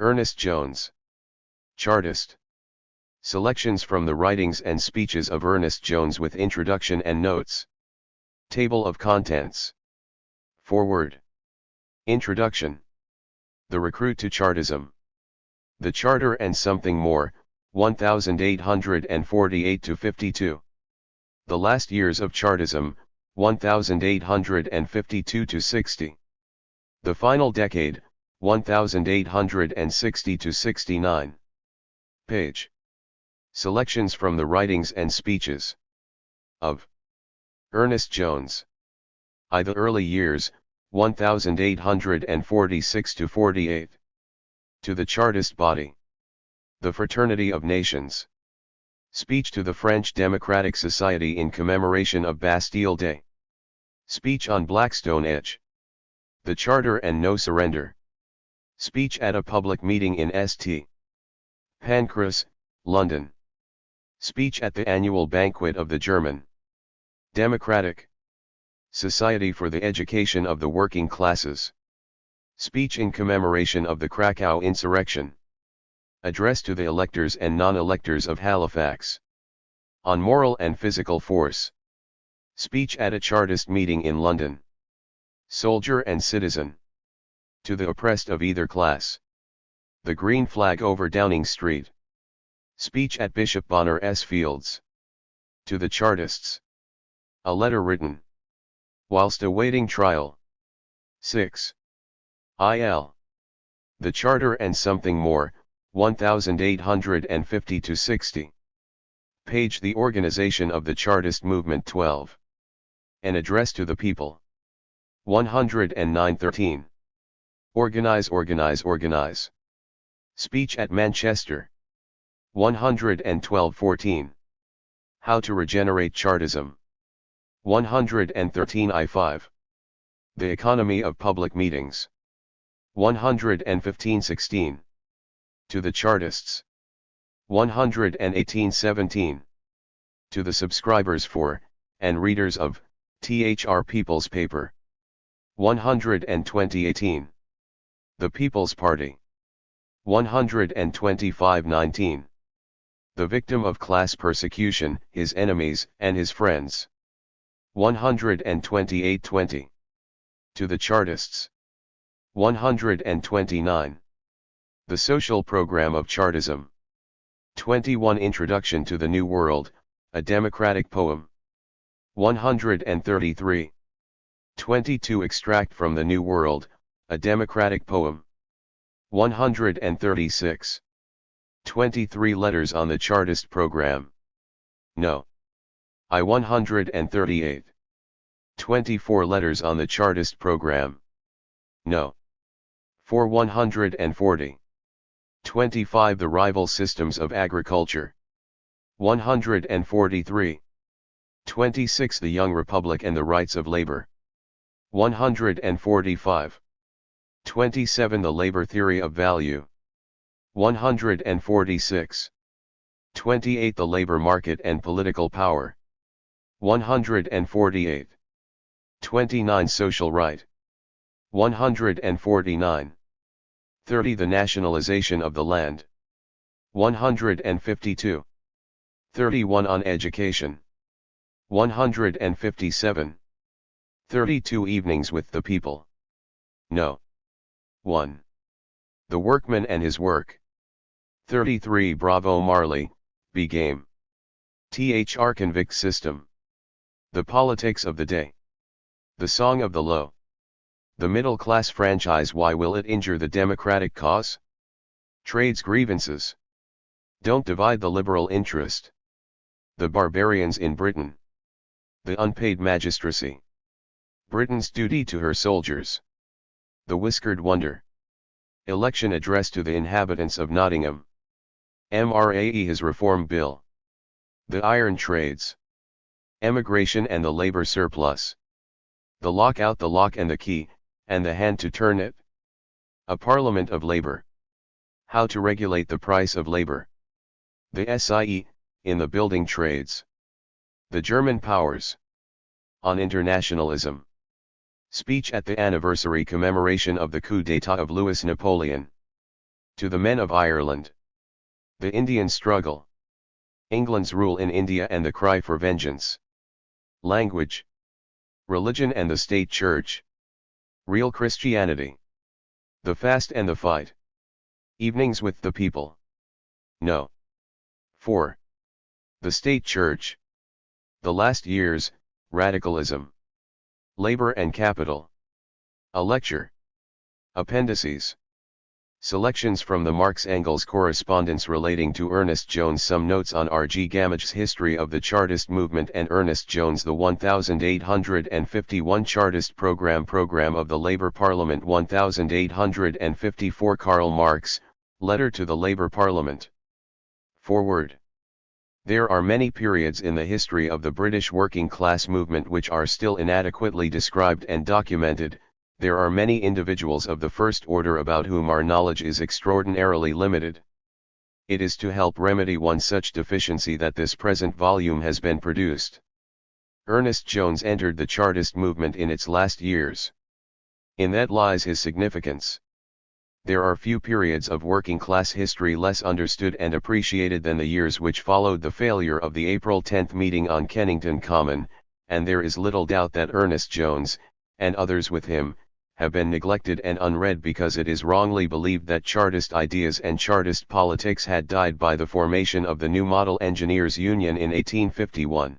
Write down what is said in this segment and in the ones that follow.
Ernest Jones. Chartist. Selections from the writings and speeches of Ernest Jones with introduction and notes. Table of contents. Foreword. Introduction. The Recruit to Chartism. The Charter and Something More, 1848-52. The Last Years of Chartism, 1852-60. The Final Decade, 1860-69. Page. Selections from the writings and speeches of Ernest Jones. I. The Early Years, 1846-48. To the Chartist Body. The Fraternity of Nations. Speech to the French Democratic Society in commemoration of Bastille Day. Speech on Blackstone Edge. The Charter and No Surrender. Speech at a public meeting in St. Pancras, London. Speech at the annual banquet of the German Democratic Society for the Education of the Working Classes. Speech in commemoration of the Krakow insurrection. Address to the electors and non-electors of Halifax. On moral and physical force. Speech at a Chartist meeting in London. Soldier and citizen. To the oppressed of either class. The green flag over Downing Street. Speech at Bishop Bonner S. Fields. To the Chartists. A letter written whilst awaiting trial. 6. Il. The Charter and Something More, 1850-60. Page. The Organization of the Chartist Movement. 12. An Address to the People. 109-13. Organize, organize, organize. Speech at Manchester. 112-14. How to Regenerate Chartism. 113 I-5. The Economy of Public Meetings. 115-16. To the Chartists. 118-17. To the subscribers for, and readers of, THR People's Paper. 120-18. The People's Party. 125-19. The Victim of Class Persecution, His Enemies and His Friends. 128-20. To the Chartists. 129. The Social Program of Chartism. 21. Introduction to the New World, a Democratic Poem. 133. 22. Extract from the New World, a Democratic Poem. 136. 23. Letters on the Chartist Program. No. I. 138. 24. Letters on the Chartist Program. No. 4. 140. 25. The Rival Systems of Agriculture. 143. 26. The Young Republic and the Rights of Labor. 145. 27. The Labor Theory of Value. 146. 28. The Labor Market and Political Power. 148. 29. Social Right. 149. 30. The Nationalization of the Land. 152. 31. On Education. 157. 32. Evenings with the People. No. 1. The Workman and His Work. 33. Bravo Marley, B. Game. THR Convict System. The Politics of the Day. The Song of the Low. The Middle Class Franchise. Why will it injure the democratic cause? Trades grievances. Don't divide the liberal interest. The barbarians in Britain. The unpaid magistracy. Britain's duty to her soldiers. The Whiskered Wonder. Election address to the inhabitants of Nottingham. MRAE his Reform Bill. The Iron Trades. Emigration and the Labor Surplus. The Lockout, the Lock and the Key, and the Hand to Turn It. A Parliament of Labor. How to regulate the price of labor. The SIE, in the building trades. The German powers. On internationalism. Speech at the anniversary commemoration of the coup d'état of Louis Napoleon. To the Men of Ireland. The Indian Struggle. England's rule in India and the cry for vengeance. Language. Religion and the State Church. Real Christianity. The Fast and the Fight. Evenings with the People. No. 4. The State Church. The Last Years, Radicalism. Labor and Capital. A Lecture. Appendices. Selections from the Marx Engels correspondence relating to Ernest Jones. Some notes on R. G. Gamage's History of the Chartist Movement and Ernest Jones. The 1851 Chartist Program of the Labour Parliament. 1854 Karl Marx, Letter to the Labour Parliament. Foreword. There are many periods in the history of the British working class movement which are still inadequately described and documented. There are many individuals of the first order about whom our knowledge is extraordinarily limited. It is to help remedy one such deficiency that this present volume has been produced. Ernest Jones entered the Chartist movement in its last years. In that lies his significance. There are few periods of working class history less understood and appreciated than the years which followed the failure of the April 10 meeting on Kennington Common, and there is little doubt that Ernest Jones, and others with him, have been neglected and unread because it is wrongly believed that Chartist ideas and Chartist politics had died by the formation of the New Model Engineers Union in 1851.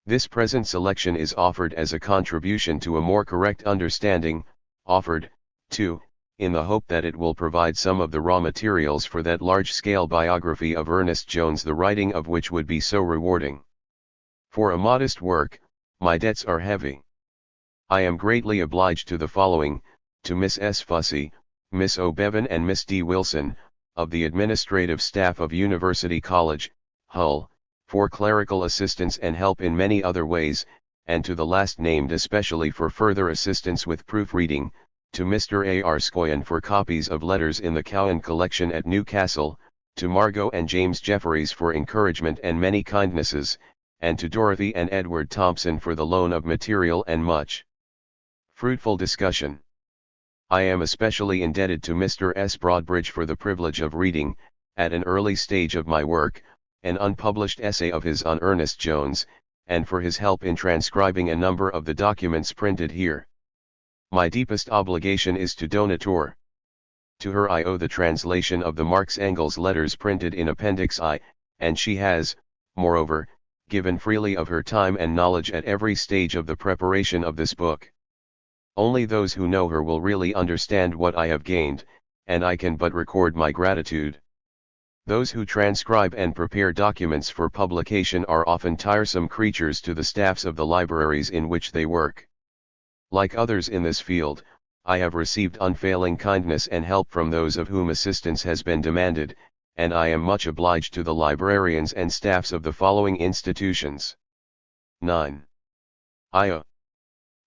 This present selection is offered as a contribution to a more correct understanding, offered, too, in the hope that it will provide some of the raw materials for that large-scale biography of Ernest Jones, the writing of which would be so rewarding. For a modest work, my debts are heavy. I am greatly obliged to the following, to Miss S. Fussy, Miss O'Bevan and Miss D. Wilson, of the administrative staff of University College, Hull, for clerical assistance and help in many other ways, and to the last named especially for further assistance with proofreading, to Mr. A. R. Scoyan for copies of letters in the Cowan collection at Newcastle, to Margot and James Jefferies for encouragement and many kindnesses, and to Dorothy and Edward Thompson for the loan of material and much fruitful discussion. I am especially indebted to Mr. S. Broadbridge for the privilege of reading, at an early stage of my work, an unpublished essay of his on Ernest Jones, and for his help in transcribing a number of the documents printed here. My deepest obligation is to Donator. To her I owe the translation of the Marx Engels letters printed in Appendix I, and she has, moreover, given freely of her time and knowledge at every stage of the preparation of this book. Only those who know her will really understand what I have gained, and I can but record my gratitude. Those who transcribe and prepare documents for publication are often tiresome creatures to the staffs of the libraries in which they work. Like others in this field, I have received unfailing kindness and help from those of whom assistance has been demanded, and I am much obliged to the librarians and staffs of the following institutions. 9. IA.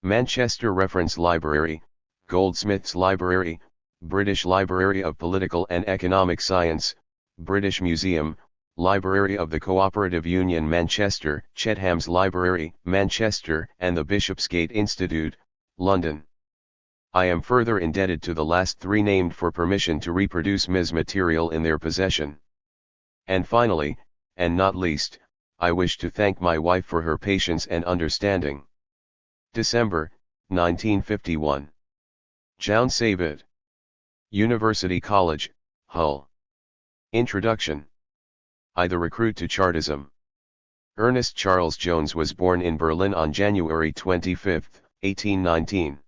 Manchester Reference Library, Goldsmiths Library, British Library of Political and Economic Science, British Museum, Library of the Cooperative Union Manchester, Chetham's Library, Manchester, and the Bishopsgate Institute, London. I am further indebted to the last three named for permission to reproduce Ms. material in their possession. And finally, and not least, I wish to thank my wife for her patience and understanding. December, 1951. John Saville. University College, Hull. Introduction. I, the recruit to Chartism. Ernest Charles Jones was born in Berlin on January 25, 1819.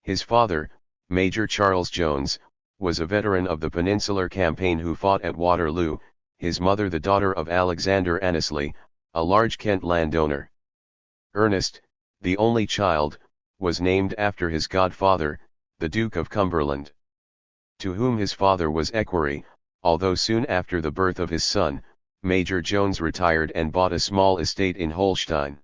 His father, Major Charles Jones, was a veteran of the Peninsular Campaign who fought at Waterloo, his mother the daughter of Alexander Annesley, a large Kent landowner. Ernest, the only child, was named after his godfather, the Duke of Cumberland, to whom his father was equerry, although soon after the birth of his son, Major Jones retired and bought a small estate in Holstein.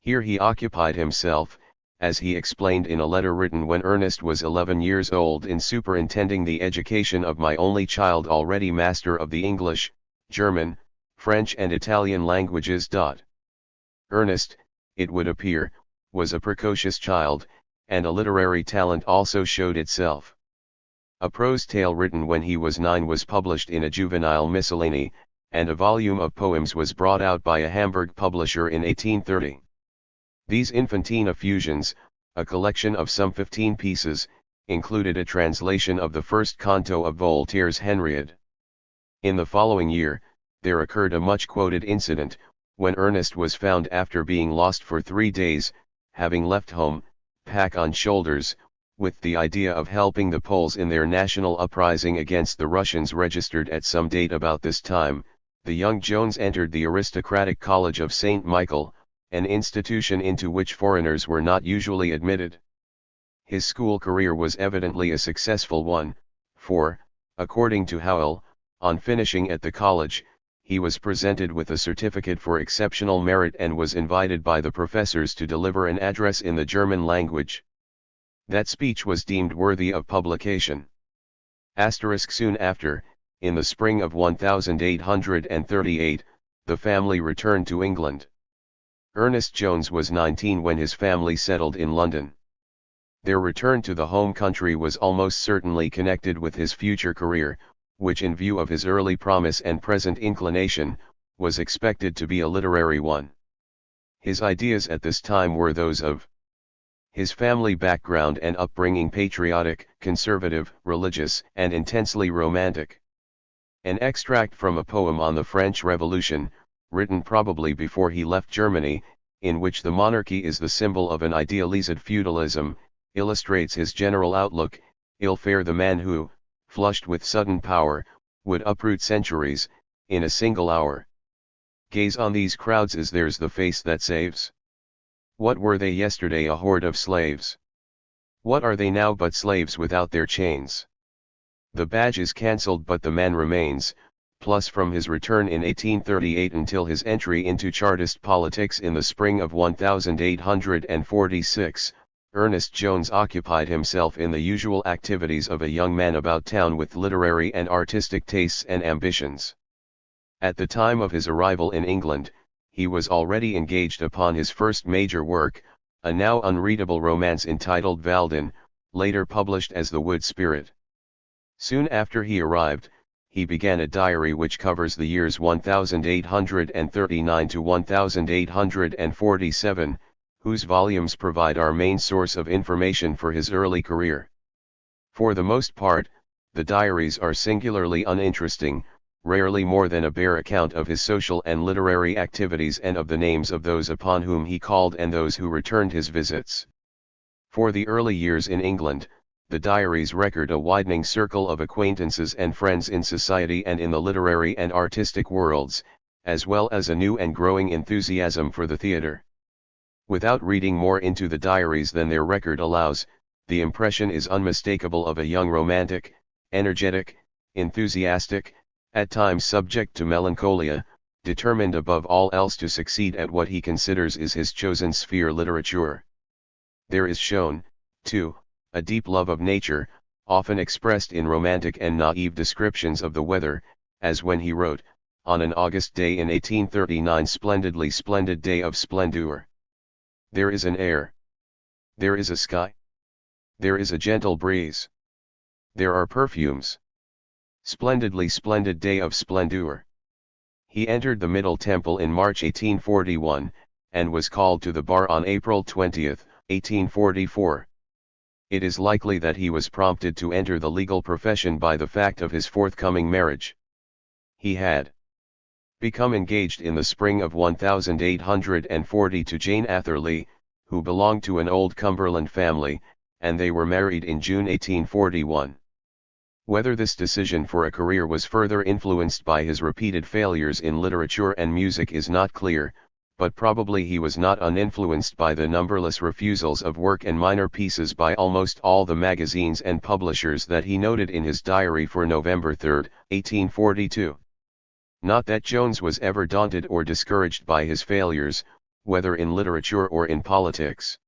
Here he occupied himself, as he explained in a letter written when Ernest was 11 years old, in superintending the education of my only child, already master of the English, German, French and Italian languages. Ernest, it would appear, was a precocious child, and a literary talent also showed itself. A prose tale written when he was 9 was published in a juvenile miscellany, and a volume of poems was brought out by a Hamburg publisher in 1830. These infantine effusions, a collection of some 15 pieces, included a translation of the first canto of Voltaire's Henriade. In the following year, there occurred a much-quoted incident, when Earnest was found after being lost for 3 days, having left home, pack on shoulders, with the idea of helping the Poles in their national uprising against the Russians. Registered at some date about this time, the young Jones entered the aristocratic College of St. Michael, an institution into which foreigners were not usually admitted. His school career was evidently a successful one, for, according to Howell, on finishing at the college, he was presented with a certificate for exceptional merit and was invited by the professors to deliver an address in the German language. That speech was deemed worthy of publication. Soon after, in the spring of 1838, the family returned to England. Ernest Jones was 19 when his family settled in London. Their return to the home country was almost certainly connected with his future career, which in view of his early promise and present inclination, was expected to be a literary one. His ideas at this time were those of his family background and upbringing: patriotic, conservative, religious, and intensely romantic. An extract from a poem on the French Revolution, written probably before he left Germany, in which the monarchy is the symbol of an idealized feudalism, illustrates his general outlook: ill fare the man who, flushed with sudden power, would uproot centuries, in a single hour. Gaze on these crowds, is theirs the face that saves? What were they yesterday? A horde of slaves. What are they now but slaves without their chains? The badge is cancelled but the man remains. Plus, from his return in 1838 until his entry into Chartist politics in the spring of 1846, Ernest Jones occupied himself in the usual activities of a young man about town with literary and artistic tastes and ambitions. At the time of his arrival in England, he was already engaged upon his first major work, a now unreadable romance entitled Valden, later published as The Wood Spirit. Soon after he arrived, he began a diary which covers the years 1839 to 1847, whose volumes provide our main source of information for his early career. For the most part, the diaries are singularly uninteresting, rarely more than a bare account of his social and literary activities and of the names of those upon whom he called and those who returned his visits. For the early years in England, the diaries record a widening circle of acquaintances and friends in society and in the literary and artistic worlds, as well as a new and growing enthusiasm for the theatre. Without reading more into the diaries than their record allows, the impression is unmistakable of a young romantic, energetic, enthusiastic, at times subject to melancholia, determined above all else to succeed at what he considers is his chosen sphere, literature. There is shown, too, a deep love of nature, often expressed in romantic and naive descriptions of the weather, as when he wrote, on an August day in 1839, "Splendidly splendid day of splendor. There is an air. There is a sky. There is a gentle breeze. There are perfumes. Splendidly splendid day of splendor." He entered the Middle Temple in March 1841, and was called to the bar on April 20, 1844. It is likely that he was prompted to enter the legal profession by the fact of his forthcoming marriage. He had become engaged in the spring of 1840 to Jane Atherley, who belonged to an old Cumberland family, and they were married in June 1841. Whether this decision for a career was further influenced by his repeated failures in literature and music is not clear, but probably he was not uninfluenced by the numberless refusals of work and minor pieces by almost all the magazines and publishers that he noted in his diary for November 3, 1842. Not that Jones was ever daunted or discouraged by his failures, whether in literature or in politics.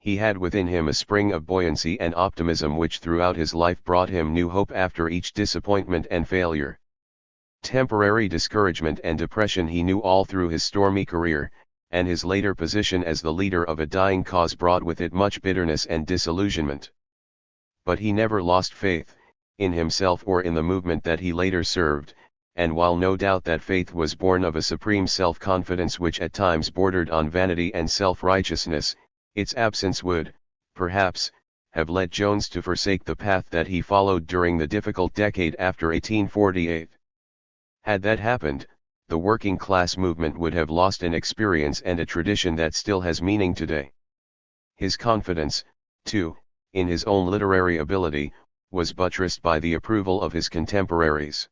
He had within him a spring of buoyancy and optimism which throughout his life brought him new hope after each disappointment and failure. Temporary discouragement and depression he knew all through his stormy career, and his later position as the leader of a dying cause brought with it much bitterness and disillusionment. But he never lost faith, in himself or in the movement that he later served, and while no doubt that faith was born of a supreme self-confidence which at times bordered on vanity and self-righteousness, its absence would, perhaps, have led Jones to forsake the path that he followed during the difficult decade after 1848. Had that happened, the working class movement would have lost an experience and a tradition that still has meaning today. His confidence, too, in his own literary ability, was buttressed by the approval of his contemporaries.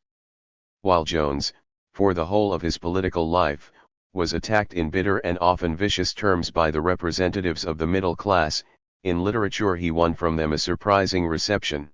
While Jones, for the whole of his political life, was attacked in bitter and often vicious terms by the representatives of the middle class, in literature he won from them a surprising reception.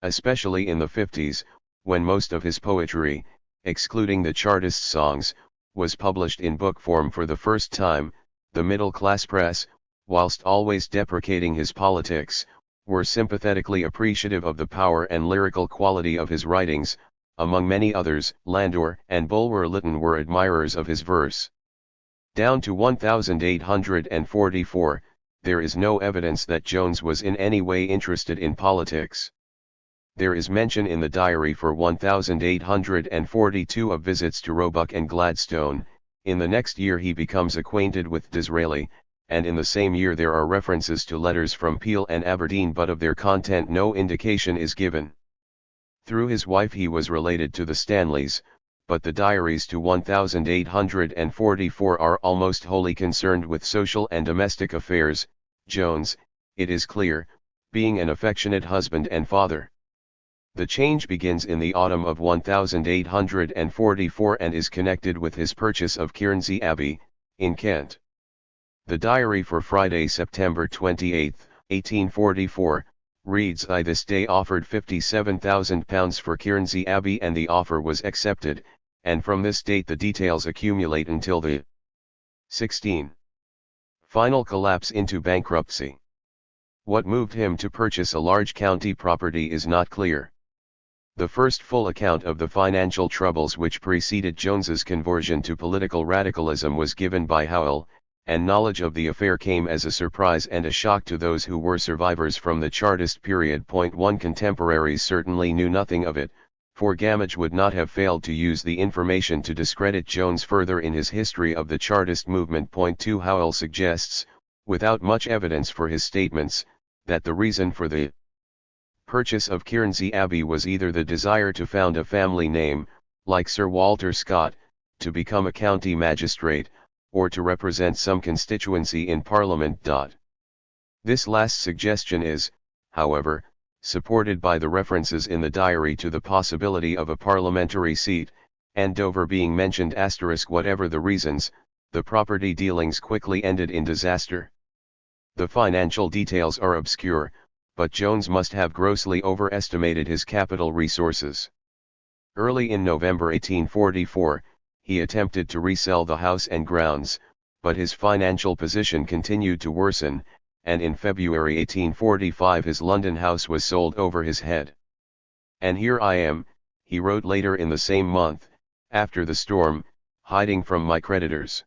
Especially in the 50s, when most of his poetry, excluding the Chartist songs, was published in book form for the first time, the middle-class press, whilst always deprecating his politics, were sympathetically appreciative of the power and lyrical quality of his writings. Among many others, Landor and Bulwer Lytton were admirers of his verse. Down to 1844, there is no evidence that Jones was in any way interested in politics. There is mention in the diary for 1842 of visits to Roebuck and Gladstone. In the next year he becomes acquainted with Disraeli, and in the same year there are references to letters from Peel and Aberdeen, but of their content no indication is given. Through his wife he was related to the Stanleys, but the diaries to 1844 are almost wholly concerned with social and domestic affairs, Jones, it is clear, being an affectionate husband and father. The change begins in the autumn of 1844 and is connected with his purchase of Cairnsey Abbey, in Kent. The diary for Friday, September 28, 1844, reads: I this day offered £57,000 for Cairnsey Abbey and the offer was accepted, and from this date the details accumulate until the 16. Final collapse into bankruptcy. What moved him to purchase a large county property is not clear. The first full account of the financial troubles which preceded Jones's conversion to political radicalism was given by Howell, and knowledge of the affair came as a surprise and a shock to those who were survivors from the Chartist period. 1 Contemporaries certainly knew nothing of it, for Gamage would not have failed to use the information to discredit Jones further in his history of the Chartist movement. 2 Howell suggests, without much evidence for his statements, that the reason for the purchase of Cairnsey Abbey was either the desire to found a family name, like Sir Walter Scott, to become a county magistrate, or to represent some constituency in Parliament. This last suggestion is, however, supported by the references in the diary to the possibility of a parliamentary seat, and Dover being mentioned. Whatever the reasons, the property dealings quickly ended in disaster. The financial details are obscure, but Jones must have grossly overestimated his capital resources. Early in November 1844, he attempted to resell the house and grounds, but his financial position continued to worsen, and in February 1845 his London house was sold over his head. "And here I am," he wrote later in the same month, "after the storm, hiding from my creditors.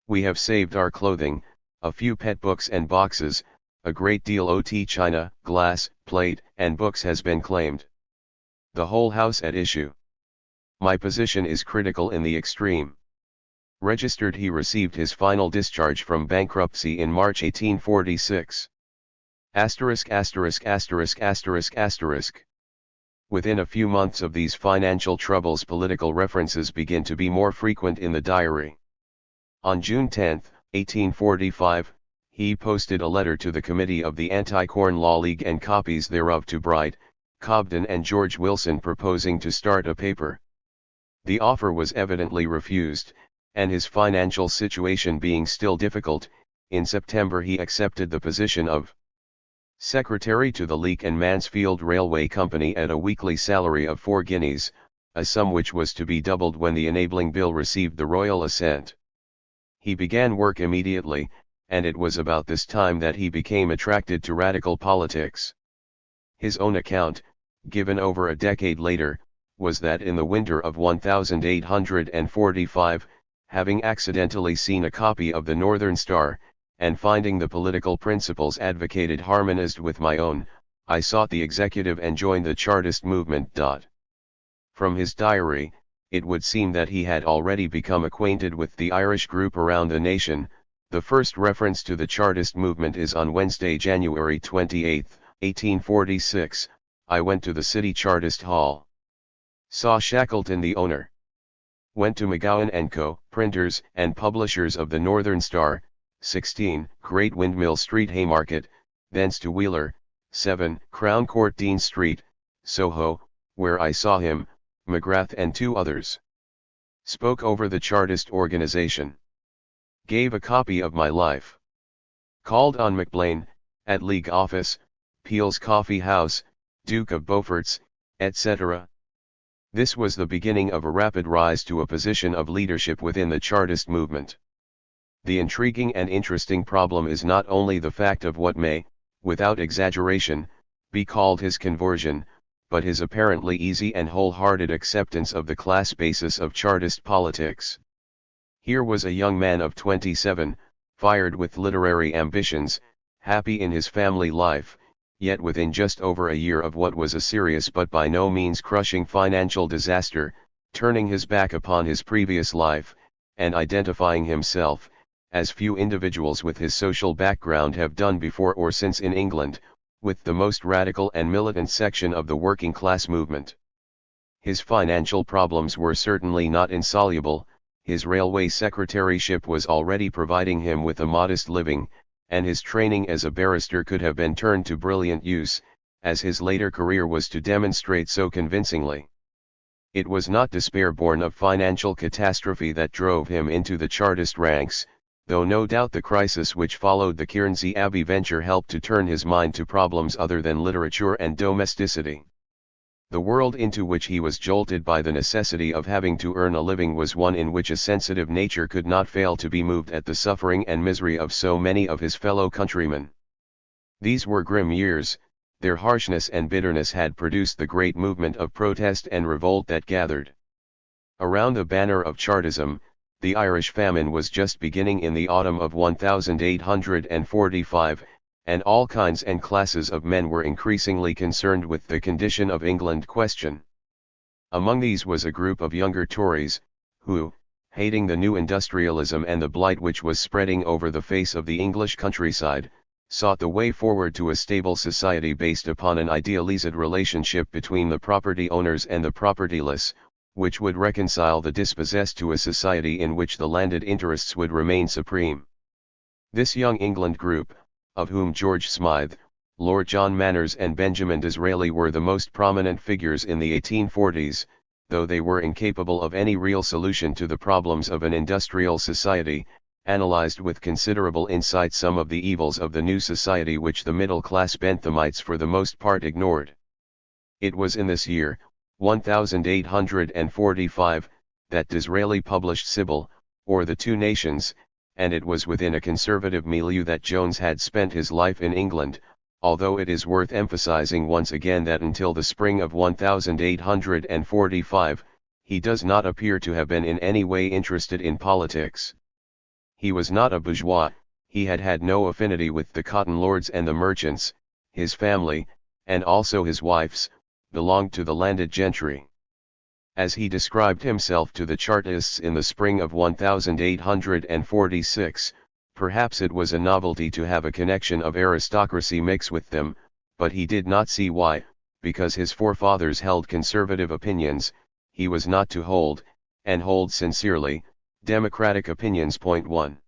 We have saved our clothing, a few pet books and boxes, a great deal of china, glass, plate, and books has been claimed. The whole house at issue. My position is critical in the extreme." Registered. He received his final discharge from bankruptcy in March 1846. Within a few months of these financial troubles, political references begin to be more frequent in the diary. On June 10, 1845, he posted a letter to the committee of the Anti-Corn Law League and copies thereof to Bright, Cobden and George Wilson, proposing to start a paper. The offer was evidently refused, and his financial situation being still difficult, in September he accepted the position of secretary to the Leek and Mansfield Railway Company at a weekly salary of 4 guineas, a sum which was to be doubled when the enabling bill received the royal assent. He began work immediately, and it was about this time that he became attracted to radical politics. His own account, given over a decade later, was that in the winter of 1845, having accidentally seen a copy of the Northern Star, and finding the political principles advocated harmonized with my own, I sought the executive and joined the Chartist movement. From his diary, it would seem that he had already become acquainted with the Irish group around the nation. The first reference to the Chartist movement is on Wednesday, January 28, 1846. I went to the City Chartist Hall. Saw Shackleton the owner. Went to McGowan & Co., printers and publishers of the Northern Star, 16, Great Windmill Street, Haymarket, thence to Wheeler, 7, Crown Court, Dean Street, Soho, where I saw him, McGrath and 2 others. Spoke over the Chartist organization. Gave a copy of my life. Called on McBlain, at League Office, Peel's Coffee House, Duke of Beaufort's, etc. This was the beginning of a rapid rise to a position of leadership within the Chartist movement. The intriguing and interesting problem is not only the fact of what may, without exaggeration, be called his conversion, but his apparently easy and wholehearted acceptance of the class basis of Chartist politics. Here was a young man of 27, fired with literary ambitions, happy in his family life, yet within just over a year of what was a serious but by no means crushing financial disaster, turning his back upon his previous life, and identifying himself, as few individuals with his social background have done before or since in England, with the most radical and militant section of the working class movement. His financial problems were certainly not insoluble. His railway secretaryship was already providing him with a modest living, and his training as a barrister could have been turned to brilliant use, as his later career was to demonstrate so convincingly. It was not despair born of financial catastrophe that drove him into the Chartist ranks, though no doubt the crisis which followed the Cairnsey Abbey venture helped to turn his mind to problems other than literature and domesticity. The world into which he was jolted by the necessity of having to earn a living was one in which a sensitive nature could not fail to be moved at the suffering and misery of so many of his fellow countrymen. These were grim years. Their harshness and bitterness had produced the great movement of protest and revolt that gathered around the banner of Chartism. The Irish famine was just beginning in the autumn of 1845, and all kinds and classes of men were increasingly concerned with the condition of England question. Among these was a group of younger Tories, who, hating the new industrialism and the blight which was spreading over the face of the English countryside, sought the way forward to a stable society based upon an idealized relationship between the property owners and the propertyless, which would reconcile the dispossessed to a society in which the landed interests would remain supreme. This young England group, of whom George Smythe, Lord John Manners and Benjamin Disraeli were the most prominent figures in the 1840s, though they were incapable of any real solution to the problems of an industrial society, analyzed with considerable insight some of the evils of the new society which the middle-class Benthamites for the most part ignored. It was in this year, 1845, that Disraeli published Saville, or The Two Nations, and it was within a conservative milieu that Jones had spent his life in England, although it is worth emphasizing once again that until the spring of 1845, he does not appear to have been in any way interested in politics. He was not a bourgeois, he had had no affinity with the cotton lords and the merchants. His family, and also his wife's, belonged to the landed gentry. As he described himself to the Chartists in the spring of 1846, perhaps it was a novelty to have a connection of aristocracy mix with them, but he did not see why, because his forefathers held conservative opinions, he was not to hold, and hold sincerely, democratic opinions. 1.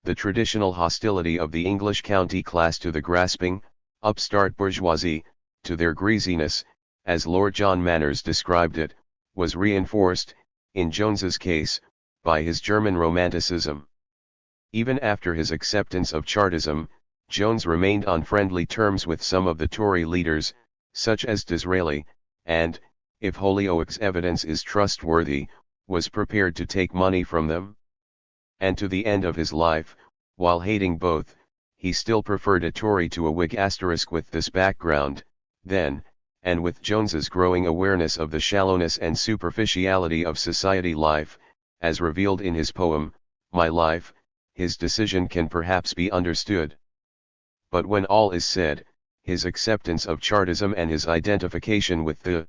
The traditional hostility of the English county class to the grasping, upstart bourgeoisie, to their greasiness, as Lord John Manners described it, was reinforced, in Jones's case, by his German romanticism. Even after his acceptance of Chartism, Jones remained on friendly terms with some of the Tory leaders, such as Disraeli, and, if Holyoake's evidence is trustworthy, was prepared to take money from them. And to the end of his life, while hating both, he still preferred a Tory to a Whig. With this background, then, and with Jones's growing awareness of the shallowness and superficiality of society life, as revealed in his poem, My Life, his decision can perhaps be understood. But when all is said, his acceptance of Chartism and his identification with the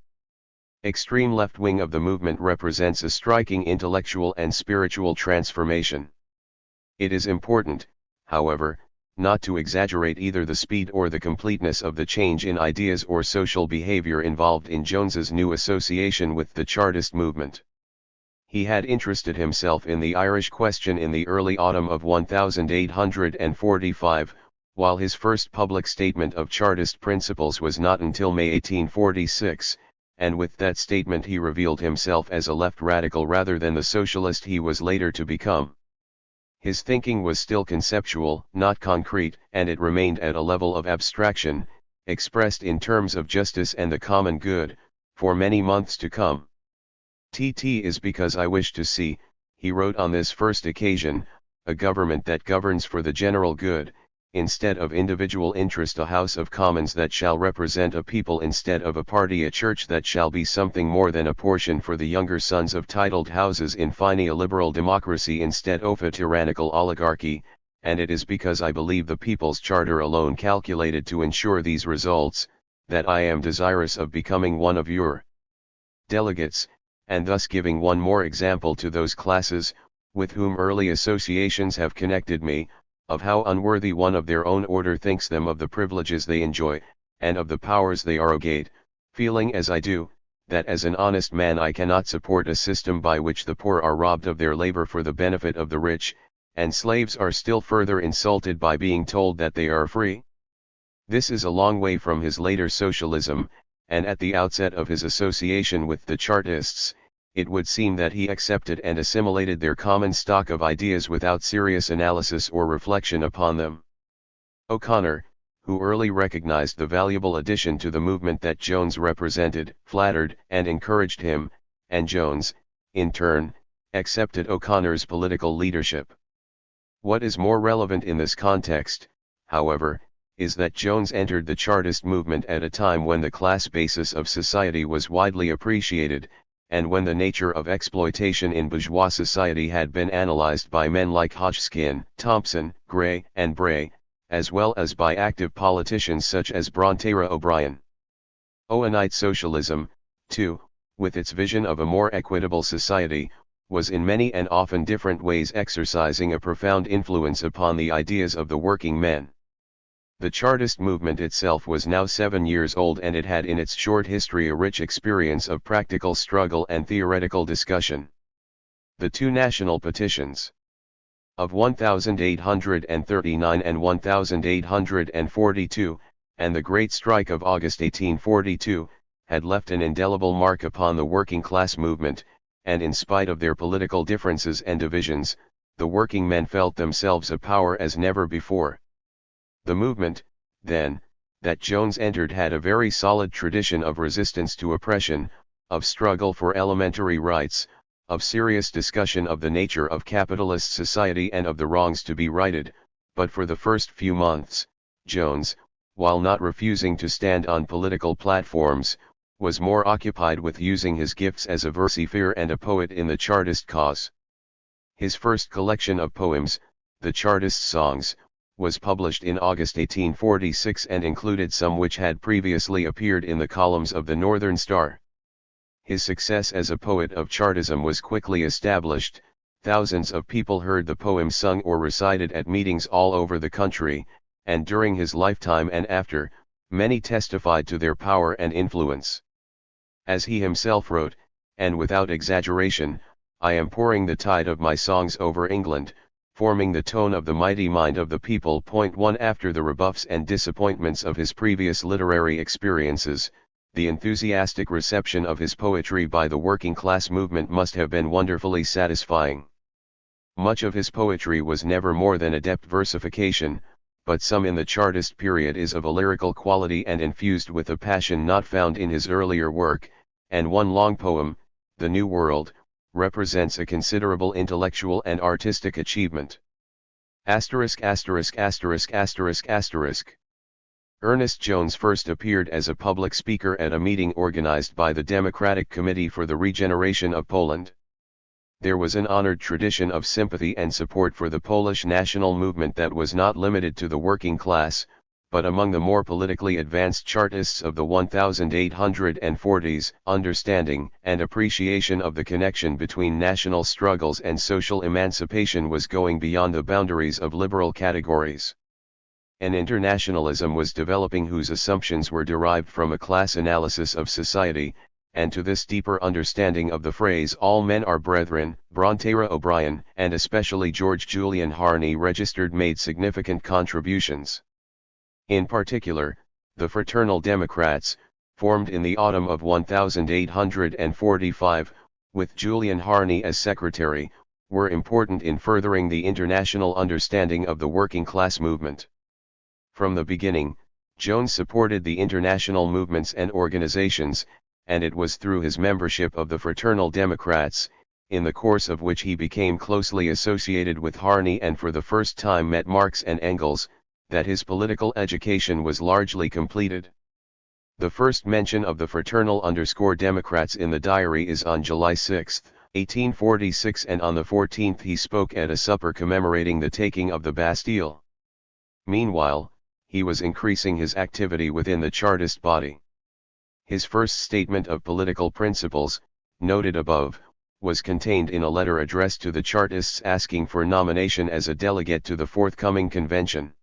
extreme left wing of the movement represents a striking intellectual and spiritual transformation. It is important, however, not to exaggerate either the speed or the completeness of the change in ideas or social behavior involved in Jones's new association with the Chartist movement. He had interested himself in the Irish question in the early autumn of 1845, while his first public statement of Chartist principles was not until May 1846, and with that statement he revealed himself as a left radical rather than the socialist he was later to become. His thinking was still conceptual, not concrete, and it remained at a level of abstraction, expressed in terms of justice and the common good, for many months to come. "TT is because I wish to see," he wrote on this first occasion, "a government that governs for the general good, instead of individual interest, a House of Commons that shall represent a people instead of a party, a church that shall be something more than a portion for the younger sons of titled houses, in fine a liberal democracy instead of a tyrannical oligarchy, and it is because I believe the People's Charter alone calculated to ensure these results, that I am desirous of becoming one of your delegates, and thus giving one more example to those classes, with whom early associations have connected me, of how unworthy one of their own order thinks them of the privileges they enjoy, and of the powers they arrogate, feeling as I do, that as an honest man I cannot support a system by which the poor are robbed of their labor for the benefit of the rich, and slaves are still further insulted by being told that they are free." This is a long way from his later socialism, and at the outset of his association with the Chartists, it would seem that he accepted and assimilated their common stock of ideas without serious analysis or reflection upon them. O'Connor, who early recognized the valuable addition to the movement that Jones represented, flattered and encouraged him, and Jones, in turn, accepted O'Connor's political leadership. What is more relevant in this context, however, is that Jones entered the Chartist movement at a time when the class basis of society was widely appreciated, and when the nature of exploitation in bourgeois society had been analyzed by men like Hodgkin, Thompson, Gray, and Bray, as well as by active politicians such as Bronterra O'Brien. Owenite socialism, too, with its vision of a more equitable society, was in many and often different ways exercising a profound influence upon the ideas of the working men. The Chartist movement itself was now 7 years old, and it had in its short history a rich experience of practical struggle and theoretical discussion. The two national petitions of 1839 and 1842, and the Great Strike of August 1842, had left an indelible mark upon the working class movement, and in spite of their political differences and divisions, the working men felt themselves a power as never before. The movement, then, that Jones entered had a very solid tradition of resistance to oppression, of struggle for elementary rights, of serious discussion of the nature of capitalist society and of the wrongs to be righted, but for the first few months, Jones, while not refusing to stand on political platforms, was more occupied with using his gifts as a versifier and a poet in the Chartist cause. His first collection of poems, the Chartist Songs, was published in August 1846 and included some which had previously appeared in the columns of the Northern Star. His success as a poet of Chartism was quickly established. Thousands of people heard the poems sung or recited at meetings all over the country, and during his lifetime and after, many testified to their power and influence. As he himself wrote, and without exaggeration, "I am pouring the tide of my songs over England, forming the tone of the mighty mind of the people." One after the rebuffs and disappointments of his previous literary experiences, the enthusiastic reception of his poetry by the working class movement must have been wonderfully satisfying. Much of his poetry was never more than adept versification, but some in the Chartist period is of a lyrical quality and infused with a passion not found in his earlier work, and one long poem, The New World, represents a considerable intellectual and artistic achievement. Ernest Jones first appeared as a public speaker at a meeting organized by the Democratic Committee for the Regeneration of Poland. There was an honored tradition of sympathy and support for the Polish national movement that was not limited to the working class, but among the more politically advanced Chartists of the 1840s, understanding and appreciation of the connection between national struggles and social emancipation was going beyond the boundaries of liberal categories. An internationalism was developing whose assumptions were derived from a class analysis of society, and to this deeper understanding of the phrase "all men are brethren," Brontera O'Brien and especially George Julian Harney made significant contributions. In particular, the Fraternal Democrats, formed in the autumn of 1845, with Julian Harney as secretary, were important in furthering the international understanding of the working class movement. From the beginning, Jones supported the international movements and organizations, and it was through his membership of the Fraternal Democrats, in the course of which he became closely associated with Harney and for the first time met Marx and Engels, that his political education was largely completed. The first mention of the Fraternal_Democrats in the diary is on July 6, 1846, and on the 14th he spoke at a supper commemorating the taking of the Bastille. Meanwhile, he was increasing his activity within the Chartist body. His first statement of political principles, noted above, was contained in a letter addressed to the Chartists asking for nomination as a delegate to the forthcoming convention.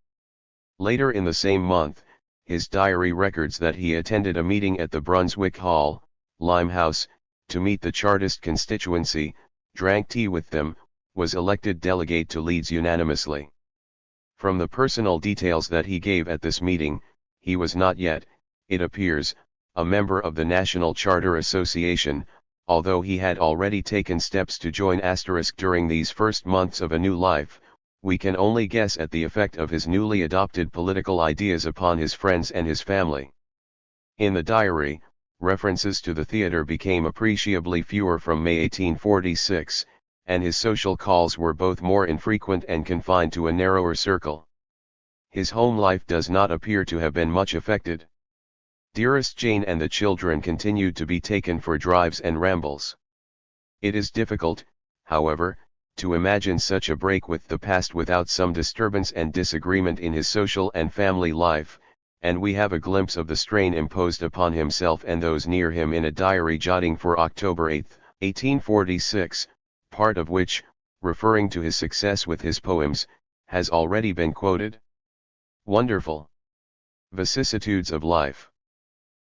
Later in the same month, his diary records that he attended a meeting at the Brunswick Hall, Limehouse, to meet the Chartist constituency, drank tea with them, was elected delegate to Leeds unanimously. From the personal details that he gave at this meeting, he was not yet, it appears, a member of the National Charter Association, although he had already taken steps to join * during these first months of a new life. We can only guess at the effect of his newly adopted political ideas upon his friends and his family. In the diary, references to the theater became appreciably fewer from May 1846, and his social calls were both more infrequent and confined to a narrower circle. His home life does not appear to have been much affected. Dearest Jane and the children continued to be taken for drives and rambles. It is difficult, however, to imagine such a break with the past without some disturbance and disagreement in his social and family life, and we have a glimpse of the strain imposed upon himself and those near him in a diary jotting for October 8, 1846, part of which, referring to his success with his poems, has already been quoted. Wonderful vicissitudes of life.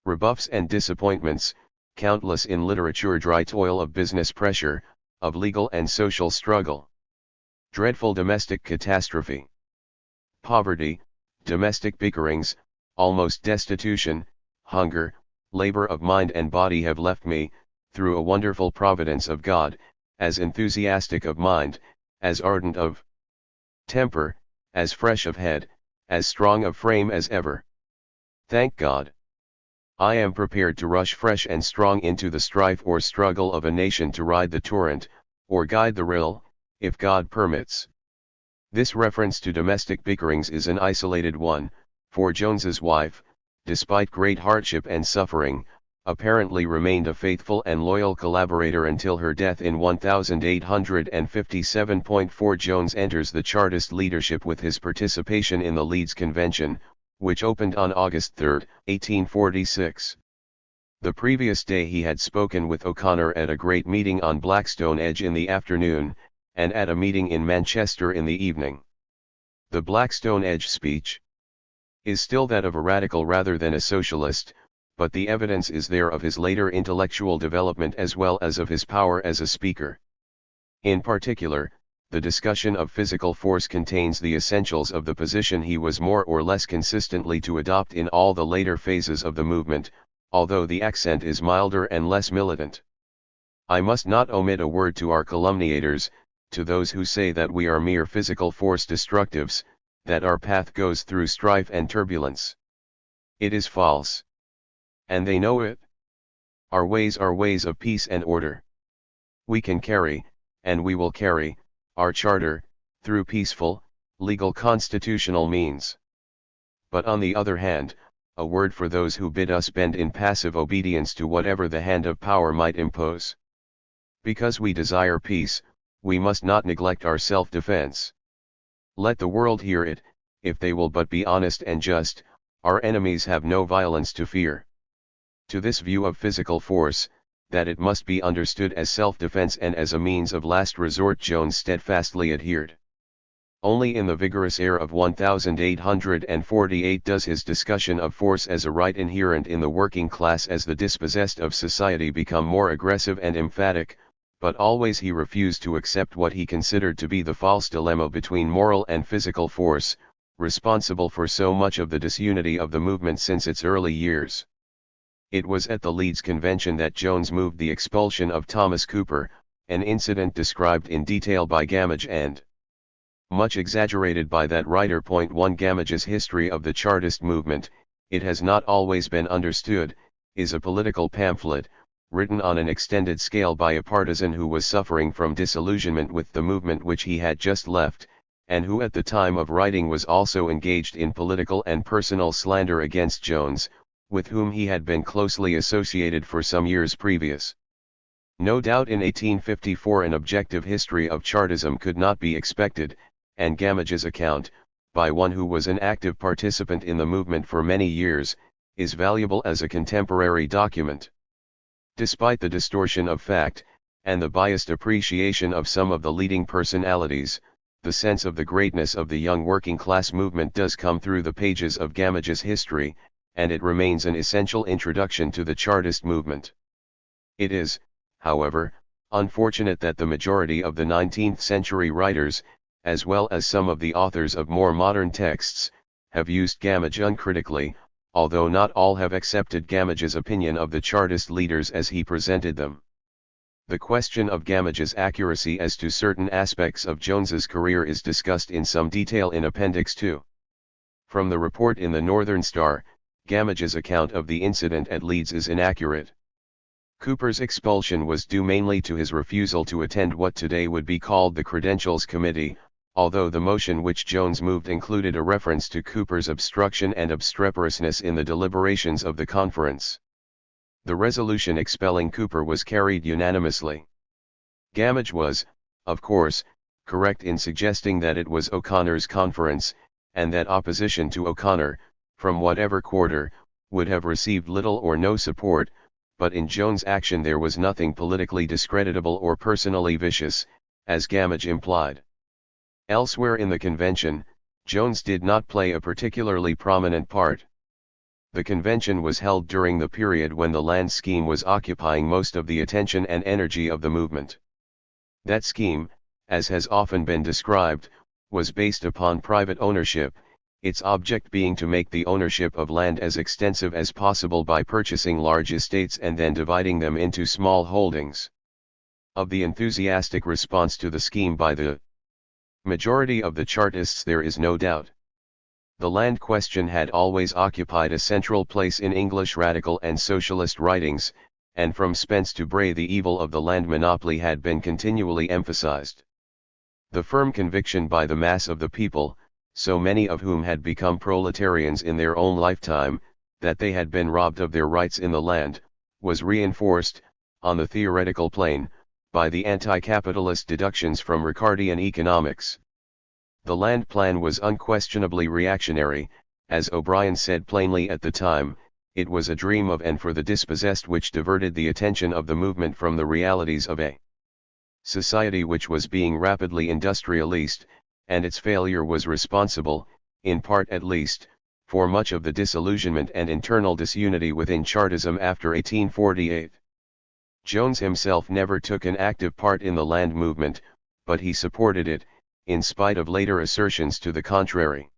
Rebuffs and disappointments, countless in literature, dry toil of business pressure, of legal and social struggle. Dreadful domestic catastrophe. Poverty, domestic bickerings, almost destitution, hunger, labor of mind and body have left me, through a wonderful providence of God, as enthusiastic of mind, as ardent of temper, as fresh of head, as strong of frame as ever. Thank God. I am prepared to rush fresh and strong into the strife or struggle of a nation, to ride the torrent, or guide the rill, if God permits. This reference to domestic bickerings is an isolated one, for Jones's wife, despite great hardship and suffering, apparently remained a faithful and loyal collaborator until her death in 1857. Jones enters the Chartist leadership with his participation in the Leeds Convention, which opened on August 3, 1846. The previous day he had spoken with O'Connor at a great meeting on Blackstone Edge in the afternoon, and at a meeting in Manchester in the evening. The Blackstone Edge speech is still that of a radical rather than a socialist, but the evidence is there of his later intellectual development as well as of his power as a speaker. In particular, the discussion of physical force contains the essentials of the position he was more or less consistently to adopt in all the later phases of the movement, although the accent is milder and less militant. I must not omit a word to our calumniators, to those who say that we are mere physical force destructives, that our path goes through strife and turbulence. It is false. And they know it. Our ways are ways of peace and order. We can carry, and we will carry, our charter, through peaceful, legal constitutional means. But on the other hand, a word for those who bid us bend in passive obedience to whatever the hand of power might impose. Because we desire peace, we must not neglect our self-defense. Let the world hear it, if they will but be honest and just, Our enemies have no violence to fear. To this view of physical force, that it must be understood as self-defense and as a means of last resort, Jones steadfastly adhered. Only in the vigorous air of 1848 does his discussion of force as a right inherent in the working class as the dispossessed of society become more aggressive and emphatic, but always he refused to accept what he considered to be the false dilemma between moral and physical force, responsible for so much of the disunity of the movement since its early years. It was at the Leeds Convention that Jones moved the expulsion of Thomas Cooper, an incident described in detail by Gamage and much exaggerated by that writer. 1 Gamage's History of the Chartist Movement, It Has Not Always Been Understood, is a political pamphlet, written on an extended scale by a partisan who was suffering from disillusionment with the movement which he had just left, and who at the time of writing was also engaged in political and personal slander against Jones, with whom he had been closely associated for some years previous. No doubt in 1854 an objective history of Chartism could not be expected, and Gamage's account, by one who was an active participant in the movement for many years, is valuable as a contemporary document. Despite the distortion of fact, and the biased appreciation of some of the leading personalities, the sense of the greatness of the young working class movement does come through the pages of Gamage's history, and it remains an essential introduction to the Chartist movement. It is, however, unfortunate that the majority of the 19th century writers, as well as some of the authors of more modern texts, have used Gamage uncritically, although not all have accepted Gamage's opinion of the Chartist leaders as he presented them. The question of Gamage's accuracy as to certain aspects of Jones's career is discussed in some detail in Appendix 2. From the report in the Northern Star, Gamage's account of the incident at Leeds is inaccurate. Cooper's expulsion was due mainly to his refusal to attend what today would be called the Credentials Committee, although the motion which Jones moved included a reference to Cooper's obstruction and obstreperousness in the deliberations of the conference. The resolution expelling Cooper was carried unanimously. Gamage was, of course, correct in suggesting that it was O'Connor's conference, and that opposition to O'Connor, from whatever quarter, would have received little or no support, but in Jones' action there was nothing politically discreditable or personally vicious, as Gamage implied. Elsewhere in the convention, Jones did not play a particularly prominent part. The convention was held during the period when the land scheme was occupying most of the attention and energy of the movement. That scheme, as has often been described, was based upon private ownership, its object being to make the ownership of land as extensive as possible by purchasing large estates and then dividing them into small holdings. Of the enthusiastic response to the scheme by the majority of the Chartists there is no doubt. The land question had always occupied a central place in English radical and socialist writings, and from Spence to Bray the evil of the land monopoly had been continually emphasized. The firm conviction by the mass of the people, so many of whom had become proletarians in their own lifetime, that they had been robbed of their rights in the land, was reinforced, on the theoretical plane, by the anti-capitalist deductions from Ricardian economics. The land plan was unquestionably reactionary, as O'Brien said plainly at the time, it was a dream of and for the dispossessed which diverted the attention of the movement from the realities of a society which was being rapidly industrialized, and its failure was responsible, in part at least, for much of the disillusionment and internal disunity within Chartism after 1848. Jones himself never took an active part in the land movement, but he supported it, in spite of later assertions to the contrary.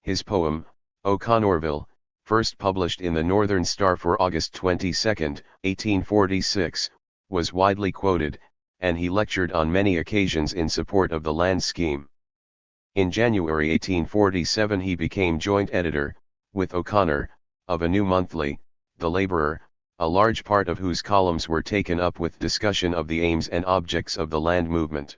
His poem, O'Connorville, first published in the Northern Star for August 22, 1846, was widely quoted, and he lectured on many occasions in support of the land scheme. In January 1847 he became joint editor, with O'Connor, of a new monthly, The Laborer, a large part of whose columns were taken up with discussion of the aims and objects of the land movement.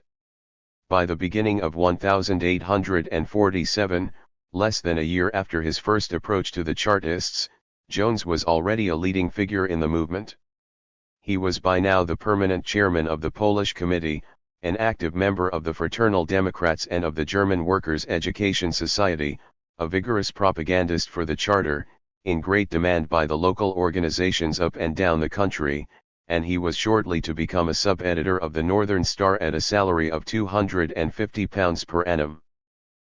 By the beginning of 1847, less than a year after his first approach to the Chartists, Jones was already a leading figure in the movement. He was by now the permanent chairman of the Polish Committee, an active member of the Fraternal Democrats and of the German Workers' Education Society, a vigorous propagandist for the charter, in great demand by the local organizations up and down the country, and he was shortly to become a sub-editor of the Northern Star at a salary of £250 per annum.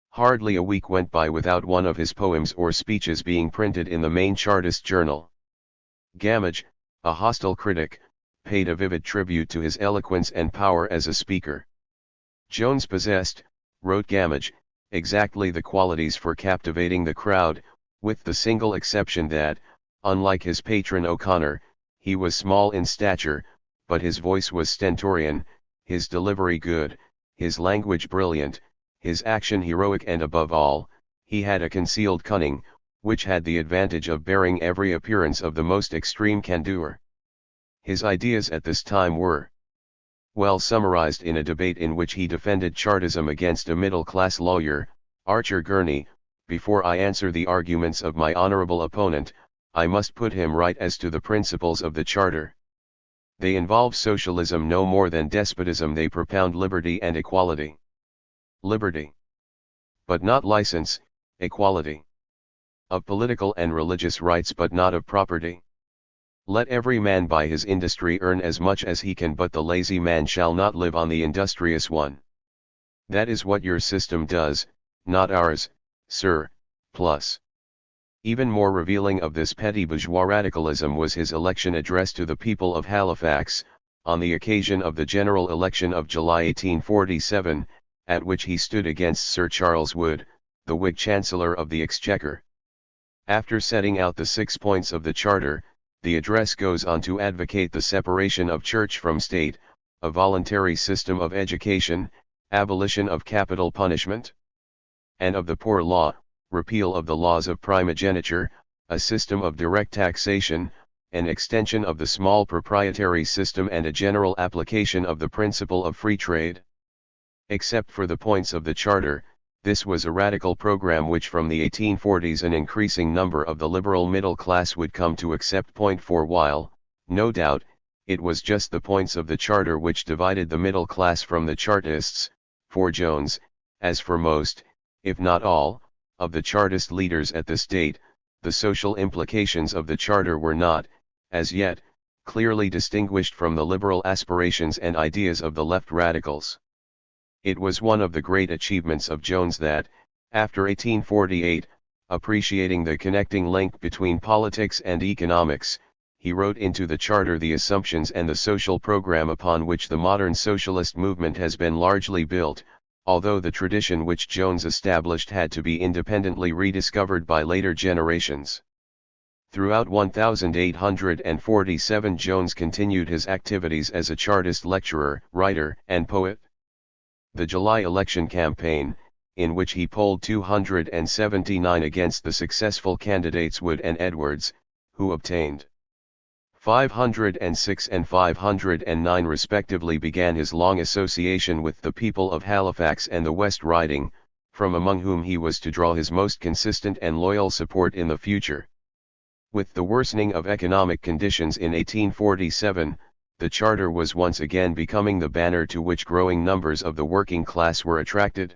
Hardly a week went by without one of his poems or speeches being printed in the main Chartist journal. Gamage, a hostile critic, paid a vivid tribute to his eloquence and power as a speaker. Jones possessed, wrote Gamage, exactly the qualities for captivating the crowd, with the single exception that, unlike his patron O'Connor, he was small in stature, but his voice was stentorian, his delivery good, his language brilliant, his action heroic, and above all, he had a concealed cunning, which had the advantage of bearing every appearance of the most extreme candour. His ideas at this time were well summarized in a debate in which he defended Chartism against a middle-class lawyer, Archer Gurney. Before I answer the arguments of my honorable opponent, I must put him right as to the principles of the Charter. They involve socialism no more than despotism. They propound liberty and equality. Liberty, but not license; equality, of political and religious rights but not of property. Let every man by his industry earn as much as he can, but the lazy man shall not live on the industrious one. That is what your system does, not ours, sir. Plus, even more revealing of this petty bourgeois radicalism was his election address to the people of Halifax, on the occasion of the general election of July 1847, at which he stood against Sir Charles Wood, the Whig Chancellor of the Exchequer. After setting out the 6 points of the Charter, the address goes on to advocate the separation of church from state, a voluntary system of education, abolition of capital punishment and of the poor law, repeal of the laws of primogeniture, a system of direct taxation, an extension of the small proprietary system, and a general application of the principle of free trade. Except for the points of the Charter, this was a radical program which from the 1840s an increasing number of the liberal middle class would come to accept. For while, no doubt, it was just the points of the Charter which divided the middle class from the Chartists, for Jones, as for most, if not all, of the Chartist leaders at this date, the social implications of the Charter were not, as yet, clearly distinguished from the liberal aspirations and ideas of the left radicals. It was one of the great achievements of Jones that, after 1848, appreciating the connecting link between politics and economics, he wrote into the Charter the assumptions and the social program upon which the modern socialist movement has been largely built, although the tradition which Jones established had to be independently rediscovered by later generations. Throughout 1847 Jones continued his activities as a Chartist lecturer, writer, and poet. The July election campaign, in which he polled 279 against the successful candidates Wood and Edwards, who obtained 506 and 509 respectively, began his long association with the people of Halifax and the West Riding, from among whom he was to draw his most consistent and loyal support in the future. With the worsening of economic conditions in 1847, the Charter was once again becoming the banner to which growing numbers of the working class were attracted.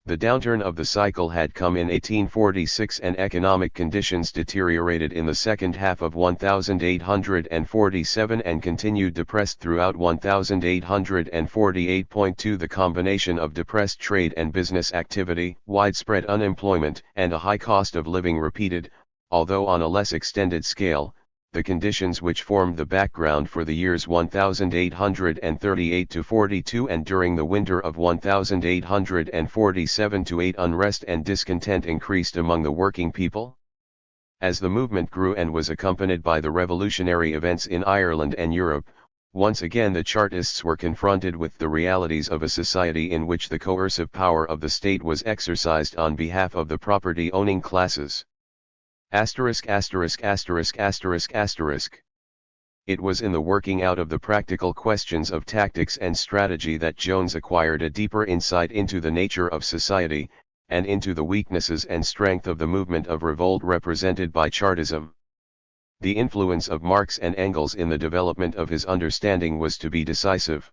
The downturn of the cycle had come in 1846 and economic conditions deteriorated in the second half of 1847 and continued depressed throughout 1848. The combination of depressed trade and business activity, widespread unemployment, and a high cost of living repeated, although on a less extended scale, the conditions which formed the background for the years 1838–42 and during the winter of 1847–8. Unrest and discontent increased among the working people. As the movement grew and was accompanied by the revolutionary events in Ireland and Europe, once again the Chartists were confronted with the realities of a society in which the coercive power of the state was exercised on behalf of the property-owning classes. It was in the working out of the practical questions of tactics and strategy that Jones acquired a deeper insight into the nature of society, and into the weaknesses and strength of the movement of revolt represented by Chartism. The influence of Marx and Engels in the development of his understanding was to be decisive.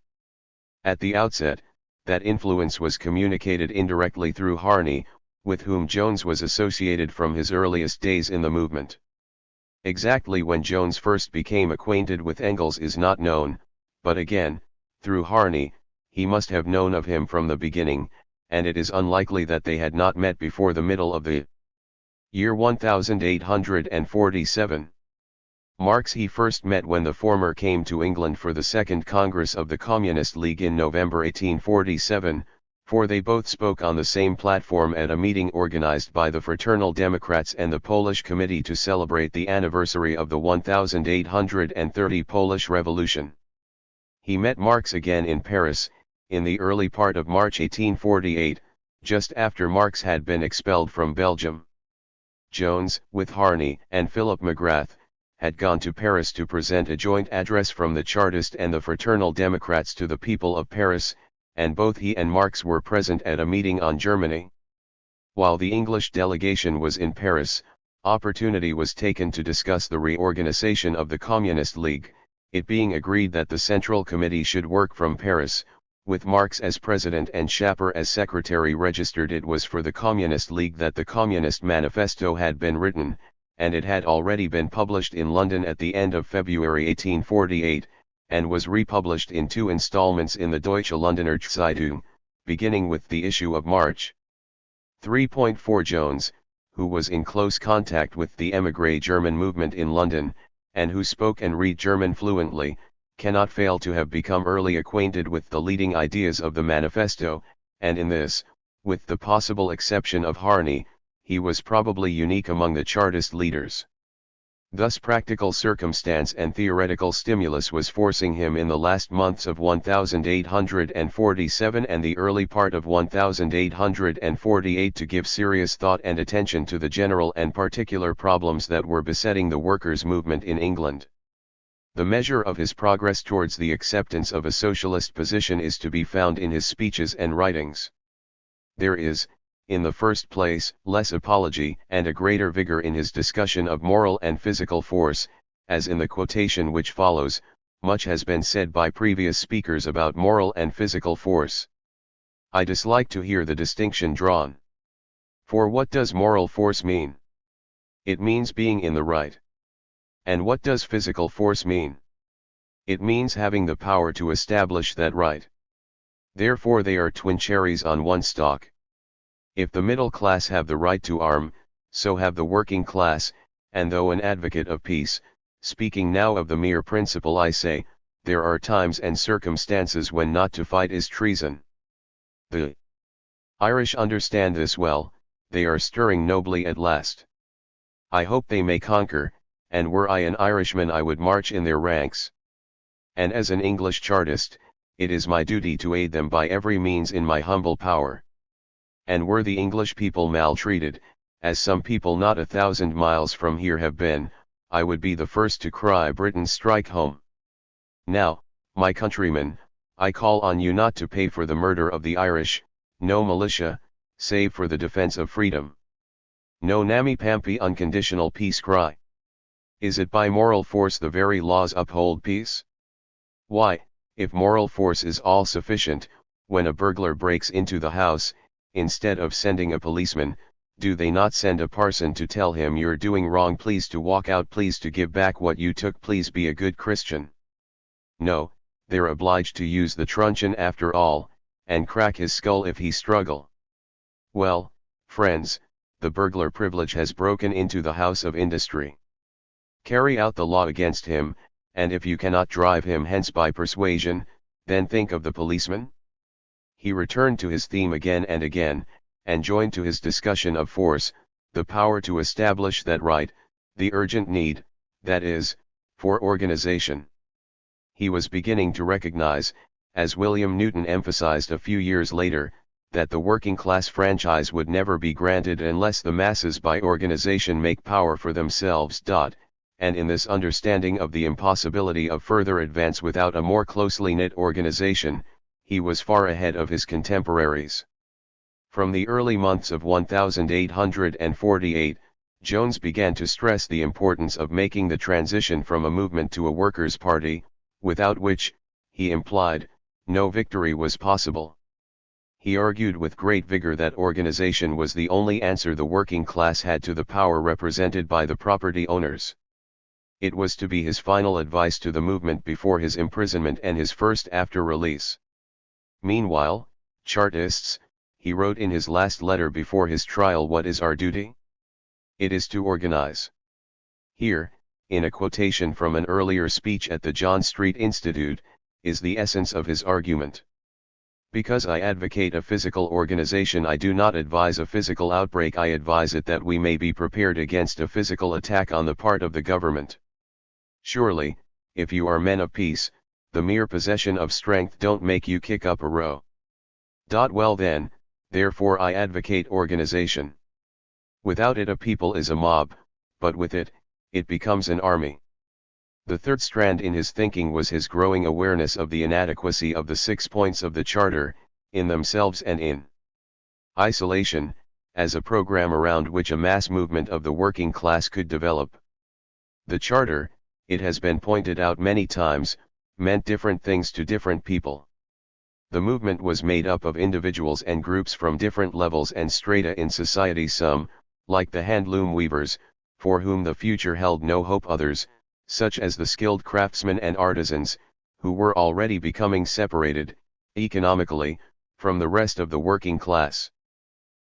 At the outset, that influence was communicated indirectly through Harney, with whom Jones was associated from his earliest days in the movement. Exactly when Jones first became acquainted with Engels is not known, but again, through Harney, he must have known of him from the beginning, and it is unlikely that they had not met before the middle of the year 1847. Marx he first met when the former came to England for the Second Congress of the Communist League in November 1847, for they both spoke on the same platform at a meeting organized by the Fraternal Democrats and the Polish Committee to celebrate the anniversary of the 1830 Polish Revolution. He met Marx again in Paris, in the early part of March 1848, just after Marx had been expelled from Belgium. Jones, with Harney and Philip Magrath, had gone to Paris to present a joint address from the Chartist and the Fraternal Democrats to the people of Paris, and both he and Marx were present at a meeting on Germany. While the English delegation was in Paris, opportunity was taken to discuss the reorganization of the Communist League, it being agreed that the Central Committee should work from Paris, with Marx as president and Schapper as secretary. Registered it was for the Communist League that the Communist Manifesto had been written, and it had already been published in London at the end of February 1848, and was republished in 2 installments in the Deutsche Londoner Zeitung, beginning with the issue of March. 3.4 Jones, who was in close contact with the émigré German movement in London, and who spoke and read German fluently, cannot fail to have become early acquainted with the leading ideas of the manifesto, and in this, with the possible exception of Harney, he was probably unique among the Chartist leaders. Thus practical circumstance and theoretical stimulus was forcing him in the last months of 1847 and the early part of 1848 to give serious thought and attention to the general and particular problems that were besetting the workers' movement in England. The measure of his progress towards the acceptance of a socialist position is to be found in his speeches and writings. There is, in the first place, less apology and a greater vigor in his discussion of moral and physical force, as in the quotation which follows. Much has been said by previous speakers about moral and physical force. I dislike to hear the distinction drawn. For what does moral force mean? It means being in the right. And what does physical force mean? It means having the power to establish that right. Therefore they are twin cherries on one stalk. If the middle class have the right to arm, so have the working class, and though an advocate of peace, speaking now of the mere principle, I say, there are times and circumstances when not to fight is treason. The Irish understand this well, they are stirring nobly at last. I hope they may conquer, and were I an Irishman I would march in their ranks. And as an English Chartist, it is my duty to aid them by every means in my humble power. And were the English people maltreated, as some people not 1,000 miles from here have been, I would be the first to cry, Britain strike home. Now, my countrymen, I call on you not to pay for the murder of the Irish, no militia, save for the defense of freedom. No namby-pamby unconditional peace cry. Is it by moral force the very laws uphold peace? Why, if moral force is all sufficient, when a burglar breaks into the house, instead of sending a policeman, do they not send a parson to tell him you're doing wrong, please to walk out, please to give back what you took, please be a good Christian? No, they're obliged to use the truncheon after all, and crack his skull if he struggle. Well, friends, the burglar privilege has broken into the house of industry. Carry out the law against him, and if you cannot drive him hence by persuasion, then think of the policeman. He returned to his theme again and again, and joined to his discussion of force, the power to establish that right, the urgent need, that is, for organization. He was beginning to recognize, as William Newton emphasized a few years later, that the working class franchise would never be granted unless the masses by organization make power for themselves. And in this understanding of the impossibility of further advance without a more closely knit organization, he was far ahead of his contemporaries. From the early months of 1848, Jones began to stress the importance of making the transition from a movement to a workers' party, without which, he implied, no victory was possible. He argued with great vigor that organization was the only answer the working class had to the power represented by the property owners. It was to be his final advice to the movement before his imprisonment and his first after release. Meanwhile, Chartists, he wrote in his last letter before his trial, what is our duty? It is to organize. Here, in a quotation from an earlier speech at the John Street Institute, is the essence of his argument. Because I advocate a physical organization, I do not advise a physical outbreak. I advise it that we may be prepared against a physical attack on the part of the government. Surely, if you are men of peace, the mere possession of strength don't make you kick up a row. Well then, therefore I advocate organization. Without it a people is a mob, but with it, it becomes an army. The third strand in his thinking was his growing awareness of the inadequacy of the 6 points of the Charter, in themselves and in isolation, as a program around which a mass movement of the working class could develop. The Charter, it has been pointed out many times, meant different things to different people. The movement was made up of individuals and groups from different levels and strata in society, some, like the handloom weavers, for whom the future held no hope; others, such as the skilled craftsmen and artisans, who were already becoming separated, economically, from the rest of the working class.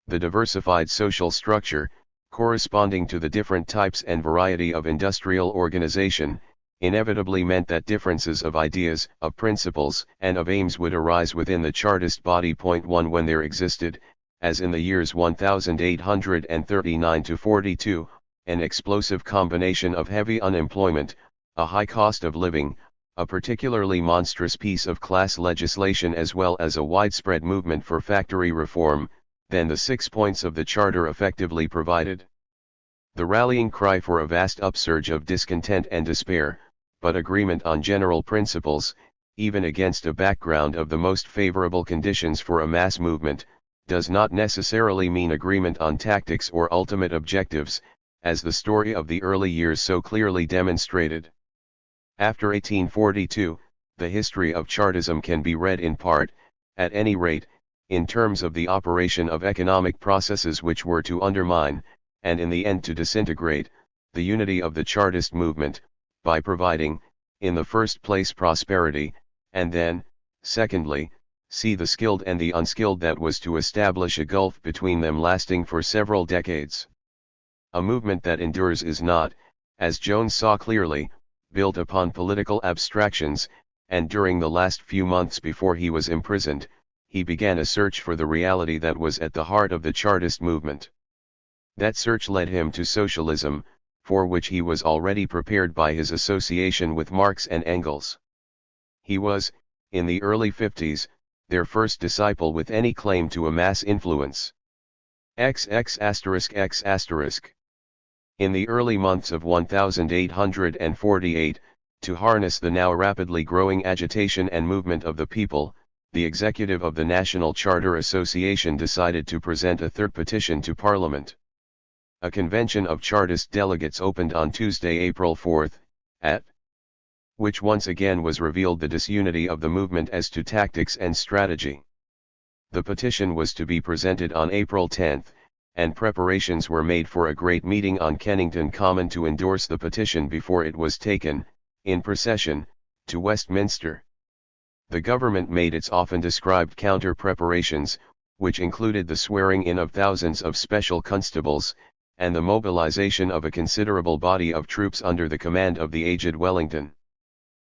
The diversified social structure, corresponding to the different types and variety of industrial organization, inevitably meant that differences of ideas, of principles, and of aims would arise within the Chartist body. 1 When there existed, as in the years 1839 to 42, an explosive combination of heavy unemployment, a high cost of living, a particularly monstrous piece of class legislation, as well as a widespread movement for factory reform, then the 6 points of the Charter effectively provided the rallying cry for a vast upsurge of discontent and despair. But agreement on general principles, even against a background of the most favorable conditions for a mass movement, does not necessarily mean agreement on tactics or ultimate objectives, as the story of the early years so clearly demonstrated. After 1842, the history of Chartism can be read in part, at any rate, in terms of the operation of economic processes which were to undermine, and in the end to disintegrate, the unity of the Chartist movement, by providing, in the first place, prosperity, and then, secondly, see the skilled and the unskilled, that was to establish a gulf between them lasting for several decades. A movement that endures is not, as Jones saw clearly, built upon political abstractions, and during the last few months before he was imprisoned, he began a search for the reality that was at the heart of the Chartist movement. That search led him to socialism, for which he was already prepared by his association with Marx and Engels. He was, in the early 50s, their first disciple with any claim to a mass influence. XX****. In the early months of 1848, to harness the now rapidly growing agitation and movement of the people, the executive of the National Charter Association decided to present a third petition to Parliament. A convention of Chartist delegates opened on Tuesday, April 4, at which once again was revealed the disunity of the movement as to tactics and strategy. The petition was to be presented on April 10, and preparations were made for a great meeting on Kennington Common to endorse the petition before it was taken, in procession, to Westminster. The government made its often described counter-preparations, which included the swearing in of thousands of special constables, and the mobilization of a considerable body of troops under the command of the aged Wellington.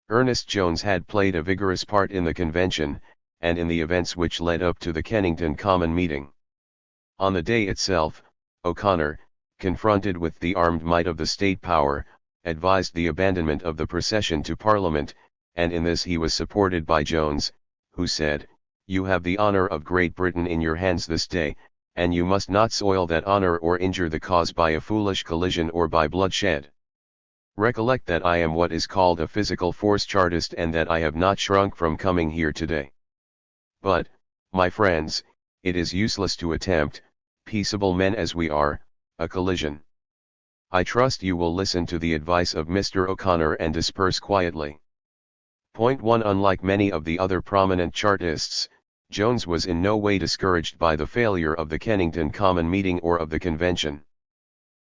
Ernest Jones had played a vigorous part in the convention, and in the events which led up to the Kennington Common meeting. On the day itself, O'Connor, confronted with the armed might of the state power, advised the abandonment of the procession to Parliament, and in this he was supported by Jones, who said, "You have the honour of Great Britain in your hands this day, and you must not soil that honour or injure the cause by a foolish collision or by bloodshed. Recollect that I am what is called a physical force Chartist, and that I have not shrunk from coming here today. But, my friends, it is useless to attempt, peaceable men as we are, a collision. I trust you will listen to the advice of Mr. O'Connor and disperse quietly." 1. Unlike many of the other prominent Chartists, Jones was in no way discouraged by the failure of the Kennington Common Meeting or of the convention.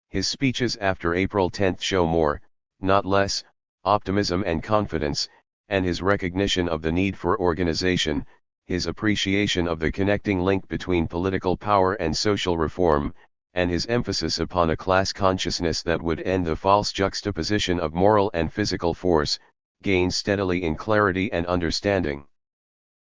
His speeches after April 10 show more, not less, optimism and confidence, and his recognition of the need for organization, his appreciation of the connecting link between political power and social reform, and his emphasis upon a class consciousness that would end the false juxtaposition of moral and physical force, gained steadily in clarity and understanding.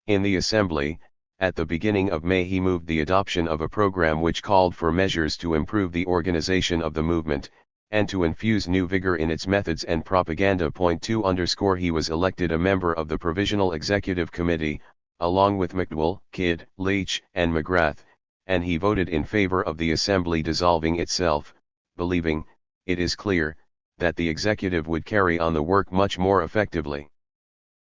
In the Assembly, at the beginning of May, he moved the adoption of a program which called for measures to improve the organization of the movement, and to infuse new vigor in its methods and propaganda. Point 2 underscore he was elected a member of the Provisional Executive Committee, along with McDowell, Kidd, Leach, and McGrath, and he voted in favor of the Assembly dissolving itself, believing, it is clear, that the executive would carry on the work much more effectively.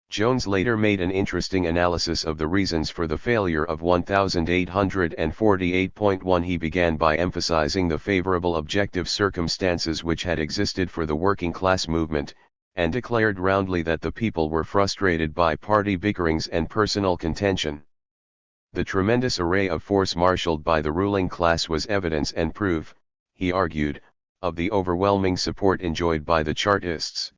Jones later made an interesting analysis of the reasons for the failure of 1848.1. He began by emphasizing the favorable objective circumstances which had existed for the working class movement, and declared roundly that the people were frustrated by party bickerings and personal contention. The tremendous array of force marshaled by the ruling class was evidence and proof, he argued, of the overwhelming support enjoyed by the Chartists.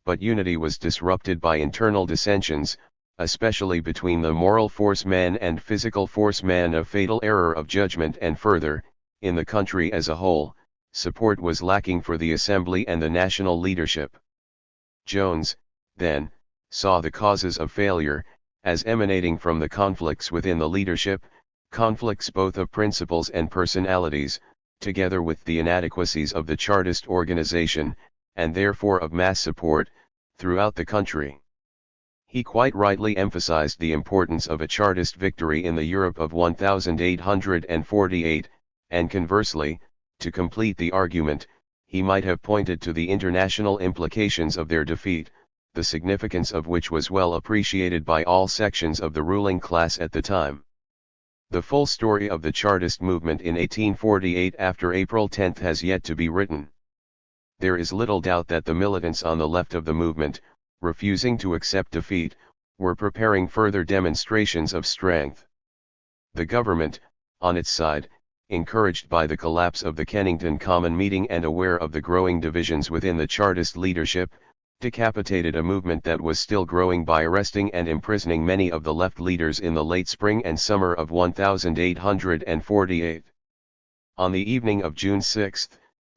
But unity was disrupted by internal dissensions, especially between the moral force man and physical force man, a fatal error of judgment, and further, in the country as a whole, support was lacking for the Assembly and the national leadership. Jones, then, saw the causes of failure, as emanating from the conflicts within the leadership, conflicts both of principles and personalities, together with the inadequacies of the Chartist organization, and therefore of mass support, throughout the country. He quite rightly emphasized the importance of a Chartist victory in the Europe of 1848, and conversely, to complete the argument, he might have pointed to the international implications of their defeat, the significance of which was well appreciated by all sections of the ruling class at the time. The full story of the Chartist movement in 1848 after April 10 has yet to be written. There is little doubt that the militants on the left of the movement, refusing to accept defeat, were preparing further demonstrations of strength. The government, on its side, encouraged by the collapse of the Kennington Common Meeting and aware of the growing divisions within the Chartist leadership, decapitated a movement that was still growing by arresting and imprisoning many of the left leaders in the late spring and summer of 1848. On the evening of June 6,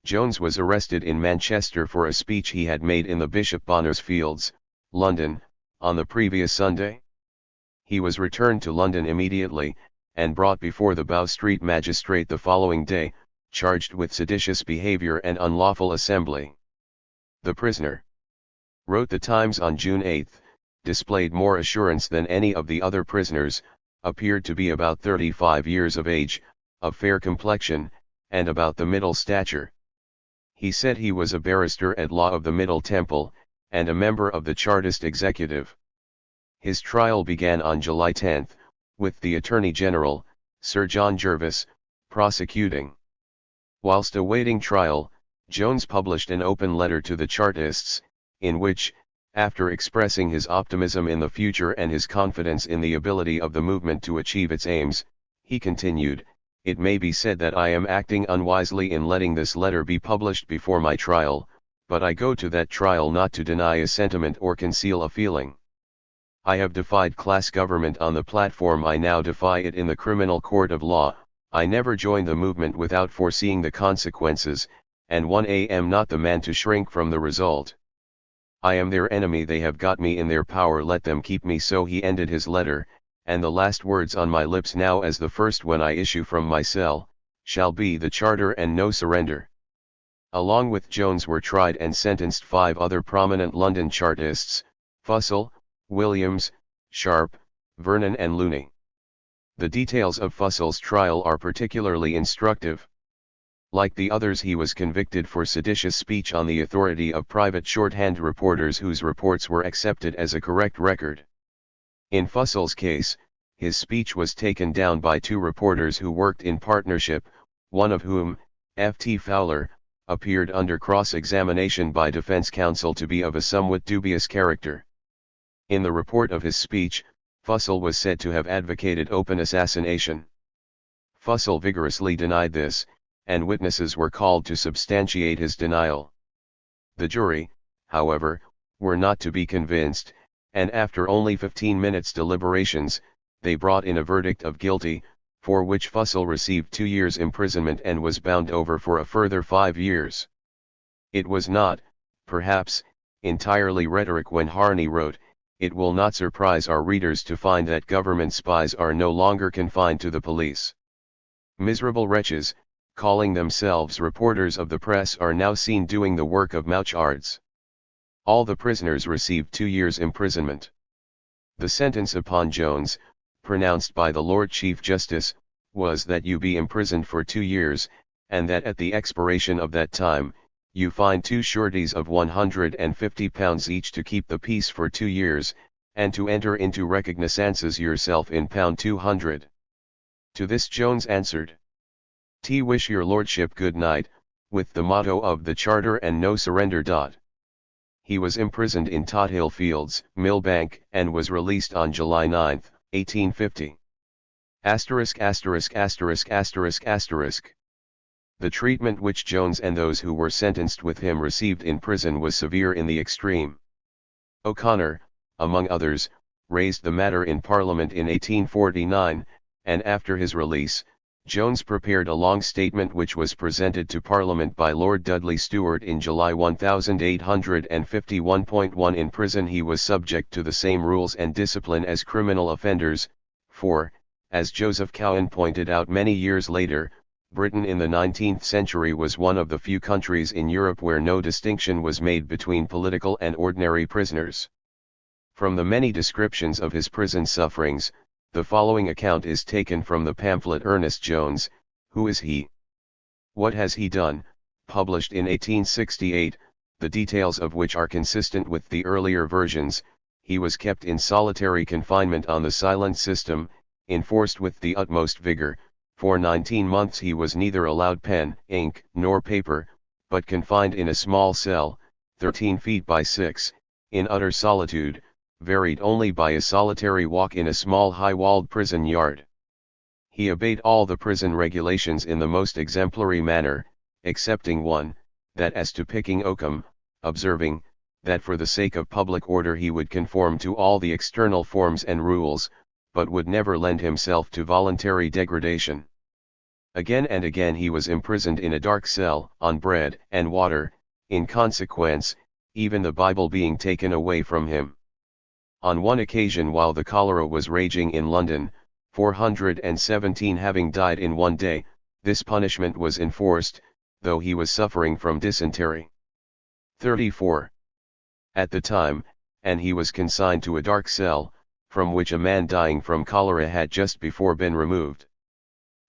Jones was arrested in Manchester for a speech he had made in the Bishop Bonner's Fields, London, on the previous Sunday. He was returned to London immediately, and brought before the Bow Street magistrate the following day, charged with seditious behaviour and unlawful assembly. The prisoner, wrote the Times on June 8, displayed more assurance than any of the other prisoners, appeared to be about 35 years of age, of fair complexion, and about the middle stature. He said he was a barrister at law of the Middle Temple, and a member of the Chartist executive. His trial began on July 10, with the Attorney General, Sir John Jervis, prosecuting. Whilst awaiting trial, Jones published an open letter to the Chartists, in which, after expressing his optimism in the future and his confidence in the ability of the movement to achieve its aims, he continued, "It may be said that I am acting unwisely in letting this letter be published before my trial, but I go to that trial not to deny a sentiment or conceal a feeling. I have defied class government on the platform, I now defy it in the criminal court of law. I never joined the movement without foreseeing the consequences, and am not the man to shrink from the result. I am their enemy, they have got me in their power, let them keep me so." He ended his letter, "And the last words on my lips now as the first when I issue from my cell, shall be the Charter and no surrender." Along with Jones were tried and sentenced 5 other prominent London Chartists, Fussell, Williams, Sharp, Vernon and Looney. The details of Fussell's trial are particularly instructive. Like the others, he was convicted for seditious speech on the authority of private shorthand reporters whose reports were accepted as a correct record. In Fussell's case, his speech was taken down by 2 reporters who worked in partnership, one of whom, F.T. Fowler, appeared under cross-examination by defense counsel to be of a somewhat dubious character. In the report of his speech, Fussell was said to have advocated open assassination. Fussell vigorously denied this, and witnesses were called to substantiate his denial. The jury, however, were not to be convinced, and after only 15 minutes deliberations, they brought in a verdict of guilty, for which Fussell received 2 years imprisonment and was bound over for a further 5 years. It was not, perhaps, entirely rhetoric when Harney wrote, "It will not surprise our readers to find that government spies are no longer confined to the police. Miserable wretches, calling themselves reporters of the press, are now seen doing the work of mouchards." All the prisoners received 2 years imprisonment. The sentence upon Jones, pronounced by the Lord Chief Justice, was that you be imprisoned for 2 years, and that at the expiration of that time, you find 2 sureties of £150 each to keep the peace for 2 years, and to enter into recognizances yourself in £200. To this Jones answered, "T wish your lordship good night," with the motto of the Charter and no surrender. He was imprisoned in Tothill Fields, Millbank, and was released on July 9, 1850. The treatment which Jones and those who were sentenced with him received in prison was severe in the extreme. O'Connor, among others, raised the matter in Parliament in 1849, and after his release, Jones prepared a long statement which was presented to Parliament by Lord Dudley Stewart in July 1851. In prison he was subject to the same rules and discipline as criminal offenders, for, as Joseph Cowan pointed out many years later, Britain in the 19th century was one of the few countries in Europe where no distinction was made between political and ordinary prisoners. From the many descriptions of his prison sufferings, the following account is taken from the pamphlet Earnest Jones, Who is He? What Has He Done?, published in 1868, the details of which are consistent with the earlier versions. He was kept in solitary confinement on the silent system, enforced with the utmost vigor. For 19 months he was neither allowed pen, ink, nor paper, but confined in a small cell, 13 feet by 6, in utter solitude, varied only by a solitary walk in a small high-walled prison yard. He obeyed all the prison regulations in the most exemplary manner, excepting one, that as to picking oakum, observing, that for the sake of public order he would conform to all the external forms and rules, but would never lend himself to voluntary degradation. Again and again he was imprisoned in a dark cell, on bread and water, in consequence, even the Bible being taken away from him. On one occasion while the cholera was raging in London, 417 having died in one day, this punishment was enforced, though he was suffering from dysentery. 34. At the time, and he was consigned to a dark cell, from which a man dying from cholera had just before been removed.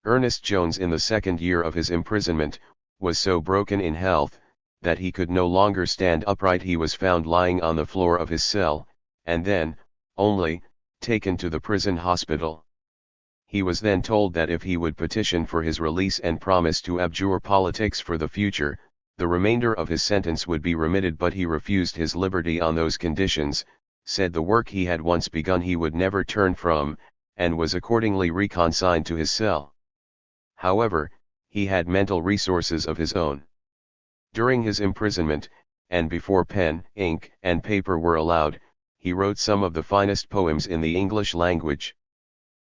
Ernest Jones in the 2nd year of his imprisonment, was so broken in health, that he could no longer stand upright. He was found lying on the floor of his cell, and then, only, taken to the prison hospital. He was then told that if he would petition for his release and promise to abjure politics for the future, the remainder of his sentence would be remitted, but he refused his liberty on those conditions, said the work he had once begun he would never turn from, and was accordingly reconsigned to his cell. However, he had mental resources of his own. During his imprisonment, and before pen, ink, and paper were allowed, he wrote some of the finest poems in the English language.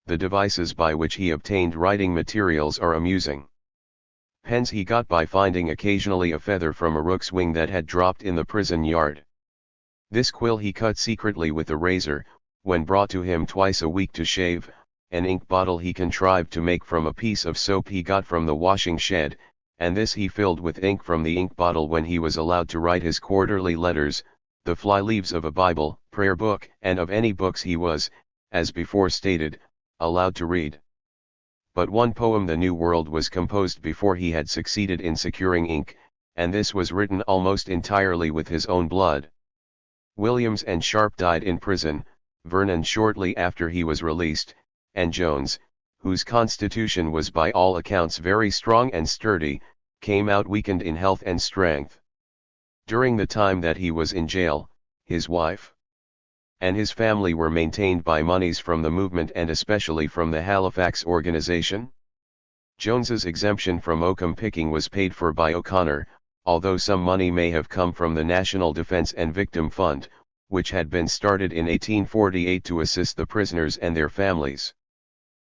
The devices by which he obtained writing materials are amusing. Pens he got by finding occasionally a feather from a rook's wing that had dropped in the prison yard. This quill he cut secretly with a razor, when brought to him twice a week to shave. An ink bottle he contrived to make from a piece of soap he got from the washing shed, and this he filled with ink from the ink bottle when he was allowed to write his quarterly letters, the fly leaves of a Bible, prayer book, and of any books he was, as before stated, allowed to read. But one poem, The New World, was composed before he had succeeded in securing ink, and this was written almost entirely with his own blood. Williams and Sharp died in prison, Vernon shortly after he was released, and Jones, whose constitution was by all accounts very strong and sturdy, came out weakened in health and strength. During the time that he was in jail, his wife and his family were maintained by monies from the movement and especially from the Halifax organization. Jones's exemption from oakum picking was paid for by O'Connor, although some money may have come from the National Defense and Victim Fund, which had been started in 1848 to assist the prisoners and their families.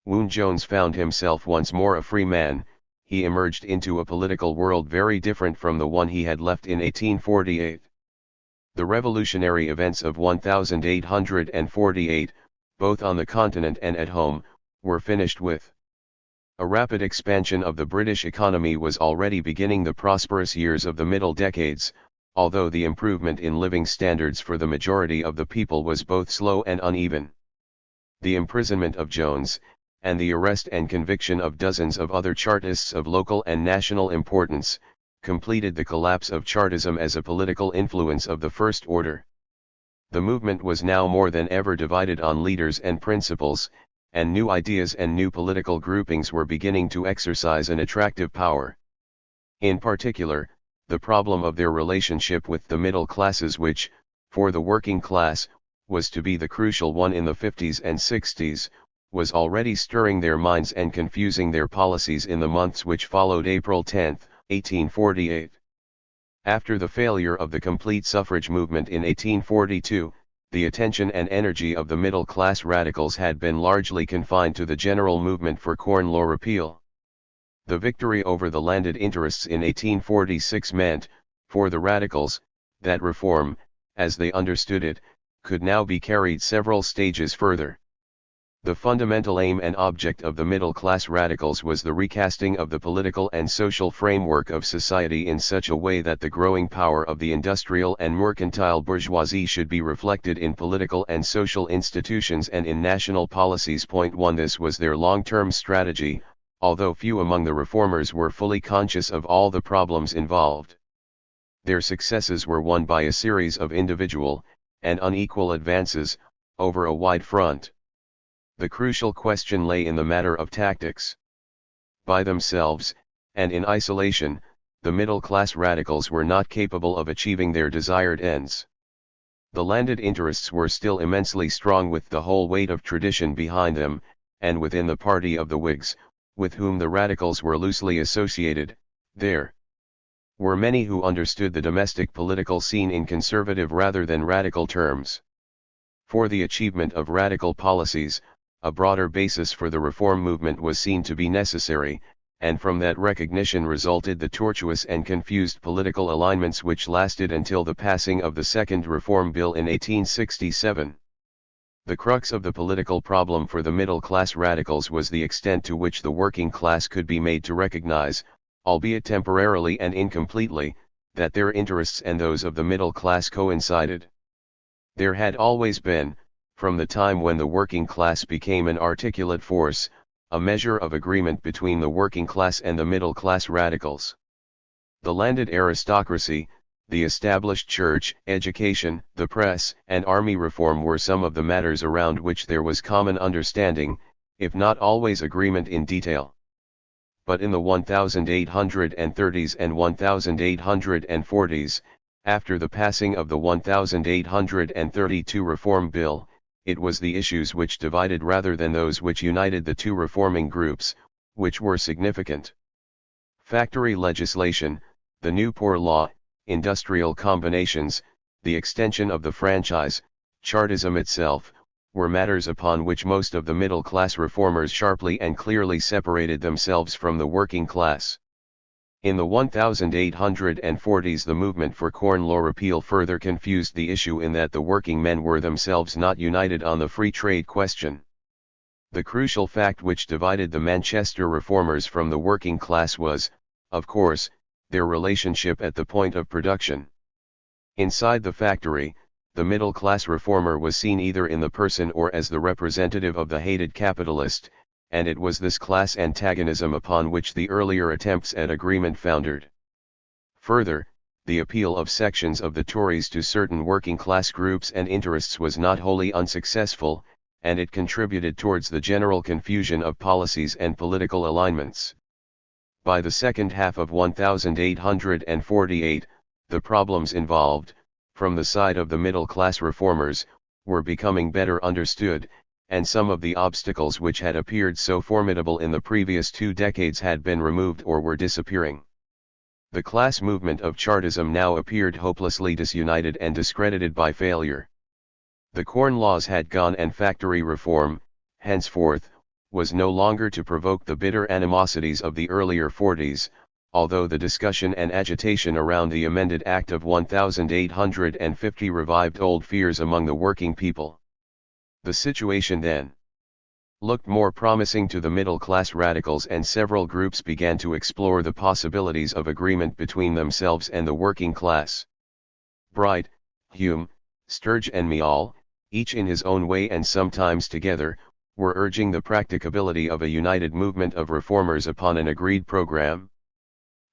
When Jones found himself once more a free man, he emerged into a political world very different from the one he had left in 1848. The revolutionary events of 1848, both on the continent and at home, were finished with. A rapid expansion of the British economy was already beginning the prosperous years of the middle decades, although the improvement in living standards for the majority of the people was both slow and uneven. The imprisonment of Jones, and the arrest and conviction of dozens of other Chartists of local and national importance, completed the collapse of Chartism as a political influence of the first order. The movement was now more than ever divided on leaders and principles, and new ideas and new political groupings were beginning to exercise an attractive power. In particular, the problem of their relationship with the middle classes which, for the working class, was to be the crucial one in the 50s and 60s, was already stirring their minds and confusing their policies in the months which followed April 10, 1848. After the failure of the complete suffrage movement in 1842, the attention and energy of the middle-class radicals had been largely confined to the general movement for Corn Law repeal. The victory over the landed interests in 1846 meant, for the radicals, that reform, as they understood it, could now be carried several stages further. The fundamental aim and object of the middle-class radicals was the recasting of the political and social framework of society in such a way that the growing power of the industrial and mercantile bourgeoisie should be reflected in political and social institutions and in national policies. 1. This was their long-term strategy, although few among the reformers were fully conscious of all the problems involved. Their successes were won by a series of individual, and unequal advances, over a wide front. The crucial question lay in the matter of tactics. By themselves, and in isolation, the middle-class radicals were not capable of achieving their desired ends. The landed interests were still immensely strong with the whole weight of tradition behind them, and within the party of the Whigs, with whom the radicals were loosely associated, there were many who understood the domestic political scene in conservative rather than radical terms. For the achievement of radical policies, a broader basis for the reform movement was seen to be necessary, and from that recognition resulted the tortuous and confused political alignments which lasted until the passing of the Second Reform Bill in 1867. The crux of the political problem for the middle-class radicals was the extent to which the working class could be made to recognize, albeit temporarily and incompletely, that their interests and those of the middle class coincided. There had always been, from the time when the working class became an articulate force, a measure of agreement between the working class and the middle class radicals. The landed aristocracy, the established church, education, the press, and army reform were some of the matters around which there was common understanding, if not always agreement in detail. But in the 1830s and 1840s, after the passing of the 1832 Reform Bill, it was the issues which divided rather than those which united the two reforming groups, which were significant. Factory legislation, the new poor law, industrial combinations, the extension of the franchise, Chartism itself, were matters upon which most of the middle-class reformers sharply and clearly separated themselves from the working class. In the 1840s the movement for Corn Law repeal further confused the issue in that the working men were themselves not united on the free trade question. The crucial fact which divided the Manchester reformers from the working class was, of course, their relationship at the point of production. Inside the factory, the middle-class reformer was seen either in the person or as the representative of the hated capitalist, and it was this class antagonism upon which the earlier attempts at agreement foundered. Further, the appeal of sections of the Tories to certain working-class groups and interests was not wholly unsuccessful, and it contributed towards the general confusion of policies and political alignments. By the second half of 1848, the problems involved, from the side of the middle-class reformers, were becoming better understood, and some of the obstacles which had appeared so formidable in the previous 2 decades had been removed or were disappearing. The class movement of Chartism now appeared hopelessly disunited and discredited by failure. The Corn Laws had gone, and factory reform, henceforth, was no longer to provoke the bitter animosities of the earlier 40s, although the discussion and agitation around the amended Act of 1850 revived old fears among the working people. The situation then looked more promising to the middle-class radicals, and several groups began to explore the possibilities of agreement between themselves and the working class. Bright, Hume, Sturge and Miall, each in his own way and sometimes together, were urging the practicability of a united movement of reformers upon an agreed program.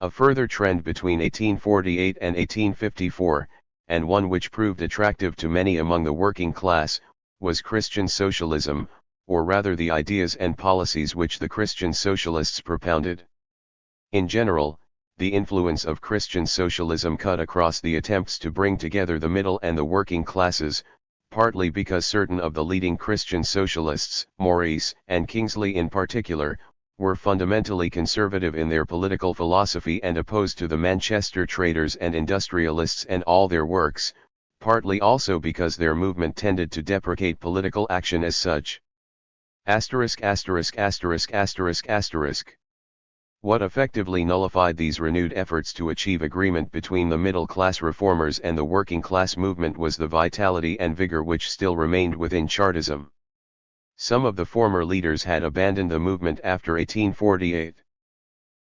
A further trend between 1848 and 1854, and one which proved attractive to many among the working class, was Christian socialism, or rather the ideas and policies which the Christian socialists propounded. In general, the influence of Christian socialism cut across the attempts to bring together the middle and the working classes, partly because certain of the leading Christian socialists, Maurice and Kingsley in particular, were fundamentally conservative in their political philosophy and opposed to the Manchester traders and industrialists and all their works, partly also because their movement tended to deprecate political action as such. What effectively nullified these renewed efforts to achieve agreement between the middle-class reformers and the working-class movement was the vitality and vigor which still remained within Chartism. Some of the former leaders had abandoned the movement after 1848.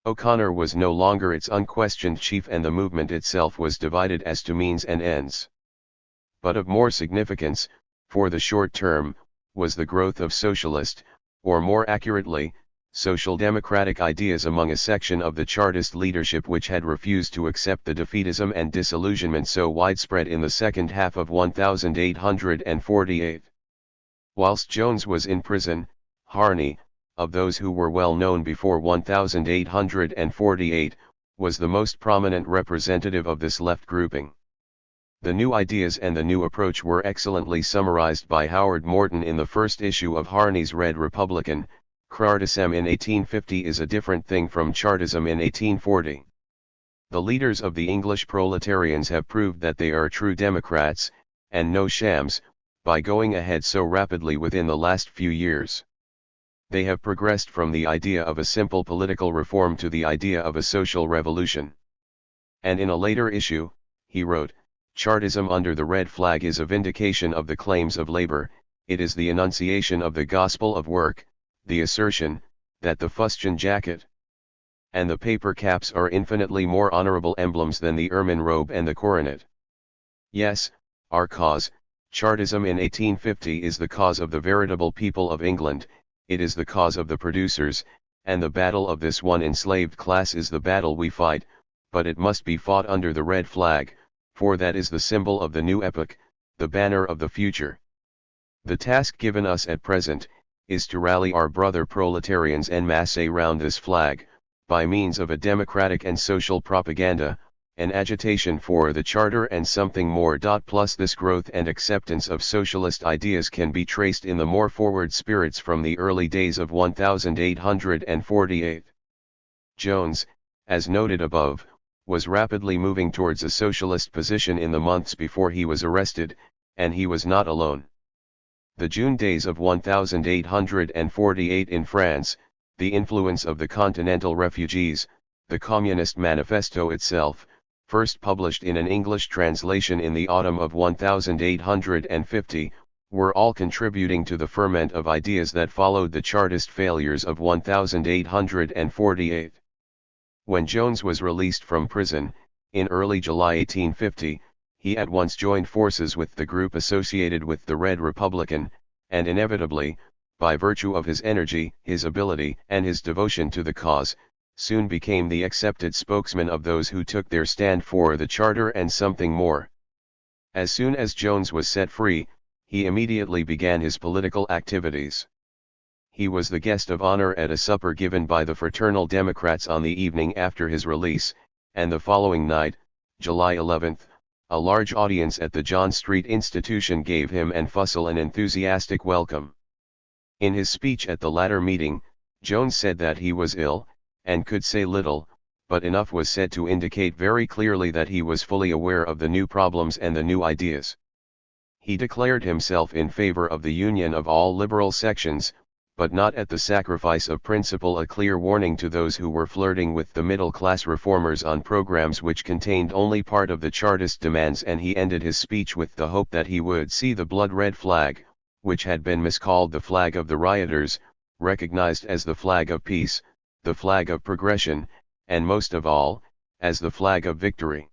O'Connor was no longer its unquestioned chief, and the movement itself was divided as to means and ends. But of more significance, for the short term, was the growth of socialist, or more accurately, social democratic ideas among a section of the Chartist leadership which had refused to accept the defeatism and disillusionment so widespread in the second half of 1848. Whilst Jones was in prison, Harney, of those who were well known before 1848, was the most prominent representative of this left grouping. The new ideas and the new approach were excellently summarized by Howard Morton in the first issue of Harney's Red Republican. Chartism in 1850 is a different thing from Chartism in 1840. The leaders of the English proletarians have proved that they are true Democrats, and no shams, by going ahead so rapidly within the last few years. They have progressed from the idea of a simple political reform to the idea of a social revolution. And in a later issue, he wrote, Chartism under the red flag is a vindication of the claims of labor, it is the enunciation of the gospel of work, the assertion, that the fustian jacket and the paper caps are infinitely more honorable emblems than the ermine robe and the coronet. Yes, our cause, Chartism in 1850 is the cause of the veritable people of England, it is the cause of the producers, and the battle of this one enslaved class is the battle we fight, but it must be fought under the red flag, for that is the symbol of the new epoch, the banner of the future. The task given us at present, is to rally our brother proletarians en masse round this flag, by means of a democratic and social propaganda, an agitation for the Charter and something more. Plus this growth and acceptance of socialist ideas can be traced in the more forward spirits from the early days of 1848. Jones, as noted above, was rapidly moving towards a socialist position in the months before he was arrested, and he was not alone. The June days of 1848 in France, the influence of the continental refugees, the Communist Manifesto itself, first published in an English translation in the autumn of 1850, were all contributing to the ferment of ideas that followed the Chartist failures of 1848. When Jones was released from prison, in early July 1850, he at once joined forces with the group associated with the Red Republican, and inevitably, by virtue of his energy, his ability, and his devotion to the cause, soon became the accepted spokesman of those who took their stand for the Charter and something more. As soon as Jones was set free, he immediately began his political activities. He was the guest of honor at a supper given by the Fraternal Democrats on the evening after his release, and the following night, July 11, a large audience at the John Street Institution gave him and Fussell an enthusiastic welcome. In his speech at the latter meeting, Jones said that he was ill, and could say little, but enough was said to indicate very clearly that he was fully aware of the new problems and the new ideas. He declared himself in favor of the union of all liberal sections, but not at the sacrifice of principle, a clear warning to those who were flirting with the middle-class reformers on programs which contained only part of the Chartist demands, and he ended his speech with the hope that he would see the blood-red flag, which had been miscalled the flag of the rioters, recognized as the flag of peace, the flag of progression, and most of all, as the flag of victory.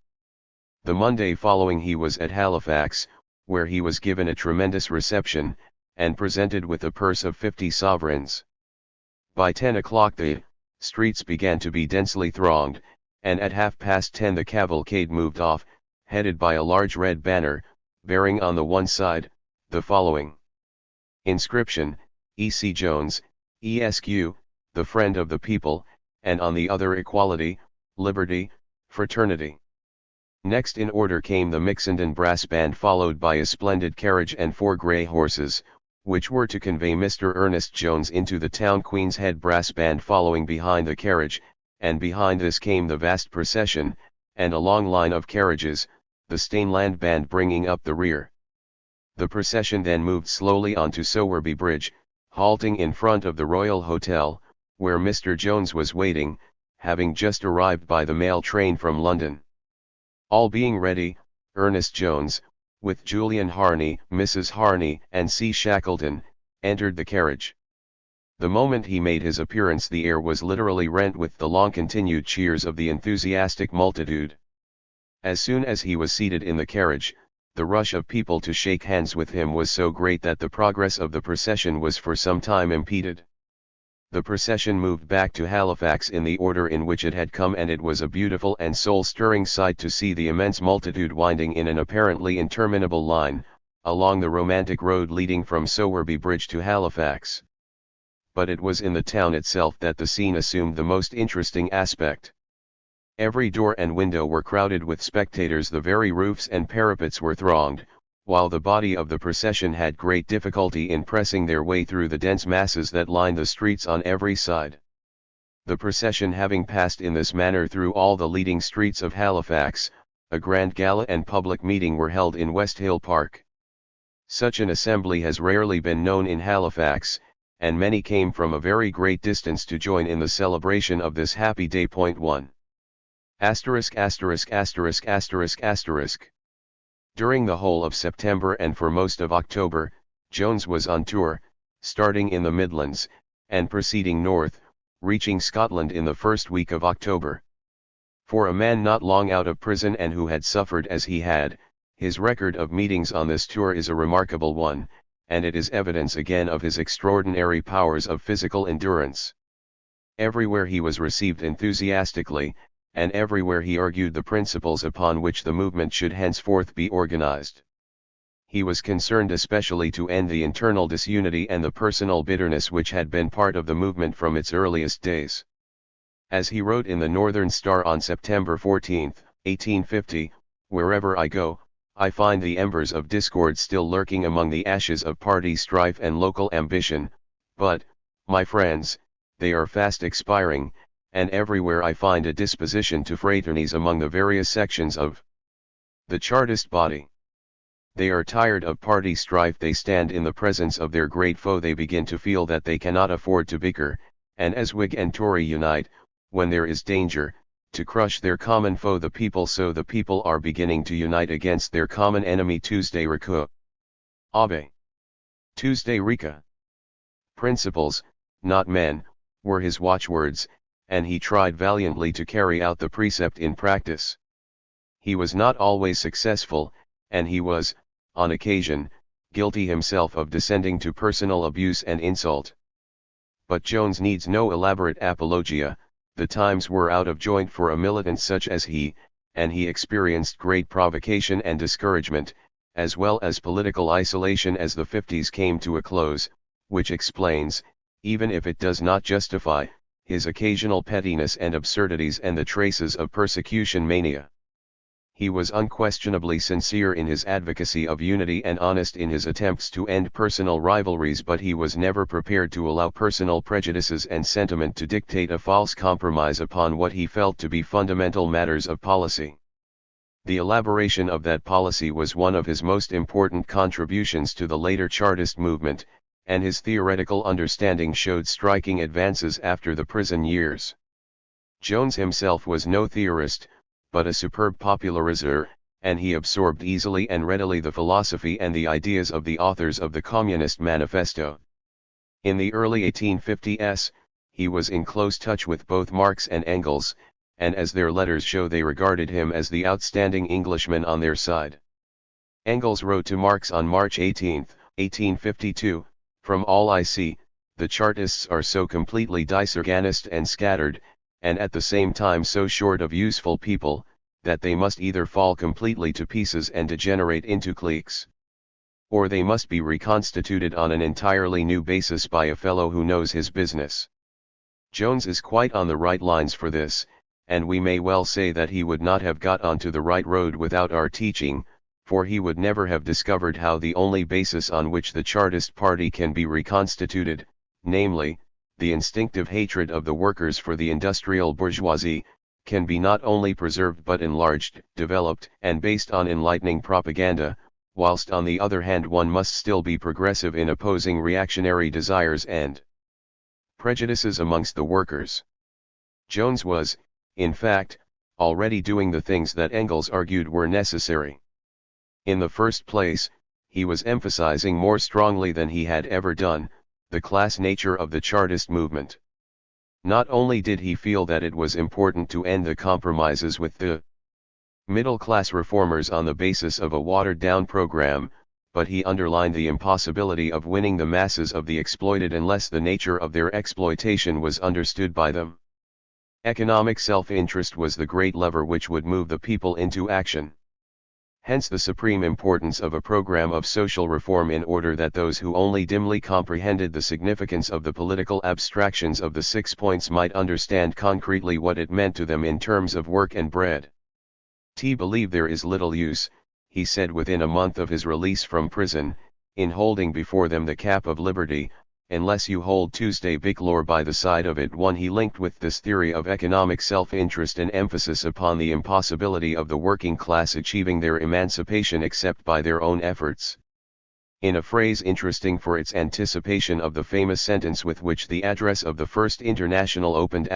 The Monday following he was at Halifax, where he was given a tremendous reception, and presented with a purse of 50 sovereigns. By 10 o'clock the streets began to be densely thronged, and at 10:30 the cavalcade moved off, headed by a large red banner, bearing on the one side, the following inscription: E.C. Jones, Esq., the friend of the people, and on the other equality, liberty, fraternity. Next in order came the Mixenden brass band, followed by a splendid carriage and 4 grey horses, which were to convey Mr. Ernest Jones into the town. Queen's Head brass band following behind the carriage, and behind this came the vast procession, and a long line of carriages, the Stainland band bringing up the rear. The procession then moved slowly on to Sowerby Bridge, halting in front of the Royal Hotel, where Mr. Jones was waiting, having just arrived by the mail train from London. All being ready, Ernest Jones, with Julian Harney, Mrs. Harney, and C. Shackleton, entered the carriage. The moment he made his appearance the air was literally rent with the long-continued cheers of the enthusiastic multitude. As soon as he was seated in the carriage, the rush of people to shake hands with him was so great that the progress of the procession was for some time impeded. The procession moved back to Halifax in the order in which it had come, and it was a beautiful and soul-stirring sight to see the immense multitude winding in an apparently interminable line, along the romantic road leading from Sowerby Bridge to Halifax. But it was in the town itself that the scene assumed the most interesting aspect. Every door and window were crowded with spectators, the very roofs and parapets were thronged, while the body of the procession had great difficulty in pressing their way through the dense masses that lined the streets on every side. The procession having passed in this manner through all the leading streets of Halifax, a grand gala and public meeting were held in Westhill Park. Such an assembly has rarely been known in Halifax, and many came from a very great distance to join in the celebration of this happy day. 1. During the whole of September and for most of October, Jones was on tour, starting in the Midlands, and proceeding north, reaching Scotland in the first week of October. For a man not long out of prison and who had suffered as he had, his record of meetings on this tour is a remarkable one, and it is evidence again of his extraordinary powers of physical endurance. Everywhere he was received enthusiastically, and everywhere he argued the principles upon which the movement should henceforth be organized. He was concerned especially to end the internal disunity and the personal bitterness which had been part of the movement from its earliest days. As he wrote in the Northern Star on September 14, 1850, "Wherever I go, I find the embers of discord still lurking among the ashes of party strife and local ambition, but, my friends, they are fast expiring, and everywhere I find a disposition to fraternize among the various sections of the Chartist body. They are tired of party strife, they stand in the presence of their great foe, they begin to feel that they cannot afford to bicker, and as Whig and Tory unite, when there is danger, to crush their common foe the people, so the people are beginning to unite against their common enemy. Tuesday Recu. Abe. Tuesday Rica. Principles, not men, were his watchwords, and he tried valiantly to carry out the precept in practice. He was not always successful, and he was, on occasion, guilty himself of descending to personal abuse and insult. But Jones needs no elaborate apologia. The times were out of joint for a militant such as he, and he experienced great provocation and discouragement, as well as political isolation as the 50s came to a close, which explains, even if it does not justify, his occasional pettiness and absurdities and the traces of persecution mania. He was unquestionably sincere in his advocacy of unity and honest in his attempts to end personal rivalries, but he was never prepared to allow personal prejudices and sentiment to dictate a false compromise upon what he felt to be fundamental matters of policy. The elaboration of that policy was one of his most important contributions to the later Chartist movement, and his theoretical understanding showed striking advances after the prison years. Jones himself was no theorist, but a superb popularizer, and he absorbed easily and readily the philosophy and the ideas of the authors of the Communist Manifesto. In the early 1850s, he was in close touch with both Marx and Engels, and as their letters show, they regarded him as the outstanding Englishman on their side. Engels wrote to Marx on March 18, 1852, "From all I see, the Chartists are so completely disorganized and scattered, and at the same time so short of useful people, that they must either fall completely to pieces and degenerate into cliques, or they must be reconstituted on an entirely new basis by a fellow who knows his business." Jones is quite on the right lines for this, and we may well say that he would not have got onto the right road without our teaching, for he would never have discovered how the only basis on which the Chartist party can be reconstituted, namely, the instinctive hatred of the workers for the industrial bourgeoisie, can be not only preserved but enlarged, developed, and based on enlightening propaganda, whilst on the other hand one must still be progressive in opposing reactionary desires and prejudices amongst the workers. Jones was, in fact, already doing the things that Engels argued were necessary. In the first place, he was emphasizing more strongly than he had ever done, the class nature of the Chartist movement. Not only did he feel that it was important to end the compromises with the middle-class reformers on the basis of a watered-down program, but he underlined the impossibility of winning the masses of the exploited unless the nature of their exploitation was understood by them. Economic self-interest was the great lever which would move the people into action. Hence the supreme importance of a program of social reform in order that those who only dimly comprehended the significance of the political abstractions of the 6 points might understand concretely what it meant to them in terms of work and bread. "T believe there is little use," he said within a month of his release from prison, "in holding before them the cap of liberty, unless you hold Tuesday Bicklor by the side of it." One he linked with this theory of economic self-interest an emphasis upon the impossibility of the working class achieving their emancipation except by their own efforts. In a phrase interesting for its anticipation of the famous sentence with which the address of the First International opened,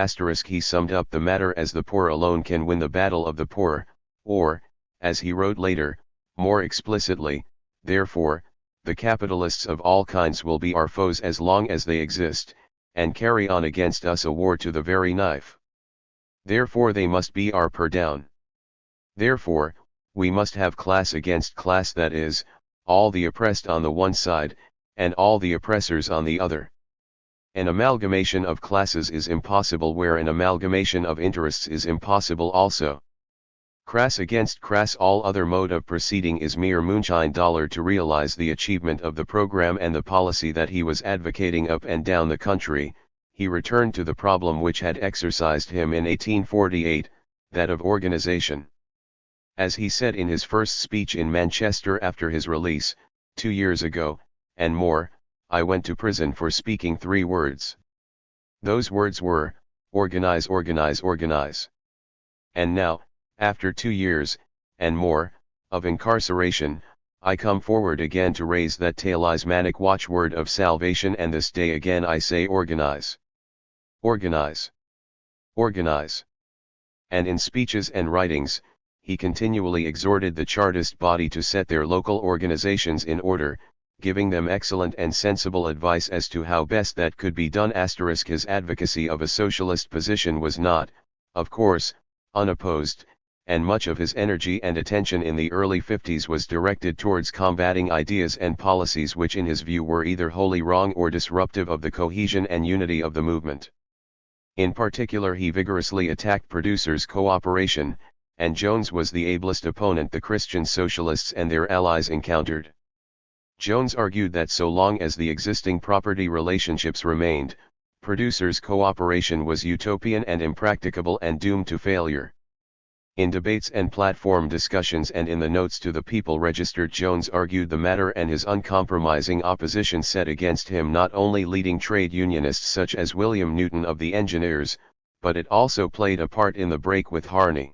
he summed up the matter as "the poor alone can win the battle of the poor," or, as he wrote later, more explicitly, "Therefore, the capitalists of all kinds will be our foes as long as they exist, and carry on against us a war to the very knife. Therefore they must be our per down. Therefore, we must have class against class, that is, all the oppressed on the one side, and all the oppressors on the other. An amalgamation of classes is impossible where an amalgamation of interests is impossible also. Crass against crass, all other mode of proceeding is mere moonshine." To realize the achievement of the program and the policy that he was advocating up and down the country, he returned to the problem which had exercised him in 1848, that of organization. As he said in his first speech in Manchester after his release, 2 years ago, and more, "I went to prison for speaking 3 words. Those words were, organize, organize, organize. And now, after 2 years, and more, of incarceration, I come forward again to raise that talismanic watchword of salvation, and this day again I say organize. Organize. Organize." And in speeches and writings, he continually exhorted the Chartist body to set their local organizations in order, giving them excellent and sensible advice as to how best that could be done. His advocacy of a socialist position was not, of course, unopposed, and much of his energy and attention in the early 50s was directed towards combating ideas and policies which in his view were either wholly wrong or disruptive of the cohesion and unity of the movement. In particular, he vigorously attacked producers' cooperation, and Jones was the ablest opponent the Christian Socialists and their allies encountered. Jones argued that so long as the existing property relationships remained, producers' cooperation was utopian and impracticable and doomed to failure. In debates and platform discussions and in the notes to the People Register, Jones argued the matter, and his uncompromising opposition set against him not only leading trade unionists such as William Newton of the Engineers, but it also played a part in the break with Harney.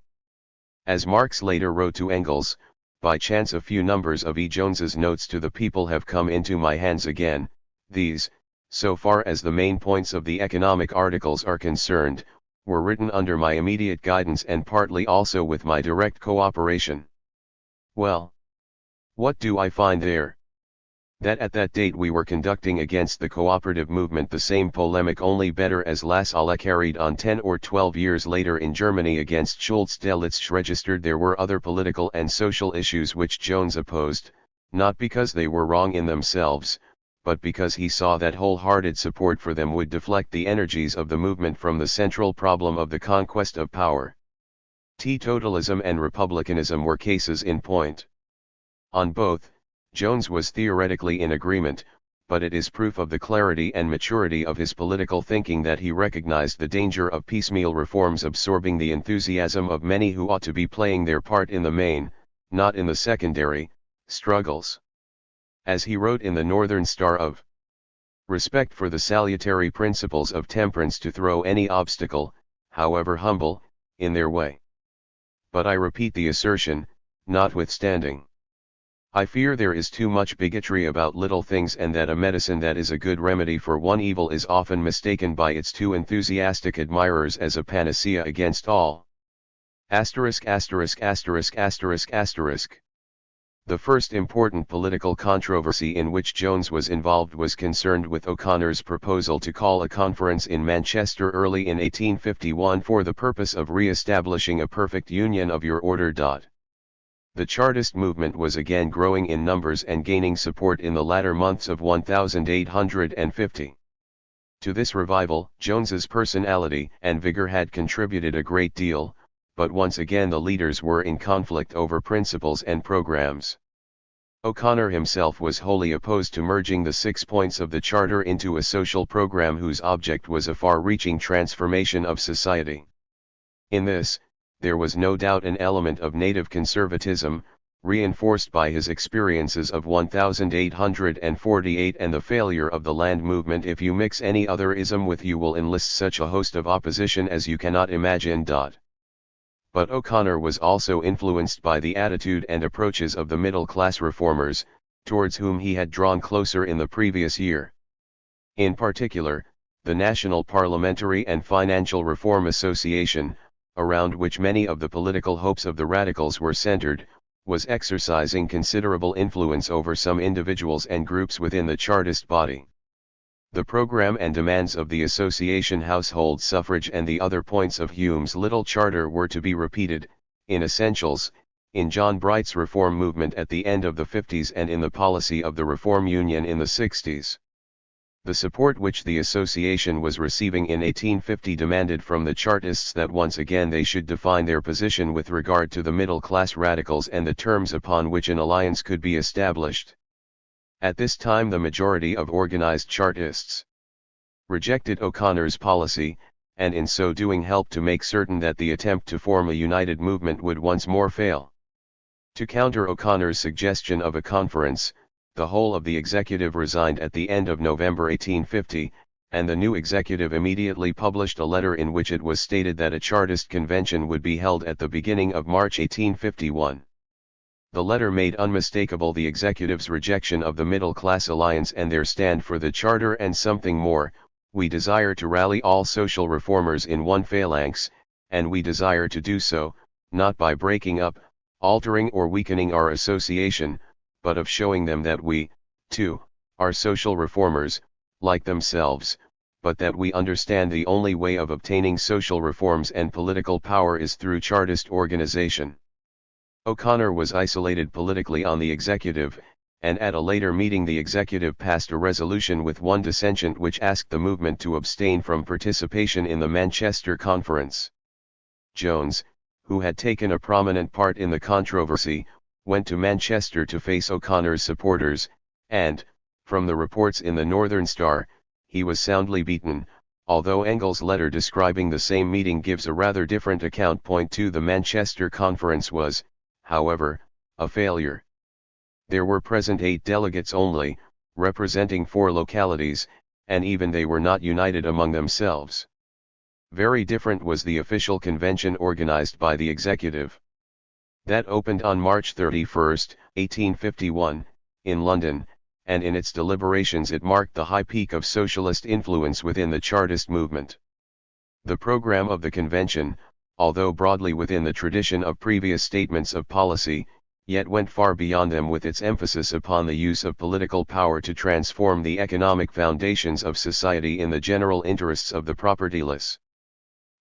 As Marx later wrote to Engels, "By chance a few numbers of E. Jones's notes to the People have come into my hands again. These, so far as the main points of the economic articles are concerned, were written under my immediate guidance and partly also with my direct cooperation." Well, what do I find there? That at that date we were conducting against the cooperative movement the same polemic, only better, as Lassalle carried on 10 or 12 years later in Germany against Schultz. Delitzsch registered there were other political and social issues which Jones opposed, not because they were wrong in themselves, but because he saw that wholehearted support for them would deflect the energies of the movement from the central problem of the conquest of power. Teetotalism and republicanism were cases in point. On both, Jones was theoretically in agreement, but it is proof of the clarity and maturity of his political thinking that he recognized the danger of piecemeal reforms absorbing the enthusiasm of many who ought to be playing their part in the main, not in the secondary, struggles. As he wrote in the Northern Star of respect for the salutary principles of temperance to throw any obstacle, however humble, in their way. But I repeat the assertion, notwithstanding, I fear there is too much bigotry about little things, and that a medicine that is a good remedy for one evil is often mistaken by its too enthusiastic admirers as a panacea against all. The first important political controversy in which Jones was involved was concerned with O'Connor's proposal to call a conference in Manchester early in 1851 for the purpose of re-establishing a perfect union of your order. The Chartist movement was again growing in numbers and gaining support in the latter months of 1850. To this revival, Jones's personality and vigor had contributed a great deal, but once again the leaders were in conflict over principles and programs. O'Connor himself was wholly opposed to merging the 6 points of the Charter into a social program whose object was a far-reaching transformation of society. In this, there was no doubt an element of native conservatism, reinforced by his experiences of 1848 and the failure of the land movement. If you mix any other ism with, you will enlist such a host of opposition as you cannot imagine. But O'Connor was also influenced by the attitude and approaches of the middle-class reformers, towards whom he had drawn closer in the previous year. In particular, the National Parliamentary and Financial Reform Association, around which many of the political hopes of the radicals were centered, was exercising considerable influence over some individuals and groups within the Chartist body. The program and demands of the association, household suffrage and the other points of Hume's little charter were to be repeated, in essentials, in John Bright's reform movement at the end of the 50s and in the policy of the Reform Union in the 60s. The support which the association was receiving in 1850 demanded from the Chartists that once again they should define their position with regard to the middle-class radicals and the terms upon which an alliance could be established. At this time the majority of organized Chartists rejected O'Connor's policy, and in so doing helped to make certain that the attempt to form a united movement would once more fail. To counter O'Connor's suggestion of a conference, the whole of the executive resigned at the end of November 1850, and the new executive immediately published a letter in which it was stated that a Chartist convention would be held at the beginning of March 1851. The letter made unmistakable the executive's rejection of the middle-class alliance and their stand for the Charter, and something more: we desire to rally all social reformers in one phalanx, and we desire to do so, not by breaking up, altering or weakening our association, but of showing them that we, too, are social reformers, like themselves, but that we understand the only way of obtaining social reforms and political power is through Chartist organization. O'Connor was isolated politically on the executive, and at a later meeting the executive passed a resolution with one dissentient which asked the movement to abstain from participation in the Manchester Conference. Jones, who had taken a prominent part in the controversy, went to Manchester to face O'Connor's supporters, and, from the reports in the Northern Star, he was soundly beaten, although Engels' letter describing the same meeting gives a rather different account. Point 2. The Manchester Conference was, however, a failure. There were present 8 delegates only, representing 4 localities, and even they were not united among themselves. Very different was the official convention organized by the executive. That opened on March 31, 1851, in London, and in its deliberations it marked the high peak of socialist influence within the Chartist movement. The program of the convention, although broadly within the tradition of previous statements of policy, yet went far beyond them with its emphasis upon the use of political power to transform the economic foundations of society in the general interests of the propertyless.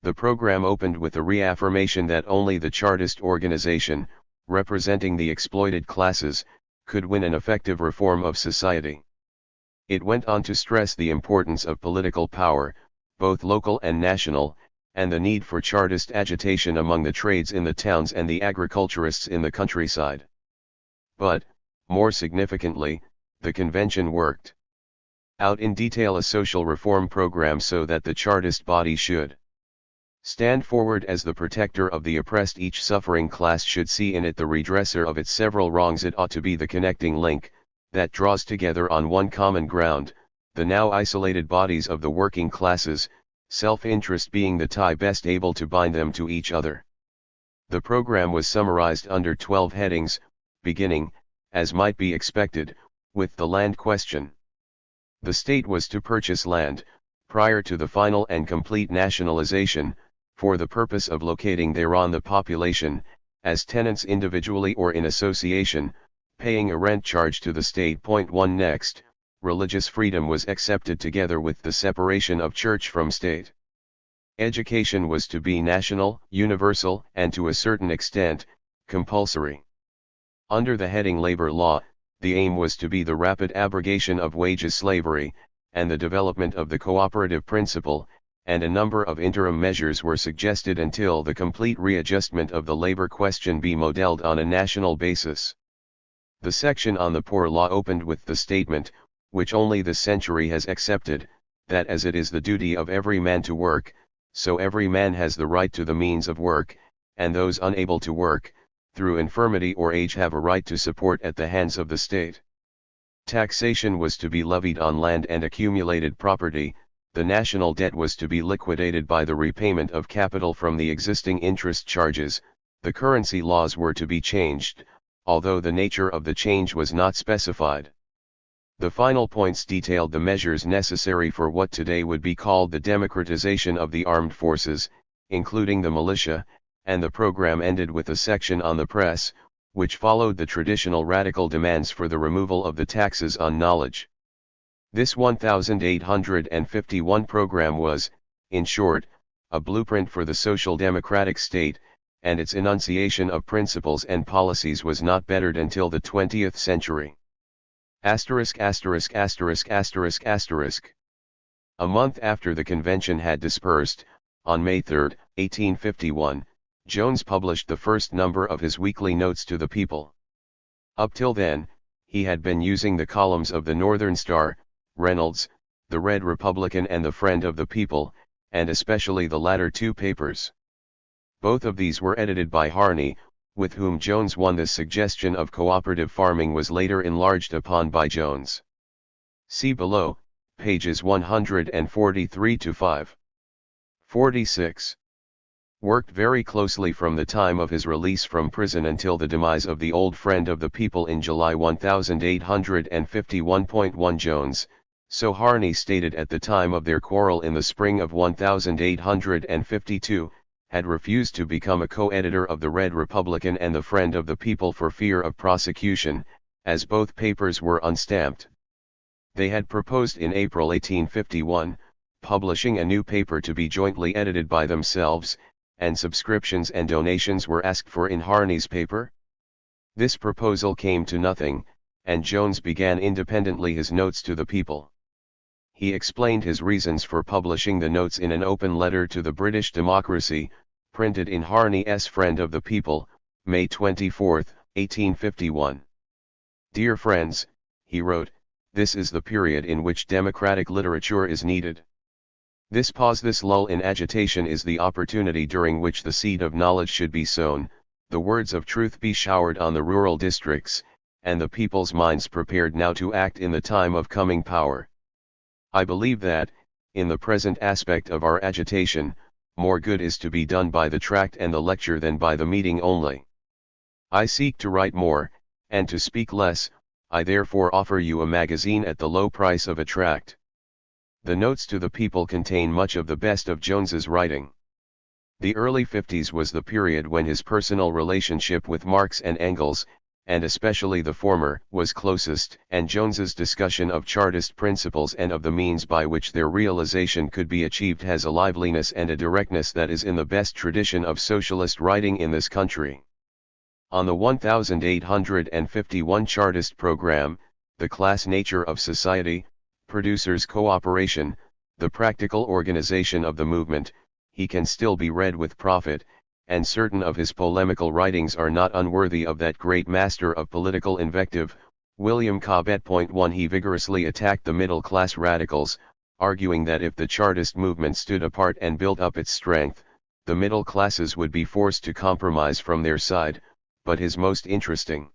The program opened with the reaffirmation that only the Chartist organization, representing the exploited classes, could win an effective reform of society. It went on to stress the importance of political power, both local and national, and the need for Chartist agitation among the trades in the towns and the agriculturists in the countryside. But, more significantly, the convention worked out in detail a social reform program so that the Chartist body should stand forward as the protector of the oppressed. Each suffering class should see in it the redresser of its several wrongs. It ought to be the connecting link that draws together on one common ground the now isolated bodies of the working classes, self-interest being the tie best able to bind them to each other. The program was summarized under 12 headings, beginning, as might be expected, with the land question. The state was to purchase land, prior to the final and complete nationalization, for the purpose of locating thereon the population, as tenants individually or in association, paying a rent charge to the state. Point 1. Next, religious freedom was accepted together with the separation of church from state. Education was to be national, universal, and to a certain extent, compulsory. Under the heading Labor Law, the aim was to be the rapid abrogation of wages slavery, and the development of the cooperative principle, and a number of interim measures were suggested until the complete readjustment of the labor question be modeled on a national basis. The section on the Poor Law opened with the statement, which only this century has accepted, that as it is the duty of every man to work, so every man has the right to the means of work, and those unable to work, through infirmity or age have a right to support at the hands of the state. Taxation was to be levied on land and accumulated property, the national debt was to be liquidated by the repayment of capital from the existing interest charges, the currency laws were to be changed, although the nature of the change was not specified. The final points detailed the measures necessary for what today would be called the democratization of the armed forces, including the militia, and the program ended with a section on the press, which followed the traditional radical demands for the removal of the taxes on knowledge. This 1851 program was, in short, a blueprint for the social democratic state, and its enunciation of principles and policies was not bettered until the 20th century. ***********. A month after the convention had dispersed, on May 3, 1851, Jones published the first number of his weekly notes to the people. Up till then, he had been using the columns of the Northern Star, Reynolds, the Red Republican and the Friend of the People, and especially the latter two papers. Both of these were edited by Harney, with whom Jones won. The suggestion of cooperative farming was later enlarged upon by Jones. See below, pages 143 to 546. Worked very closely from the time of his release from prison until the demise of the old Friend of the People in July 1851. Jones, so Harney stated at the time of their quarrel in the spring of 1852, had refused to become a co-editor of the Red Republican and the Friend of the People for fear of prosecution, as both papers were unstamped. They had proposed in April 1851, publishing a new paper to be jointly edited by themselves, and subscriptions and donations were asked for in Harney's paper. This proposal came to nothing, and Jones began independently his notes to the people. He explained his reasons for publishing the notes in an open letter to the British democracy, printed in Harney's Friend of the People, May 24, 1851. Dear friends, he wrote, this is the period in which democratic literature is needed. This lull in agitation is the opportunity during which the seed of knowledge should be sown, the words of truth be showered on the rural districts, and the people's minds prepared now to act in the time of coming power. I believe that, in the present aspect of our agitation, more good is to be done by the tract and the lecture than by the meeting only. I seek to write more, and to speak less. I therefore offer you a magazine at the low price of a tract. The notes to the people contain much of the best of Jones's writing. The early 50s was the period when his personal relationship with Marx and Engels, and especially the former, was closest, and Jones's discussion of Chartist principles and of the means by which their realization could be achieved has a liveliness and a directness that is in the best tradition of socialist writing in this country. On the 1851 Chartist program, the class nature of society, producers' cooperation, the practical organization of the movement, he can still be read with profit, and certain of his polemical writings are not unworthy of that great master of political invective, William Cobbett. 1 He vigorously attacked the middle-class radicals, arguing that if the Chartist movement stood apart and built up its strength, the middle classes would be forced to compromise from their side. But his most interesting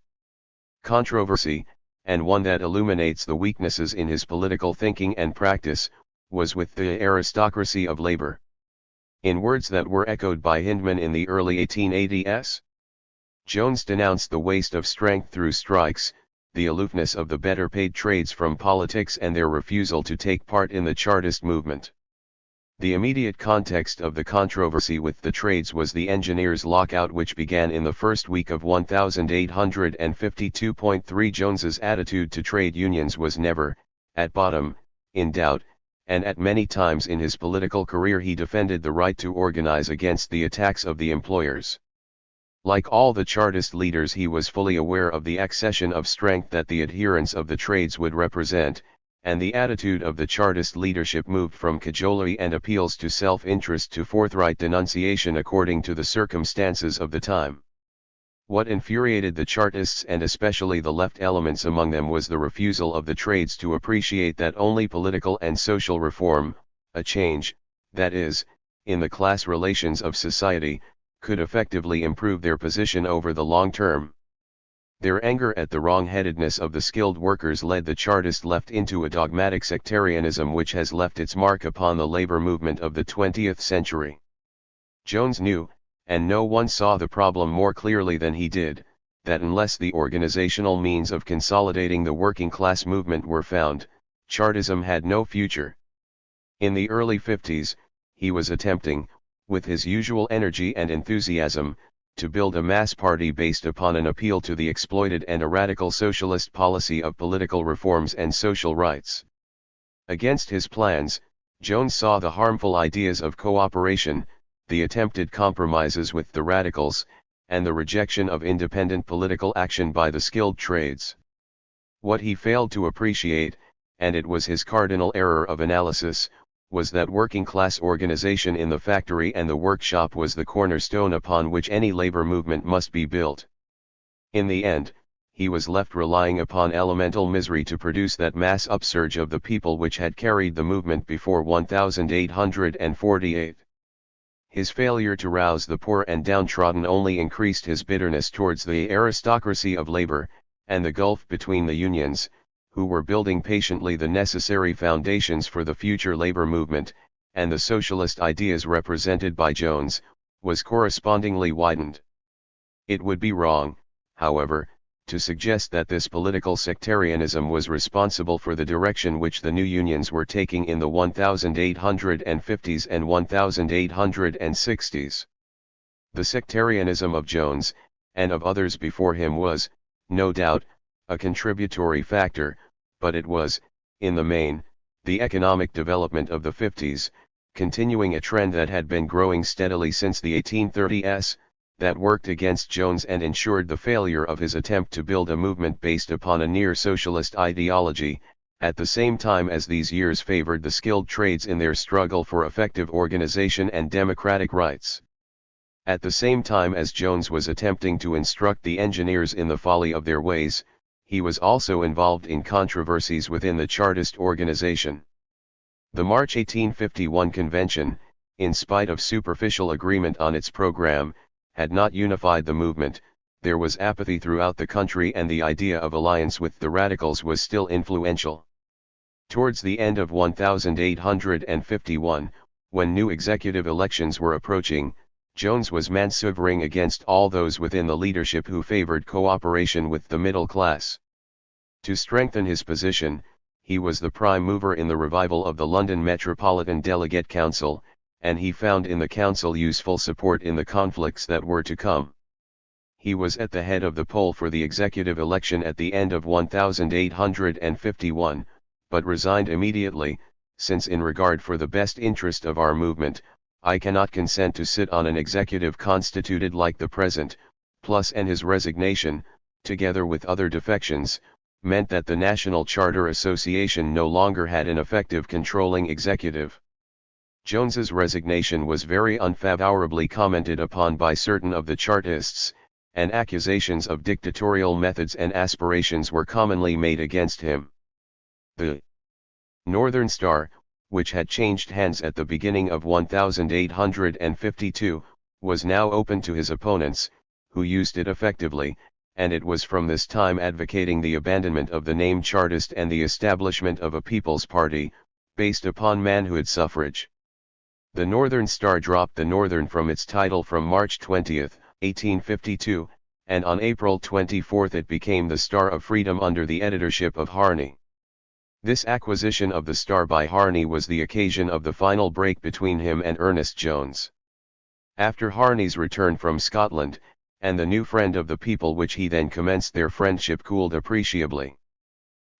controversy, and one that illuminates the weaknesses in his political thinking and practice, was with the aristocracy of labor. In words that were echoed by Hyndman in the early 1880s, Jones denounced the waste of strength through strikes, the aloofness of the better-paid trades from politics and their refusal to take part in the Chartist movement. The immediate context of the controversy with the trades was the engineers' lockout, which began in the first week of 1852. Jones's attitude to trade unions was never, at bottom, in doubt, and at many times in his political career he defended the right to organize against the attacks of the employers. Like all the Chartist leaders, he was fully aware of the accession of strength that the adherents of the trades would represent, and the attitude of the Chartist leadership moved from cajolery and appeals to self-interest to forthright denunciation according to the circumstances of the time. What infuriated the Chartists, and especially the left elements among them, was the refusal of the trades to appreciate that only political and social reform, a change, that is, in the class relations of society, could effectively improve their position over the long term. Their anger at the wrong-headedness of the skilled workers led the Chartist left into a dogmatic sectarianism which has left its mark upon the labor movement of the 20th century. Jones knew, and no one saw the problem more clearly than he did, that unless the organizational means of consolidating the working class movement were found, Chartism had no future. In the early 50s, he was attempting, with his usual energy and enthusiasm, to build a mass party based upon an appeal to the exploited and a radical socialist policy of political reforms and social rights. Against his plans, Jones saw the harmful ideas of cooperation, the attempted compromises with the radicals, and the rejection of independent political action by the skilled trades. What he failed to appreciate, and it was his cardinal error of analysis, was that working-class organization in the factory and the workshop was the cornerstone upon which any labor movement must be built. In the end, he was left relying upon elemental misery to produce that mass upsurge of the people which had carried the movement before 1848. His failure to rouse the poor and downtrodden only increased his bitterness towards the aristocracy of labor, and the gulf between the unions, who were building patiently the necessary foundations for the future labor movement, and the socialist ideas represented by Jones, was correspondingly widened. It would be wrong, however, to suggest that this political sectarianism was responsible for the direction which the new unions were taking in the 1850s and 1860s. The sectarianism of Jones, and of others before him, was, no doubt, a contributory factor, but it was, in the main, the economic development of the 50s, continuing a trend that had been growing steadily since the 1830s, that worked against Jones and ensured the failure of his attempt to build a movement based upon a near-socialist ideology, at the same time as these years favored the skilled trades in their struggle for effective organization and democratic rights. At the same time as Jones was attempting to instruct the engineers in the folly of their ways, he was also involved in controversies within the Chartist organization. The March 1851 convention, in spite of superficial agreement on its program, had not unified the movement. There was apathy throughout the country and the idea of alliance with the radicals was still influential. Towards the end of 1851, when new executive elections were approaching, Jones was maneuvering against all those within the leadership who favored cooperation with the middle class. To strengthen his position, he was the prime mover in the revival of the London Metropolitan Delegate Council, and he found in the council useful support in the conflicts that were to come. He was at the head of the poll for the executive election at the end of 1851, but resigned immediately, since in regard for the best interest of our movement, I cannot consent to sit on an executive constituted like the present, and his resignation, together with other defections, meant that the National Charter Association no longer had an effective controlling executive. Jones's resignation was very unfavorably commented upon by certain of the Chartists, and accusations of dictatorial methods and aspirations were commonly made against him. The Northern Star, which had changed hands at the beginning of 1852, was now open to his opponents, who used it effectively, and it was from this time advocating the abandonment of the name Chartist and the establishment of a People's Party, based upon manhood suffrage. The Northern Star dropped the Northern from its title from March 20, 1852, and on April 24 it became the Star of Freedom under the editorship of Harney. This acquisition of the Star by Harney was the occasion of the final break between him and Ernest Jones. After Harney's return from Scotland, and the new friend of the people which he then commenced, their friendship cooled appreciably.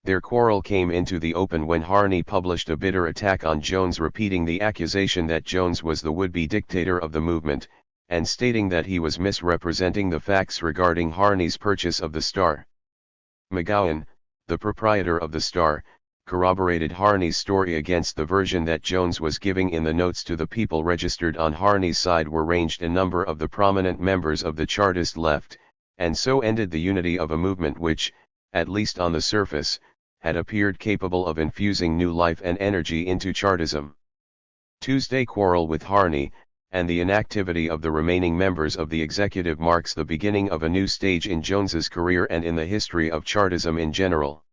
Their quarrel came into the open when Harney published a bitter attack on Jones, repeating the accusation that Jones was the would-be dictator of the movement, and stating that he was misrepresenting the facts regarding Harney's purchase of the Star. McGowan, the proprietor of the Star, corroborated Harney's story against the version that Jones was giving. In the notes to the People registered on Harney's side were ranged a number of the prominent members of the Chartist left, and so ended the unity of a movement which, at least on the surface, had appeared capable of infusing new life and energy into Chartism. Tuesday's quarrel with Harney, and the inactivity of the remaining members of the executive marks the beginning of a new stage in Jones's career and in the history of Chartism in general.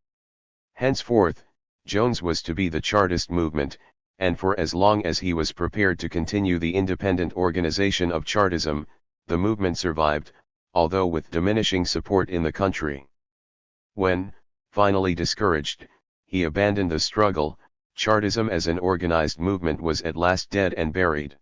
Henceforth, Jones was to be the Chartist movement, and for as long as he was prepared to continue the independent organization of Chartism, the movement survived, although with diminishing support in the country. When, finally discouraged, he abandoned the struggle, Chartism as an organized movement was at last dead and buried.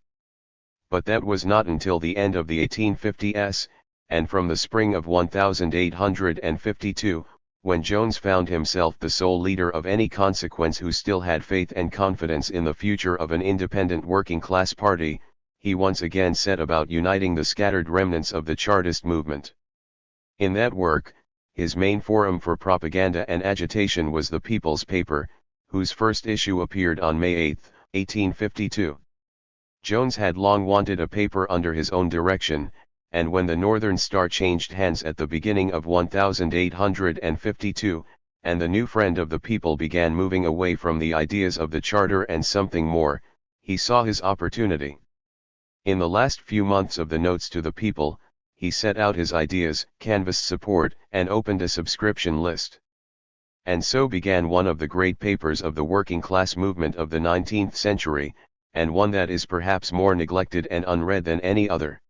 But that was not until the end of the 1850s, and from the spring of 1852, when Jones found himself the sole leader of any consequence who still had faith and confidence in the future of an independent working-class party, he once again set about uniting the scattered remnants of the Chartist movement. In that work, his main forum for propaganda and agitation was the People's Paper, whose first issue appeared on May 8, 1852. Jones had long wanted a paper under his own direction, and when the Northern Star changed hands at the beginning of 1852, and the new friend of the people began moving away from the ideas of the Charter and something more, he saw his opportunity. In the last few months of the Notes to the People, he set out his ideas, canvassed support, and opened a subscription list. And so began one of the great papers of the working class movement of the 19th century, and one that is perhaps more neglected and unread than any other.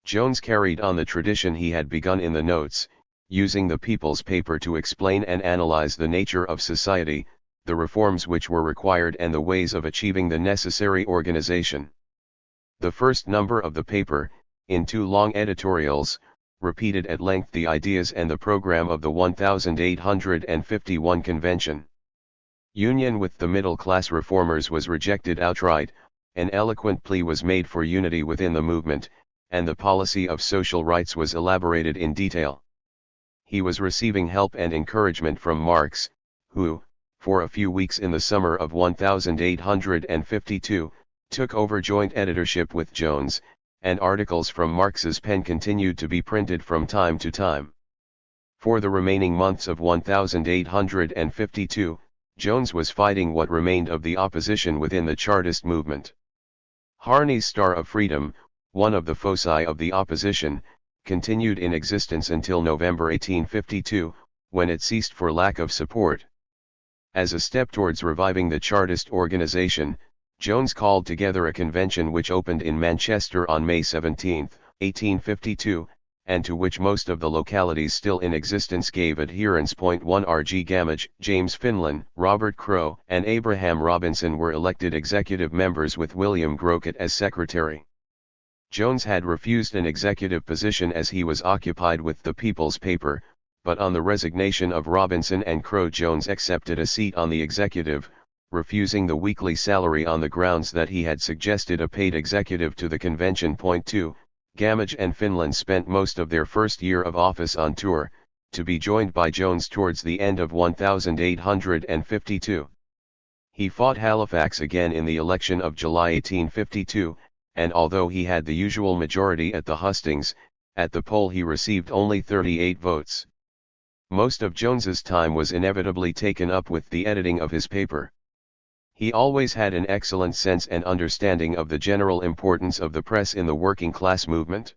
Jones carried on the tradition he had begun in the Notes, using the People's Paper to explain and analyze the nature of society, the reforms which were required and the ways of achieving the necessary organization. The first number of the paper, in 2 long editorials, repeated at length the ideas and the program of the 1851 convention. Union with the middle-class reformers was rejected outright, an eloquent plea was made for unity within the movement, and the policy of social rights was elaborated in detail. He was receiving help and encouragement from Marx, who, for a few weeks in the summer of 1852, took over joint editorship with Jones, and articles from Marx's pen continued to be printed from time to time. For the remaining months of 1852, Jones was fighting what remained of the opposition within the Chartist movement. Harney's Star of Freedom, one of the foci of the opposition, continued in existence until November 1852, when it ceased for lack of support. As a step towards reviving the Chartist organization, Jones called together a convention which opened in Manchester on May 17, 1852, and to which most of the localities still in existence gave adherence. 1 R. G. Gamage, James Finlan, Robert Crow, and Abraham Robinson were elected executive members with William Groket as secretary. Jones had refused an executive position as he was occupied with the People's paper, but on the resignation of Robinson and Crow, Jones accepted a seat on the executive, refusing the weekly salary on the grounds that he had suggested a paid executive to the convention. 2. Gamage and Finlan spent most of their first year of office on tour, to be joined by Jones towards the end of 1852. He fought Halifax again in the election of July 1852, and although he had the usual majority at the hustings, at the poll he received only 38 votes. Most of Jones's time was inevitably taken up with the editing of his paper. He always had an excellent sense and understanding of the general importance of the press in the working class movement.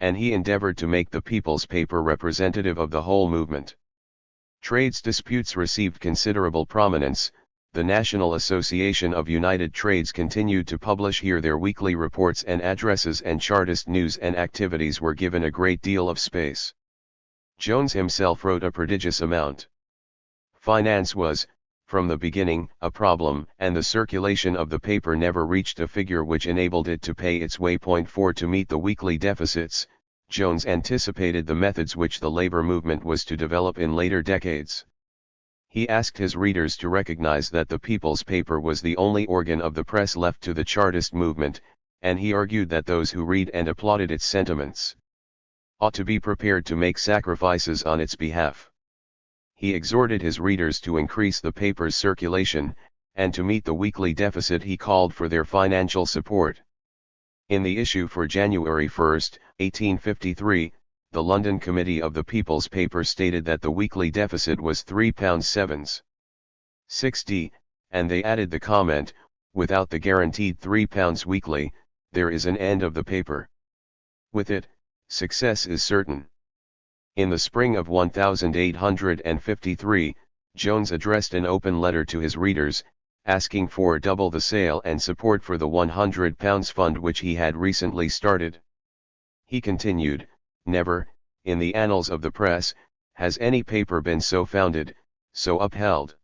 And he endeavored to make the People's paper representative of the whole movement. Trades disputes received considerable prominence. The National Association of United Trades continued to publish here their weekly reports and addresses, and Chartist news and activities were given a great deal of space. Jones himself wrote a prodigious amount. Finance was, from the beginning, a problem, and the circulation of the paper never reached a figure which enabled it to pay its way. 4 To meet the weekly deficits, Jones anticipated the methods which the labor movement was to develop in later decades. He asked his readers to recognize that the People's paper was the only organ of the press left to the Chartist movement, and he argued that those who read and applauded its sentiments ought to be prepared to make sacrifices on its behalf. He exhorted his readers to increase the paper's circulation, and to meet the weekly deficit he called for their financial support. In the issue for January 1, 1853, the London Committee of the People's paper stated that the weekly deficit was £3 7s. And they added the comment, "Without the guaranteed £3 weekly, there is an end of the paper. With it, success is certain." In the spring of 1853, Jones addressed an open letter to his readers, asking for double the sale and support for the £100 fund which he had recently started. He continued, "Never, in the annals of the press, has any paper been so founded, so upheld.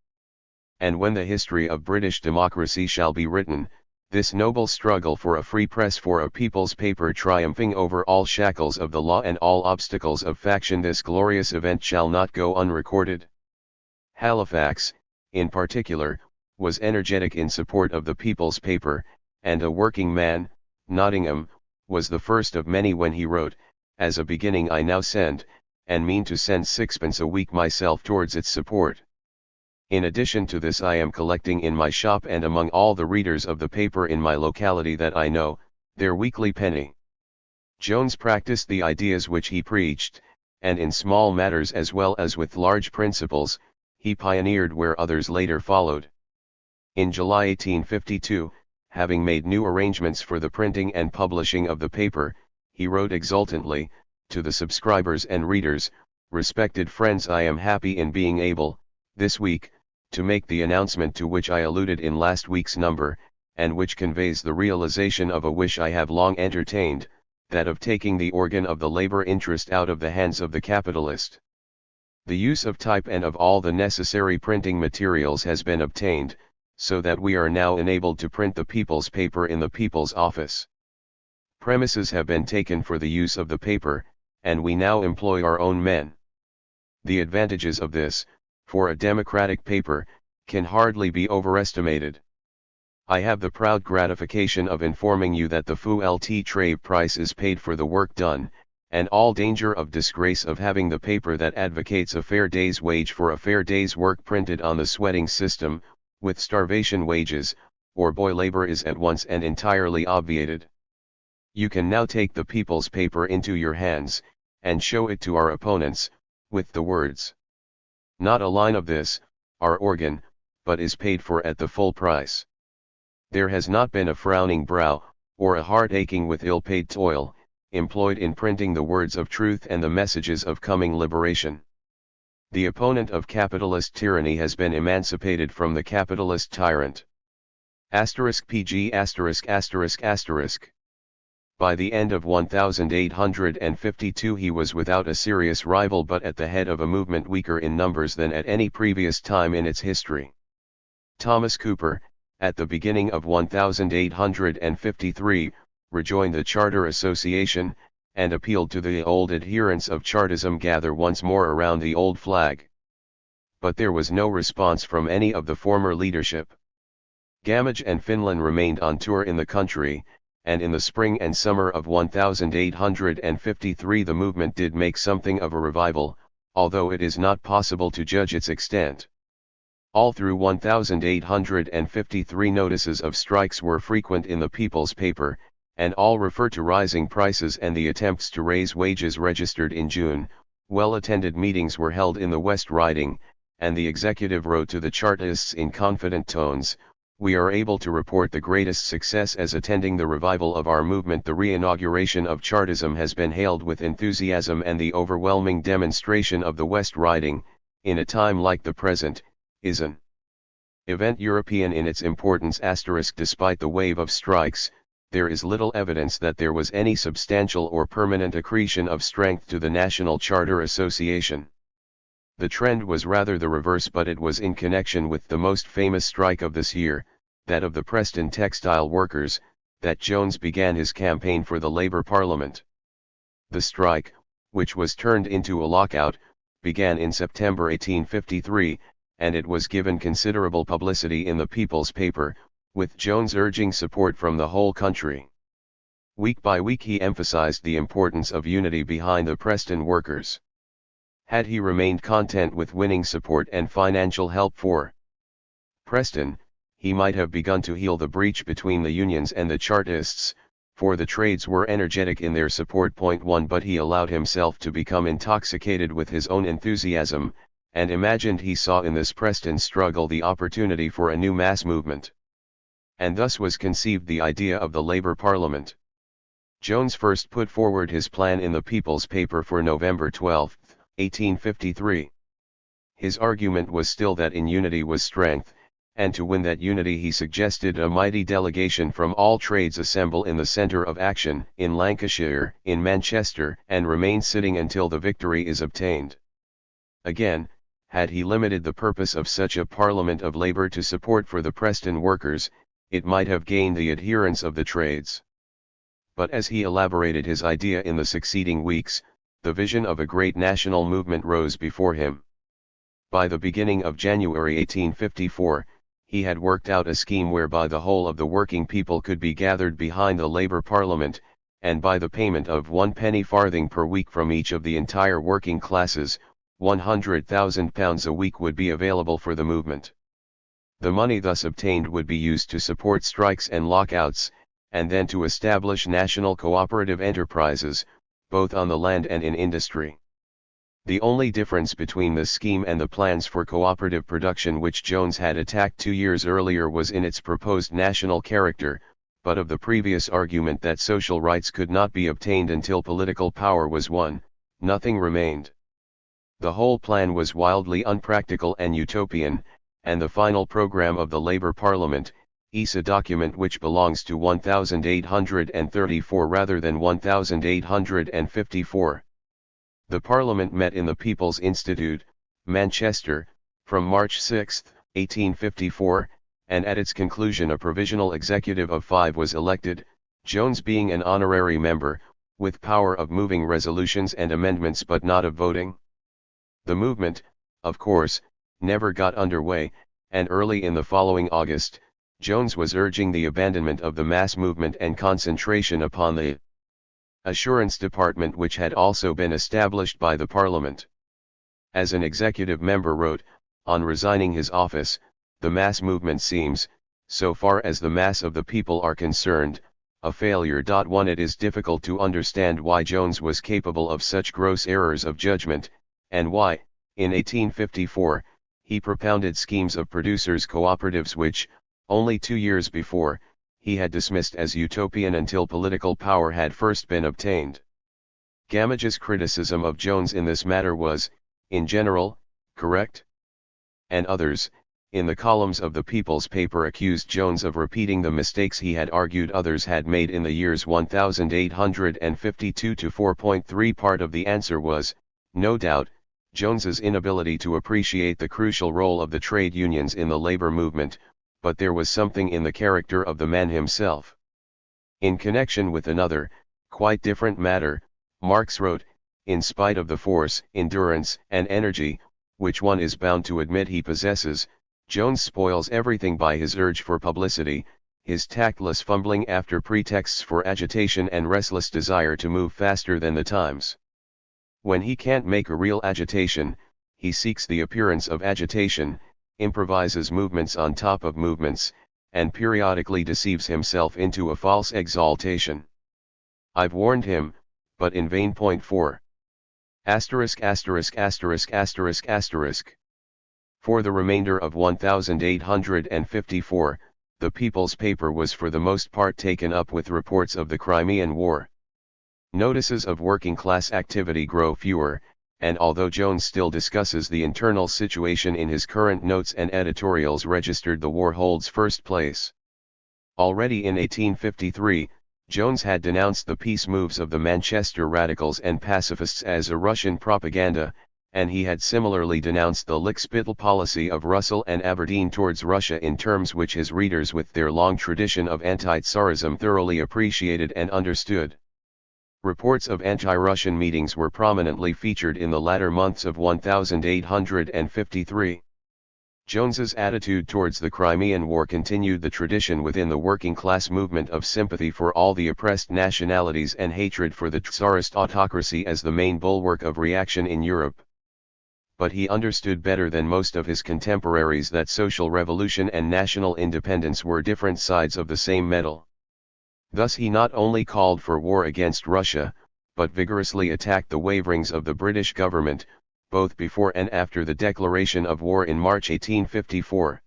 And when the history of British democracy shall be written, this noble struggle for a free press, for a people's paper triumphing over all shackles of the law and all obstacles of faction, this glorious event shall not go unrecorded." Halifax, in particular, was energetic in support of the People's paper, and a working man, Nottingham, was the first of many when he wrote, "As a beginning I now send, and mean to send 6d. a week myself towards its support. In addition to this I am collecting in my shop and among all the readers of the paper in my locality that I know, their weekly penny." Jones practiced the ideas which he preached, and in small matters as well as with large principles, he pioneered where others later followed. In July 1852, having made new arrangements for the printing and publishing of the paper, he wrote exultantly, to the subscribers and readers, "Respected friends, I am happy in being able, this week, to make the announcement to which I alluded in last week's number, and which conveys the realization of a wish I have long entertained, that of taking the organ of the labor interest out of the hands of the capitalist. The use of type and of all the necessary printing materials has been obtained, so that we are now enabled to print the People's paper in the People's office. Premises have been taken for the use of the paper, and we now employ our own men. The advantages of this, for a democratic paper, can hardly be overestimated. I have the proud gratification of informing you that the full trade price is paid for the work done, and all danger of disgrace of having the paper that advocates a fair day's wage for a fair day's work printed on the sweating system, with starvation wages, or boy labor is at once and entirely obviated. You can now take the People's paper into your hands, and show it to our opponents, with the words, 'Not a line of this, our organ, but is paid for at the full price. There has not been a frowning brow, or a heart aching with ill-paid toil, employed in printing the words of truth and the messages of coming liberation. The opponent of capitalist tyranny has been emancipated from the capitalist tyrant. *PG******. By the end of 1852 he was without a serious rival, but at the head of a movement weaker in numbers than at any previous time in its history. Thomas Cooper, at the beginning of 1853, rejoined the Charter Association, and appealed to the old adherents of Chartism gather once more around the old flag. But there was no response from any of the former leadership. Gamage and Finlan remained on tour in the country, and in the spring and summer of 1853 the movement did make something of a revival, although it is not possible to judge its extent. All through 1853 notices of strikes were frequent in the People's paper, and all refer to rising prices and the attempts to raise wages registered in June. Well-attended meetings were held in the West Riding, and the executive wrote to the Chartists in confident tones, "We are able to report the greatest success as attending the revival of our movement. The re-inauguration of Chartism has been hailed with enthusiasm, and the overwhelming demonstration of the West Riding, in a time like the present, is an event European in its importance. Despite the wave of strikes, there is little evidence that there was any substantial or permanent accretion of strength to the National Charter Association. The trend was rather the reverse, but it was in connection with the most famous strike of this year, that of the Preston textile workers, that Jones began his campaign for the Labour Parliament. The strike, which was turned into a lockout, began in September 1853, and it was given considerable publicity in the People's paper, with Jones urging support from the whole country. Week by week he emphasized the importance of unity behind the Preston workers. Had he remained content with winning support and financial help for Preston, he might have begun to heal the breach between the unions and the Chartists, for the trades were energetic in their support. 1 But he allowed himself to become intoxicated with his own enthusiasm, and imagined he saw in this Preston struggle the opportunity for a new mass movement. And thus was conceived the idea of the Labour Parliament. Jones first put forward his plan in the People's paper for November 12, 1853. His argument was still that in unity was strength, and to win that unity he suggested a mighty delegation from all trades assemble in the centre of action, in Lancashire, in Manchester, and remain sitting until the victory is obtained. Again, had he limited the purpose of such a Parliament of Labour to support for the Preston workers, it might have gained the adherence of the trades. But as he elaborated his idea in the succeeding weeks, the vision of a great national movement rose before him. By the beginning of January 1854, he had worked out a scheme whereby the whole of the working people could be gathered behind the Labour Parliament, and by the payment of 1 penny farthing per week from each of the entire working classes, £100,000 a week would be available for the movement. The money thus obtained would be used to support strikes and lockouts, and then to establish national cooperative enterprises, both on the land and in industry. The only difference between this scheme and the plans for cooperative production which Jones had attacked 2 years earlier was in its proposed national character, but of the previous argument that social rights could not be obtained until political power was won, nothing remained. The whole plan was wildly unpractical and utopian, and the final program of the Labour Parliament, is a document which belongs to 1834 rather than 1854. The Parliament met in the People's Institute, Manchester, from March 6, 1854, and at its conclusion a provisional executive of 5 was elected, Jones being an honorary member, with power of moving resolutions and amendments but not of voting. The movement, of course, never got underway, and early in the following August, Jones was urging the abandonment of the mass movement and concentration upon the Assurance Department, which had also been established by the Parliament. As an executive member wrote, on resigning his office, the mass movement seems, so far as the mass of the people are concerned, a failure. 1 It is difficult to understand why Jones was capable of such gross errors of judgment, and why, in 1854, he propounded schemes of producers' cooperatives which, only 2 years before, he had dismissed as utopian until political power had first been obtained. Gamage's criticism of Jones in this matter was, in general, correct. And others, in the columns of the People's paper, accused Jones of repeating the mistakes he had argued others had made in the years 1852 to 4.3. Part of the answer was, no doubt, Jones's inability to appreciate the crucial role of the trade unions in the labor movement, but there was something in the character of the man himself. In connection with another, quite different matter, Marx wrote, in spite of the force, endurance, and energy, which one is bound to admit he possesses, Jones spoils everything by his urge for publicity, his tactless fumbling after pretexts for agitation and restless desire to move faster than the times. When he can't make a real agitation, he seeks the appearance of agitation, improvises movements on top of movements, and periodically deceives himself into a false exaltation. I've warned him, but in vain. 4. For the remainder of 1854, the People's paper was for the most part taken up with reports of the Crimean War. Notices of working-class activity grow fewer, and although Jones still discusses the internal situation in his current notes and editorials registered, the war holds first place. Already in 1853, Jones had denounced the peace moves of the Manchester radicals and pacifists as a Russian propaganda, and he had similarly denounced the lickspittle policy of Russell and Aberdeen towards Russia in terms which his readers with their long tradition of anti-Tsarism thoroughly appreciated and understood. Reports of anti-Russian meetings were prominently featured in the latter months of 1853. Jones's attitude towards the Crimean War continued the tradition within the working-class movement of sympathy for all the oppressed nationalities and hatred for the Tsarist autocracy as the main bulwark of reaction in Europe. But he understood better than most of his contemporaries that social revolution and national independence were different sides of the same medal. Thus he not only called for war against Russia, but vigorously attacked the waverings of the British government, both before and after the declaration of war in March 1854.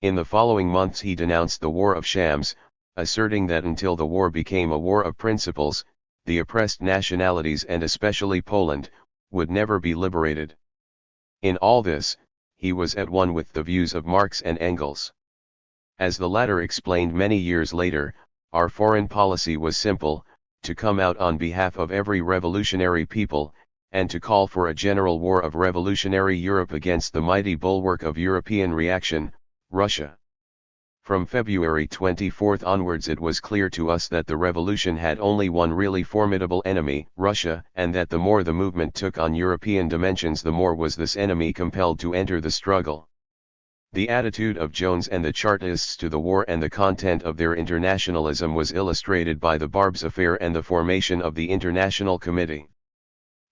In the following months he denounced the War of Shams, asserting that until the war became a war of principles, the oppressed nationalities and especially Poland, would never be liberated. In all this, he was at one with the views of Marx and Engels. As the latter explained many years later, our foreign policy was simple, to come out on behalf of every revolutionary people, and to call for a general war of revolutionary Europe against the mighty bulwark of European reaction, Russia. From February 24 onwards it was clear to us that the revolution had only one really formidable enemy, Russia, and that the more the movement took on European dimensions the more was this enemy compelled to enter the struggle. The attitude of Jones and the Chartists to the war and the content of their internationalism was illustrated by the Barbes affair and the formation of the International Committee.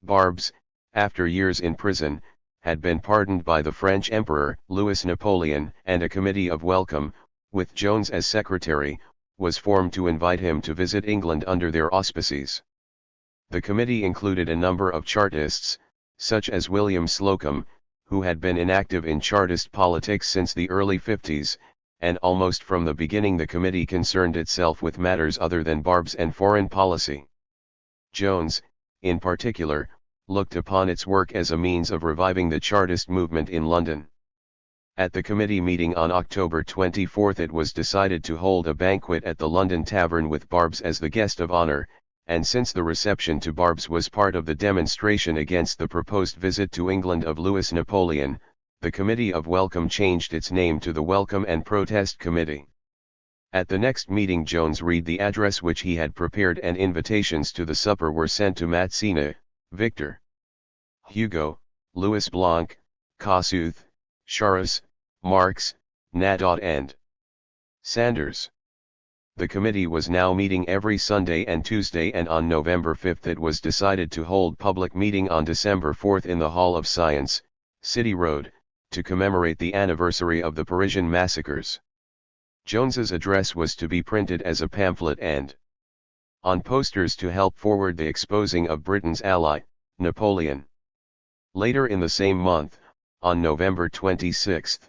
Barbes, after years in prison, had been pardoned by the French Emperor, Louis Napoleon, and a committee of welcome, with Jones as secretary, was formed to invite him to visit England under their auspices. The committee included a number of Chartists, such as William Slocum, who had been inactive in Chartist politics since the early 50s, and almost from the beginning the committee concerned itself with matters other than Barbes and foreign policy. Jones, in particular, looked upon its work as a means of reviving the Chartist movement in London. At the committee meeting on October 24 it was decided to hold a banquet at the London Tavern with Barbes as the guest of honor, and since the reception to Barbes was part of the demonstration against the proposed visit to England of Louis Napoleon, the Committee of Welcome changed its name to the Welcome and Protest Committee. At the next meeting Jones read the address which he had prepared, and invitations to the supper were sent to Mazzini, Victor Hugo, Louis Blanc, Kossuth, Charest, Marx, Naudot and Sanders. The committee was now meeting every Sunday and Tuesday, and on November 5 it was decided to hold public meeting on December 4 in the Hall of Science, City Road, to commemorate the anniversary of the Parisian massacres. Jones's address was to be printed as a pamphlet and on posters to help forward the exposing of Britain's ally, Napoleon. Later in the same month, On November 26,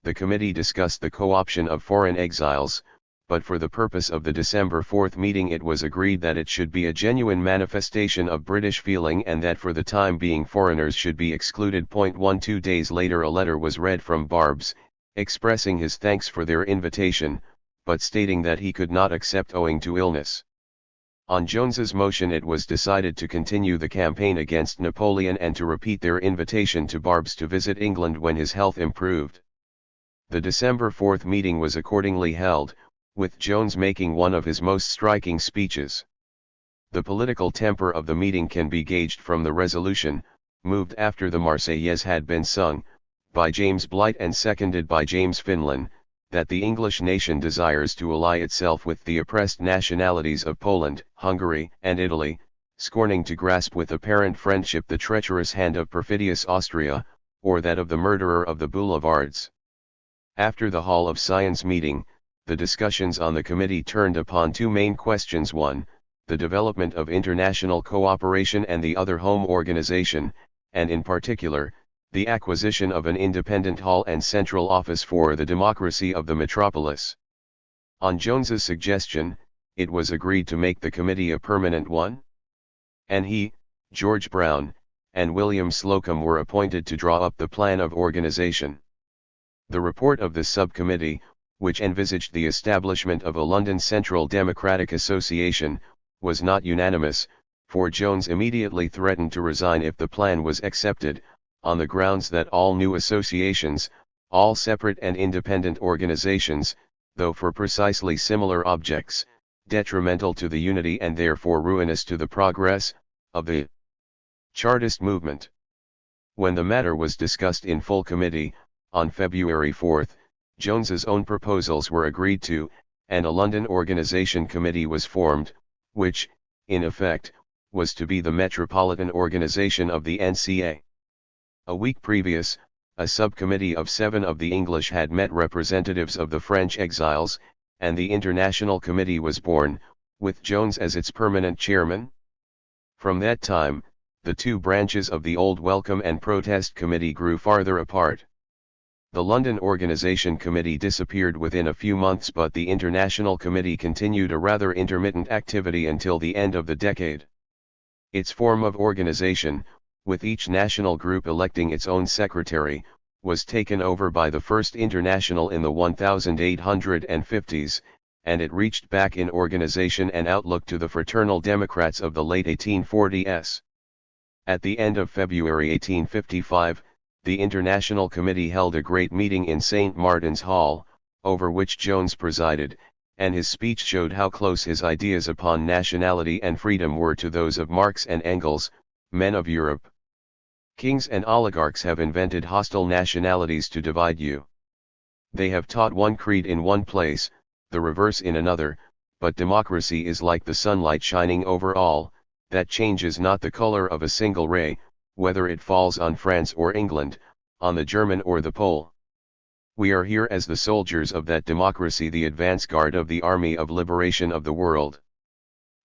the committee discussed the co-option of foreign exiles, but for the purpose of the December 4 meeting it was agreed that it should be a genuine manifestation of British feeling and that for the time being foreigners should be excluded. 2 days later a letter was read from Barbes, expressing his thanks for their invitation, but stating that he could not accept owing to illness. On Jones's motion it was decided to continue the campaign against Napoleon and to repeat their invitation to Barbes to visit England when his health improved. The December 4 meeting was accordingly held, with Jones making one of his most striking speeches. The political temper of the meeting can be gauged from the resolution, moved after the Marseillaise had been sung, by James Blight and seconded by James Finlan, that the English nation desires to ally itself with the oppressed nationalities of Poland, Hungary, and Italy, scorning to grasp with apparent friendship the treacherous hand of perfidious Austria, or that of the murderer of the boulevards. After the Hall of Science meeting, the discussions on the committee turned upon two main questions: one, the development of international cooperation, and the other home organization, and in particular, the acquisition of an independent hall and central office for the democracy of the metropolis. On Jones's suggestion, it was agreed to make the committee a permanent one, and he, George Brown, and William Slocum were appointed to draw up the plan of organization. The report of the subcommittee, which envisaged the establishment of a London Central Democratic Association, was not unanimous, for Jones immediately threatened to resign if the plan was accepted, on the grounds that all new associations, all separate and independent organizations, though for precisely similar objects, detrimental to the unity and therefore ruinous to the progress, of the Chartist movement. When the matter was discussed in full committee, on February 4, Jones's own proposals were agreed to, and a London Organization Committee was formed, which, in effect, was to be the metropolitan organization of the NCA. A week previous, a subcommittee of 7 of the English had met representatives of the French exiles, and the International Committee was born, with Jones as its permanent chairman. From that time, the two branches of the old Welcome and Protest Committee grew farther apart. The London Organization Committee disappeared within a few months, but the International Committee continued a rather intermittent activity until the end of the decade. Its form of organization, with each national group electing its own secretary, was taken over by the First International in the 1850s, and it reached back in organization and outlook to the Fraternal Democrats of the late 1840s. At the end of February 1855, the International Committee held a great meeting in St. Martin's Hall, over which Jones presided, and his speech showed how close his ideas upon nationality and freedom were to those of Marx and Engels, men of Europe. Kings and oligarchs have invented hostile nationalities to divide you. They have taught one creed in one place, the reverse in another, but democracy is like the sunlight shining over all, that changes not the color of a single ray, whether it falls on France or England, on the German or the Pole. We are here as the soldiers of that democracy, the advance guard of the army of liberation of the world.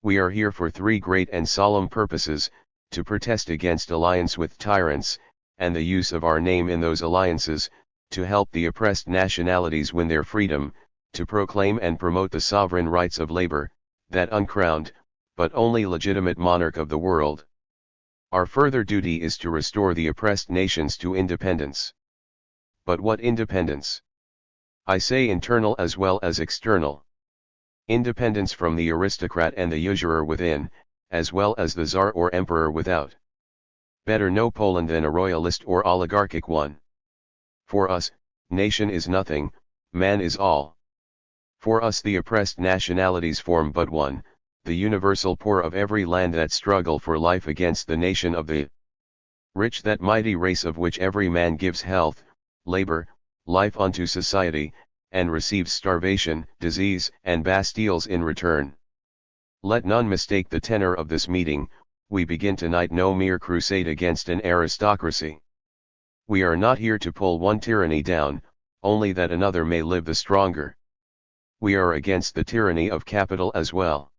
We are here for 3 great and solemn purposes: to protest against alliance with tyrants, and the use of our name in those alliances, to help the oppressed nationalities win their freedom, to proclaim and promote the sovereign rights of labor, that uncrowned, but only legitimate monarch of the world. Our further duty is to restore the oppressed nations to independence. But what independence? I say internal as well as external. Independence from the aristocrat and the usurer within, as well as the Tsar or Emperor without. Better no Poland than a royalist or oligarchic one. For us, nation is nothing, man is all. For us the oppressed nationalities form but one, the universal poor of every land that struggle for life against the nation of the rich, that mighty race of which every man gives health, labor, life unto society, and receives starvation, disease, and bastilles in return. Let none mistake the tenor of this meeting. We begin tonight no mere crusade against an aristocracy. We are not here to pull one tyranny down, only that another may live the stronger. We are against the tyranny of capital as well.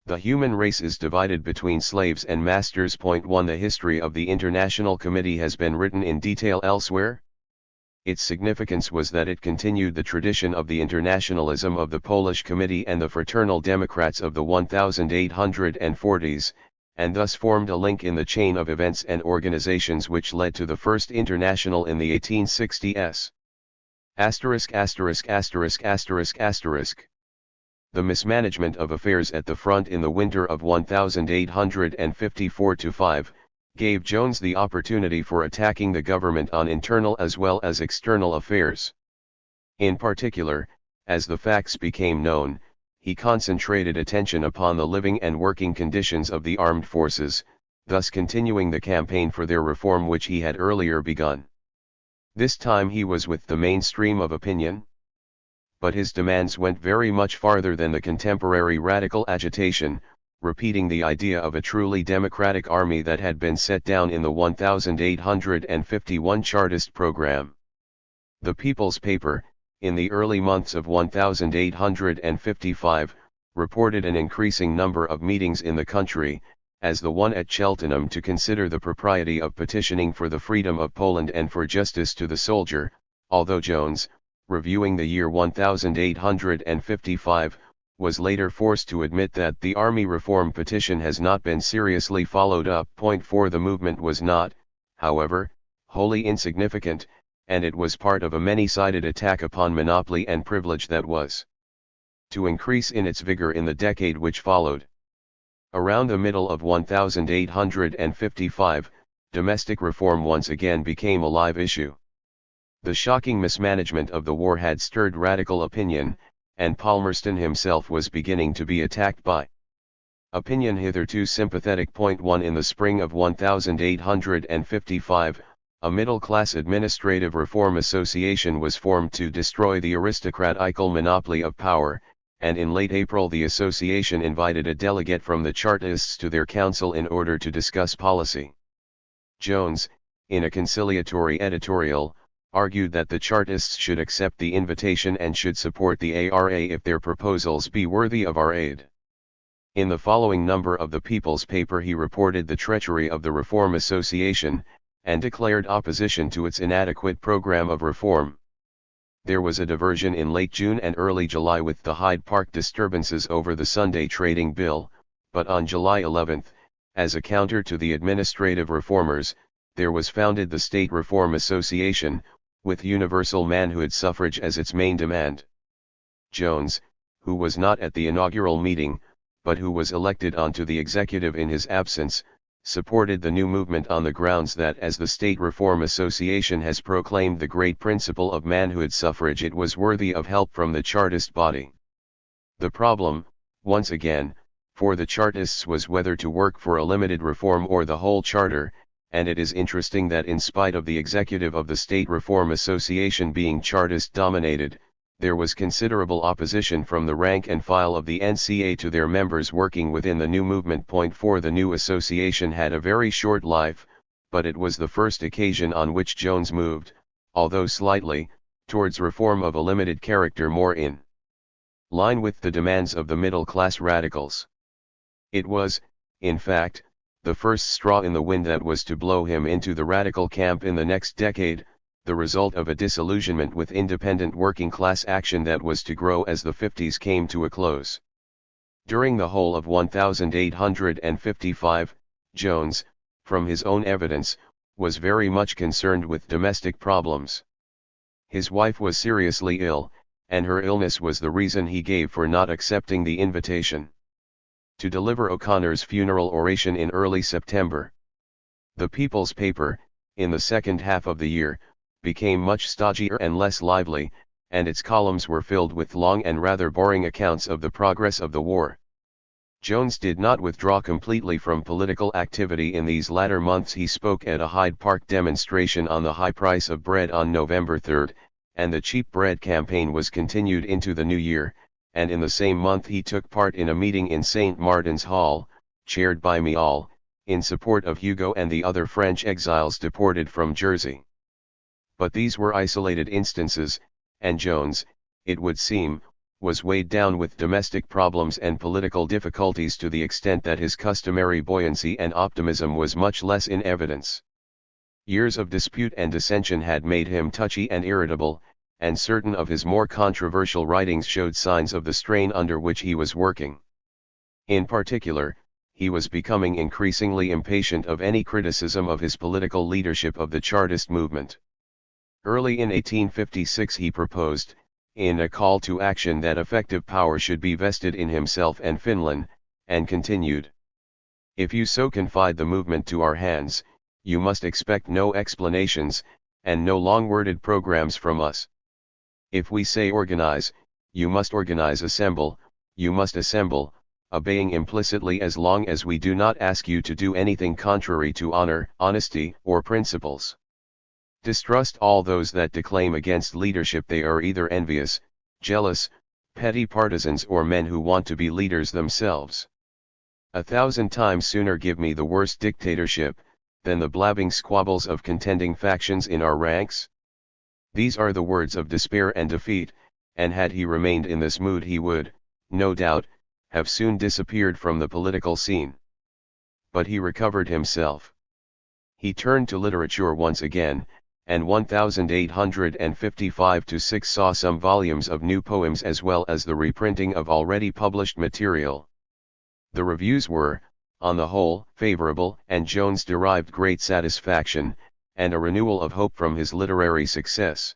The human race is divided between slaves and masters. 1. The history of the International Committee has been written in detail elsewhere. Its significance was that it continued the tradition of the internationalism of the Polish Committee and the Fraternal Democrats of the 1840s, and thus formed a link in the chain of events and organizations which led to the First International in the 1860s. The mismanagement of affairs at the front in the winter of 1854-5, gave Jones the opportunity for attacking the government on internal as well as external affairs. In particular, as the facts became known, he concentrated attention upon the living and working conditions of the armed forces, thus continuing the campaign for their reform which he had earlier begun. This time he was with the mainstream of opinion, but his demands went very much farther than the contemporary radical agitation, repeating the idea of a truly democratic army that had been set down in the 1851 Chartist program. The People's Paper, in the early months of 1855, reported an increasing number of meetings in the country, as the one at Cheltenham to consider the propriety of petitioning for the freedom of Poland and for justice to the soldier, although Jones, reviewing the year 1855, was later forced to admit that the army reform petition has not been seriously followed up. 4. The movement was not, however, wholly insignificant, and it was part of a many-sided attack upon monopoly and privilege that was to increase in its vigor in the decade which followed. Around the middle of 1855, domestic reform once again became a live issue. The shocking mismanagement of the war had stirred radical opinion, and Palmerston himself was beginning to be attacked by opinion hitherto sympathetic. 1. In the spring of 1855, a middle-class administrative reform association was formed to destroy the aristocratical monopoly of power, and in late April the association invited a delegate from the Chartists to their council in order to discuss policy. Jones, in a conciliatory editorial, argued that the Chartists should accept the invitation and should support the ARA if their proposals be worthy of our aid. In the following number of the People's Paper he reported the treachery of the Reform Association, and declared opposition to its inadequate program of reform. There was a diversion in late June and early July with the Hyde Park disturbances over the Sunday Trading Bill, but on July 11, as a counter to the administrative reformers, there was founded the State Reform Association, with universal manhood suffrage as its main demand. Jones, who was not at the inaugural meeting, but who was elected onto the executive in his absence, supported the new movement on the grounds that as the State Reform Association has proclaimed the great principle of manhood suffrage, it was worthy of help from the Chartist body. The problem, once again, for the Chartists was whether to work for a limited reform or the whole charter, and it is interesting that in spite of the executive of the State Reform Association being Chartist-dominated, there was considerable opposition from the rank and file of the NCA to their members working within the new movement. 4. The new association had a very short life, but it was the first occasion on which Jones moved, although slightly, towards reform of a limited character more in line with the demands of the middle-class radicals. It was, in fact, the first straw in the wind that was to blow him into the radical camp in the next decade, the result of a disillusionment with independent working-class action that was to grow as the 50s came to a close. During the whole of 1855, Jones, from his own evidence, was very much concerned with domestic problems. His wife was seriously ill, and her illness was the reason he gave for not accepting the invitation to deliver O'Connor's funeral oration in early September. The People's Paper, in the second half of the year, became much stodgier and less lively, and its columns were filled with long and rather boring accounts of the progress of the war. Jones did not withdraw completely from political activity in these latter months. He spoke at a Hyde Park demonstration on the high price of bread on November 3, and the cheap bread campaign was continued into the new year, and in the same month he took part in a meeting in St. Martin's Hall, chaired by Miall, in support of Hugo and the other French exiles deported from Jersey. But these were isolated instances, and Jones, it would seem, was weighed down with domestic problems and political difficulties to the extent that his customary buoyancy and optimism was much less in evidence. Years of dispute and dissension had made him touchy and irritable, and certain of his more controversial writings showed signs of the strain under which he was working. In particular, he was becoming increasingly impatient of any criticism of his political leadership of the Chartist movement. Early in 1856 he proposed, in a call to action, that effective power should be vested in himself and Finland, and continued, "If you so confide the movement to our hands, you must expect no explanations, and no long-worded programs from us. If we say organize, you must organize, assemble, you must assemble, obeying implicitly as long as we do not ask you to do anything contrary to honor, honesty, or principles. Distrust all those that declaim against leadership. They are either envious, jealous, petty partisans, or men who want to be leaders themselves. 1,000 times sooner give me the worst dictatorship, than the blabbing squabbles of contending factions in our ranks." These are the words of despair and defeat, and had he remained in this mood he would, no doubt, have soon disappeared from the political scene. But he recovered himself. He turned to literature once again, and 1855-6 saw some volumes of new poems as well as the reprinting of already published material. The reviews were, on the whole, favorable, and Jones derived great satisfaction, and a renewal of hope from his literary success.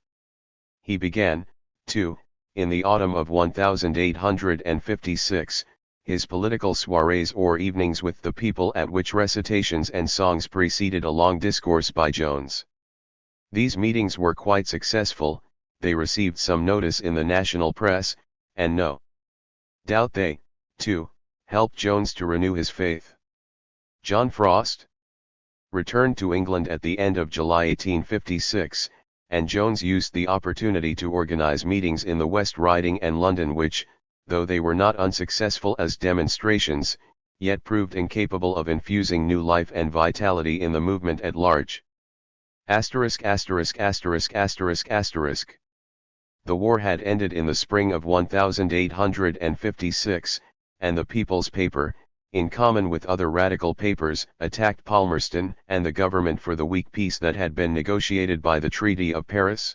He began, too, in the autumn of 1856, his political soirees or evenings with the people, at which recitations and songs preceded a long discourse by Jones. These meetings were quite successful, they received some notice in the national press, and no doubt they, too, helped Jones to renew his faith. John Frost returned to England at the end of July 1856, and Jones used the opportunity to organize meetings in the West Riding and London which, though they were not unsuccessful as demonstrations, yet proved incapable of infusing new life and vitality in the movement at large. The war had ended in the spring of 1856, and the People's Paper, in common with other radical papers, attacked Palmerston and the government for the weak peace that had been negotiated by the Treaty of Paris.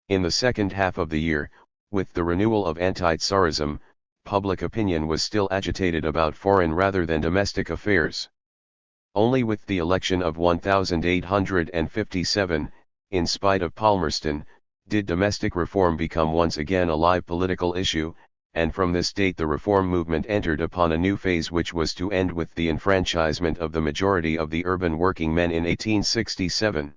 In the second half of the year, with the renewal of anti-Tsarism, public opinion was still agitated about foreign rather than domestic affairs. Only with the election of 1857, in spite of Palmerston, did domestic reform become once again a live political issue, and from this date the reform movement entered upon a new phase which was to end with the enfranchisement of the majority of the urban working men in 1867.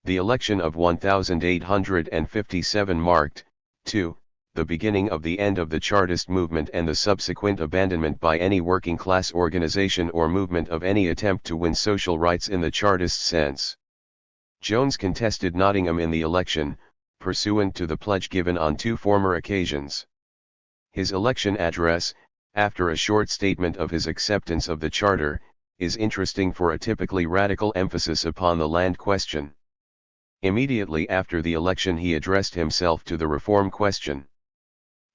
The election of 1857 marked, too, the beginning of the end of the Chartist movement and the subsequent abandonment by any working class organization or movement of any attempt to win social rights in the Chartist sense. Jones contested Nottingham in the election, pursuant to the pledge given on two former occasions. His election address, after a short statement of his acceptance of the Charter, is interesting for a typically radical emphasis upon the land question. Immediately after the election he addressed himself to the reform question.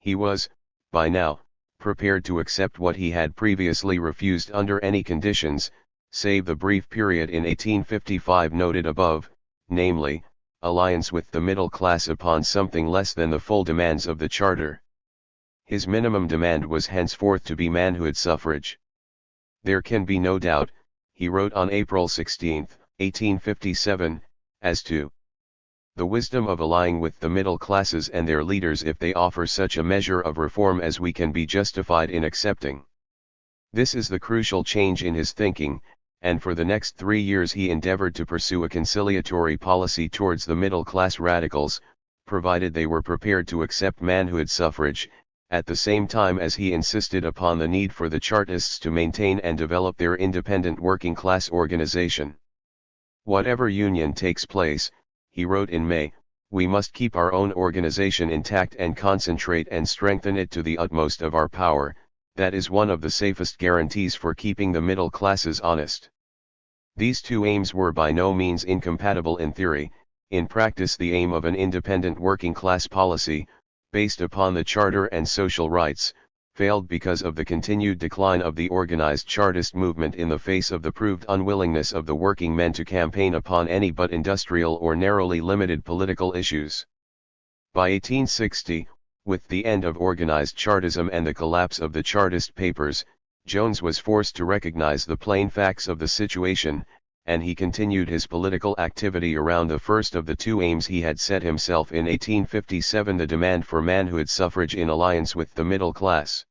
He was, by now, prepared to accept what he had previously refused under any conditions, save the brief period in 1855 noted above, namely, alliance with the middle class upon something less than the full demands of the Charter. His minimum demand was henceforth to be manhood suffrage. "There can be no doubt," he wrote on April 16, 1857, "as to the wisdom of allying with the middle classes and their leaders if they offer such a measure of reform as we can be justified in accepting." This is the crucial change in his thinking, and for the next 3 years he endeavored to pursue a conciliatory policy towards the middle-class radicals, provided they were prepared to accept manhood suffrage, at the same time as he insisted upon the need for the Chartists to maintain and develop their independent working-class organization. "Whatever union takes place," he wrote in May, "we must keep our own organization intact and concentrate and strengthen it to the utmost of our power. That is one of the safest guarantees for keeping the middle classes honest." These two aims were by no means incompatible in theory. In practice the aim of an independent working class policy, based upon the Charter and social rights, failed because of the continued decline of the organized Chartist movement in the face of the proved unwillingness of the working men to campaign upon any but industrial or narrowly limited political issues. By 1860, with the end of organized Chartism and the collapse of the Chartist papers, Jones was forced to recognize the plain facts of the situation, and he continued his political activity around the first of the two aims he had set himself in 1857, the demand for manhood suffrage in alliance with the middle class.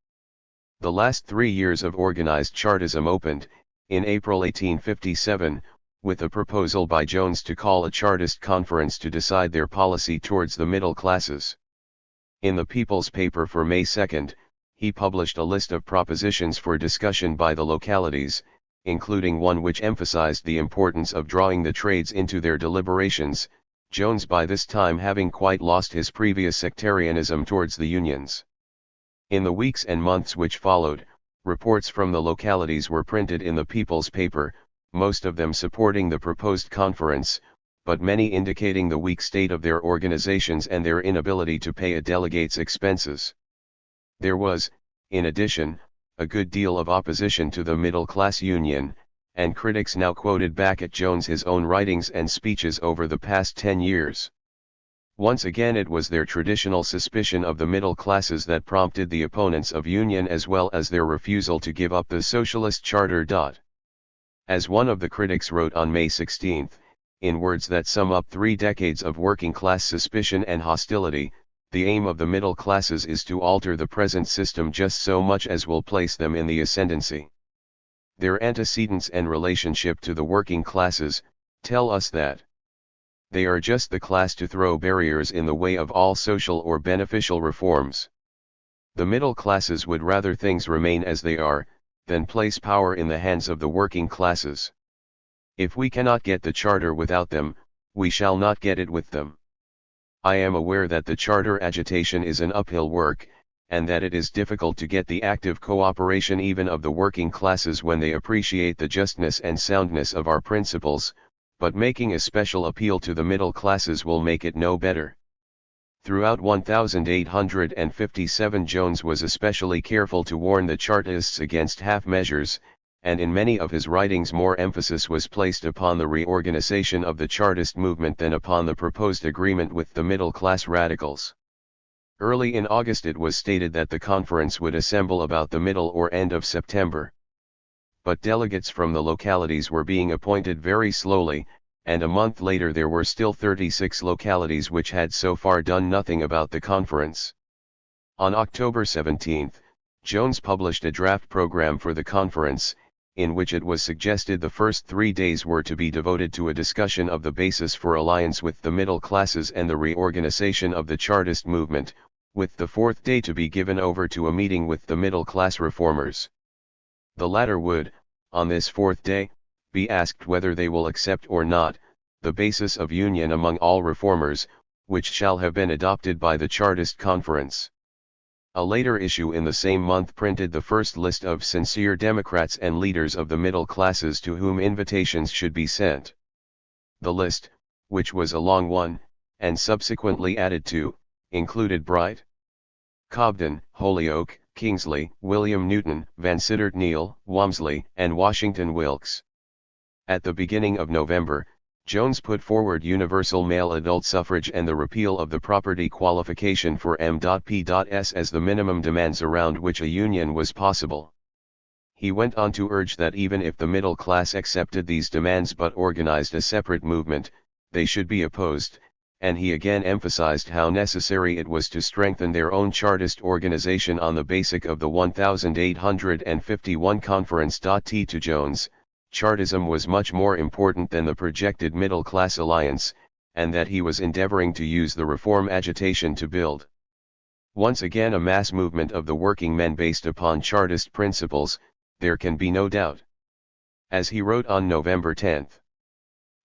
The last 3 years of organized Chartism opened, in April 1857, with a proposal by Jones to call a Chartist conference to decide their policy towards the middle classes. In the People's Paper for May 2, he published a list of propositions for discussion by the localities, including one which emphasized the importance of drawing the trades into their deliberations, Jones by this time having quite lost his previous sectarianism towards the unions. In the weeks and months which followed, reports from the localities were printed in the People's Paper, most of them supporting the proposed conference, but many indicating the weak state of their organizations and their inability to pay a delegate's expenses. There was, in addition, a good deal of opposition to the middle-class union, and critics now quoted back at Jones his own writings and speeches over the past 10 years. Once again it was their traditional suspicion of the middle classes that prompted the opponents of union as well as their refusal to give up the socialist charter. As one of the critics wrote on May 16, in words that sum up 3 decades of working-class suspicion and hostility, the aim of the middle classes is to alter the present system just so much as will place them in the ascendancy. Their antecedents and relationship to the working classes tell us that they are just the class to throw barriers in the way of all social or beneficial reforms. The middle classes would rather things remain as they are, than place power in the hands of the working classes. If we cannot get the charter without them, we shall not get it with them. I am aware that the charter agitation is an uphill work, and that it is difficult to get the active cooperation even of the working classes when they appreciate the justness and soundness of our principles, but making a special appeal to the middle classes will make it no better. Throughout 1857 Jones was especially careful to warn the Chartists against half measures, and in many of his writings more emphasis was placed upon the reorganization of the Chartist movement than upon the proposed agreement with the middle-class radicals. Early in August it was stated that the conference would assemble about the middle or end of September. But delegates from the localities were being appointed very slowly, and a month later there were still 36 localities which had so far done nothing about the conference. On October 17, Jones published a draft program for the conference, in which it was suggested the first 3 days were to be devoted to a discussion of the basis for alliance with the middle classes and the reorganization of the Chartist movement, with the 4th day to be given over to a meeting with the middle class reformers. The latter would, on this 4th day, be asked whether they will accept or not the basis of union among all reformers, which shall have been adopted by the Chartist conference. A later issue in the same month printed the first list of sincere Democrats and leaders of the middle classes to whom invitations should be sent. The list, which was a long one, and subsequently added to, included Bright, Cobden, Holyoake, Kingsley, William Newton, Vansittart Neal, Walmsley, and Washington Wilkes. At the beginning of November, Jones put forward universal male adult suffrage and the repeal of the property qualification for M.P.S. as the minimum demands around which a union was possible. He went on to urge that even if the middle class accepted these demands but organized a separate movement, they should be opposed, and he again emphasized how necessary it was to strengthen their own Chartist organization on the basis of the 1851 conference. To Jones, Chartism was much more important than the projected middle-class alliance, and that he was endeavoring to use the reform agitation to build once again a mass movement of the working men based upon Chartist principles, there can be no doubt. As he wrote on November 10,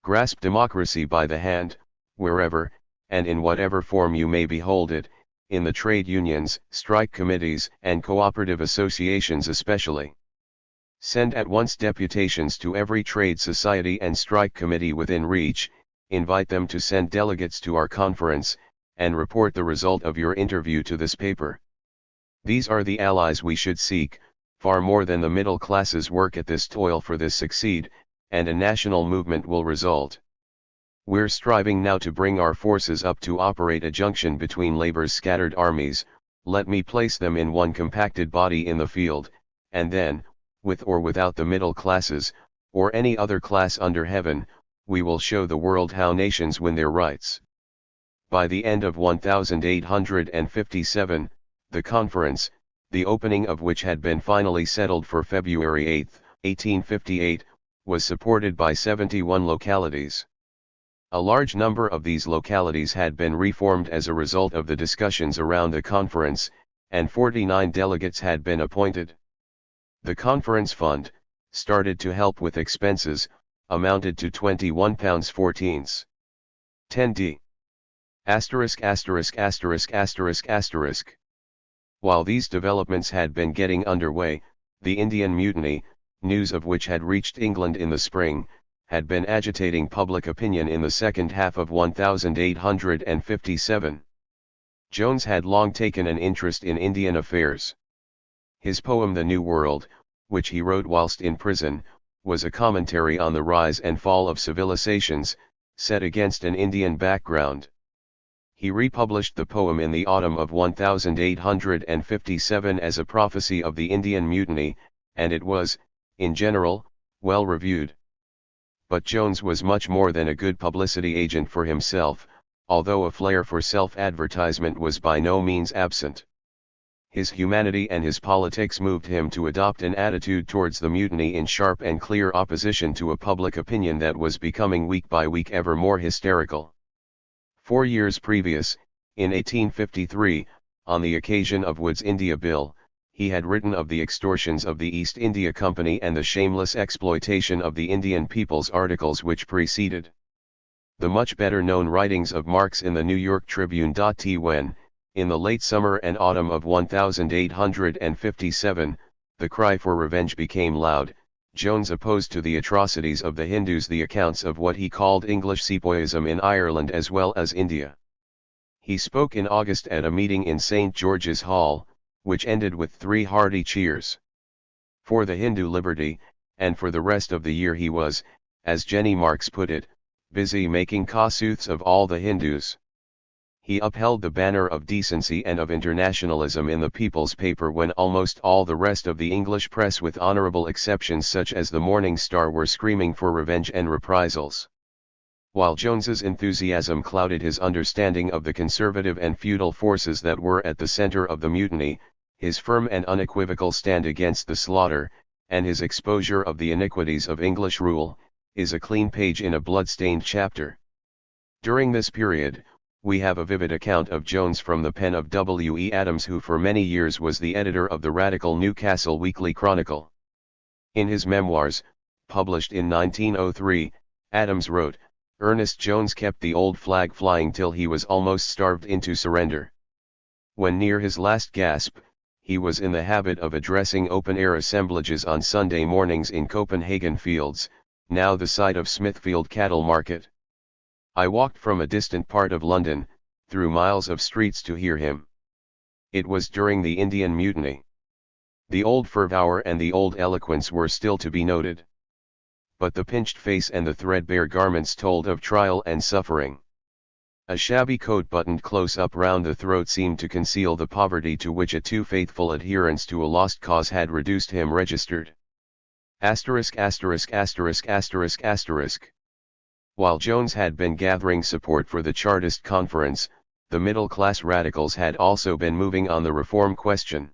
"Grasp democracy by the hand, wherever, and in whatever form you may behold it, in the trade unions, strike committees, and cooperative associations especially. Send at once deputations to every trade society and strike committee within reach, invite them to send delegates to our conference, and report the result of your interview to this paper. These are the allies we should seek, far more than the middle classes work at this toil for this succeed, and a national movement will result. We're striving now to bring our forces up to operate a junction between labor's scattered armies, let me place them in one compacted body in the field, and then, with or without the middle classes, or any other class under heaven, we will show the world how nations win their rights. By the end of 1857, the conference, the opening of which had been finally settled for February 8, 1858, was supported by 71 localities. A large number of these localities had been reformed as a result of the discussions around the conference, and 49 delegates had been appointed. The conference fund, started to help with expenses, amounted to £21 14s. 10d************. While these developments had been getting underway, the Indian Mutiny, news of which had reached England in the spring, had been agitating public opinion in the second half of 1857. Jones had long taken an interest in Indian affairs. His poem The New World, which he wrote whilst in prison, was a commentary on the rise and fall of civilizations, set against an Indian background. He republished the poem in the autumn of 1857 as a prophecy of the Indian Mutiny, and it was, in general, well reviewed. But Jones was much more than a good publicity agent for himself, although a flair for self-advertisement was by no means absent. His humanity and his politics moved him to adopt an attitude towards the mutiny in sharp and clear opposition to a public opinion that was becoming week by week ever more hysterical. 4 years previous, in 1853, on the occasion of Wood's India Bill, he had written of the extortions of the East India Company and the shameless exploitation of the Indian people's articles which preceded. The much better known writings of Marx in the New York Tribune. When, in the late summer and autumn of 1857, the cry for revenge became loud, Jones opposed to the atrocities of the Hindus the accounts of what he called English sepoyism in Ireland as well as India. He spoke in August at a meeting in St. George's Hall, which ended with 3 hearty cheers. For the Hindu liberty, and for the rest of the year he was, as Jenny Marx put it, busy making kossuths of all the Hindus. He upheld the banner of decency and of internationalism in the People's paper when almost all the rest of the English press with honourable exceptions such as the Morning Star were screaming for revenge and reprisals. While Jones's enthusiasm clouded his understanding of the conservative and feudal forces that were at the centre of the mutiny, his firm and unequivocal stand against the slaughter, and his exposure of the iniquities of English rule, is a clean page in a blood-stained chapter. During this period, we have a vivid account of Jones from the pen of W. E. Adams, who for many years was the editor of the radical Newcastle Weekly Chronicle. In his memoirs, published in 1903, Adams wrote, "Ernest Jones kept the old flag flying till he was almost starved into surrender. When near his last gasp, he was in the habit of addressing open-air assemblages on Sunday mornings in Copenhagen Fields, now the site of Smithfield Cattle Market. I walked from a distant part of London, through miles of streets to hear him. It was during the Indian Mutiny. The old fervour and the old eloquence were still to be noted. But the pinched face and the threadbare garments told of trial and suffering. A shabby coat buttoned close up round the throat seemed to conceal the poverty to which a too faithful adherence to a lost cause had reduced him registered." While Jones had been gathering support for the Chartist conference, the middle-class radicals had also been moving on the reform question.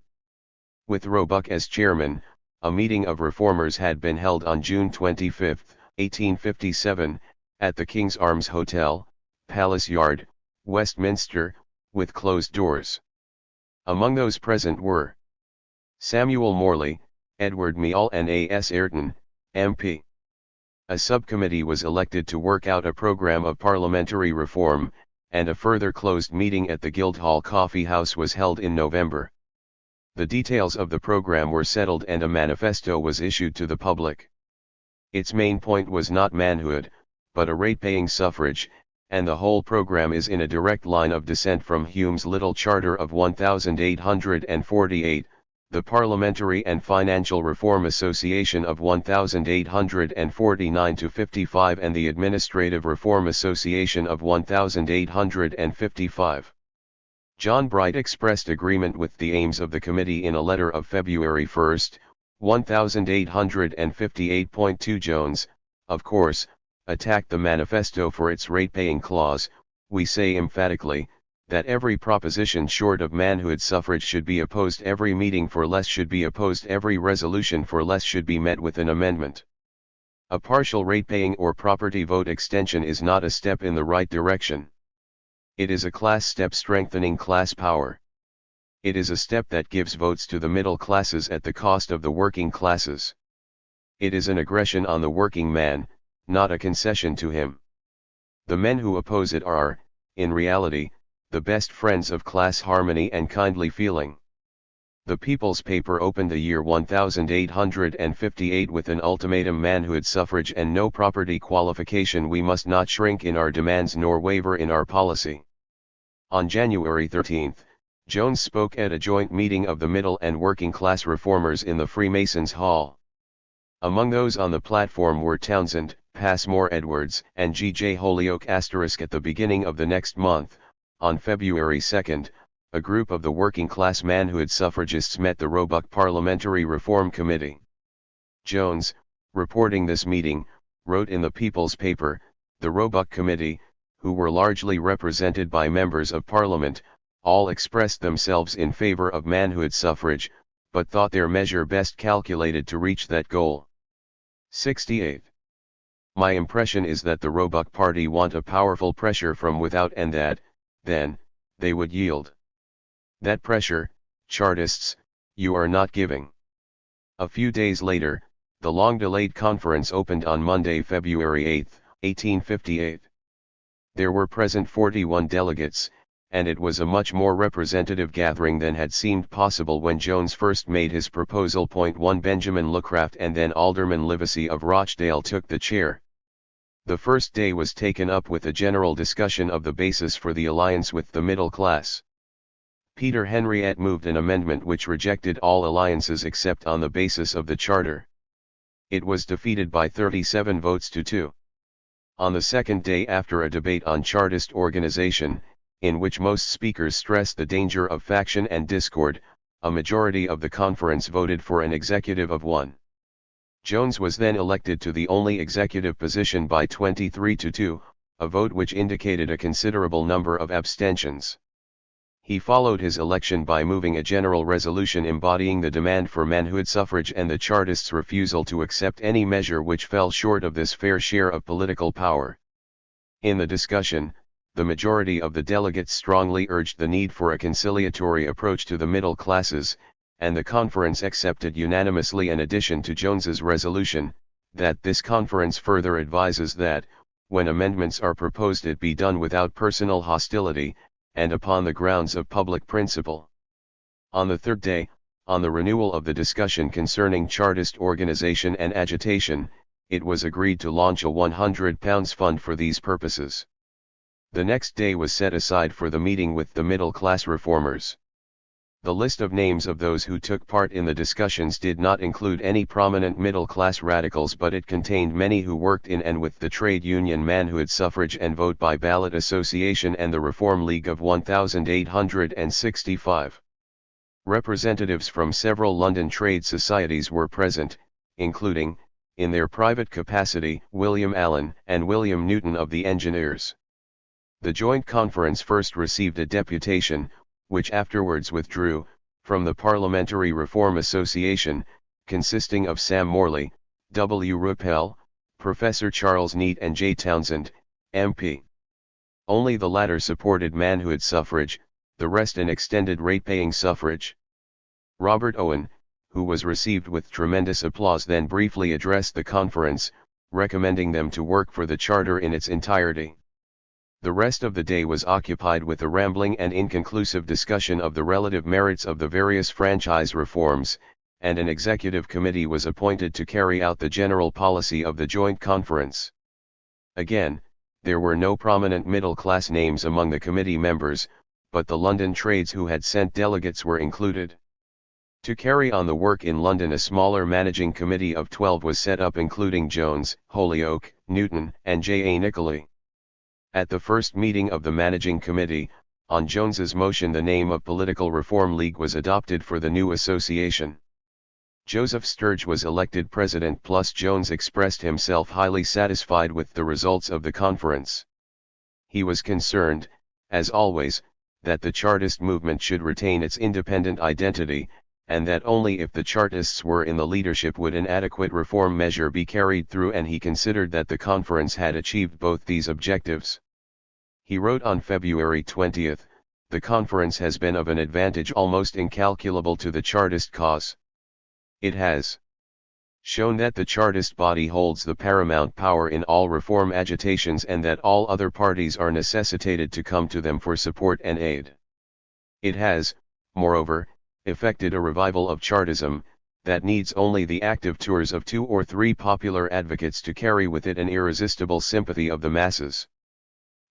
With Roebuck as chairman, a meeting of reformers had been held on June 25, 1857, at the King's Arms Hotel, Palace Yard, Westminster, with closed doors. Among those present were Samuel Morley, Edward Meall and A.S. Ayrton, MP. A subcommittee was elected to work out a program of parliamentary reform, and a further closed meeting at the Guildhall Coffee House was held in November. The details of the program were settled and a manifesto was issued to the public. Its main point was not manhood, but a rate-paying suffrage, and the whole program is in a direct line of descent from Hume's Little Charter of 1848, the Parliamentary and Financial Reform Association of 1849-55 and the Administrative Reform Association of 1855. John Bright expressed agreement with the aims of the committee in a letter of February 1, 1858.2. Jones, of course, attacked the manifesto for its rate-paying clause. We say emphatically, that every proposition short of manhood suffrage should be opposed, every meeting for less should be opposed, every resolution for less should be met with an amendment. A partial rate-paying or property vote extension is not a step in the right direction. It is a class step strengthening class power. It is a step that gives votes to the middle classes at the cost of the working classes. It is an aggression on the working man, not a concession to him. The men who oppose it are, in reality, the best friends of class harmony and kindly feeling. The People's Paper opened the year 1858 with an ultimatum: manhood suffrage and no property qualification. We must not shrink in our demands nor waver in our policy. On January 13, Jones spoke at a joint meeting of the middle and working class reformers in the Freemasons' Hall. Among those on the platform were Townsend, Passmore Edwards, and G.J. Holyoake. At the beginning of the next month, on February 2, a group of the working class manhood suffragists met the Roebuck Parliamentary Reform Committee. Jones, reporting this meeting, wrote in the People's Paper, the Roebuck Committee, who were largely represented by members of Parliament, all expressed themselves in favor of manhood suffrage, but thought their measure best calculated to reach that goal. 68. My impression is that the Roebuck party want a powerful pressure from without, and that, then, they would yield. That pressure, Chartists, you are not giving. A few days later, the long-delayed conference opened on Monday, February 8, 1858. There were present 41 delegates, and it was a much more representative gathering than had seemed possible when Jones first made his proposal. 1 Benjamin Lucraft and then Alderman Livesey of Rochdale took the chair. The first day was taken up with a general discussion of the basis for the alliance with the middle class. Peter Henriette moved an amendment which rejected all alliances except on the basis of the charter. It was defeated by 37 votes to 2. On the second day, after a debate on Chartist organization, in which most speakers stressed the danger of faction and discord, a majority of the conference voted for an executive of 1. Jones was then elected to the only executive position by 23 to 2, a vote which indicated a considerable number of abstentions. He followed his election by moving a general resolution embodying the demand for manhood suffrage and the Chartists' refusal to accept any measure which fell short of this fair share of political power. In the discussion, the majority of the delegates strongly urged the need for a conciliatory approach to the middle classes, and the conference accepted unanimously an addition to Jones's resolution, that this conference further advises that, when amendments are proposed, it be done without personal hostility, and upon the grounds of public principle. On the third day, on the renewal of the discussion concerning Chartist organization and agitation, it was agreed to launch a £100 fund for these purposes. The next day was set aside for the meeting with the middle-class reformers. The list of names of those who took part in the discussions did not include any prominent middle-class radicals, but it contained many who worked in and with the trade union Manhood Suffrage and Vote by Ballot Association and the Reform League of 1865. Representatives from several London trade societies were present, including, in their private capacity, William Allen and William Newton of the Engineers. The joint conference first received a deputation, which afterwards withdrew, from the Parliamentary Reform Association, consisting of Sam Morley, W. Ruppel, Professor Charles Neate and J. Townsend, M.P. Only the latter supported manhood suffrage, the rest an extended rate-paying suffrage. Robert Owen, who was received with tremendous applause, then briefly addressed the conference, recommending them to work for the charter in its entirety. The rest of the day was occupied with a rambling and inconclusive discussion of the relative merits of the various franchise reforms, and an executive committee was appointed to carry out the general policy of the joint conference. Again, There were no prominent middle-class names among the committee members, but the London trades who had sent delegates were included. To carry on the work in London, a smaller managing committee of 12 was set up, including Jones, Holyoake, Newton, and J. A. Nicolay. At the first meeting of the managing committee, on Jones's motion, the name of Political Reform League was adopted for the new association. Joseph Sturge was elected president, plus Jones expressed himself highly satisfied with the results of the conference. He was concerned, as always, that the Chartist movement should retain its independent identity, and that only if the Chartists were in the leadership would an adequate reform measure be carried through, and he considered that the conference had achieved both these objectives. He wrote on February 20, "The conference has been of an advantage almost incalculable to the Chartist cause. It has shown that the Chartist body holds the paramount power in all reform agitations, and that all other parties are necessitated to come to them for support and aid. It has, moreover, effected a revival of Chartism, that needs only the active tours of 2 or 3 popular advocates to carry with it an irresistible sympathy of the masses."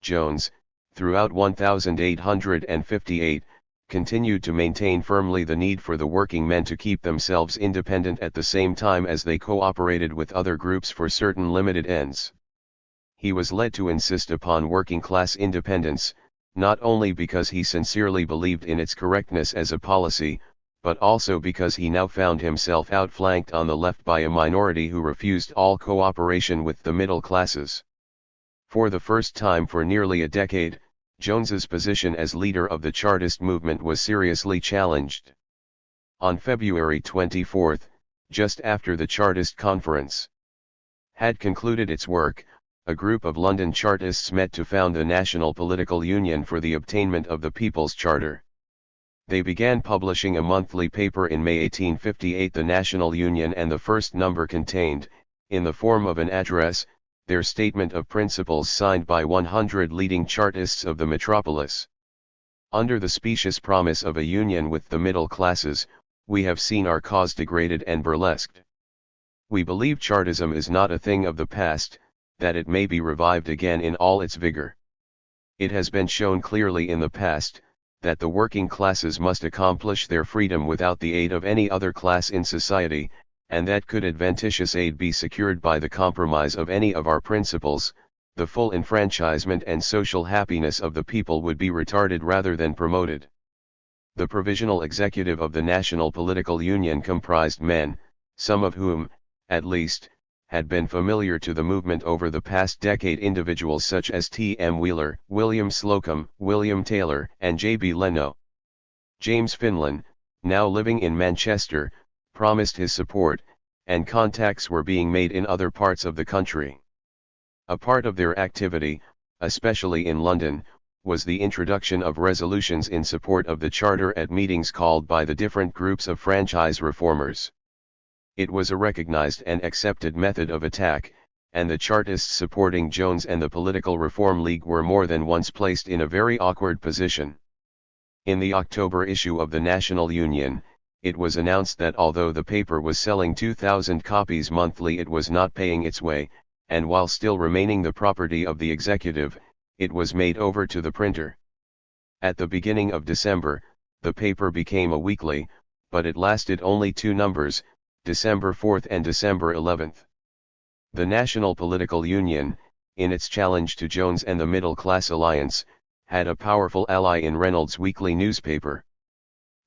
Jones, throughout 1858, continued to maintain firmly the need for the working men to keep themselves independent at the same time as they cooperated with other groups for certain limited ends. He was led to insist upon working-class independence, not only because he sincerely believed in its correctness as a policy, but also because he now found himself outflanked on the left by a minority who refused all cooperation with the middle classes. For the first time for nearly a decade, Jones's position as leader of the Chartist movement was seriously challenged. On February 24, just after the Chartist conference had concluded its work, a group of London Chartists met to found the National Political Union for the obtainment of the People's Charter. They began publishing a monthly paper in May 1858, the National Union, and the first number contained, in the form of an address, their statement of principles signed by 100 leading Chartists of the metropolis. Under the specious promise of a union with the middle classes, we have seen our cause degraded and burlesqued. We believe Chartism is not a thing of the past, that it may be revived again in all its vigor. It has been shown clearly in the past, that the working classes must accomplish their freedom without the aid of any other class in society, and that could adventitious aid be secured by the compromise of any of our principles, the full enfranchisement and social happiness of the people would be retarded rather than promoted. The provisional executive of the National Political Union comprised men, some of whom, at least, had been familiar to the movement over the past decade, individuals such as T. M. Wheeler, William Slocum, William Taylor, and J. B. Leno. James Finlan, now living in Manchester, promised his support, and contacts were being made in other parts of the country. A part of their activity, especially in London, was the introduction of resolutions in support of the Charter at meetings called by the different groups of franchise reformers. It was a recognized and accepted method of attack, and the Chartists supporting Jones and the Political Reform League were more than once placed in a very awkward position. In the October issue of the National Union, it was announced that although the paper was selling 2,000 copies monthly, it was not paying its way, and while still remaining the property of the executive, it was made over to the printer. At the beginning of December, the paper became a weekly, but it lasted only 2 numbers, December 4 and December 11. The National Political Union, in its challenge to Jones and the Middle Class Alliance, had a powerful ally in Reynolds' weekly newspaper.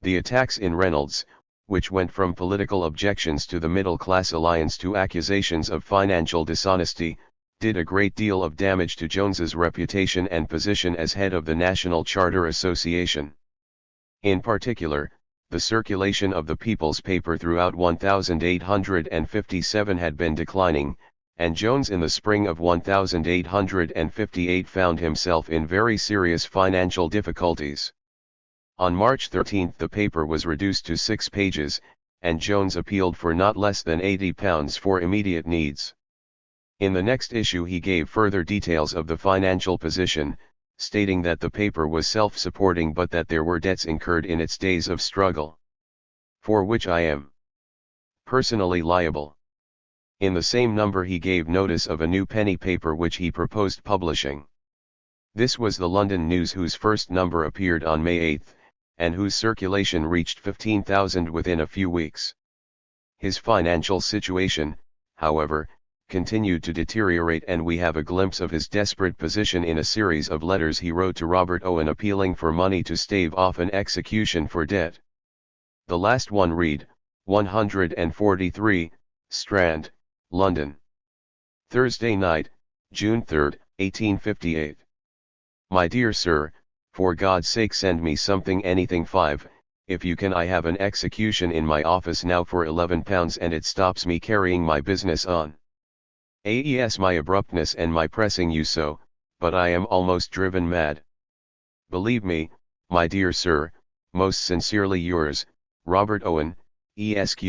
The attacks in Reynolds, which went from political objections to the Middle Class Alliance to accusations of financial dishonesty, did a great deal of damage to Jones's reputation and position as head of the National Charter Association. In particular, the circulation of the People's paper throughout 1857 had been declining, and Jones in the spring of 1858 found himself in very serious financial difficulties. On March 13 the paper was reduced to 6 pages, and Jones appealed for not less than £80 for immediate needs. In the next issue he gave further details of the financial position, stating that the paper was self-supporting but that there were debts incurred in its days of struggle, for which I am personally liable. In the same number he gave notice of a new penny paper which he proposed publishing. This was the London News, whose first number appeared on May 8, and whose circulation reached 15,000 within a few weeks. His financial situation, however, continued to deteriorate, and we have a glimpse of his desperate position in a series of letters he wrote to Robert Owen appealing for money to stave off an execution for debt. The last one read, 143, Strand, London. Thursday night, June 3, 1858. My dear sir, for God's sake send me something, anything 5, if you can. I have an execution in my office now for £11 and it stops me carrying my business on. Aes my abruptness and my pressing you so, but I am almost driven mad. Believe me, my dear sir, most sincerely yours, Robert Owen, Esq.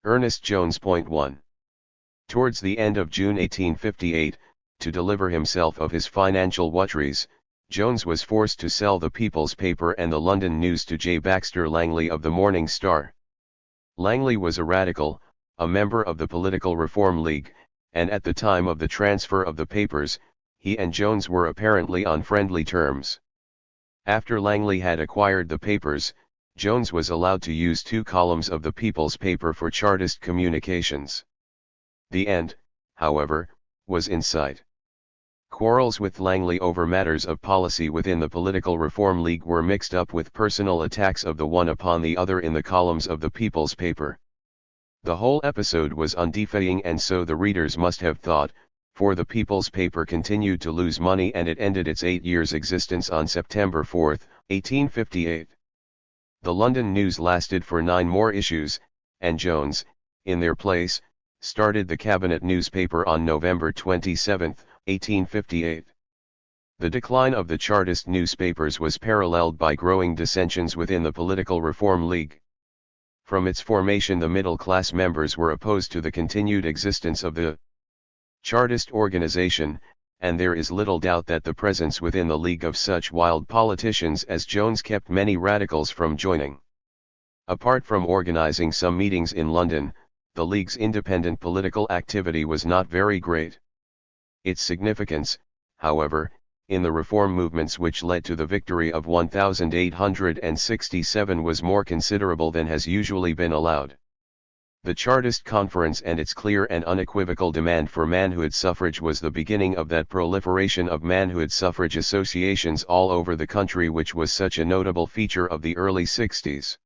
Ernest Jones. 1. Towards the end of June 1858, to deliver himself of his financial whatries, Jones was forced to sell the People's Paper and the London News to J. Baxter Langley of the Morning Star. Langley was a radical, a member of the Political Reform League, and at the time of the transfer of the papers, he and Jones were apparently on friendly terms. After Langley had acquired the papers, Jones was allowed to use 2 columns of the People's Paper for Chartist communications. The end, however, was in sight. Quarrels with Langley over matters of policy within the Political Reform League were mixed up with personal attacks of the one upon the other in the columns of the People's Paper. The whole episode was undefying, and so the readers must have thought, for the People's Paper continued to lose money and it ended its 8 years' existence on September 4, 1858. The London News lasted for 9 more issues, and Jones, in their place, started the Cabinet newspaper on November 27, 1858. The decline of the Chartist newspapers was paralleled by growing dissensions within the Political Reform League. From its formation, the middle-class members were opposed to the continued existence of the Chartist organization, and there is little doubt that the presence within the League of such wild politicians as Jones kept many radicals from joining. Apart from organizing some meetings in London, the League's independent political activity was not very great. Its significance, however, in the reform movements which led to the victory of 1867 was more considerable than has usually been allowed. The Chartist Conference and its clear and unequivocal demand for manhood suffrage was the beginning of that proliferation of manhood suffrage associations all over the country which was such a notable feature of the early 60s.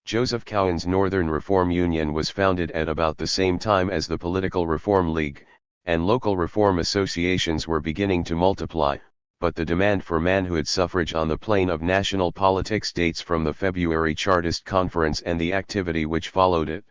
Joseph Cowen's Northern Reform Union was founded at about the same time as the Political Reform League, and local reform associations were beginning to multiply, but the demand for manhood suffrage on the plane of national politics dates from the February Chartist Conference and the activity which followed it.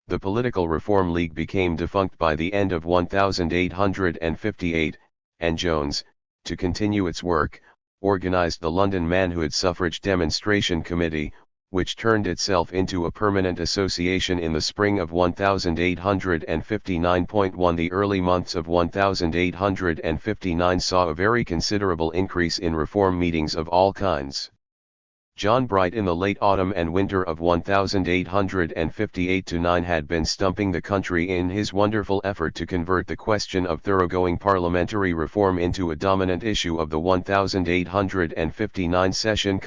The Political Reform League became defunct by the end of 1858, and Jones, to continue its work, organized the London Manhood Suffrage Demonstration Committee, which turned itself into a permanent association in the spring of 1859. The early months of 1859 saw a very considerable increase in reform meetings of all kinds. John Bright in the late autumn and winter of 1858-9 had been stumping the country in his wonderful effort to convert the question of thoroughgoing parliamentary reform into a dominant issue of the 1859 session,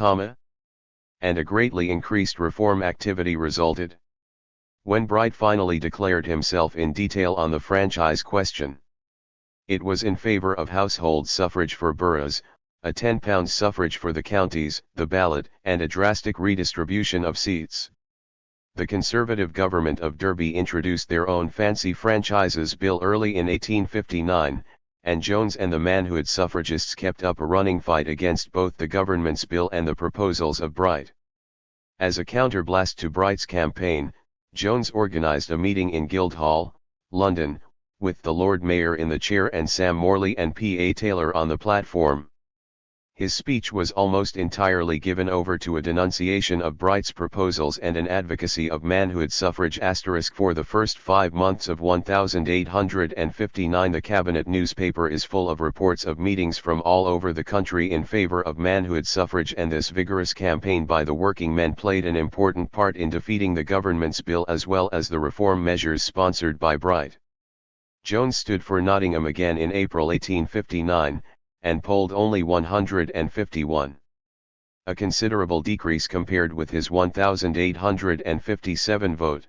and a greatly increased reform activity resulted. When Bright finally declared himself in detail on the franchise question, it was in favor of household suffrage for boroughs, a £10 suffrage for the counties, the ballot, and a drastic redistribution of seats. The Conservative government of Derby introduced their own fancy franchises bill early in 1859, and Jones and the manhood suffragists kept up a running fight against both the government's bill and the proposals of Bright. As a counterblast to Bright's campaign, Jones organized a meeting in Guildhall, London, with the Lord Mayor in the chair and Sam Morley and P. A. Taylor on the platform. His speech was almost entirely given over to a denunciation of Bright's proposals and an advocacy of manhood suffrage. For the first 5 months of 1859, the cabinet newspaper is full of reports of meetings from all over the country in favor of manhood suffrage, and this vigorous campaign by the working men played an important part in defeating the government's bill as well as the reform measures sponsored by Bright. Jones stood for Nottingham again in April 1859, and polled only 151. A considerable decrease compared with his 1,857 vote.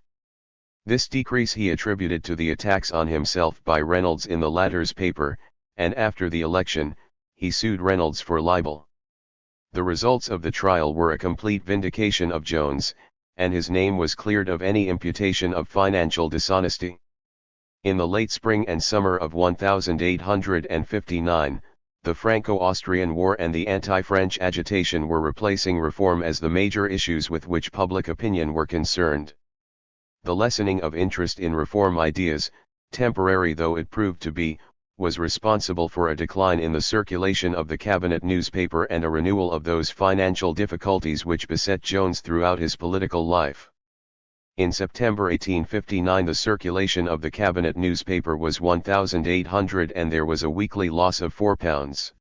This decrease he attributed to the attacks on himself by Reynolds in the latter's paper, and after the election, he sued Reynolds for libel. The results of the trial were a complete vindication of Jones, and his name was cleared of any imputation of financial dishonesty. In the late spring and summer of 1859, the Franco-Austrian War and the anti-French agitation were replacing reform as the major issues with which public opinion were concerned. The lessening of interest in reform ideas, temporary though it proved to be, was responsible for a decline in the circulation of the cabinet newspaper and a renewal of those financial difficulties which beset Jones throughout his political life. In September 1859 the circulation of the cabinet newspaper was 1,800 and there was a weekly loss of £4.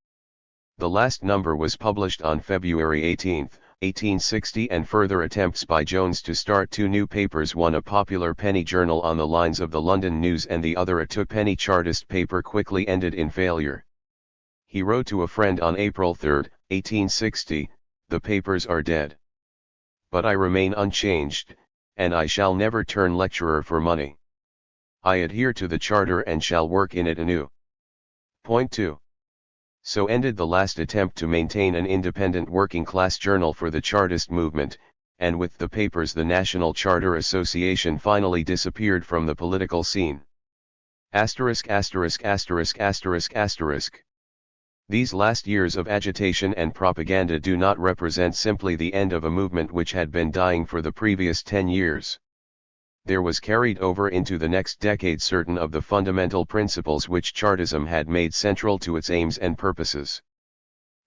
The last number was published on February 18, 1860, and further attempts by Jones to start 2 new papers, one a popular penny journal on the lines of the London News and the other a two-penny Chartist paper, quickly ended in failure. He wrote to a friend on April 3, 1860, "The papers are dead. But I remain unchanged, and I shall never turn lecturer for money. I adhere to the Charter and shall work in it anew." Point 2. So ended the last attempt to maintain an independent working-class journal for the Chartist movement, and with the papers the National Charter Association finally disappeared from the political scene. These last years of agitation and propaganda do not represent simply the end of a movement which had been dying for the previous 10 years. There was carried over into the next decade certain of the fundamental principles which Chartism had made central to its aims and purposes.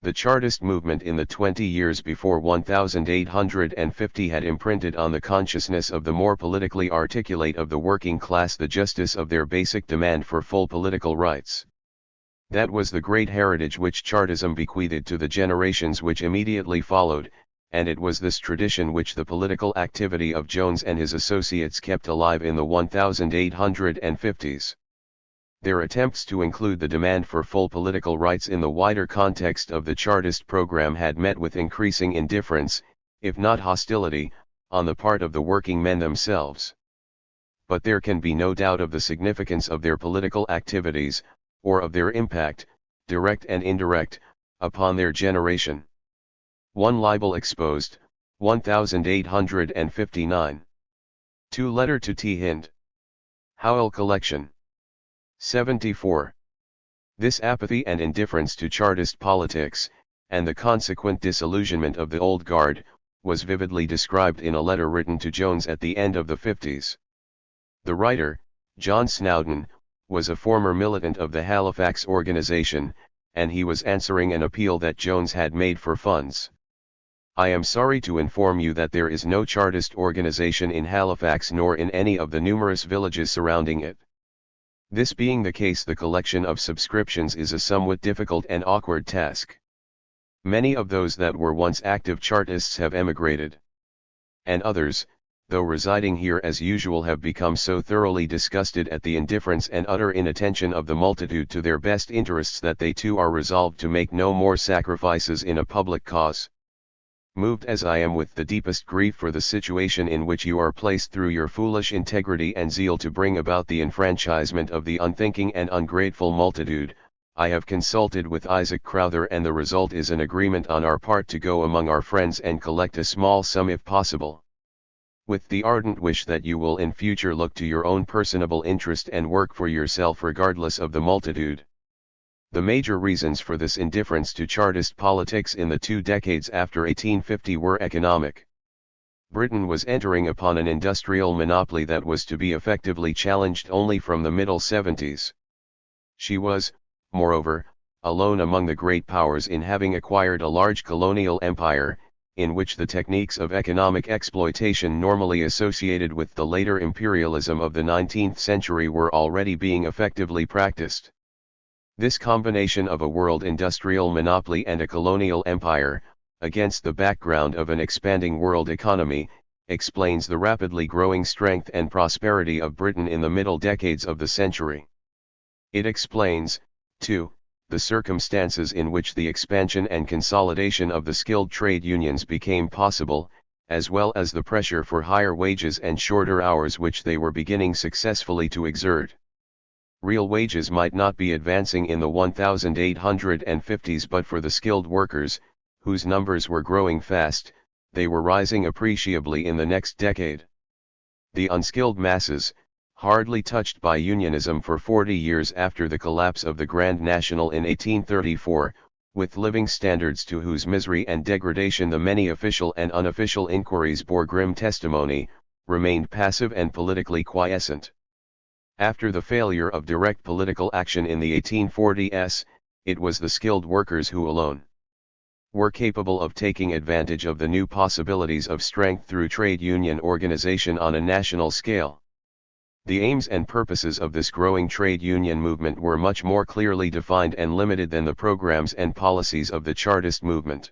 The Chartist movement in the 20 years before 1850 had imprinted on the consciousness of the more politically articulate of the working class the justice of their basic demand for full political rights. That was the great heritage which Chartism bequeathed to the generations which immediately followed, and it was this tradition which the political activity of Jones and his associates kept alive in the 1850s. Their attempts to include the demand for full political rights in the wider context of the Chartist program had met with increasing indifference, if not hostility, on the part of the working men themselves. But there can be no doubt of the significance of their political activities, or of their impact, direct and indirect, upon their generation. 1 Libel exposed, 1859. 2 Letter to T. Hind. Howell Collection. 74. This apathy and indifference to Chartist politics, and the consequent disillusionment of the old guard, was vividly described in a letter written to Jones at the end of the 50s. The writer, John Snowdon, was a former militant of the Halifax organization, and he was answering an appeal that Jones had made for funds. "I am sorry to inform you that there is no Chartist organization in Halifax nor in any of the numerous villages surrounding it. This being the case, the collection of subscriptions is a somewhat difficult and awkward task. Many of those that were once active Chartists have emigrated. And others, though residing here as usual, have become so thoroughly disgusted at the indifference and utter inattention of the multitude to their best interests that they too are resolved to make no more sacrifices in a public cause. Moved as I am with the deepest grief for the situation in which you are placed through your foolish integrity and zeal to bring about the enfranchisement of the unthinking and ungrateful multitude, I have consulted with Isaac Crowther, and the result is an agreement on our part to go among our friends and collect a small sum if possible. With the ardent wish that you will in future look to your own personable interest and work for yourself regardless of the multitude." The major reasons for this indifference to Chartist politics in the 2 decades after 1850 were economic. Britain was entering upon an industrial monopoly that was to be effectively challenged only from the middle 70s. She was, moreover, alone among the great powers in having acquired a large colonial empire, in which the techniques of economic exploitation normally associated with the later imperialism of the 19th century were already being effectively practiced. This combination of a world industrial monopoly and a colonial empire, against the background of an expanding world economy, explains the rapidly growing strength and prosperity of Britain in the middle decades of the century. It explains, too, the circumstances in which the expansion and consolidation of the skilled trade unions became possible, as well as the pressure for higher wages and shorter hours which they were beginning successfully to exert. Real wages might not be advancing in the 1850s, but for the skilled workers, whose numbers were growing fast, they were rising appreciably in the next decade. The unskilled masses, hardly touched by unionism for 40 years after the collapse of the Grand National in 1834, with living standards to whose misery and degradation the many official and unofficial inquiries bore grim testimony, remained passive and politically quiescent. After the failure of direct political action in the 1840s, it was the skilled workers who alone were capable of taking advantage of the new possibilities of strength through trade union organization on a national scale. The aims and purposes of this growing trade union movement were much more clearly defined and limited than the programs and policies of the Chartist movement.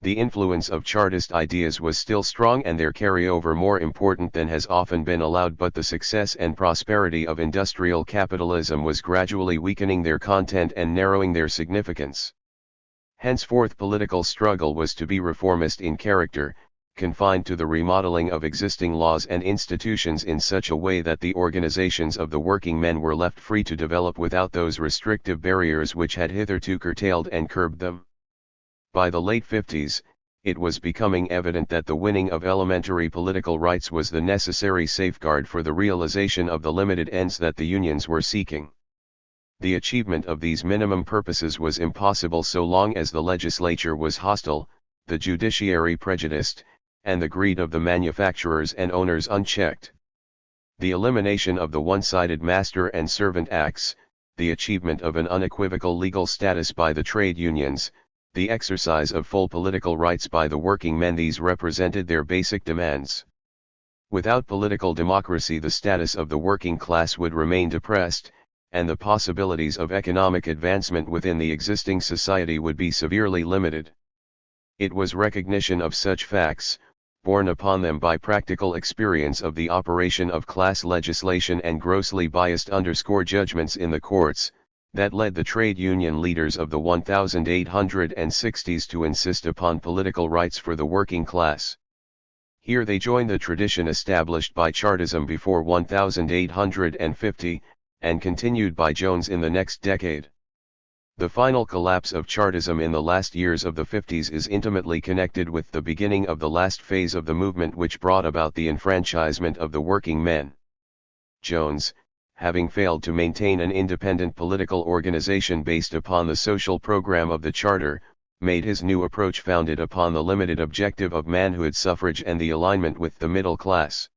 The influence of Chartist ideas was still strong and their carryover more important than has often been allowed, but the success and prosperity of industrial capitalism was gradually weakening their content and narrowing their significance. Henceforth political struggle was to be reformist in character, confined to the remodeling of existing laws and institutions in such a way that the organizations of the working men were left free to develop without those restrictive barriers which had hitherto curtailed and curbed them. By the late 50s, it was becoming evident that the winning of elementary political rights was the necessary safeguard for the realization of the limited ends that the unions were seeking. The achievement of these minimum purposes was impossible so long as the legislature was hostile, the judiciary prejudiced, and the greed of the manufacturers and owners unchecked. The elimination of the one-sided master and servant acts, the achievement of an unequivocal legal status by the trade unions, the exercise of full political rights by the working men, these represented their basic demands. Without political democracy, the status of the working class would remain depressed, and the possibilities of economic advancement within the existing society would be severely limited. It was recognition of such facts, borne upon them by practical experience of the operation of class legislation and grossly biased judgments in the courts, that led the trade union leaders of the 1860s to insist upon political rights for the working class. Here they joined the tradition established by Chartism before 1850, and continued by Jones in the next decade. The final collapse of Chartism in the last years of the 50s is intimately connected with the beginning of the last phase of the movement which brought about the enfranchisement of the working men. Jones, having failed to maintain an independent political organization based upon the social program of the Charter, made his new approach founded upon the limited objective of manhood suffrage and the alignment with the middle class.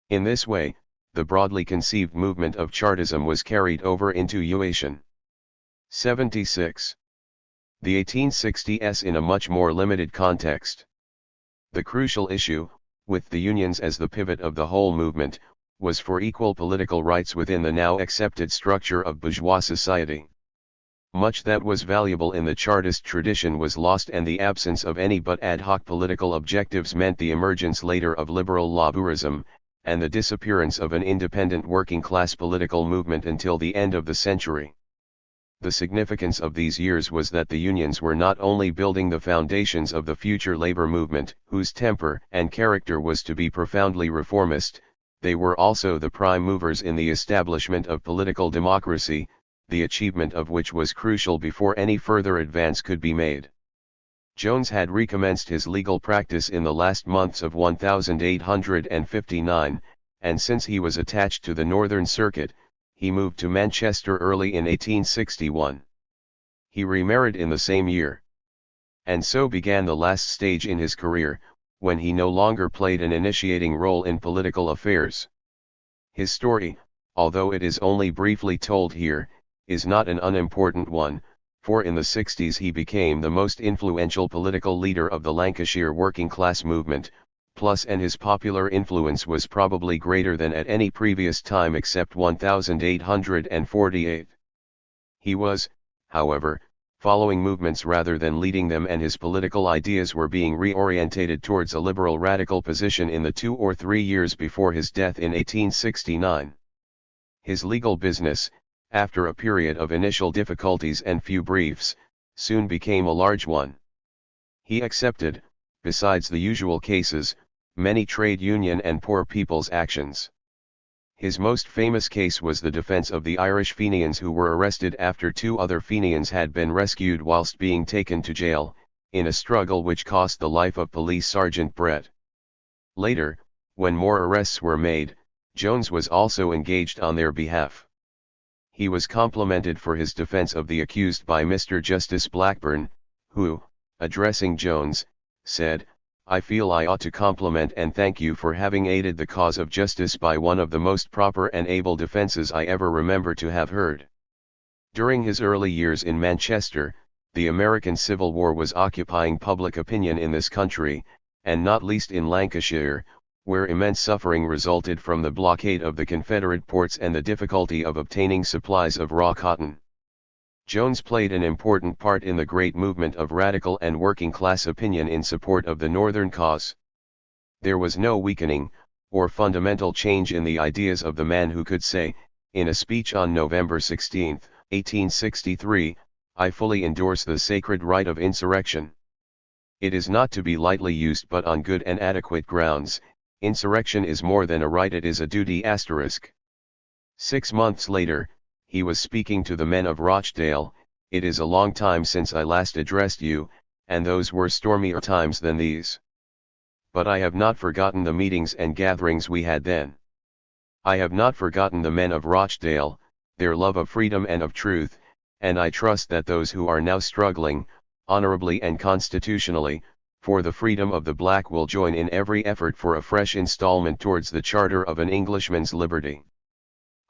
In this way, the broadly conceived movement of Chartism was carried over into UAsian. 76. The 1860s in a much more limited context. The crucial issue, with the unions as the pivot of the whole movement, was for equal political rights within the now accepted structure of bourgeois society. Much that was valuable in the Chartist tradition was lost, and the absence of any but ad hoc political objectives meant the emergence later of liberal labourism, and the disappearance of an independent working-class political movement until the end of the century. The significance of these years was that the unions were not only building the foundations of the future labor movement, whose temper and character was to be profoundly reformist, they were also the prime movers in the establishment of political democracy, the achievement of which was crucial before any further advance could be made. Jones had recommenced his legal practice in the last months of 1859, and since he was attached to the Northern Circuit, he moved to Manchester early in 1861. He remarried in the same year. And so began the last stage in his career, when he no longer played an initiating role in political affairs. His story, although it is only briefly told here, is not an unimportant one, for in the 60s he became the most influential political leader of the Lancashire working class movement, and his popular influence was probably greater than at any previous time except 1848. He was, however, following movements rather than leading them, and his political ideas were being reorientated towards a liberal radical position in the 2 or 3 years before his death in 1869. His legal business, after a period of initial difficulties and few briefs, soon became a large one. He accepted, besides the usual cases, many trade union and poor people's actions. His most famous case was the defense of the Irish Fenians who were arrested after 2 other Fenians had been rescued whilst being taken to jail, in a struggle which cost the life of Police Sergeant Brett. Later, when more arrests were made, Jones was also engaged on their behalf. He was complimented for his defense of the accused by Mr. Justice Blackburn, who, addressing Jones, said, "I feel I ought to compliment and thank you for having aided the cause of justice by one of the most proper and able defences I ever remember to have heard." During his early years in Manchester, the American Civil War was occupying public opinion in this country, and not least in Lancashire, where immense suffering resulted from the blockade of the Confederate ports and the difficulty of obtaining supplies of raw cotton. Jones played an important part in the great movement of radical and working class opinion in support of the Northern cause. There was no weakening, or fundamental change in the ideas of the man who could say, in a speech on November 16, 1863, "I fully endorse the sacred right of insurrection. It is not to be lightly used but on good and adequate grounds. Insurrection is more than a right, it is a duty." 6 months later, he was speaking to the men of Rochdale. "It is a long time since I last addressed you, and those were stormier times than these. But I have not forgotten the meetings and gatherings we had then. I have not forgotten the men of Rochdale, their love of freedom and of truth, and I trust that those who are now struggling, honorably and constitutionally, for the freedom of the black will join in every effort for a fresh installment towards the charter of an Englishman's liberty.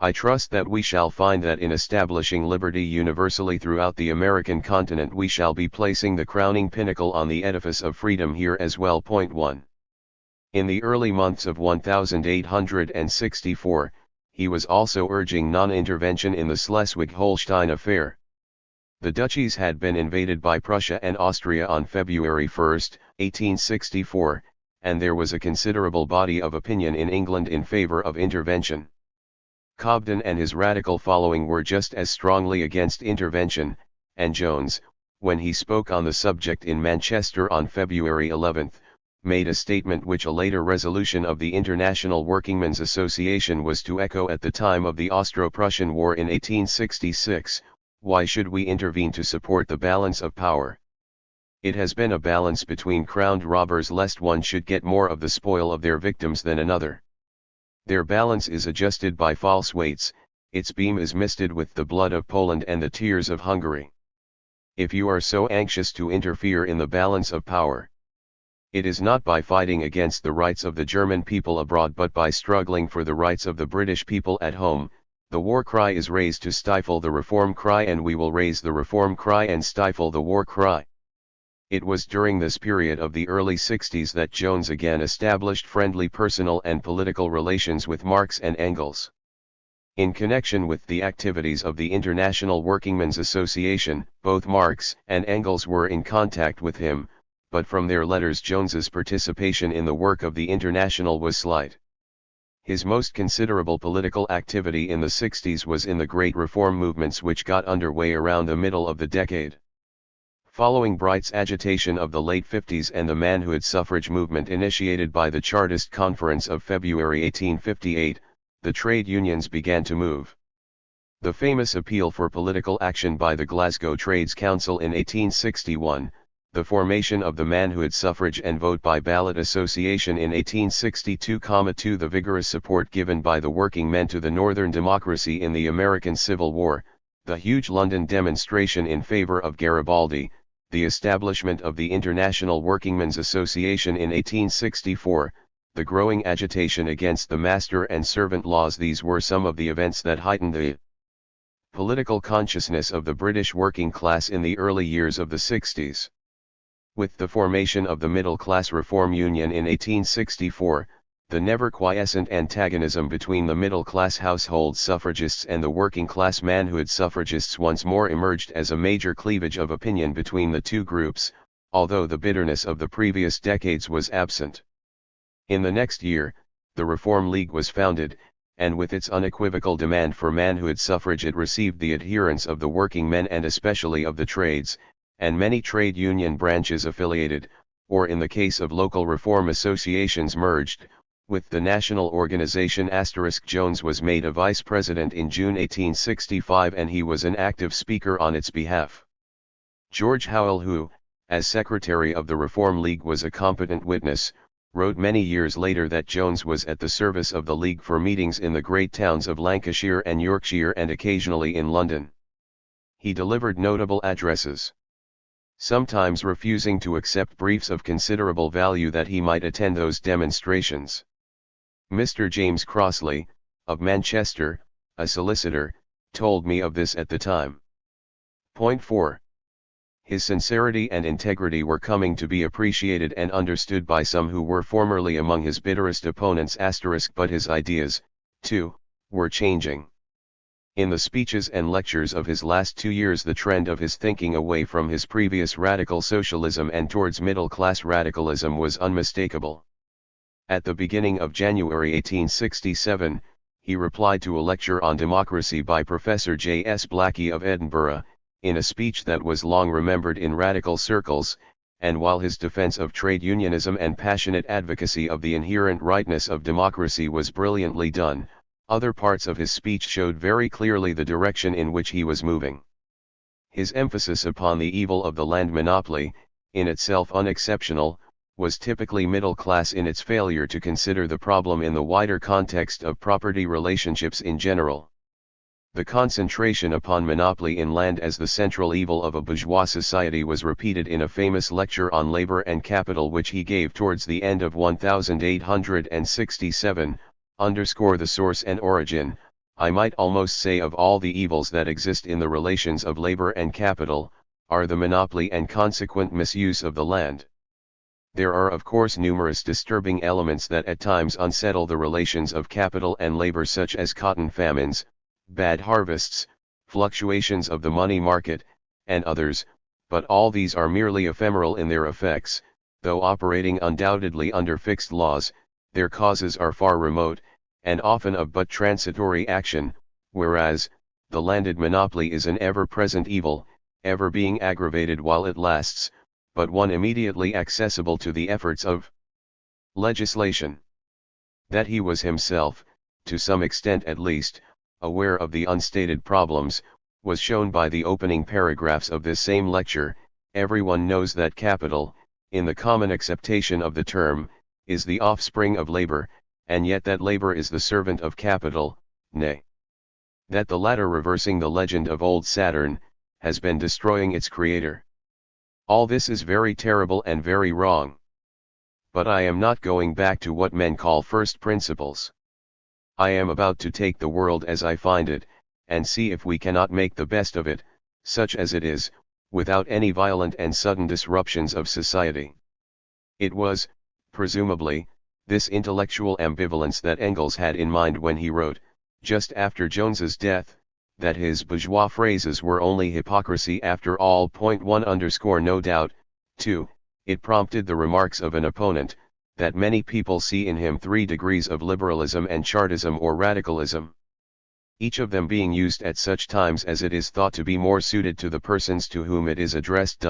I trust that we shall find that in establishing liberty universally throughout the American continent we shall be placing the crowning pinnacle on the edifice of freedom here as well." 1. In the early months of 1864, he was also urging non-intervention in the Schleswig-Holstein affair. The duchies had been invaded by Prussia and Austria on February 1, 1864, and there was a considerable body of opinion in England in favour of intervention. Cobden and his radical following were just as strongly against intervention, and Jones, when he spoke on the subject in Manchester on February 11, made a statement which a later resolution of the International Workingmen's Association was to echo at the time of the Austro-Prussian War in 1866, "Why should we intervene to support the balance of power? It has been a balance between crowned robbers lest one should get more of the spoil of their victims than another. Their balance is adjusted by false weights, its beam is misted with the blood of Poland and the tears of Hungary. If you are so anxious to interfere in the balance of power, it is not by fighting against the rights of the German people abroad but by struggling for the rights of the British people at home. The war cry is raised to stifle the reform cry, and we will raise the reform cry and stifle the war cry." It was during this period of the early 60s that Jones again established friendly personal and political relations with Marx and Engels. In connection with the activities of the International Workingmen's Association, both Marx and Engels were in contact with him, but from their letters Jones's participation in the work of the International was slight. His most considerable political activity in the 60s was in the great reform movements which got underway around the middle of the decade. Following Bright's agitation of the late 50s and the manhood suffrage movement initiated by the Chartist Conference of February 1858, the trade unions began to move. The famous appeal for political action by the Glasgow Trades Council in 1861, the formation of the Manhood Suffrage and Vote by Ballot Association in 1862, the vigorous support given by the working men to the Northern democracy in the American Civil War, the huge London demonstration in favor of Garibaldi, the establishment of the International Workingmen's Association in 1864, the growing agitation against the master and servant laws. These were some of the events that heightened the Political consciousness of the British working class in the early years of the 60s. With the formation of the Middle Class Reform Union in 1864, the never quiescent antagonism between the middle-class household suffragists and the working-class manhood suffragists once more emerged as a major cleavage of opinion between the two groups, although the bitterness of the previous decades was absent. In the next year, the Reform League was founded, and with its unequivocal demand for manhood suffrage it received the adherence of the working men and especially of the trades, and many trade union branches affiliated, or in the case of local reform associations merged, with the national organization. Jones was made a vice president in June 1865 and he was an active speaker on its behalf. George Howell, who, as secretary of the Reform League, was a competent witness, wrote many years later that Jones was at the service of the League for meetings in the great towns of Lancashire and Yorkshire and occasionally in London. He delivered notable addresses, sometimes refusing to accept briefs of considerable value that he might attend those demonstrations. Mr. James Crossley, of Manchester, a solicitor, told me of this at the time. Point 4. His sincerity and integrity were coming to be appreciated and understood by some who were formerly among his bitterest opponents. But his ideas, too, were changing. In the speeches and lectures of his last 2 years the trend of his thinking away from his previous radical socialism and towards middle-class radicalism was unmistakable. At the beginning of January 1867, he replied to a lecture on democracy by Professor J. S. Blackie of Edinburgh, in a speech that was long remembered in radical circles, and while his defense of trade unionism and passionate advocacy of the inherent rightness of democracy was brilliantly done, other parts of his speech showed very clearly the direction in which he was moving. His emphasis upon the evil of the land monopoly, in itself unexceptional, was typically middle class in its failure to consider the problem in the wider context of property relationships in general. The concentration upon monopoly in land as the central evil of a bourgeois society was repeated in a famous lecture on labor and capital which he gave towards the end of 1867, underscore the source and origin, I might almost say, of all the evils that exist in the relations of labor and capital, are the monopoly and consequent misuse of the land. There are of course numerous disturbing elements that at times unsettle the relations of capital and labor, such as cotton famines, bad harvests, fluctuations of the money market, and others, but all these are merely ephemeral in their effects, though operating undoubtedly under fixed laws, their causes are far remote, and often of but transitory action, whereas, the landed monopoly is an ever-present evil, ever being aggravated while it lasts, but one immediately accessible to the efforts of legislation. That he was himself, to some extent at least, aware of the unstated problems, was shown by the opening paragraphs of this same lecture. Everyone knows that capital, in the common acceptation of the term, is the offspring of labor, and yet that labor is the servant of capital, nay, that the latter, reversing the legend of old Saturn, has been destroying its creator. All this is very terrible and very wrong. But I am not going back to what men call first principles. I am about to take the world as I find it, and see if we cannot make the best of it, such as it is, without any violent and sudden disruptions of society. It was, presumably, this intellectual ambivalence that Engels had in mind when he wrote, just after Jones's death, that his bourgeois phrases were only hypocrisy after all. 1 No doubt, too, it prompted the remarks of an opponent, that many people see in him 3 degrees of liberalism and Chartism or radicalism, each of them being used at such times as it is thought to be more suited to the persons to whom it is addressed.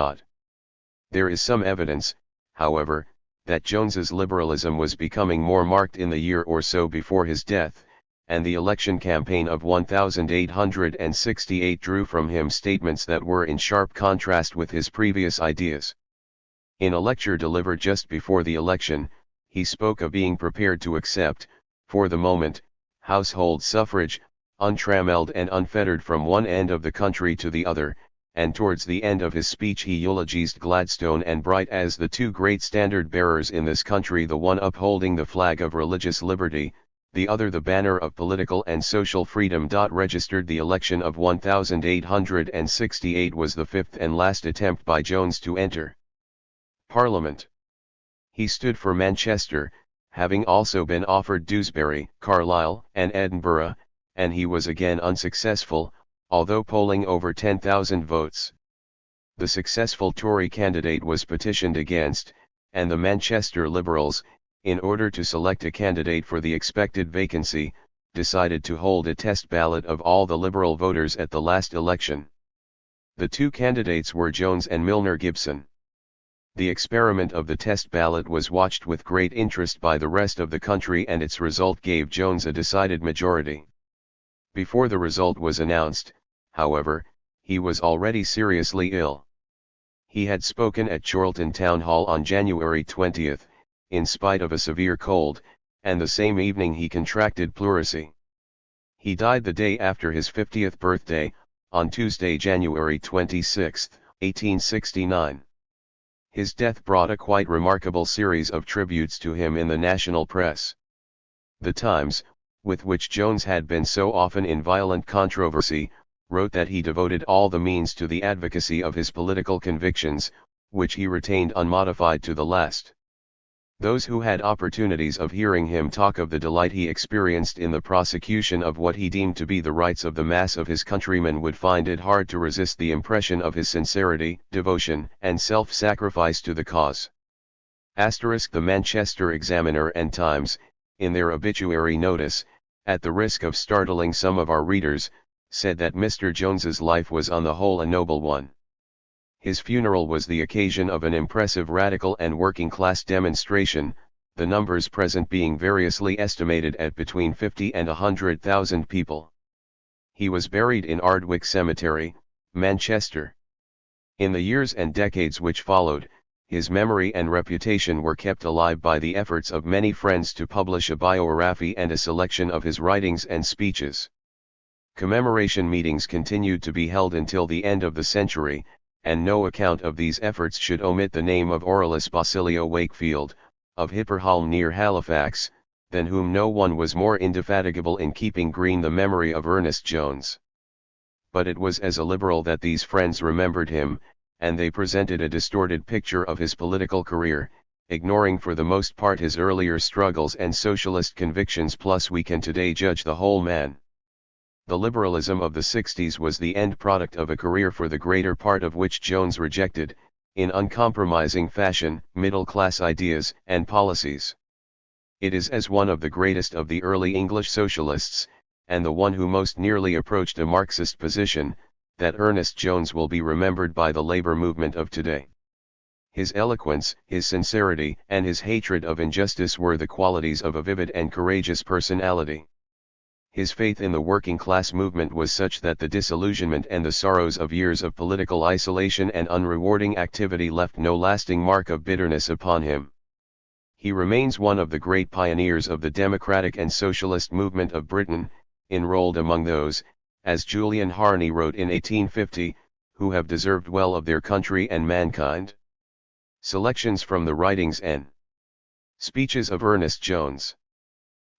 There is some evidence, however, that Jones's liberalism was becoming more marked in the year or so before his death, and the election campaign of 1868 drew from him statements that were in sharp contrast with his previous ideas. In a lecture delivered just before the election, he spoke of being prepared to accept, for the moment, household suffrage, untrammeled and unfettered from one end of the country to the other, and towards the end of his speech he eulogized Gladstone and Bright as the 2 great standard bearers in this country, the one upholding the flag of religious liberty, the other the banner of political and social freedom. Registered the election of 1868 was the fifth and last attempt by Jones to enter Parliament. He stood for Manchester, having also been offered Dewsbury, Carlisle, and Edinburgh, and he was again unsuccessful, although polling over 10,000 votes. The successful Tory candidate was petitioned against, and the Manchester Liberals, in order to select a candidate for the expected vacancy, decided to hold a test ballot of all the Liberal voters at the last election. The two candidates were Jones and Milner Gibson. The experiment of the test ballot was watched with great interest by the rest of the country, and its result gave Jones a decided majority. Before the result was announced, however, he was already seriously ill. He had spoken at Chorlton Town Hall on January 20, in spite of a severe cold, and the same evening he contracted pleurisy. He died the day after his 50th birthday, on Tuesday, January 26, 1869. His death brought a quite remarkable series of tributes to him in the national press. The Times, with which Jones had been so often in violent controversy, wrote that he devoted all the means to the advocacy of his political convictions, which he retained unmodified to the last. Those who had opportunities of hearing him talk of the delight he experienced in the prosecution of what he deemed to be the rights of the mass of his countrymen would find it hard to resist the impression of his sincerity, devotion, and self-sacrifice to the cause. The Manchester Examiner and Times, in their obituary notice, at the risk of startling some of our readers, said that Mr. Jones's life was on the whole a noble one. His funeral was the occasion of an impressive radical and working-class demonstration, the numbers present being variously estimated at between 50 and 100,000 people. He was buried in Ardwick Cemetery, Manchester. In the years and decades which followed, his memory and reputation were kept alive by the efforts of many friends to publish a biography and a selection of his writings and speeches. Commemoration meetings continued to be held until the end of the century, and no account of these efforts should omit the name of Aurelius Basilio Wakefield, of Hipperholm near Halifax, than whom no one was more indefatigable in keeping green the memory of Ernest Jones. But it was as a liberal that these friends remembered him, and they presented a distorted picture of his political career, ignoring for the most part his earlier struggles and socialist convictions. Plus we can today judge the whole man. The liberalism of the 60s was the end product of a career for the greater part of which Jones rejected, in uncompromising fashion, middle-class ideas and policies. It is as one of the greatest of the early English socialists, and the one who most nearly approached a Marxist position, that Ernest Jones will be remembered by the labor movement of today. His eloquence, his sincerity, and his hatred of injustice were the qualities of a vivid and courageous personality. His faith in the working-class movement was such that the disillusionment and the sorrows of years of political isolation and unrewarding activity left no lasting mark of bitterness upon him. He remains one of the great pioneers of the democratic and socialist movement of Britain, enrolled among those, as Julian Harney wrote in 1850, who have deserved well of their country and mankind. Selections from the writings and speeches of Ernest Jones.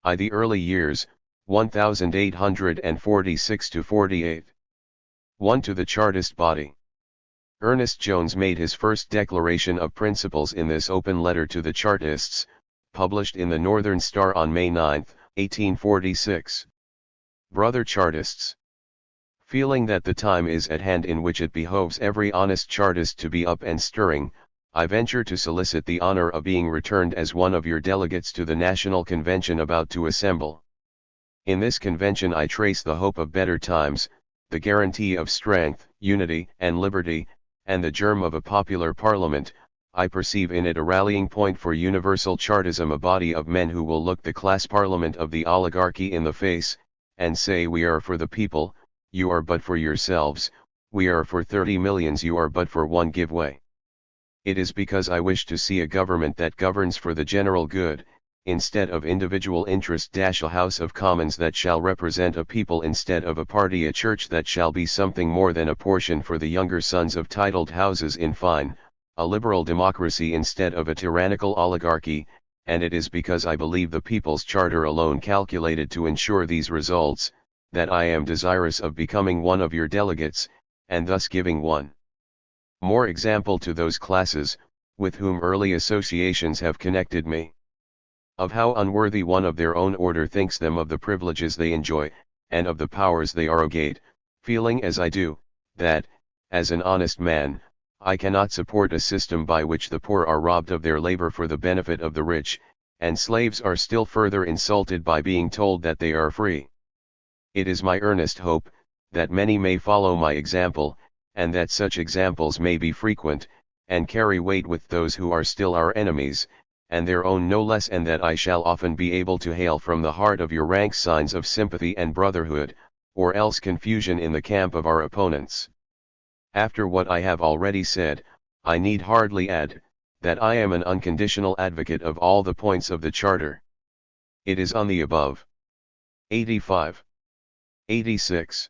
The early years, 1846–48. 1. To the Chartist body. Ernest Jones made his first declaration of principles in this open letter to the Chartists, published in the Northern Star on May 9, 1846. Brother Chartists. Feeling that the time is at hand in which it behoves every honest Chartist to be up and stirring, I venture to solicit the honor of being returned as one of your delegates to the National Convention about to assemble. In this convention I trace the hope of better times, the guarantee of strength, unity, and liberty, and the germ of a popular parliament. I perceive in it a rallying point for universal Chartism, a body of men who will look the class parliament of the oligarchy in the face, and say, we are for the people, you are but for yourselves, we are for 30 millions, you are but for one, give way. It is because I wish to see a government that governs for the general good, instead of individual interest. A House of Commons that shall represent a people instead of a party, a church that shall be something more than a portion for the younger sons of titled houses, in fine, a liberal democracy instead of a tyrannical oligarchy, and it is because I believe the People's Charter alone calculated to ensure these results, that I am desirous of becoming one of your delegates, and thus giving one more example to those classes, with whom early associations have connected me, of how unworthy one of their own order thinks them of the privileges they enjoy, and of the powers they arrogate, feeling as I do, that, as an honest man, I cannot support a system by which the poor are robbed of their labor for the benefit of the rich, and slaves are still further insulted by being told that they are free. It is my earnest hope, that many may follow my example, and that such examples may be frequent, and carry weight with those who are still our enemies, and their own no less, and that I shall often be able to hail from the heart of your ranks signs of sympathy and brotherhood, or else confusion in the camp of our opponents. After what I have already said, I need hardly add, that I am an unconditional advocate of all the points of the Charter. It is on the above 85. 86.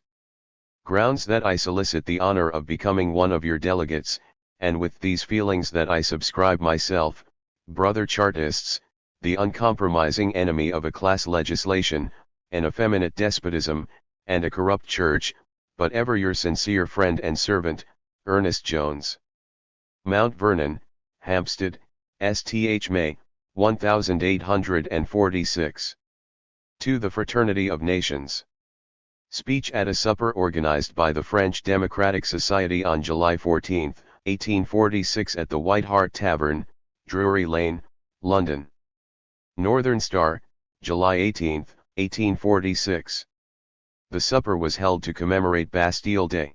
Grounds that I solicit the honor of becoming one of your delegates, and with these feelings that I subscribe myself, brother Chartists, the uncompromising enemy of a class legislation, an effeminate despotism, and a corrupt church, but ever your sincere friend and servant, Earnest Jones. Mount Vernon, Hampstead, St. May, 1846. To the Fraternity of Nations. Speech at a supper organized by the French Democratic Society on July 14, 1846 at the White Hart Tavern, Drury Lane, London. Northern Star, July 18, 1846. The supper was held to commemorate Bastille Day.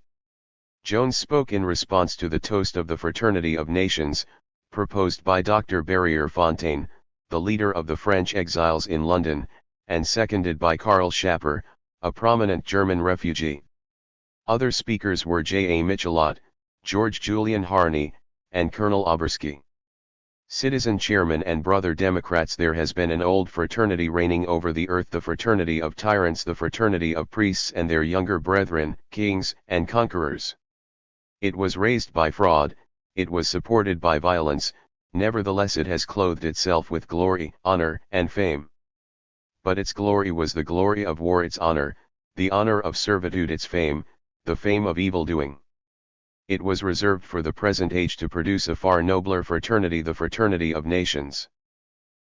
Jones spoke in response to the toast of the Fraternity of Nations, proposed by Dr. Barrière Fontaine, the leader of the French exiles in London, and seconded by Karl Schapper, a prominent German refugee. Other speakers were J. A. Michelot, George Julian Harney, and Colonel Oberski. Citizen chairman and brother Democrats, there has been an old fraternity reigning over the earth, the fraternity of tyrants, the fraternity of priests and their younger brethren, kings and conquerors. It was raised by fraud, it was supported by violence, nevertheless it has clothed itself with glory, honor, and fame. But its glory was the glory of war, its honor, the honor of servitude, its fame, the fame of evil-doing. It was reserved for the present age to produce a far nobler fraternity, the Fraternity of Nations.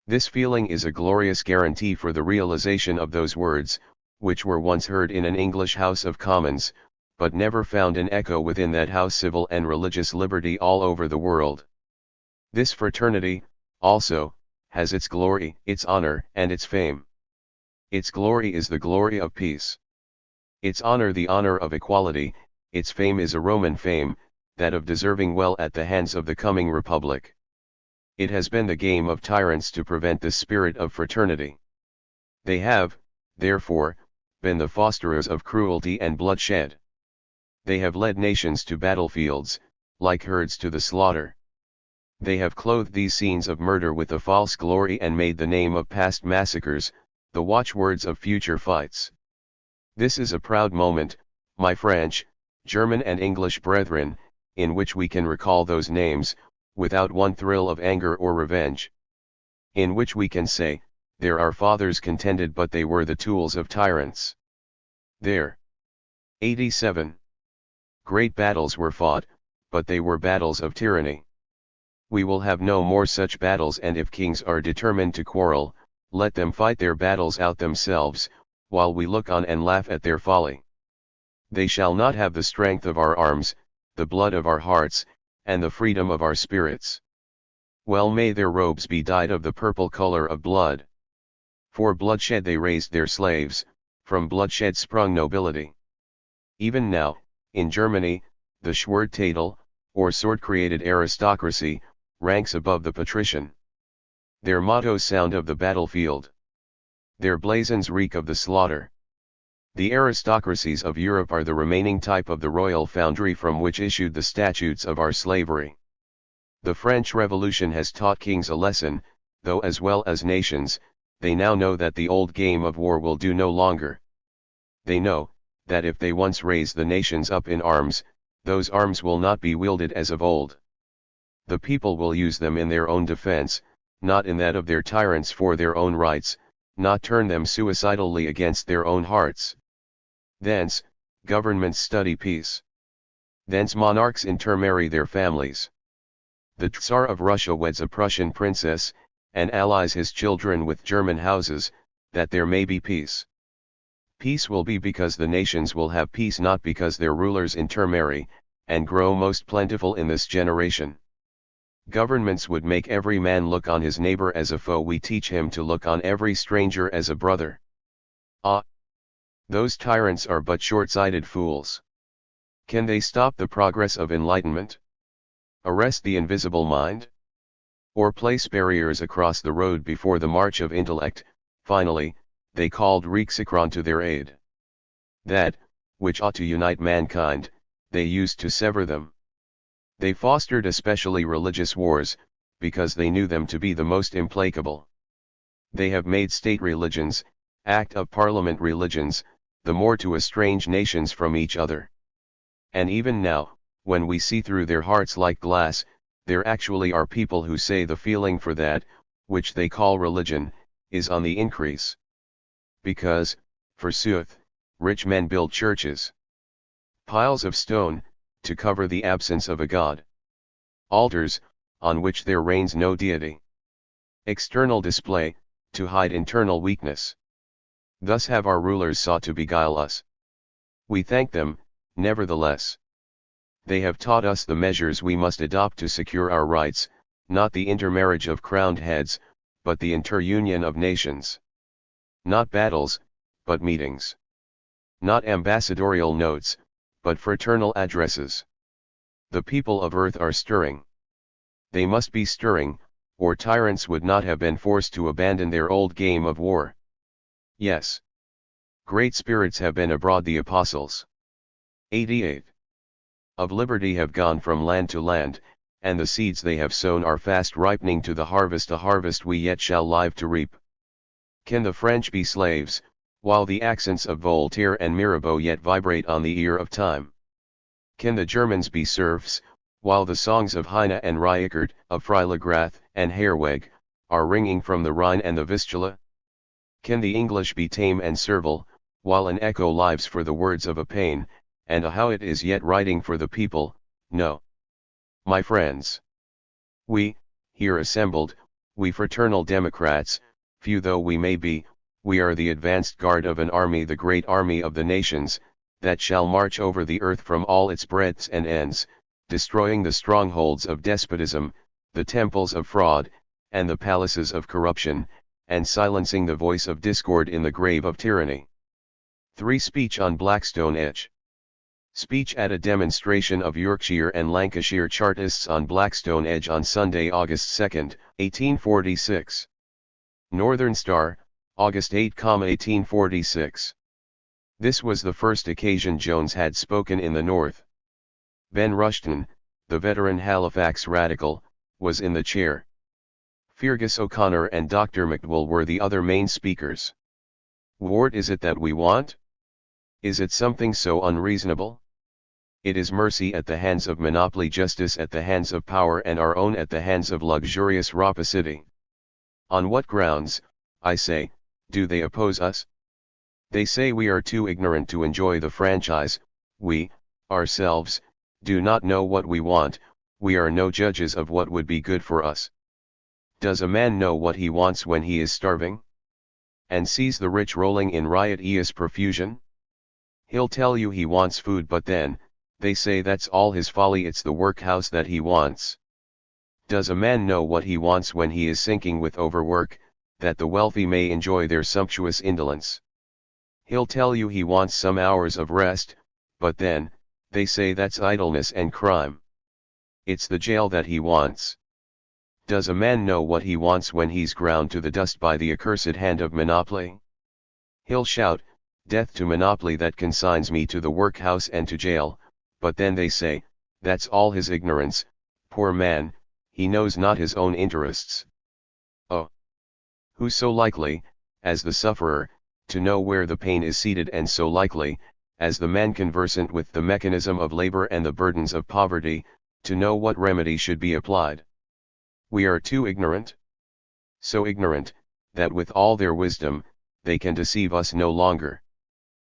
This feeling is a glorious guarantee for the realization of those words, which were once heard in an English House of Commons, but never found an echo within that house: civil and religious liberty all over the world. This fraternity, also, has its glory, its honor, and its fame. Its glory is the glory of peace. Its honor the honor of equality, its fame is a Roman fame, that of deserving well at the hands of the coming republic. It has been the game of tyrants to prevent the spirit of fraternity. They have, therefore, been the fosterers of cruelty and bloodshed. They have led nations to battlefields, like herds to the slaughter. They have clothed these scenes of murder with a false glory and made the name of past massacres the watchwords of future fights. This is a proud moment, my French, German and English brethren, in which we can recall those names, without one thrill of anger or revenge. In which we can say, there our fathers contended but they were the tools of tyrants. There. 87. Great battles were fought, but they were battles of tyranny. We will have no more such battles, and if kings are determined to quarrel, let them fight their battles out themselves, while we look on and laugh at their folly. They shall not have the strength of our arms, the blood of our hearts, and the freedom of our spirits. Well may their robes be dyed of the purple color of blood. For bloodshed they raised their slaves, from bloodshed sprung nobility. Even now, in Germany, the Schwertadel, or sword-created aristocracy, ranks above the patrician. Their mottos sound of the battlefield. Their blazons reek of the slaughter. The aristocracies of Europe are the remaining type of the royal foundry from which issued the statutes of our slavery. The French Revolution has taught kings a lesson, though as well as nations, they now know that the old game of war will do no longer. They know, that if they once raise the nations up in arms, those arms will not be wielded as of old. The people will use them in their own defense, not in that of their tyrants for their own rights, not turn them suicidally against their own hearts. Thence, governments study peace. Thence monarchs intermarry their families. The Tsar of Russia weds a Prussian princess, and allies his children with German houses, that there may be peace. Peace will be because the nations will have peace, not because their rulers intermarry, and grow most plentiful in this generation. Governments would make every man look on his neighbor as a foe. We teach him to look on every stranger as a brother. Ah! Those tyrants are but short-sighted fools. Can they stop the progress of enlightenment? Arrest the invisible mind? Or place barriers across the road before the march of intellect? Finally, they called Rechtsakron to their aid. That, which ought to unite mankind, they used to sever them. They fostered especially religious wars, because they knew them to be the most implacable. They have made state religions, Act of Parliament religions, the more to estrange nations from each other. And even now, when we see through their hearts like glass, there actually are people who say the feeling for that, which they call religion, is on the increase. Because, forsooth, rich men build churches, piles of stone, to cover the absence of a god. Altars, on which there reigns no deity. External display, to hide internal weakness. Thus have our rulers sought to beguile us. We thank them, nevertheless. They have taught us the measures we must adopt to secure our rights, not the intermarriage of crowned heads, but the interunion of nations. Not battles, but meetings. Not ambassadorial notes, but fraternal addresses. The people of earth are stirring. They must be stirring, or tyrants would not have been forced to abandon their old game of war. Yes. Great spirits have been abroad, the apostles. 88. Of liberty have gone from land to land, and the seeds they have sown are fast ripening to the harvest, a harvest we yet shall live to reap. Can the French be slaves, while the accents of Voltaire and Mirabeau yet vibrate on the ear of time? Can the Germans be serfs, while the songs of Heine and Riechert, of Freilagrath and Herweg, are ringing from the Rhine and the Vistula? Can the English be tame and servile, while an echo lives for the words of a Paine, and a Howitt is yet writing for the people? No. My friends. We, here assembled, we fraternal Democrats, few though we may be, we are the advanced guard of an army, the great army of the nations, that shall march over the earth from all its breadths and ends, destroying the strongholds of despotism, the temples of fraud, and the palaces of corruption, and silencing the voice of discord in the grave of tyranny. 3. Speech on Blackstone Edge. Speech at a demonstration of Yorkshire and Lancashire Chartists on Blackstone Edge on Sunday, August 2, 1846. Northern Star, August 8, 1846. This was the first occasion Jones had spoken in the North. Ben Rushton, the veteran Halifax radical, was in the chair. Fergus O'Connor and Dr. McDowell were the other main speakers. What is it that we want? Is it something so unreasonable? It is mercy at the hands of monopoly, justice at the hands of power, and our own at the hands of luxurious rapacity. On what grounds, I say, do they oppose us? They say we are too ignorant to enjoy the franchise, we, ourselves, do not know what we want, we are no judges of what would be good for us. Does a man know what he wants when he is starving? And sees the rich rolling in riotous profusion? He'll tell you he wants food, but then, they say that's all his folly, it's the workhouse that he wants. Does a man know what he wants when he is sinking with overwork, that the wealthy may enjoy their sumptuous indolence? He'll tell you he wants some hours of rest, but then, they say that's idleness and crime. It's the jail that he wants. Does a man know what he wants when he's ground to the dust by the accursed hand of monopoly? He'll shout, "Death to monopoly that consigns me to the workhouse and to jail," but then they say, that's all his ignorance, poor man, he knows not his own interests. Oh! Who so likely, as the sufferer, to know where the pain is seated, and so likely, as the man conversant with the mechanism of labor and the burdens of poverty, to know what remedy should be applied? We are too ignorant. so ignorant, that with all their wisdom, they can deceive us no longer.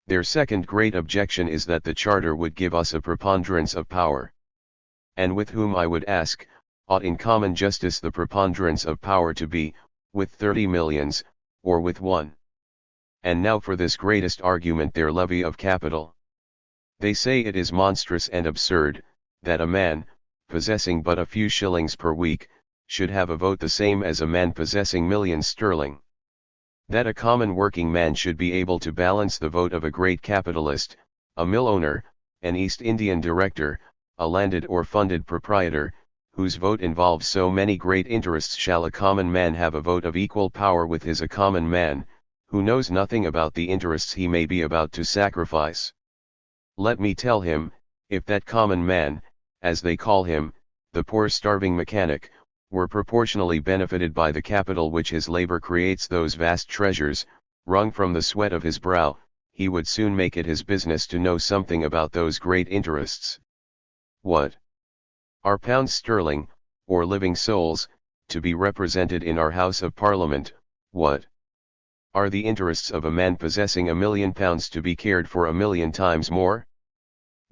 Their second great objection is that the Charter would give us a preponderance of power. And with whom I would ask, ought in common justice the preponderance of power to be, with 30 millions, or with 1? And now for this greatest argument, their levy of capital. They say it is monstrous and absurd, that a man, possessing but a few shillings per week, should have a vote the same as a man possessing millions sterling. That a common working man should be able to balance the vote of a great capitalist, a mill owner, an East Indian director, a landed or funded proprietor, whose vote involves so many great interests. Shall a common man have a vote of equal power with his a common man, who knows nothing about the interests he may be about to sacrifice? Let me tell him, if that common man, as they call him, the poor starving mechanic, were proportionally benefited by the capital which his labor creates, those vast treasures, wrung from the sweat of his brow, he would soon make it his business to know something about those great interests. What are pounds sterling, or living souls, to be represented in our House of Parliament? What are the interests of a man possessing £1,000,000 to be cared for 1,000,000 times more?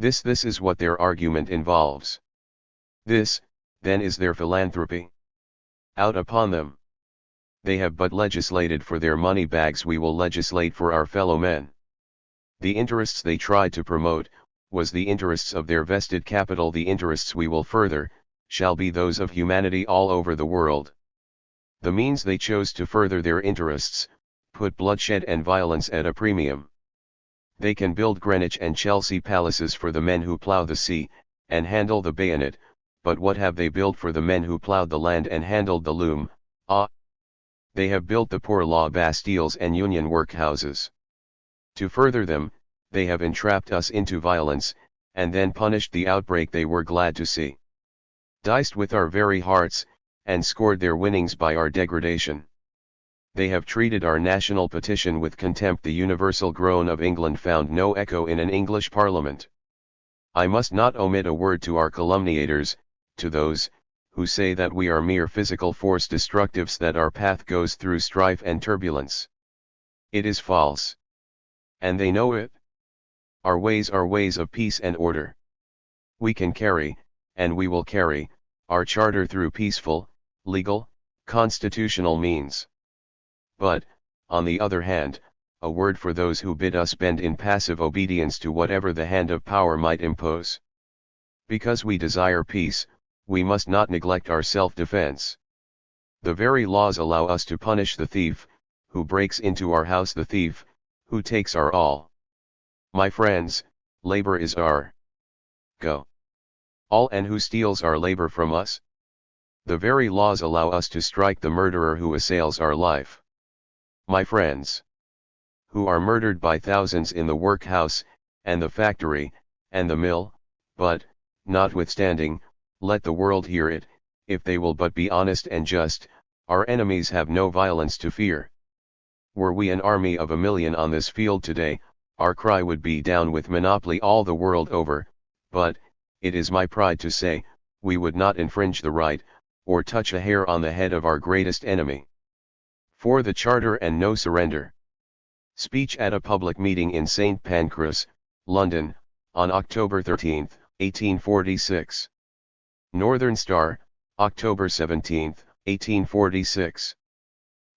This is what their argument involves. This, then, is their philanthropy. Out upon them! They have but legislated for their money bags, we will legislate for our fellow men. The interests they tried to promote, was the interests of their vested capital. The interests we will further, shall be those of humanity all over the world. The means they chose to further their interests, put bloodshed and violence at a premium. They can build Greenwich and Chelsea palaces for the men who plough the sea, and handle the bayonet, but what have they built for the men who ploughed the land and handled the loom? Ah! They have built the poor law bastilles and union workhouses. To further them, they have entrapped us into violence, and then punished the outbreak they were glad to see. Diced with our very hearts, and scored their winnings by our degradation. They have treated our national petition with contempt. The universal groan of England found no echo in an English Parliament. I must not omit a word to our calumniators, to those who say that we are mere physical force destructives, that our path goes through strife and turbulence. It is false. And they know it. Our ways are ways of peace and order. We can carry, and we will carry, our charter through peaceful, legal, constitutional means. But, on the other hand, a word for those who bid us bend in passive obedience to whatever the hand of power might impose. Because we desire peace, we must not neglect our self-defense. The very laws allow us to punish the thief, who breaks into our house, the thief, who takes our all. My friends, labor is our all, and who steals our labor from us? The very laws allow us to strike the murderer who assails our life. My friends, who are murdered by thousands in the workhouse, and the factory, and the mill, but, notwithstanding, let the world hear it, if they will but be honest and just, our enemies have no violence to fear. Were we an army of 1,000,000 on this field today, our cry would be down with monopoly all the world over, but, it is my pride to say, we would not infringe the right, or touch a hair on the head of our greatest enemy. For the Charter and no surrender. Speech at a public meeting in St. Pancras, London, on October 13, 1846. Northern Star, October 17, 1846.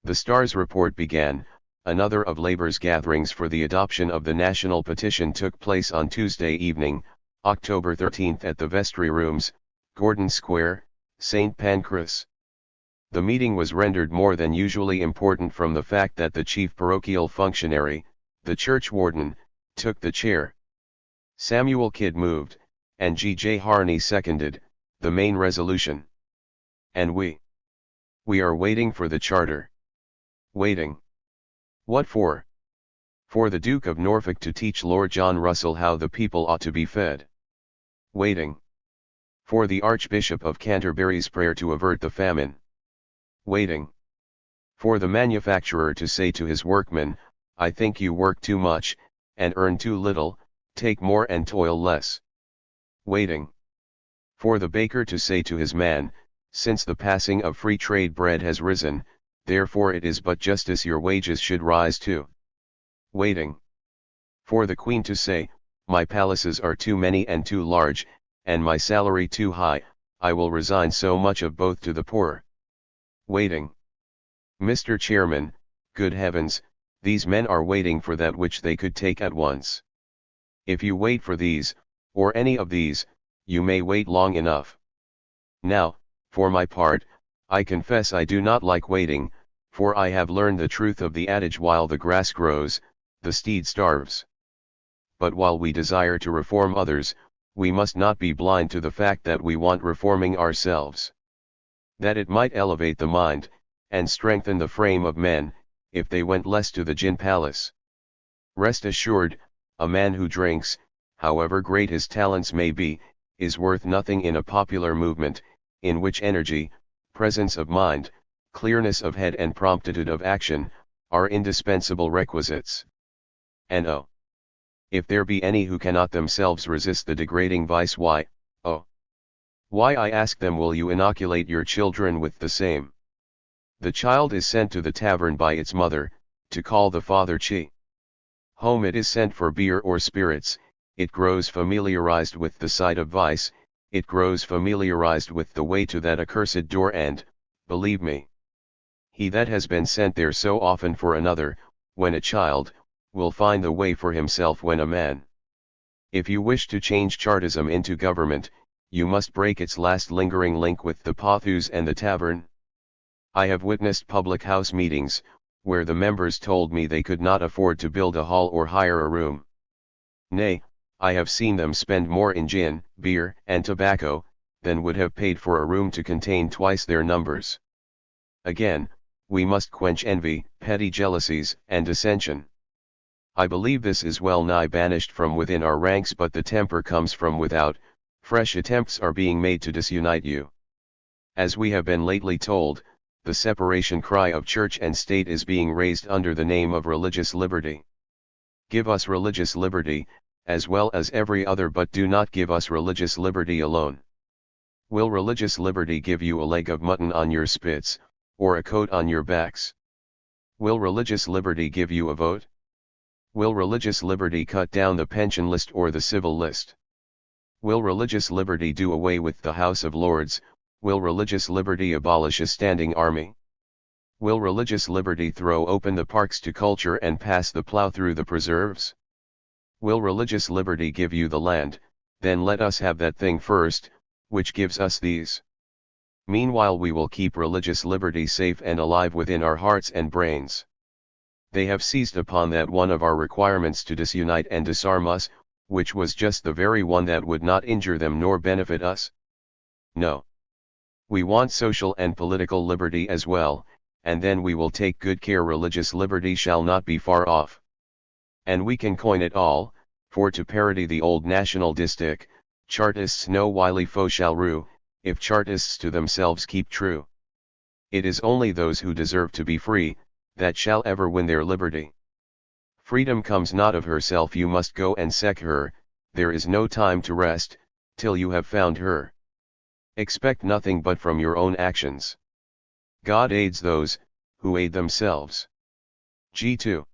The Star's report began, another of Labour's gatherings for the adoption of the national petition took place on Tuesday evening, October 13 at the Vestry Rooms, Gordon Square, St. Pancras. The meeting was rendered more than usually important from the fact that the chief parochial functionary, the churchwarden, took the chair. Samuel Kidd moved, and G.J. Harney seconded, the main resolution. And we are waiting for the Charter. Waiting. What for? For the Duke of Norfolk to teach Lord John Russell how the people ought to be fed. Waiting. For the Archbishop of Canterbury's prayer to avert the famine. Waiting. For the manufacturer to say to his workmen, I think you work too much, and earn too little, take more and toil less. Waiting. For the baker to say to his man, since the passing of free trade bread has risen, therefore it is but justice your wages should rise too. Waiting. For the queen to say, my palaces are too many and too large, and my salary too high, I will resign so much of both to the poor. Waiting. Mr. Chairman, good heavens, these men are waiting for that which they could take at once. If you wait for these, or any of these, you may wait long enough. Now, for my part, I confess I do not like waiting, for I have learned the truth of the adage, while the grass grows, the steed starves. But while we desire to reform others, we must not be blind to the fact that we want reforming ourselves. That it might elevate the mind, and strengthen the frame of men, if they went less to the gin palace. Rest assured, a man who drinks, however great his talents may be, is worth nothing in a popular movement, in which energy, presence of mind, clearness of head and promptitude of action, are indispensable requisites. And oh, if there be any who cannot themselves resist the degrading vice, why, I ask them, will you inoculate your children with the same? The child is sent to the tavern by its mother, to call the father chi. Home it is sent for beer or spirits, it grows familiarized with the sight of vice, it grows familiarized with the way to that accursed door, and, believe me, he that has been sent there so often for another, when a child, will find the way for himself when a man. If you wish to change Chartism into government, you must break its last lingering link with the pothos and the tavern. I have witnessed public house meetings, where the members told me they could not afford to build a hall or hire a room. Nay, I have seen them spend more in gin, beer, and tobacco, than would have paid for a room to contain twice their numbers. Again, we must quench envy, petty jealousies, and dissension. I believe this is well nigh banished from within our ranks, but the temper comes from without. Fresh attempts are being made to disunite you. As we have been lately told, the separation cry of church and state is being raised under the name of religious liberty. Give us religious liberty, as well as every other, but do not give us religious liberty alone. Will religious liberty give you a leg of mutton on your spits, or a coat on your backs? Will religious liberty give you a vote? Will religious liberty cut down the pension list or the civil list? Will religious liberty do away with the House of Lords? Will religious liberty abolish a standing army? Will religious liberty throw open the parks to culture and pass the plough through the preserves? Will religious liberty give you the land? Then let us have that thing first, which gives us these. Meanwhile we will keep religious liberty safe and alive within our hearts and brains. They have seized upon that one of our requirements to disunite and disarm us, which was just the very one that would not injure them nor benefit us. No. We want social and political liberty as well, and then we will take good care religious liberty shall not be far off. And we can coin it all, for to parody the old national distich, Chartists no wily foe shall rue, if Chartists to themselves keep true. It is only those who deserve to be free, that shall ever win their liberty. Freedom comes not of herself, you must go and seek her, there is no time to rest, till you have found her. Expect nothing but from your own actions. God aids those, who aid themselves. G2.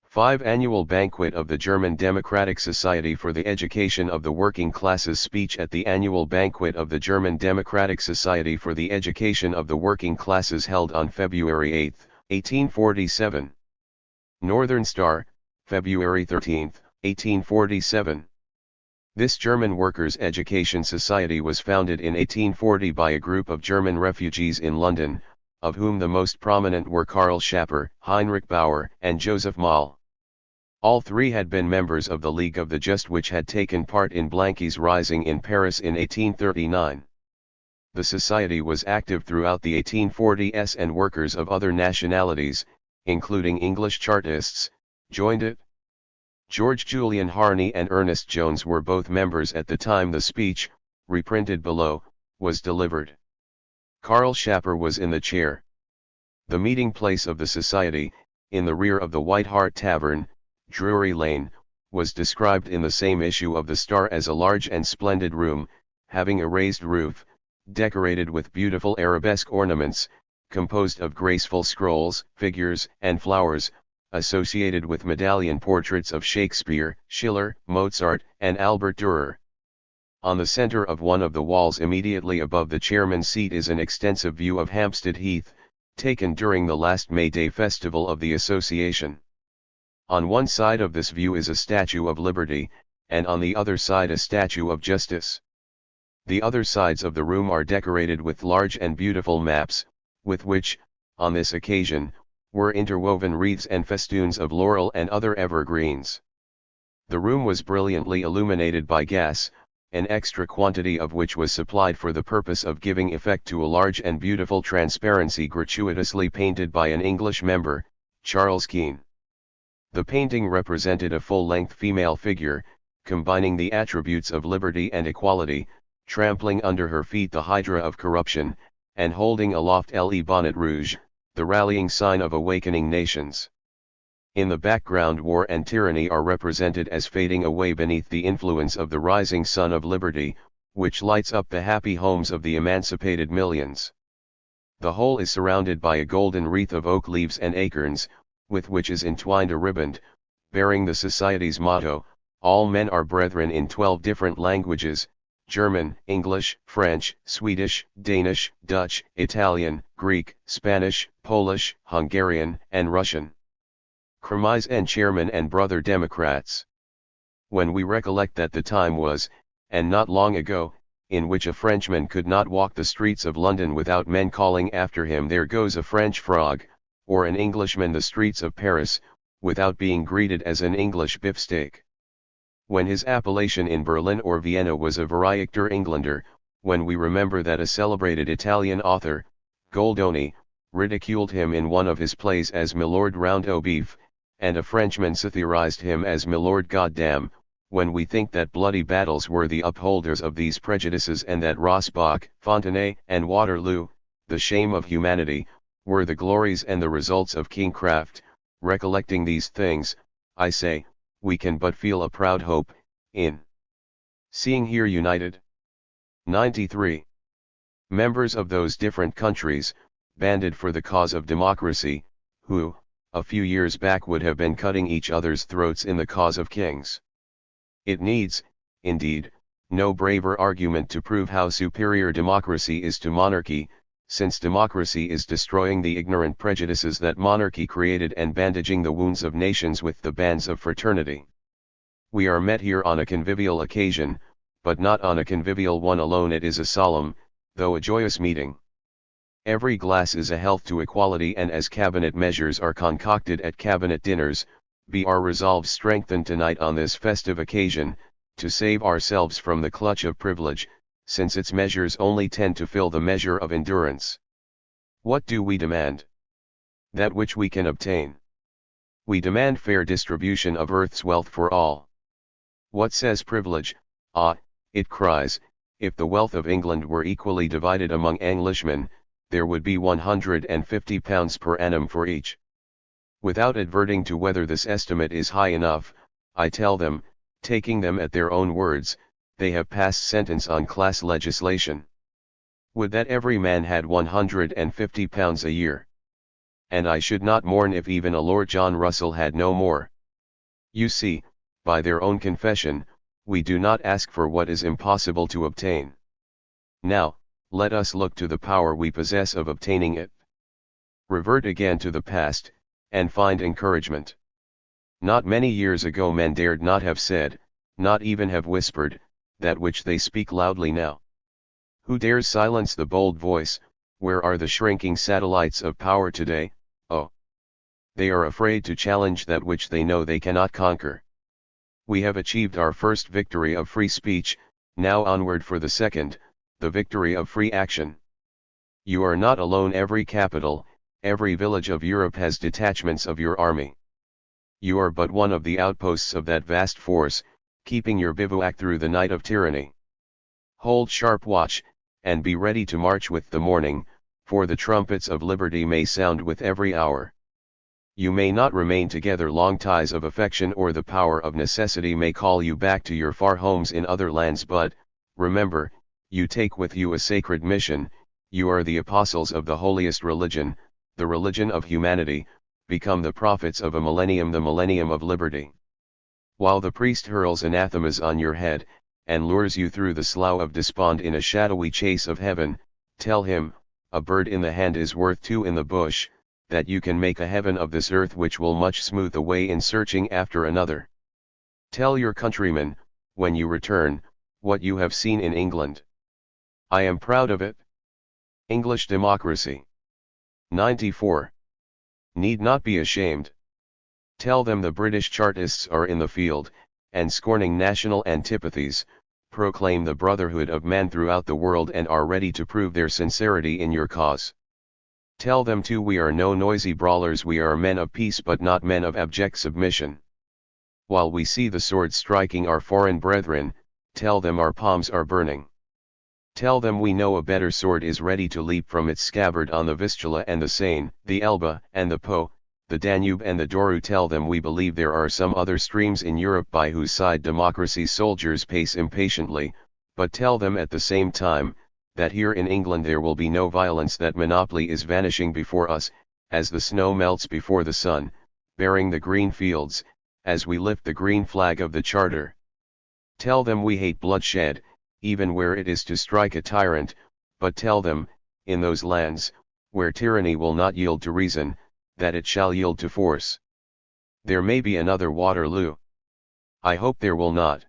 5 Annual Banquet of the German Democratic Society for the Education of the Working Classes. Speech at the Annual Banquet of the German Democratic Society for the Education of the Working Classes held on February 8, 1847. Northern Star, February 13, 1847. This German Workers' Education Society was founded in 1840 by a group of German refugees in London, of whom the most prominent were Karl Schapper, Heinrich Bauer, and Joseph Moll. All three had been members of the League of the Just, which had taken part in Blanquy's Rising in Paris in 1839. The society was active throughout the 1840s, and workers of other nationalities, including English Chartists, joined it. George Julian Harney and Ernest Jones were both members at the time the speech, reprinted below, was delivered. Karl Schapper was in the chair. The meeting place of the society, in the rear of the White Hart Tavern, Drury Lane, was described in the same issue of the Star as a large and splendid room, having a raised roof, decorated with beautiful arabesque ornaments, composed of graceful scrolls, figures, and flowers, associated with medallion portraits of Shakespeare, Schiller, Mozart, and Albert Dürer. On the center of one of the walls immediately above the chairman's seat is an extensive view of Hampstead Heath, taken during the last May Day festival of the association. On one side of this view is a statue of Liberty, and on the other side a statue of Justice. The other sides of the room are decorated with large and beautiful maps, with which, on this occasion, were interwoven wreaths and festoons of laurel and other evergreens. The room was brilliantly illuminated by gas, an extra quantity of which was supplied for the purpose of giving effect to a large and beautiful transparency gratuitously painted by an English member, Charles Keene. The painting represented a full-length female figure, combining the attributes of liberty and equality, trampling under her feet the hydra of corruption, and holding aloft le bonnet rouge, the rallying sign of awakening nations. In the background war and tyranny are represented as fading away beneath the influence of the rising sun of liberty, which lights up the happy homes of the emancipated millions. The whole is surrounded by a golden wreath of oak leaves and acorns, with which is entwined a riband, bearing the society's motto, "All men are brethren," in 12 different languages: German, English, French, Swedish, Danish, Dutch, Italian, Greek, Spanish, Polish, Hungarian, and Russian. Kremise and Chairman and Brother Democrats. When we recollect that the time was, and not long ago, in which a Frenchman could not walk the streets of London without men calling after him, "There goes a French frog," or an Englishman the streets of Paris, without being greeted as an English beefsteak. When his appellation in Berlin or Vienna was a Verrichter Englander, when we remember that a celebrated Italian author, Goldoni, ridiculed him in one of his plays as Milord Round-o' Beef, and a Frenchman satirized him as Milord Goddam, when we think that bloody battles were the upholders of these prejudices, and that Rossbach, Fontenay, and Waterloo, the shame of humanity, were the glories and the results of kingcraft, recollecting these things, I say, we can but feel a proud hope, in seeing here united 93 members of those different countries, banded for the cause of democracy, who, a few years back would have been cutting each other's throats in the cause of kings. It needs, indeed, no braver argument to prove how superior democracy is to monarchy, since democracy is destroying the ignorant prejudices that monarchy created and bandaging the wounds of nations with the bands of fraternity. We are met here on a convivial occasion, but not on a convivial one alone. It is a solemn, though a joyous meeting. Every glass is a health to equality, and as cabinet measures are concocted at cabinet dinners, be our resolves strengthened tonight on this festive occasion, to save ourselves from the clutch of privilege, since its measures only tend to fill the measure of endurance. What do we demand? That which we can obtain. We demand fair distribution of earth's wealth for all. What says privilege? Ah, it cries, if the wealth of England were equally divided among Englishmen, there would be £150 per annum for each. Without adverting to whether this estimate is high enough, I tell them, taking them at their own words, they have passed sentence on class legislation. Would that every man had £150 a year. And I should not mourn if even a Lord John Russell had no more. You see, by their own confession, we do not ask for what is impossible to obtain. Now, let us look to the power we possess of obtaining it. Revert again to the past, and find encouragement. Not many years ago men dared not have said, not even have whispered, that which they speak loudly now. Who dares silence the bold voice? Where are the shrinking satellites of power today? Oh! They are afraid to challenge that which they know they cannot conquer. We have achieved our first victory of free speech, now onward for the second, the victory of free action. You are not alone. Every capital, every village of Europe has detachments of your army. You are but one of the outposts of that vast force, keeping your bivouac through the night of tyranny. Hold sharp watch, and be ready to march with the morning, for the trumpets of liberty may sound with every hour. You may not remain together long. Ties of affection or the power of necessity may call you back to your far homes in other lands, but, remember, you take with you a sacred mission, You are the apostles of the holiest religion, the religion of humanity, become the prophets of a millennium, the millennium of liberty. While the priest hurls anathemas on your head, and lures you through the slough of despond in a shadowy chase of heaven, tell him, a bird in the hand is worth two in the bush, that you can make a heaven of this earth which will much smooth the way in searching after another. Tell your countrymen, when you return, what you have seen in England. I am proud of it. English democracy. 94. Need not be ashamed. Tell them the British Chartists are in the field, and scorning national antipathies, proclaim the brotherhood of man throughout the world and are ready to prove their sincerity in your cause. Tell them too we are no noisy brawlers, we are men of peace but not men of abject submission. While we see the sword striking our foreign brethren, tell them our palms are burning. Tell them we know a better sword is ready to leap from its scabbard on the Vistula and the Seine, the Elbe and the Po, the Danube and the Douro. Tell them we believe there are some other streams in Europe by whose side democracy's soldiers pace impatiently, but tell them at the same time, that here in England there will be no violence, that monopoly is vanishing before us, as the snow melts before the sun, bearing the green fields, as we lift the green flag of the Charter. Tell them we hate bloodshed, even where it is to strike a tyrant, but tell them, in those lands, where tyranny will not yield to reason, that it shall yield to force. There may be another Waterloo. I hope there will not.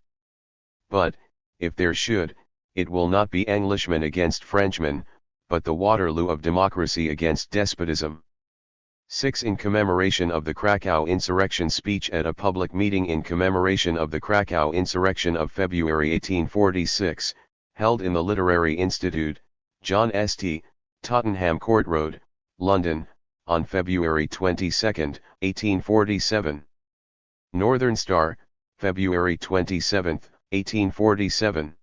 But, if there should, it will not be Englishmen against Frenchmen, but the Waterloo of democracy against despotism. 6. In commemoration of the Krakow insurrection. Speech at a public meeting in commemoration of the Krakow insurrection of February 1846, held in the Literary Institute, John St. Tottenham Court Road, London, on February 22, 1847. Northern Star, February 27, 1847.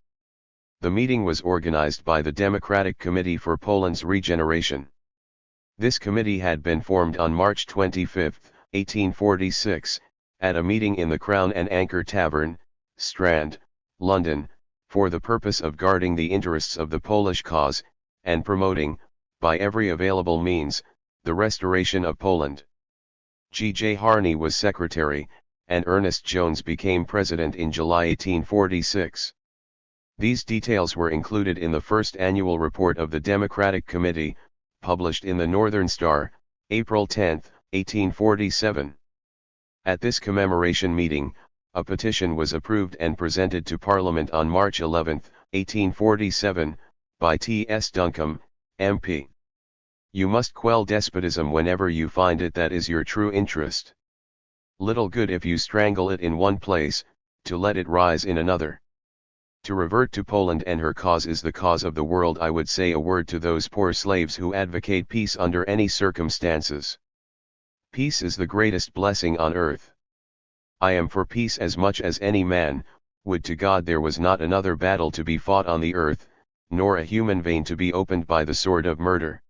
The meeting was organized by the Democratic Committee for Poland's Regeneration. This committee had been formed on March 25, 1846, at a meeting in the Crown and Anchor Tavern, Strand, London, for the purpose of guarding the interests of the Polish cause, and promoting, by every available means, the restoration of Poland. G. J. Harney was secretary, and Ernest Jones became president in July 1846. These details were included in the first annual report of the Democratic Committee, published in the Northern Star, April 10, 1847. At this commemoration meeting, a petition was approved and presented to Parliament on March 11, 1847, by T.S. Duncombe, MP. You must quell despotism whenever you find it that is your true interest. Little good if you strangle it in one place, to let it rise in another. To revert to Poland and her cause is the cause of the world. I would say a word to those poor slaves who advocate peace under any circumstances. Peace is the greatest blessing on earth. I am for peace as much as any man. Would to God there was not another battle to be fought on the earth, nor a human vein to be opened by the sword of murder.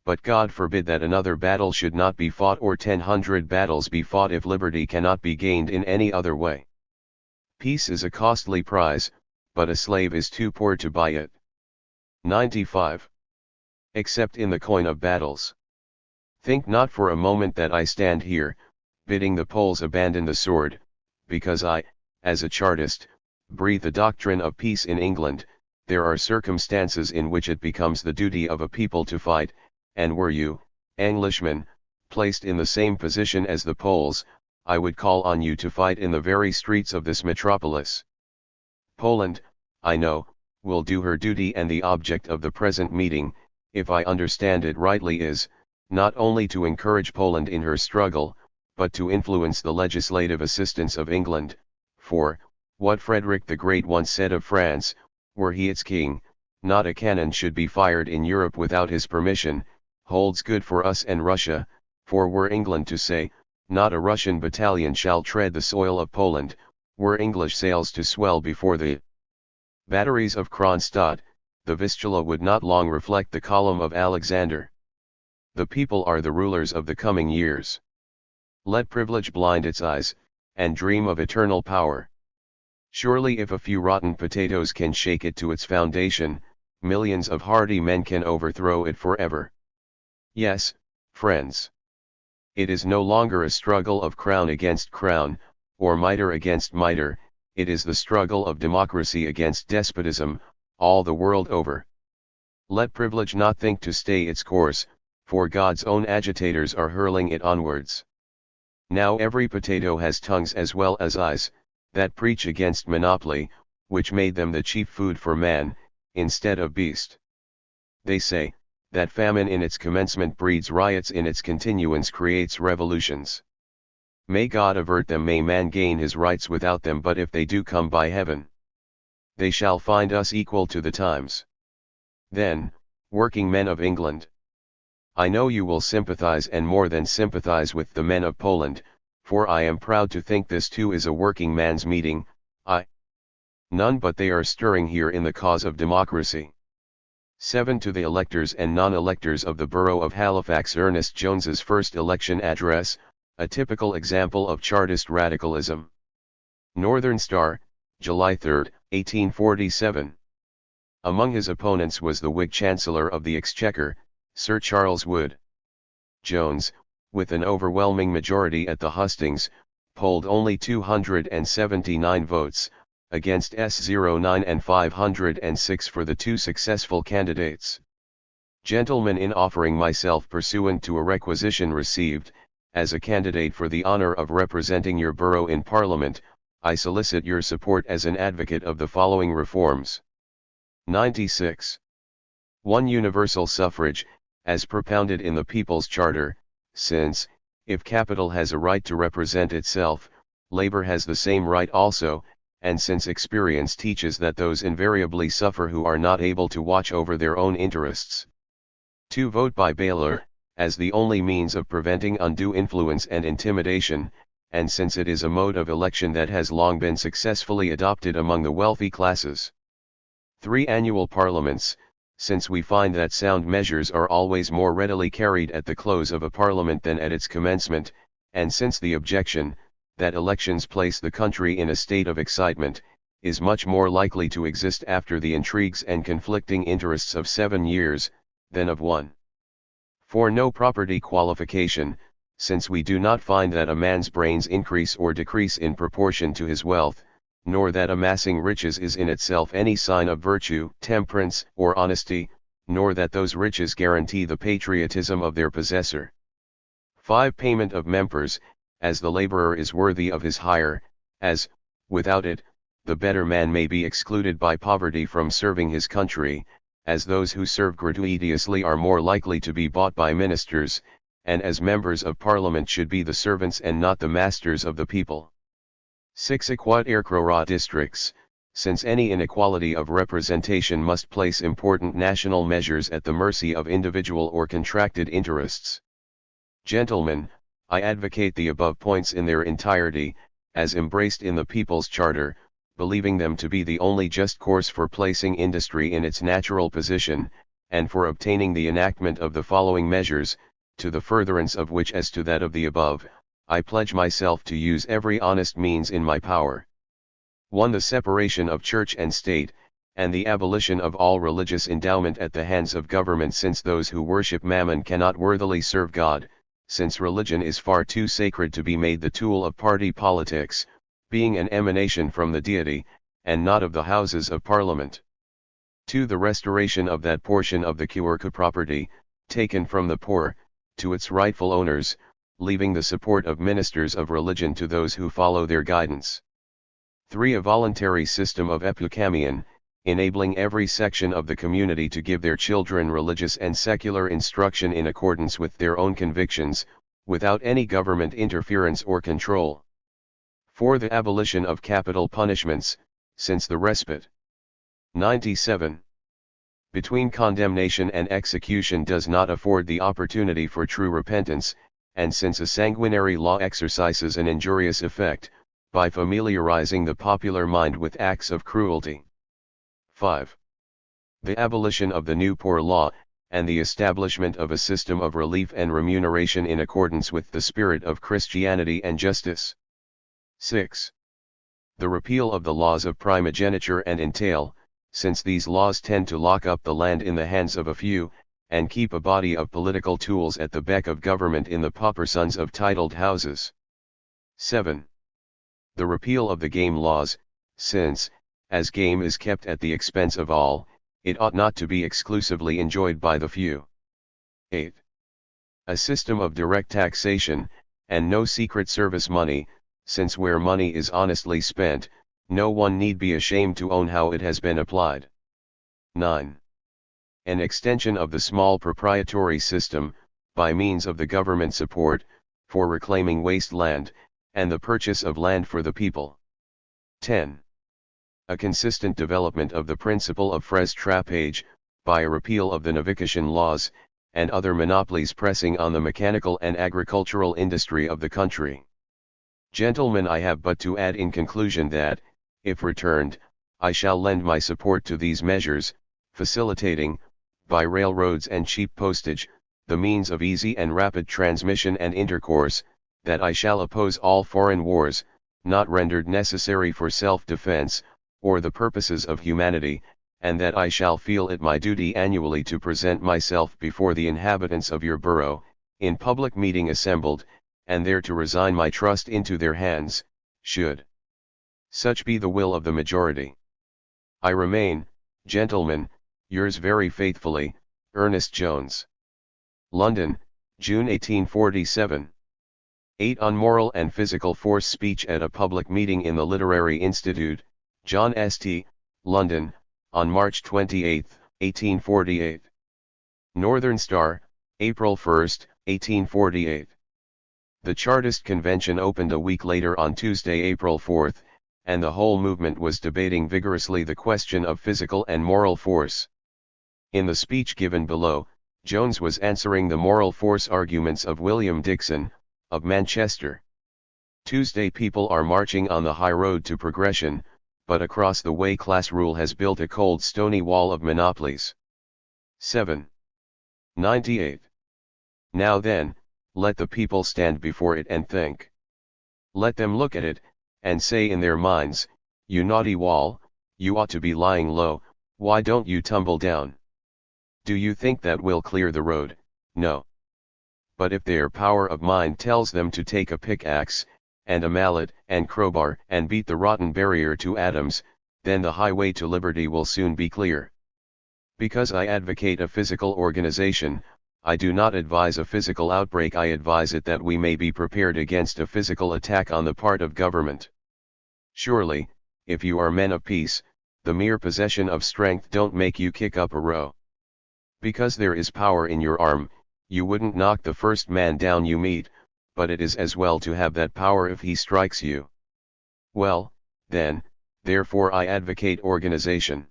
But God forbid that another battle should not be fought, or 100 battles be fought, if liberty cannot be gained in any other way. Peace is a costly prize, but a slave is too poor to buy it. 95. Except in the coin of battles. Think not for a moment that I stand here, bidding the Poles abandon the sword, because I, as a Chartist, breathe the doctrine of peace in England. There are circumstances in which it becomes the duty of a people to fight, and were you, Englishmen, placed in the same position as the Poles, I would call on you to fight in the very streets of this metropolis. Poland, I know, will do her duty, and the object of the present meeting, if I understand it rightly, is, not only to encourage Poland in her struggle, but to influence the legislative assistance of England, for, what Frederick the Great once said of France, were he its king, not a cannon should be fired in Europe without his permission, holds good for us and Russia, for were England to say, not a Russian battalion shall tread the soil of Poland, were English sails to swell before the batteries of Kronstadt, the Vistula would not long reflect the column of Alexander. The people are the rulers of the coming years. Let privilege blind its eyes, and dream of eternal power. Surely if a few rotten potatoes can shake it to its foundation, millions of hardy men can overthrow it forever. Yes, friends. It is no longer a struggle of crown against crown, or mitre against mitre, it is the struggle of democracy against despotism, all the world over. Let privilege not think to stay its course, for God's own agitators are hurling it onwards. Now every potato has tongues as well as eyes, that preach against monopoly, which made them the chief food for man, instead of beast. They say, that famine in its commencement breeds riots, in its continuance creates revolutions. May God avert them, may man gain his rights without them, but if they do come by heaven, they shall find us equal to the times. Then, working men of England, I know you will sympathize, and more than sympathize, with the men of Poland, for I am proud to think this too is a working man's meeting. None but they are stirring here in the cause of democracy. 7. To the electors and non-electors of the borough of Halifax, Ernest Jones's first election address, a typical example of Chartist radicalism. Northern Star, July 3, 1847. Among his opponents was the Whig Chancellor of the Exchequer, Sir Charles Wood. Jones, with an overwhelming majority at the hustings, polled only 279 votes, against S09 and 506 for the two successful candidates. Gentlemen, in offering myself pursuant to a requisition received, as a candidate for the honor of representing your borough in Parliament, I solicit your support as an advocate of the following reforms. 96. 1. Universal suffrage, as propounded in the People's Charter, since, if capital has a right to represent itself, labor has the same right also, and since experience teaches that those invariably suffer who are not able to watch over their own interests. 2. Vote by ballot, as the only means of preventing undue influence and intimidation, and since it is a mode of election that has long been successfully adopted among the wealthy classes. 3. Annual parliaments, since we find that sound measures are always more readily carried at the close of a parliament than at its commencement, and since the objection, that elections place the country in a state of excitement, is much more likely to exist after the intrigues and conflicting interests of 7 years, than of 1. 4. No property qualification, since we do not find that a man's brains increase or decrease in proportion to his wealth, nor that amassing riches is in itself any sign of virtue, temperance, or honesty, nor that those riches guarantee the patriotism of their possessor. 5. Payment of members, as the laborer is worthy of his hire, as, without it, the better man may be excluded by poverty from serving his country, as those who serve gratuitously are more likely to be bought by ministers, and as members of Parliament should be the servants and not the masters of the people. 6. Equat aircrora districts, since any inequality of representation must place important national measures at the mercy of individual or contracted interests. Gentlemen, I advocate the above points in their entirety, as embraced in the People's Charter, believing them to be the only just course for placing industry in its natural position, and for obtaining the enactment of the following measures, to the furtherance of which as to that of the above, I pledge myself to use every honest means in my power. 1. The separation of church and state, and the abolition of all religious endowment at the hands of government, since those who worship mammon cannot worthily serve God, since religion is far too sacred to be made the tool of party politics, being an emanation from the deity, and not of the Houses of Parliament. 2. The restoration of that portion of the Quercus property, taken from the poor, to its rightful owners, leaving the support of ministers of religion to those who follow their guidance. 3. A voluntary system of epicamion, enabling every section of the community to give their children religious and secular instruction in accordance with their own convictions, without any government interference or control. 4. The abolition of capital punishments, since the respite 97 between condemnation and execution does not afford the opportunity for true repentance, and since a sanguinary law exercises an injurious effect, by familiarizing the popular mind with acts of cruelty. 5. The abolition of the new poor law, and the establishment of a system of relief and remuneration in accordance with the spirit of Christianity and justice. 6. The repeal of the laws of primogeniture and entail, since these laws tend to lock up the land in the hands of a few, and keep a body of political tools at the beck of government in the pauper sons of titled houses. 7. The repeal of the game laws, since, as game is kept at the expense of all, it ought not to be exclusively enjoyed by the few. 8. A system of direct taxation, and no secret service money, since where money is honestly spent, no one need be ashamed to own how it has been applied. 9. An extension of the small proprietary system, by means of the government support, for reclaiming waste land, and the purchase of land for the people. 10. A consistent development of the principle of fresh trappage, by a repeal of the navigation laws, and other monopolies pressing on the mechanical and agricultural industry of the country. Gentlemen, I have but to add in conclusion that, if returned, I shall lend my support to these measures, facilitating, by railroads and cheap postage, the means of easy and rapid transmission and intercourse, that I shall oppose all foreign wars, not rendered necessary for self-defense, or the purposes of humanity, and that I shall feel it my duty annually to present myself before the inhabitants of your borough, in public meeting assembled, and there to resign my trust into their hands, should such be the will of the majority. I remain, gentlemen, yours very faithfully, Ernest Jones. London, June 1847. 8. On Moral and Physical Force speech at a public meeting in the Literary Institute, John St. London, on March 28, 1848. Northern Star, April 1, 1848. The Chartist convention opened a week later on Tuesday, April 4, and the whole movement was debating vigorously the question of physical and moral force. In the speech given below, Jones was answering the moral force arguments of William Dixon, of Manchester. Tuesday, people are marching on the high road to progression, but across the way class rule has built a cold stony wall of monopolies. 7. 98. Now then, let the people stand before it and think. Let them look at it, and say in their minds, you naughty wall, you ought to be lying low, why don't you tumble down? Do you think that will clear the road? No. But if their power of mind tells them to take a pickaxe, and a mallet and crowbar and beat the rotten barrier to atoms, then the highway to liberty will soon be clear. Because I advocate a physical organization, I do not advise a physical outbreak. I advise it that we may be prepared against a physical attack on the part of government. Surely, if you are men of peace, the mere possession of strength don't make you kick up a row. Because there is power in your arm, you wouldn't knock the first man down you meet, but it is as well to have that power if he strikes you. Well, then, therefore I advocate organization.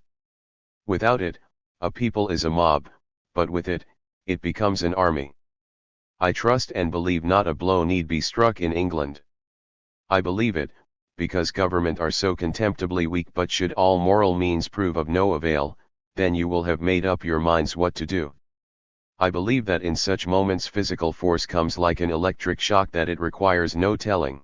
Without it, a people is a mob, but with it, it becomes an army. I trust and believe not a blow need be struck in England. I believe it, because government are so contemptibly weak. But should all moral means prove of no avail, then you will have made up your minds what to do. I believe that in such moments physical force comes like an electric shock that it requires no telling.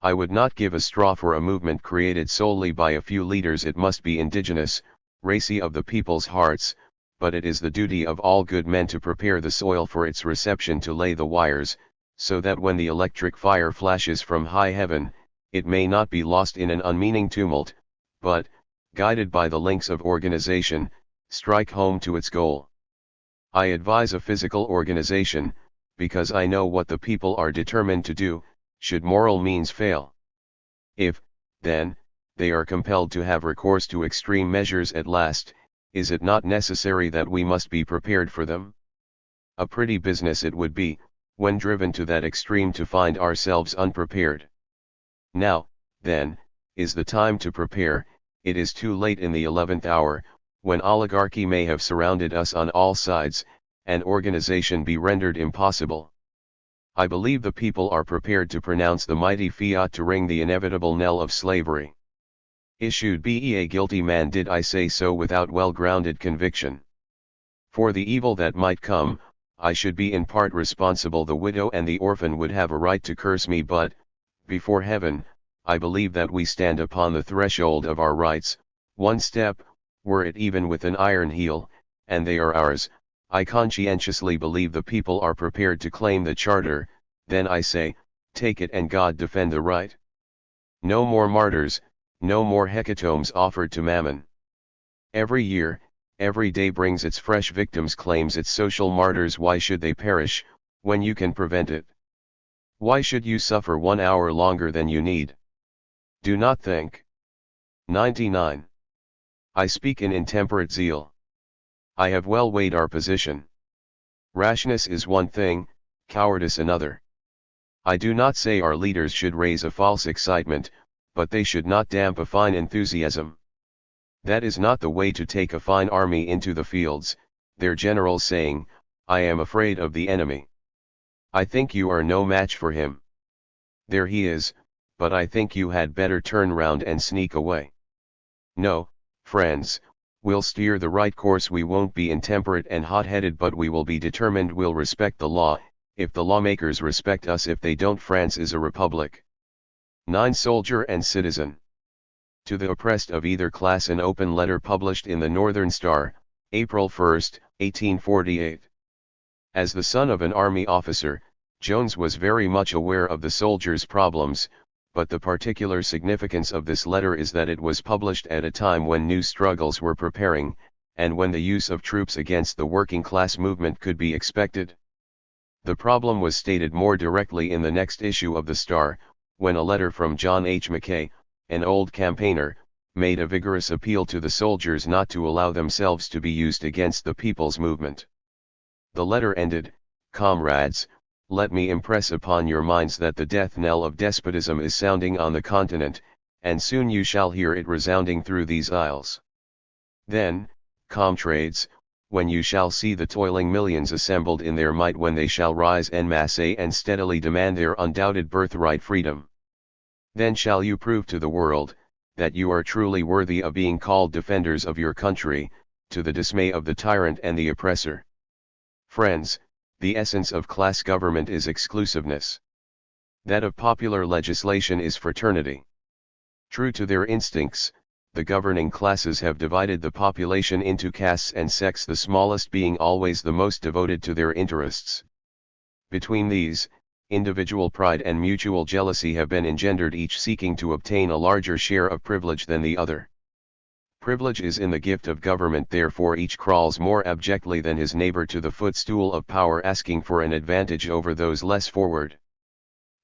I would not give a straw for a movement created solely by a few leaders. It must be indigenous, racy of the people's hearts, but it is the duty of all good men to prepare the soil for its reception, to lay the wires, so that when the electric fire flashes from high heaven, it may not be lost in an unmeaning tumult, but, guided by the links of organization, strike home to its goal. I advise a physical organization, because I know what the people are determined to do, should moral means fail. If, then, they are compelled to have recourse to extreme measures at last, is it not necessary that we must be prepared for them? A pretty business it would be, when driven to that extreme, to find ourselves unprepared. Now, then, is the time to prepare. It is too late in the 11th hour, when oligarchy may have surrounded us on all sides, and organization be rendered impossible. I believe the people are prepared to pronounce the mighty fiat, to ring the inevitable knell of slavery. Issued be a guilty man, did I say so without well-grounded conviction. For the evil that might come, I should be in part responsible. The widow and the orphan would have a right to curse me, but, before heaven, I believe that we stand upon the threshold of our rights, one step, were it even with an iron heel, and they are ours, I conscientiously believe the people are prepared to claim the charter, then I say, take it and God defend the right. No more martyrs, no more hecatombs offered to Mammon. Every year, every day brings its fresh victims, claims its social martyrs. Why should they perish, when you can prevent it? Why should you suffer 1 hour longer than you need? Do not think. 99. I speak in intemperate zeal. I have well weighed our position. Rashness is one thing, cowardice another. I do not say our leaders should raise a false excitement, but they should not damp a fine enthusiasm. That is not the way to take a fine army into the fields, their generals saying, I am afraid of the enemy. I think you are no match for him. There he is, but I think you had better turn round and sneak away. No, friends, we'll steer the right course. We won't be intemperate and hot-headed, but we will be determined. We'll respect the law, if the lawmakers respect us. If they don't, France is a republic. 9. Soldier and citizen. To the oppressed of either class, an open letter published in the Northern Star, April 1, 1848. As the son of an army officer, Jones was very much aware of the soldiers' problems, but the particular significance of this letter is that it was published at a time when new struggles were preparing, and when the use of troops against the working class movement could be expected. The problem was stated more directly in the next issue of the Star, when a letter from John H. Mackay, an old campaigner, made a vigorous appeal to the soldiers not to allow themselves to be used against the people's movement. The letter ended, "Comrades, let me impress upon your minds that the death knell of despotism is sounding on the continent, and soon you shall hear it resounding through these isles. Then, comrades, when you shall see the toiling millions assembled in their might, when they shall rise en masse and steadily demand their undoubted birthright freedom, then shall you prove to the world, that you are truly worthy of being called defenders of your country, to the dismay of the tyrant and the oppressor. Friends, the essence of class government is exclusiveness. That of popular legislation is fraternity. True to their instincts, the governing classes have divided the population into castes and sects, the smallest being always the most devoted to their interests. Between these, individual pride and mutual jealousy have been engendered, each seeking to obtain a larger share of privilege than the other. Privilege is in the gift of government, therefore each crawls more abjectly than his neighbor to the footstool of power, asking for an advantage over those less forward.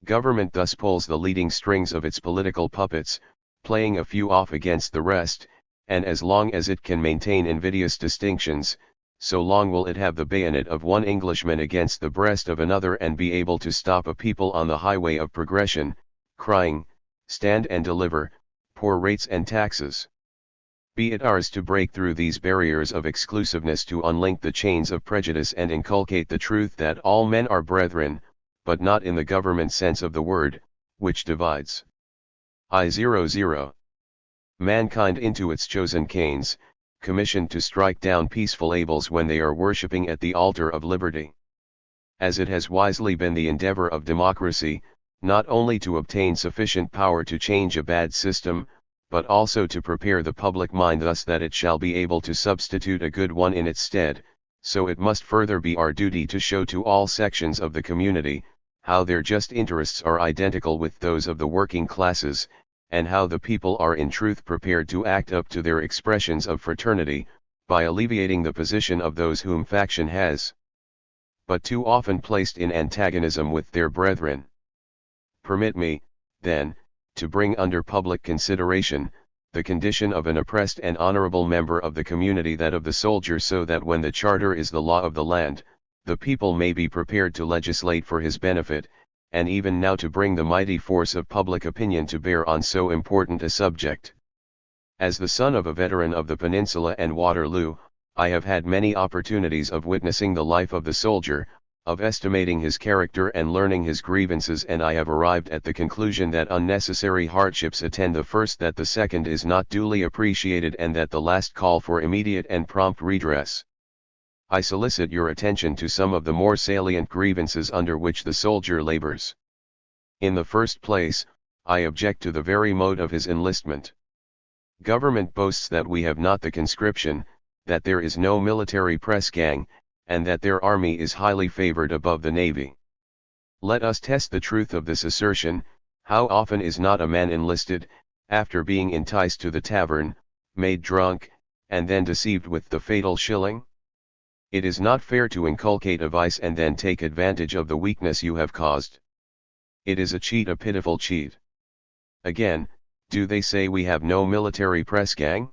Government thus pulls the leading strings of its political puppets, playing a few off against the rest, and as long as it can maintain invidious distinctions, so long will it have the bayonet of one Englishman against the breast of another, and be able to stop a people on the highway of progression, crying, "Stand and deliver, poor rates and taxes." Be it ours to break through these barriers of exclusiveness, to unlink the chains of prejudice and inculcate the truth that all men are brethren, but not in the government sense of the word, which divides. 00. Mankind into its chosen Cains, commissioned to strike down peaceful Abels when they are worshipping at the altar of liberty. As it has wisely been the endeavor of democracy, not only to obtain sufficient power to change a bad system, but also to prepare the public mind thus that it shall be able to substitute a good one in its stead, so it must further be our duty to show to all sections of the community, how their just interests are identical with those of the working classes, and how the people are in truth prepared to act up to their expressions of fraternity, by alleviating the position of those whom faction has but too often placed in antagonism with their brethren. Permit me, then, to bring under public consideration, the condition of an oppressed and honorable member of the community, that of the soldier, so that when the charter is the law of the land, the people may be prepared to legislate for his benefit, and even now to bring the mighty force of public opinion to bear on so important a subject. As the son of a veteran of the Peninsula and Waterloo, I have had many opportunities of witnessing the life of the soldier, of estimating his character and learning his grievances, and I have arrived at the conclusion that unnecessary hardships attend the first, that the second is not duly appreciated, and that the last call for immediate and prompt redress. I solicit your attention to some of the more salient grievances under which the soldier labors. In the first place, I object to the very mode of his enlistment. Government boasts that we have not the conscription, that there is no military press gang, and that their army is highly favored above the navy. Let us test the truth of this assertion. How often is not a man enlisted, after being enticed to the tavern, made drunk, and then deceived with the fatal shilling? It is not fair to inculcate a vice and then take advantage of the weakness you have caused. It is a cheat, a pitiful cheat. Again, do they say we have no military press gang?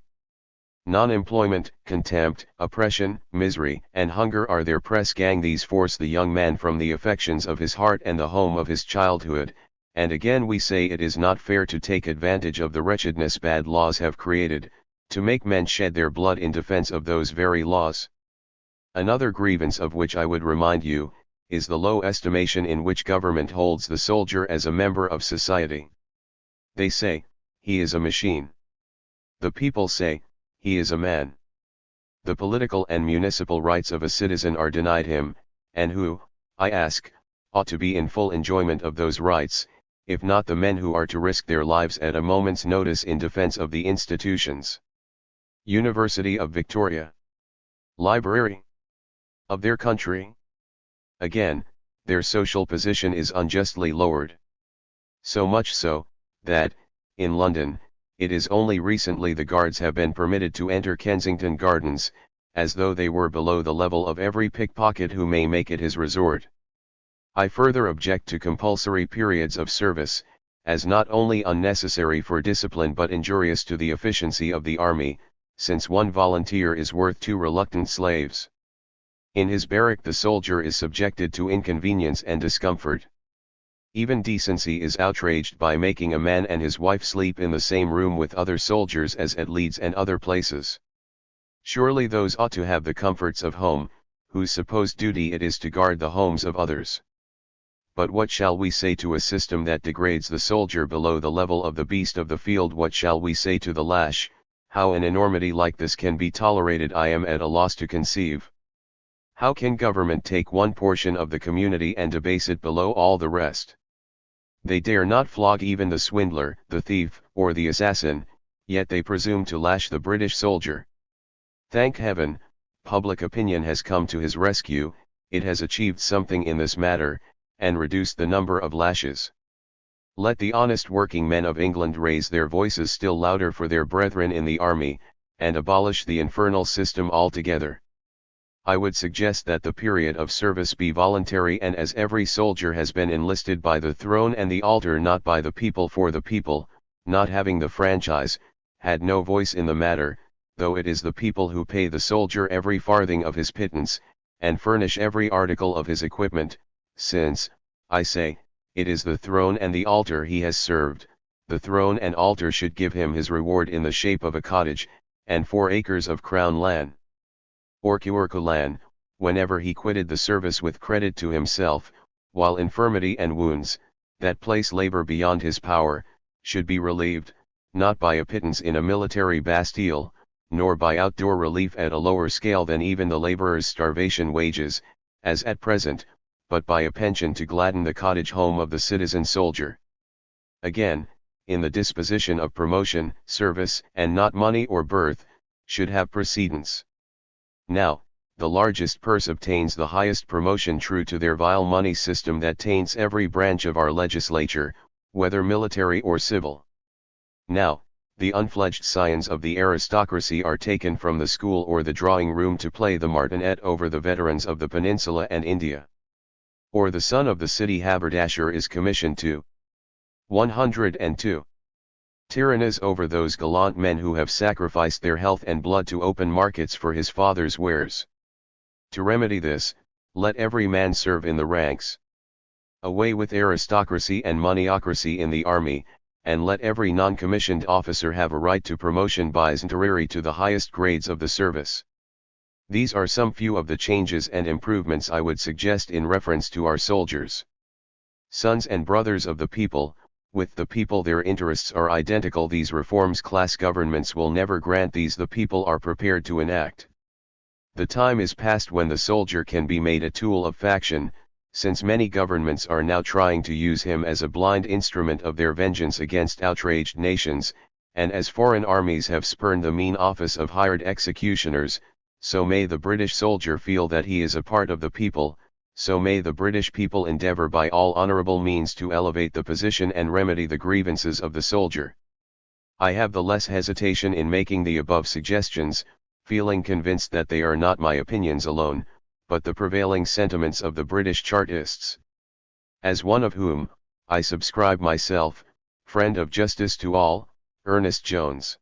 Non-employment, contempt, oppression, misery, and hunger are their press gang. These force the young man from the affections of his heart and the home of his childhood, and again we say it is not fair to take advantage of the wretchedness bad laws have created, to make men shed their blood in defense of those very laws. Another grievance of which I would remind you, is the low estimation in which government holds the soldier as a member of society. They say, he is a machine. The people say, he is a man. The political and municipal rights of a citizen are denied him, and who, I ask, ought to be in full enjoyment of those rights, if not the men who are to risk their lives at a moment's notice in defense of the institutions? University of Victoria. Library of their country. Again, their social position is unjustly lowered. So much so, that, in London, it is only recently the guards have been permitted to enter Kensington Gardens, as though they were below the level of every pickpocket who may make it his resort. I further object to compulsory periods of service, as not only unnecessary for discipline but injurious to the efficiency of the army, since one volunteer is worth 2 reluctant slaves. In his barrack the soldier is subjected to inconvenience and discomfort. Even decency is outraged by making a man and his wife sleep in the same room with other soldiers as at Leeds and other places. Surely those ought to have the comforts of home, whose supposed duty it is to guard the homes of others. But what shall we say to a system that degrades the soldier below the level of the beast of the field? What shall we say to the lash? How an enormity like this can be tolerated I am at a loss to conceive. How can government take one portion of the community and debase it below all the rest? They dare not flog even the swindler, the thief, or the assassin, yet they presume to lash the British soldier. Thank heaven, public opinion has come to his rescue, it has achieved something in this matter, and reduced the number of lashes. Let the honest working men of England raise their voices still louder for their brethren in the army, and abolish the infernal system altogether. I would suggest that the period of service be voluntary, and as every soldier has been enlisted by the throne and the altar, not by the people, for the people, not having the franchise, had no voice in the matter, though it is the people who pay the soldier every farthing of his pittance, and furnish every article of his equipment, since, I say, it is the throne and the altar he has served. The throne and altar should give him his reward in the shape of a cottage, and 4 acres of crown land. Or Curculan, whenever he quitted the service with credit to himself, while infirmity and wounds, that place labor beyond his power, should be relieved, not by a pittance in a military bastille, nor by outdoor relief at a lower scale than even the laborer's starvation wages, as at present, but by a pension to gladden the cottage home of the citizen soldier. Again, in the disposition of promotion, service, and not money or birth, should have precedence. Now, the largest purse obtains the highest promotion, true to their vile money system that taints every branch of our legislature, whether military or civil. Now, the unfledged scions of the aristocracy are taken from the school or the drawing room to play the martinet over the veterans of the peninsula and India. Or the son of the city haberdasher is commissioned to 102. Tyrannize over those gallant men who have sacrificed their health and blood to open markets for his father's wares. To remedy this, let every man serve in the ranks. Away with aristocracy and moneyocracy in the army, and let every non-commissioned officer have a right to promotion by centenary to the highest grades of the service. These are some few of the changes and improvements I would suggest in reference to our soldiers. Sons and brothers of the people, with the people their interests are identical. These reforms class governments will never grant. These the people are prepared to enact. The time is past when the soldier can be made a tool of faction, since many governments are now trying to use him as a blind instrument of their vengeance against outraged nations, and as foreign armies have spurned the mean office of hired executioners, so may the British soldier feel that he is a part of the people, so may the British people endeavour by all honourable means to elevate the position and remedy the grievances of the soldier. I have the less hesitation in making the above suggestions, feeling convinced that they are not my opinions alone, but the prevailing sentiments of the British Chartists. As one of whom, I subscribe myself, friend of justice to all, Earnest Jones.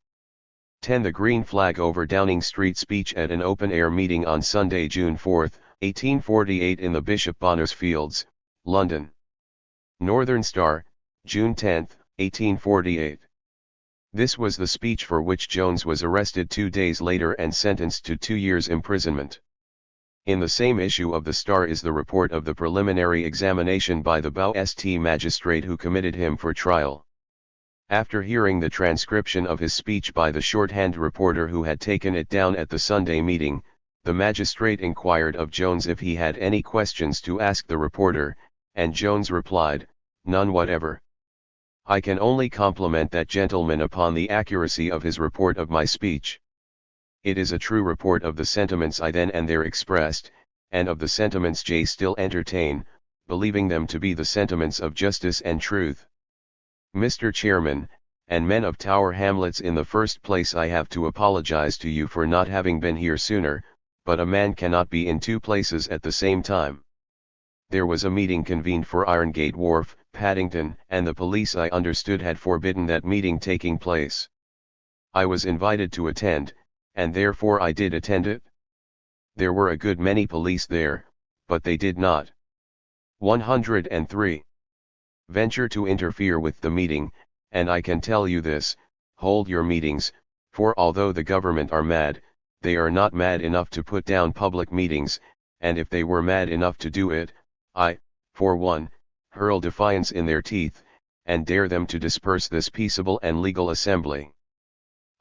10. The Green Flag over Downing Street speech at an open-air meeting on Sunday, June 4, 1848 in the Bishop Bonner's Fields, London. Northern Star, June 10, 1848. This was the speech for which Jones was arrested 2 days later and sentenced to 2 years' imprisonment. In the same issue of the Star is the report of the preliminary examination by the Bow St. magistrate who committed him for trial. After hearing the transcription of his speech by the shorthand reporter who had taken it down at the Sunday meeting, the magistrate inquired of Jones if he had any questions to ask the reporter, and Jones replied, "None whatever. I can only compliment that gentleman upon the accuracy of his report of my speech. It is a true report of the sentiments I then and there expressed, and of the sentiments I still entertain, believing them to be the sentiments of justice and truth. Mr. Chairman, and men of Tower Hamlets, in the first place I have to apologize to you for not having been here sooner, but a man cannot be in 2 places at the same time. There was a meeting convened for Irongate Wharf, Paddington, and the police I understood had forbidden that meeting taking place. I was invited to attend, and therefore I did attend it. There were a good many police there, but they did not 103. Venture to interfere with the meeting, and I can tell you this, hold your meetings, for although the government are mad, they are not mad enough to put down public meetings, and if they were mad enough to do it, I, for one, hurl defiance in their teeth, and dare them to disperse this peaceable and legal assembly.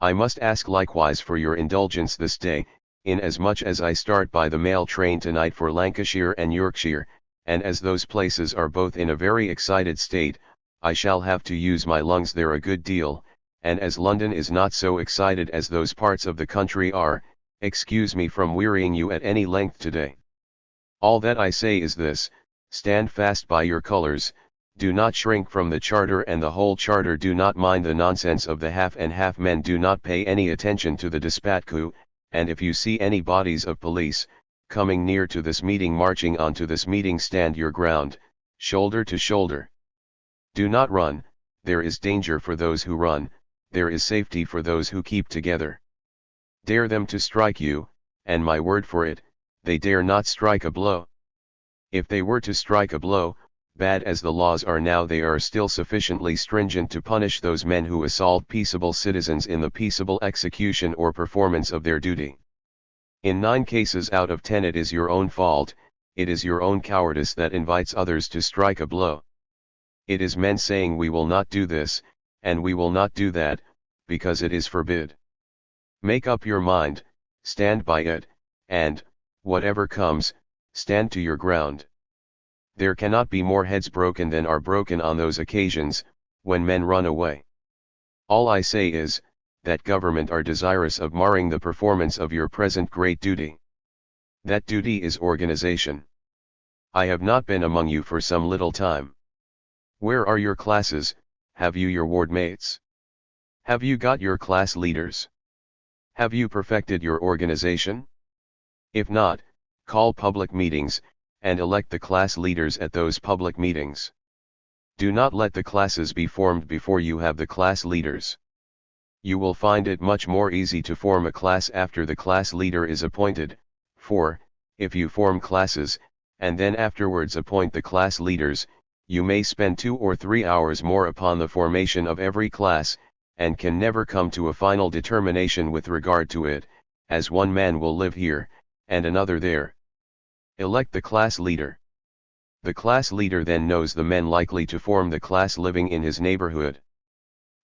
I must ask likewise for your indulgence this day, inasmuch as I start by the mail train tonight for Lancashire and Yorkshire, and as those places are both in a very excited state, I shall have to use my lungs there a good deal, and as London is not so excited as those parts of the country are, excuse me from wearying you at any length today. All that I say is this: stand fast by your colours, do not shrink from the Charter and the whole Charter, do not mind the nonsense of the half and half men, do not pay any attention to the dispatku, and if you see any bodies of police coming near to this meeting, marching on to this meeting, stand your ground, shoulder to shoulder. Do not run, there is danger for those who run, there is safety for those who keep together. Dare them to strike you, and my word for it, they dare not strike a blow. If they were to strike a blow, bad as the laws are now, they are still sufficiently stringent to punish those men who assault peaceable citizens in the peaceable execution or performance of their duty. In 9 cases out of 10 it is your own fault, it is your own cowardice that invites others to strike a blow. It is men saying we will not do this, and we will not do that, because it is forbid. Make up your mind, stand by it, and, whatever comes, stand to your ground. There cannot be more heads broken than are broken on those occasions, when men run away. All I say is, that government are desirous of marring the performance of your present great duty. That duty is organization. I have not been among you for some little time. Where are your classes? Have you your ward mates? Have you got your class leaders? Have you perfected your organization? If not, call public meetings, and elect the class leaders at those public meetings. Do not let the classes be formed before you have the class leaders. You will find it much more easy to form a class after the class leader is appointed, for, if you form classes, and then afterwards appoint the class leaders, you may spend 2 or 3 hours more upon the formation of every class, and can never come to a final determination with regard to it, as one man will live here, and another there. Elect the class leader. The class leader then knows the men likely to form the class living in his neighborhood.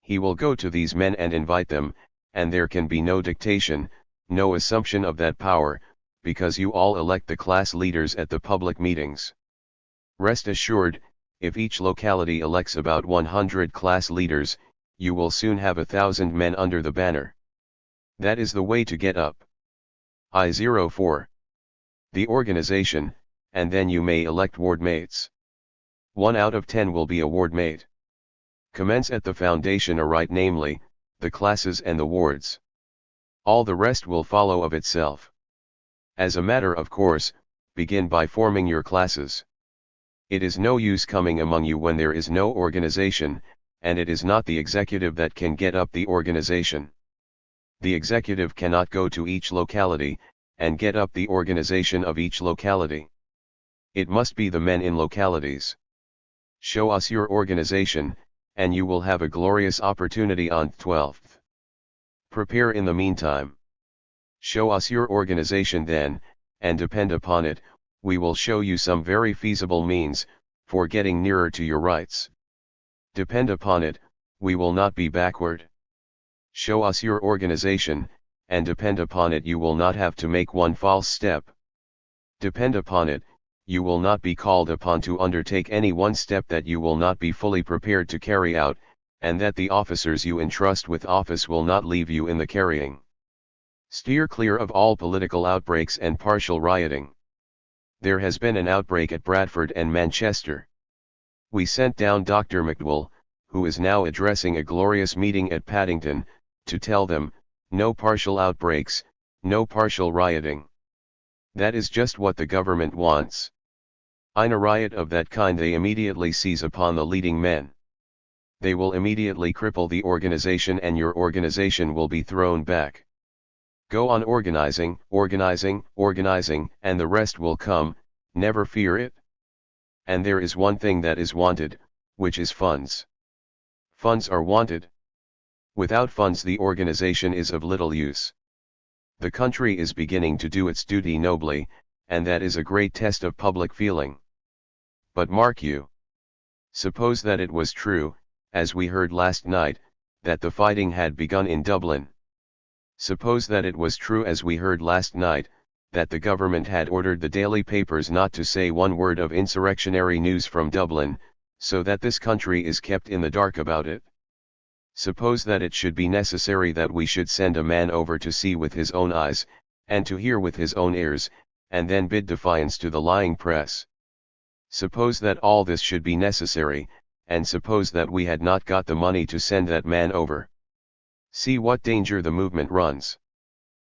He will go to these men and invite them, and there can be no dictation, no assumption of that power, because you all elect the class leaders at the public meetings. Rest assured, if each locality elects about 100 class leaders, you will soon have 1,000 men under the banner. That is the way to get up. I-04. The organization, and then you may elect ward mates. 1 out of 10 will be a ward mate. Commence at the foundation aright, namely, the classes and the wards. All the rest will follow of itself. As a matter of course, begin by forming your classes. It is no use coming among you when there is no organization, and it is not the executive that can get up the organization. The executive cannot go to each locality, and get up the organization of each locality. It must be the men in localities. Show us your organization, and you will have a glorious opportunity on 12th. Prepare in the meantime. Show us your organization then, and depend upon it, we will show you some very feasible means, for getting nearer to your rights. Depend upon it, we will not be backward. Show us your organization, and depend upon it, you will not have to make one false step. Depend upon it, you will not be called upon to undertake any one step that you will not be fully prepared to carry out, and that the officers you entrust with office will not leave you in the carrying. Steer clear of all political outbreaks and partial rioting. There has been an outbreak at Bradford and Manchester. We sent down Dr. McDowell, who is now addressing a glorious meeting at Paddington, to tell them, no partial outbreaks, no partial rioting. That is just what the government wants. In a riot of that kind they immediately seize upon the leading men. They will immediately cripple the organization and your organization will be thrown back. Go on organizing, organizing, organizing, and the rest will come, never fear it. And there is one thing that is wanted, which is funds. Funds are wanted. Without funds the organization is of little use. The country is beginning to do its duty nobly, and that is a great test of public feeling. But mark you. Suppose that it was true, as we heard last night, that the fighting had begun in Dublin. Suppose that it was true, as we heard last night, that the government had ordered the daily papers not to say one word of insurrectionary news from Dublin, so that this country is kept in the dark about it. Suppose that it should be necessary that we should send a man over to see with his own eyes, and to hear with his own ears, and then bid defiance to the lying press. Suppose that all this should be necessary, and suppose that we had not got the money to send that man over. See what danger the movement runs.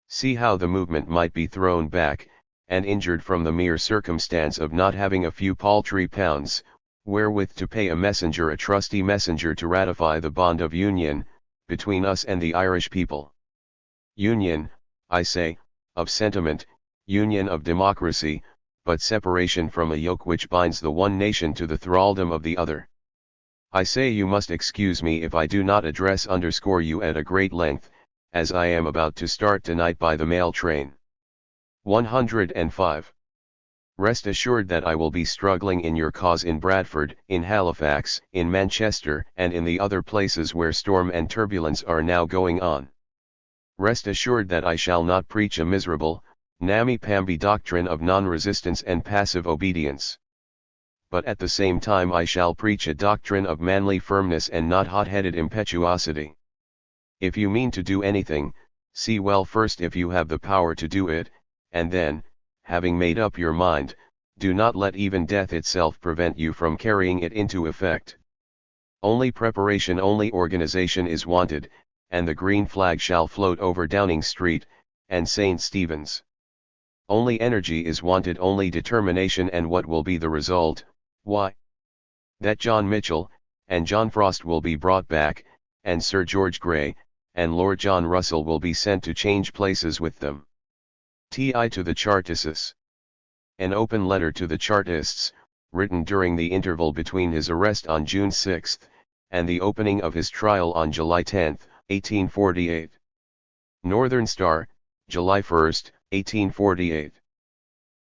See how the movement might be thrown back, and injured from the mere circumstance of not having a few paltry pounds, wherewith to pay a trusty messenger to ratify the bond of union, between us and the Irish people. Union, I say, of sentiment, union of democracy, but separation from a yoke which binds the one nation to the thraldom of the other. I say you must excuse me if I do not underscore you at a great length, as I am about to start tonight by the mail train. 105. Rest assured that I will be struggling in your cause in Bradford, in Halifax, in Manchester, and in the other places where storm and turbulence are now going on. Rest assured that I shall not preach a miserable, namby-pamby doctrine of non-resistance and passive obedience. But at the same time I shall preach a doctrine of manly firmness and not hot-headed impetuosity. If you mean to do anything, see well first if you have the power to do it, and then, having made up your mind, do not let even death itself prevent you from carrying it into effect. Only preparation, only organization is wanted, and the green flag shall float over Downing Street, and St. Stephen's. Only energy is wanted, only determination, and what will be the result? Why? That John Mitchell, and John Frost will be brought back, and Sir George Grey, and Lord John Russell will be sent to change places with them. T.I. to the Chartists. An open letter to the Chartists, written during the interval between his arrest on June 6, and the opening of his trial on July 10, 1848. Northern Star, July 1, 1848.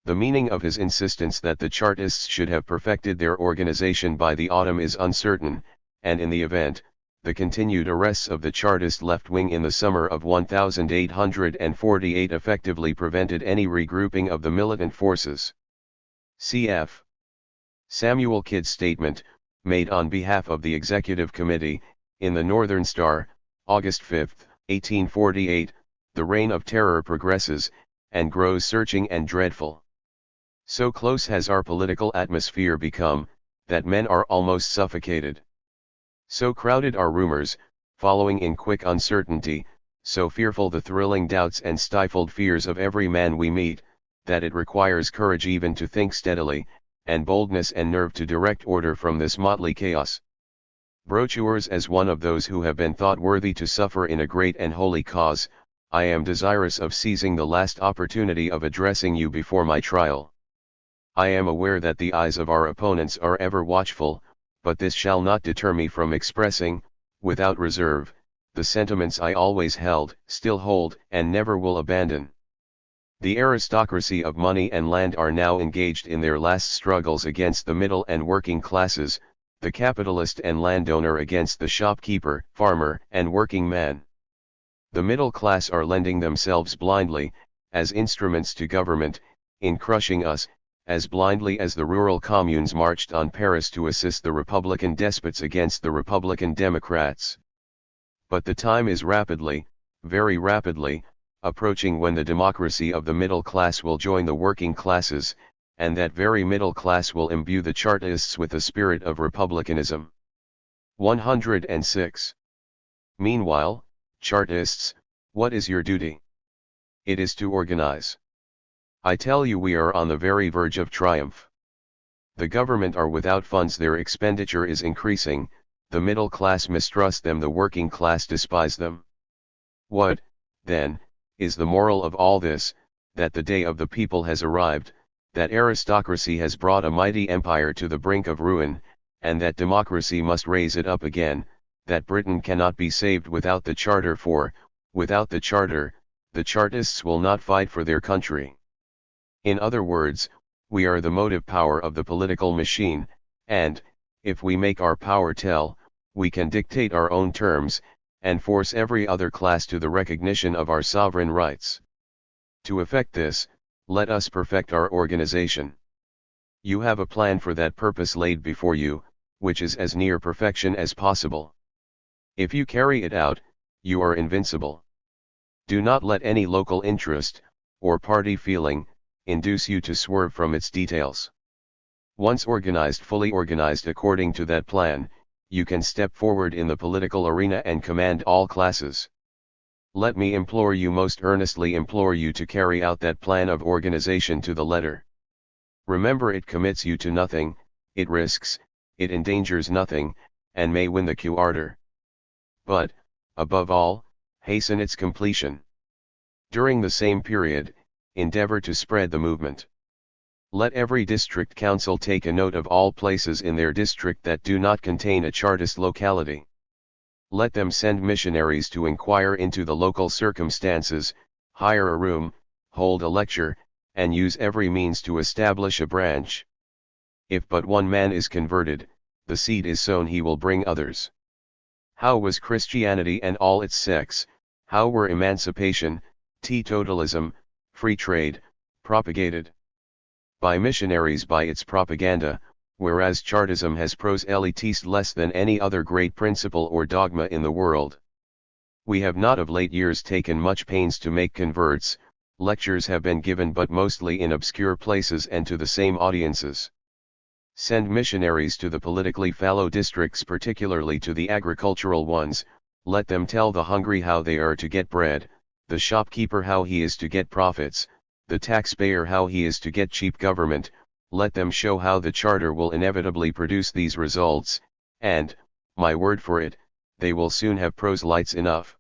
The meaning of his insistence that the Chartists should have perfected their organization by the autumn is uncertain, and in the event, the continued arrests of the Chartist left wing in the summer of 1848 effectively prevented any regrouping of the militant forces. Cf. Samuel Kidd's statement, made on behalf of the Executive Committee, In the Northern Star, August 5, 1848, the reign of terror progresses, and grows searching and dreadful. So close has our political atmosphere become, that men are almost suffocated. So crowded are rumors, following in quick uncertainty, so fearful the thrilling doubts and stifled fears of every man we meet, that it requires courage even to think steadily, and boldness and nerve to direct order from this motley chaos. Brochures, as one of those who have been thought worthy to suffer in a great and holy cause, I am desirous of seizing the last opportunity of addressing you before my trial. I am aware that the eyes of our opponents are ever watchful, but this shall not deter me from expressing, without reserve, the sentiments I always held, still hold, and never will abandon. The aristocracy of money and land are now engaged in their last struggles against the middle and working classes, the capitalist and landowner against the shopkeeper, farmer, and working man. The middle class are lending themselves blindly, as instruments to government, in crushing us, as blindly as the rural communes marched on Paris to assist the Republican despots against the Republican Democrats. But the time is rapidly, very rapidly, approaching when the democracy of the middle class will join the working classes, and that very middle class will imbue the Chartists with the spirit of republicanism. 106. Meanwhile, Chartists, what is your duty? It is to organize. I tell you we are on the very verge of triumph. The government are without funds, their expenditure is increasing, the middle class mistrust them, the working class despise them. What, then, is the moral of all this? That the day of the people has arrived, that aristocracy has brought a mighty empire to the brink of ruin, and that democracy must raise it up again, that Britain cannot be saved without the Charter, for, without the Charter, the Chartists will not fight for their country. In other words, we are the motive power of the political machine, and, if we make our power tell, we can dictate our own terms, and force every other class to the recognition of our sovereign rights. To effect this, let us perfect our organization. You have a plan for that purpose laid before you, which is as near perfection as possible. If you carry it out, you are invincible. Do not let any local interest, or party feeling, induce you to swerve from its details. Once organized, fully organized according to that plan, you can step forward in the political arena and command all classes. Let me implore you, most earnestly implore you, to carry out that plan of organization to the letter. Remember, it commits you to nothing, it risks, it endangers nothing, and may win the ardor. But, above all, hasten its completion. During the same period, endeavor to spread the movement. Let every district council take a note of all places in their district that do not contain a Chartist locality. Let them send missionaries to inquire into the local circumstances, hire a room, hold a lecture, and use every means to establish a branch. If but one man is converted, the seed is sown, he will bring others. How was Christianity and all its sects, how were emancipation, teetotalism, free trade, propagated? By missionaries, by its propaganda, whereas Chartism has proselytized less than any other great principle or dogma in the world. We have not of late years taken much pains to make converts, lectures have been given but mostly in obscure places and to the same audiences. Send missionaries to the politically fallow districts, particularly to the agricultural ones, let them tell the hungry how they are to get bread, the shopkeeper how he is to get profits, the taxpayer how he is to get cheap government. Let them show how the Charter will inevitably produce these results, and, my word for it, they will soon have proselytes enough.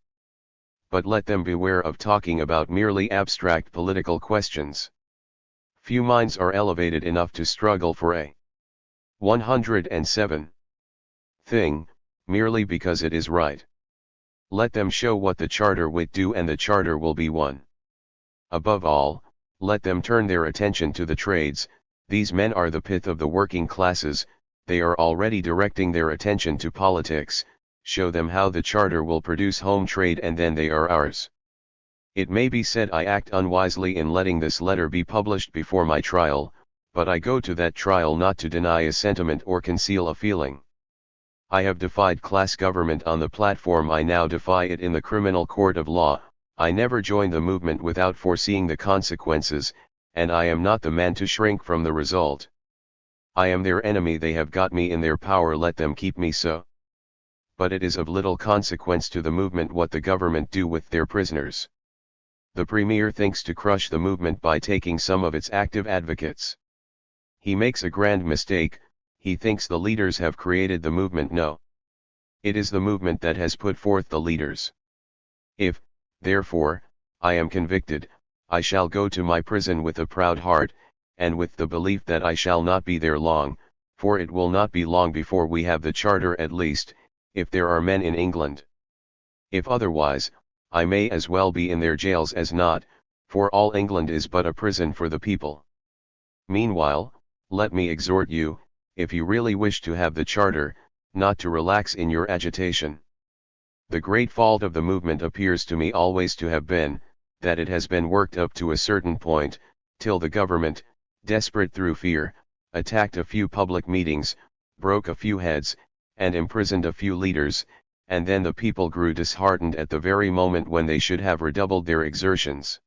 But let them beware of talking about merely abstract political questions. Few minds are elevated enough to struggle for a 107 thing, merely because it is right. Let them show what the Charter will do, and the Charter will be won. Above all, let them turn their attention to the trades. These men are the pith of the working classes, they are already directing their attention to politics. Show them how the Charter will produce home trade, and then they are ours. It may be said I act unwisely in letting this letter be published before my trial, but I go to that trial not to deny a sentiment or conceal a feeling. I have defied class government on the platform, I now defy it in the criminal court of law. I never joined the movement without foreseeing the consequences, and I am not the man to shrink from the result. I am their enemy, they have got me in their power, let them keep me so. But it is of little consequence to the movement what the government do with their prisoners. The Premier thinks to crush the movement by taking some of its active advocates. He makes a grand mistake. He thinks the leaders have created the movement. No. It is the movement that has put forth the leaders. If, therefore, I am convicted, I shall go to my prison with a proud heart, and with the belief that I shall not be there long, for it will not be long before we have the Charter, at least, if there are men in England. If otherwise, I may as well be in their jails as not, for all England is but a prison for the people. Meanwhile, let me exhort you, if you really wish to have the Charter, not to relax in your agitation. The great fault of the movement appears to me always to have been, that it has been worked up to a certain point, till the government, desperate through fear, attacked a few public meetings, broke a few heads, and imprisoned a few leaders, and then the people grew disheartened at the very moment when they should have redoubled their exertions.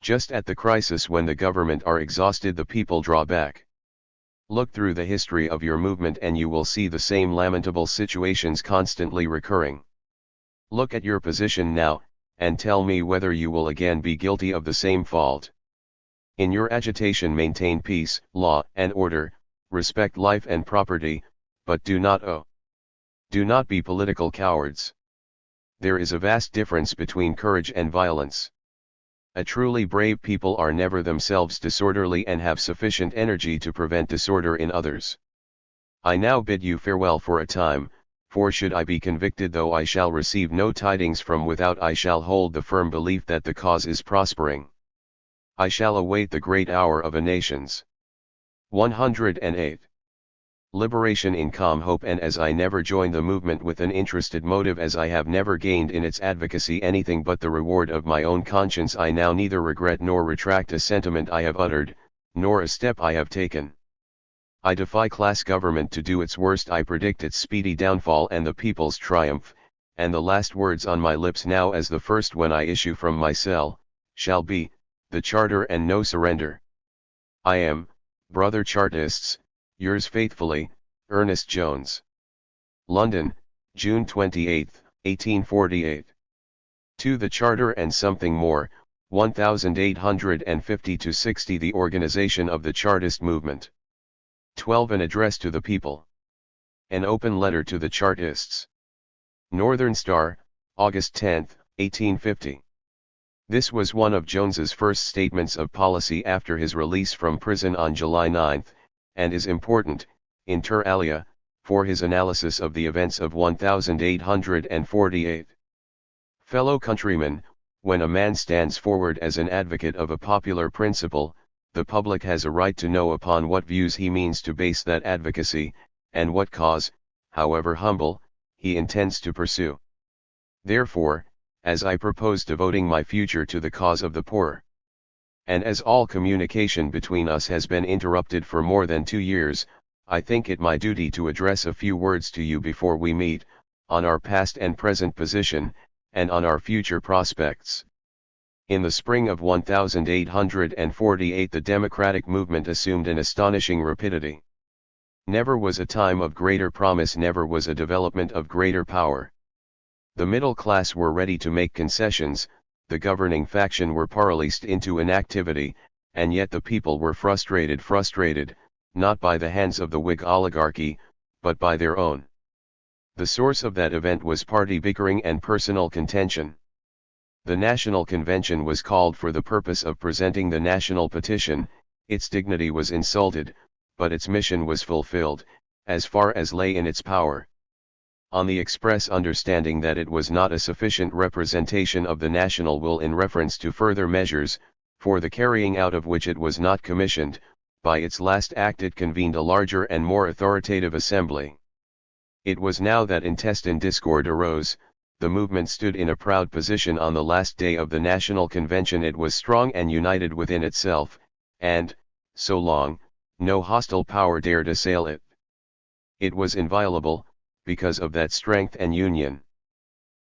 Just at the crisis when the government are exhausted, the people draw back. Look through the history of your movement and you will see the same lamentable situations constantly recurring. Look at your position now, and tell me whether you will again be guilty of the same fault. In your agitation maintain peace, law and order, respect life and property, but do not be political cowards. There is a vast difference between courage and violence. A truly brave people are never themselves disorderly and have sufficient energy to prevent disorder in others. I now bid you farewell for a time, for should I be convicted, though I shall receive no tidings from without, I shall hold the firm belief that the cause is prospering. I shall await the great hour of a nation's 108. Liberation in calm hope, and as I never joined the movement with an interested motive, as I have never gained in its advocacy anything but the reward of my own conscience, I now neither regret nor retract a sentiment I have uttered, nor a step I have taken. I defy class government to do its worst, I predict its speedy downfall and the people's triumph, and the last words on my lips now as the first when I issue from my cell, shall be, the Charter and no surrender. I am, brother Chartists, yours faithfully, Ernest Jones. London, June 28, 1848. To the Charter and something more, 1850-60. The organization of the Chartist movement. 12. An address to the people. An open letter to the Chartists. Northern Star, August 10, 1850. This was one of Jones's first statements of policy after his release from prison on July 9, and is important, inter alia, for his analysis of the events of 1848. Fellow countrymen, when a man stands forward as an advocate of a popular principle, the public has a right to know upon what views he means to base that advocacy, and what cause, however humble, he intends to pursue. Therefore, as I propose devoting my future to the cause of the poor, and as all communication between us has been interrupted for more than 2 years, I think it my duty to address a few words to you before we meet, on our past and present position, and on our future prospects. In the spring of 1848 the democratic movement assumed an astonishing rapidity. Never was a time of greater promise, never was a development of greater power. The middle class were ready to make concessions, the governing faction were paralysed into inactivity, and yet the people were frustrated, not by the hands of the Whig oligarchy, but by their own. The source of that event was party bickering and personal contention. The National Convention was called for the purpose of presenting the national petition, its dignity was insulted, but its mission was fulfilled, as far as lay in its power. On the express understanding that it was not a sufficient representation of the national will in reference to further measures, for the carrying out of which it was not commissioned, by its last act it convened a larger and more authoritative assembly. It was now that intestine discord arose, the movement stood in a proud position on the last day of the National Convention, it was strong and united within itself, and, so long, no hostile power dared assail it. It was inviolable, because of that strength and union.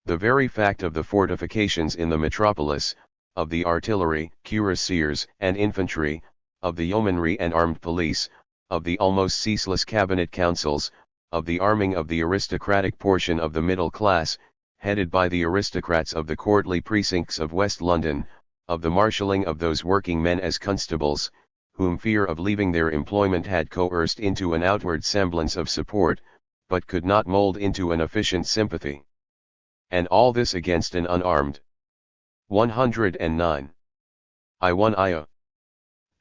The very fact of the fortifications in the metropolis, of the artillery, cuirassiers, and infantry, of the yeomanry and armed police, of the almost ceaseless cabinet councils, of the arming of the aristocratic portion of the middle class, headed by the aristocrats of the courtly precincts of West London, of the marshalling of those working men as constables, whom fear of leaving their employment had coerced into an outward semblance of support, but could not mold into an efficient sympathy. And all this against an unarmed 109. I1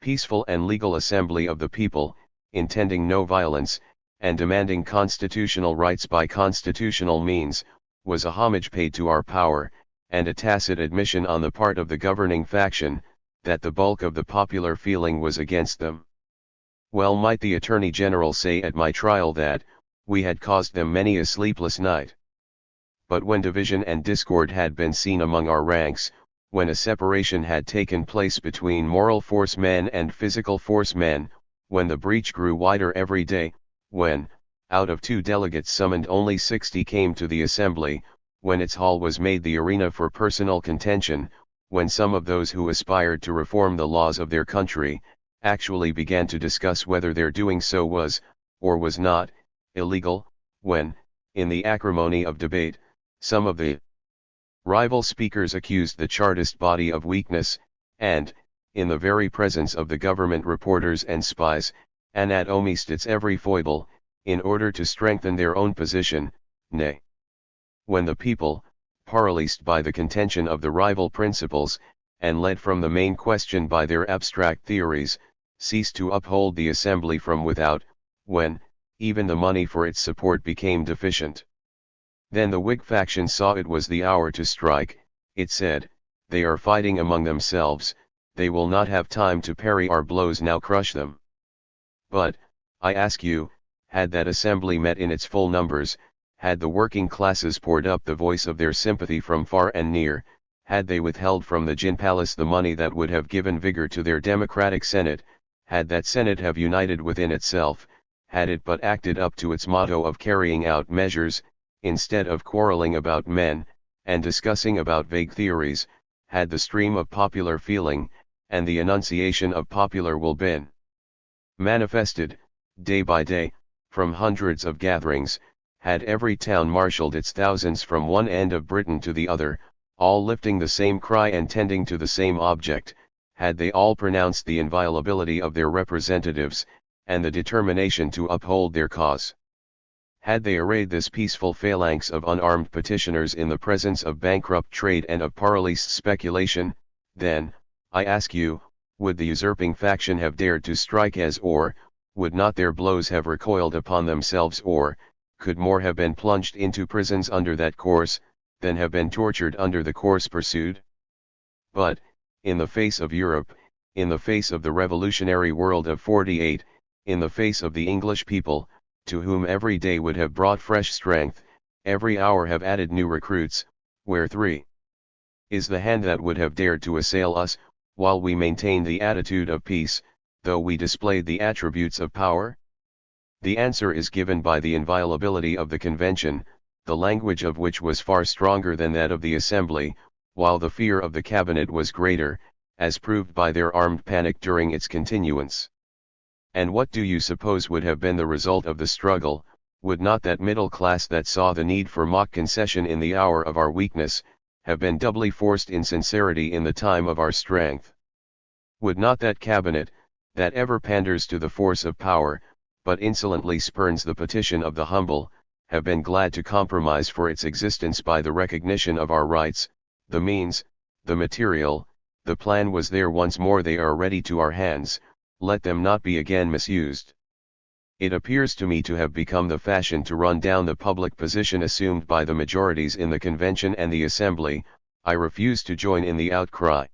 peaceful and legal assembly of the people, intending no violence, and demanding constitutional rights by constitutional means, was a homage paid to our power, and a tacit admission on the part of the governing faction, that the bulk of the popular feeling was against them. Well might the Attorney General say at my trial that, we had caused them many a sleepless night. But when division and discord had been seen among our ranks, when a separation had taken place between moral force men and physical force men, when the breach grew wider every day, when, out of 2 delegates summoned only 60 came to the assembly, when its hall was made the arena for personal contention, when some of those who aspired to reform the laws of their country, actually began to discuss whether their doing so was, or was not, illegal, when, in the acrimony of debate, some of the rival speakers accused the Chartist body of weakness, and, in the very presence of the government reporters and spies, anatomized its every foible, in order to strengthen their own position, nay. When the people, paralysed by the contention of the rival principles, and led from the main question by their abstract theories, ceased to uphold the assembly from without, when, even the money for its support became deficient. Then the Whig faction saw it was the hour to strike. It said, "They are fighting among themselves, they will not have time to parry our blows, now crush them." But, I ask you, had that assembly met in its full numbers, had the working classes poured up the voice of their sympathy from far and near, had they withheld from the gin palace the money that would have given vigor to their democratic Senate, had that Senate have united within itself, had it but acted up to its motto of carrying out measures, instead of quarreling about men, and discussing about vague theories, had the stream of popular feeling, and the enunciation of popular will been manifested, day by day, from hundreds of gatherings, had every town marshalled its thousands from one end of Britain to the other, all lifting the same cry and tending to the same object, had they all pronounced the inviolability of their representatives, and the determination to uphold their cause. Had they arrayed this peaceful phalanx of unarmed petitioners in the presence of bankrupt trade and of paralysed speculation, then, I ask you, would the usurping faction have dared to strike as, or, would not their blows have recoiled upon themselves, or, could more have been plunged into prisons under that course, than have been tortured under the course pursued? But, in the face of Europe, in the face of the revolutionary world of '48, in the face of the English people, to whom every day would have brought fresh strength, every hour have added new recruits, where 3 is the hand that would have dared to assail us, while we maintained the attitude of peace, though we displayed the attributes of power? The answer is given by the inviolability of the convention, the language of which was far stronger than that of the assembly, while the fear of the cabinet was greater, as proved by their armed panic during its continuance. And what do you suppose would have been the result of the struggle? Would not that middle class that saw the need for mock concession in the hour of our weakness, have been doubly forced in sincerity in the time of our strength? Would not that cabinet, that ever panders to the force of power, but insolently spurns the petition of the humble, have been glad to compromise for its existence by the recognition of our rights? The means, the material, the plan was there once more, they are ready to our hands, let them not be again misused. It appears to me to have become the fashion to run down the public position assumed by the majorities in the convention and the assembly. I refuse to join in the outcry.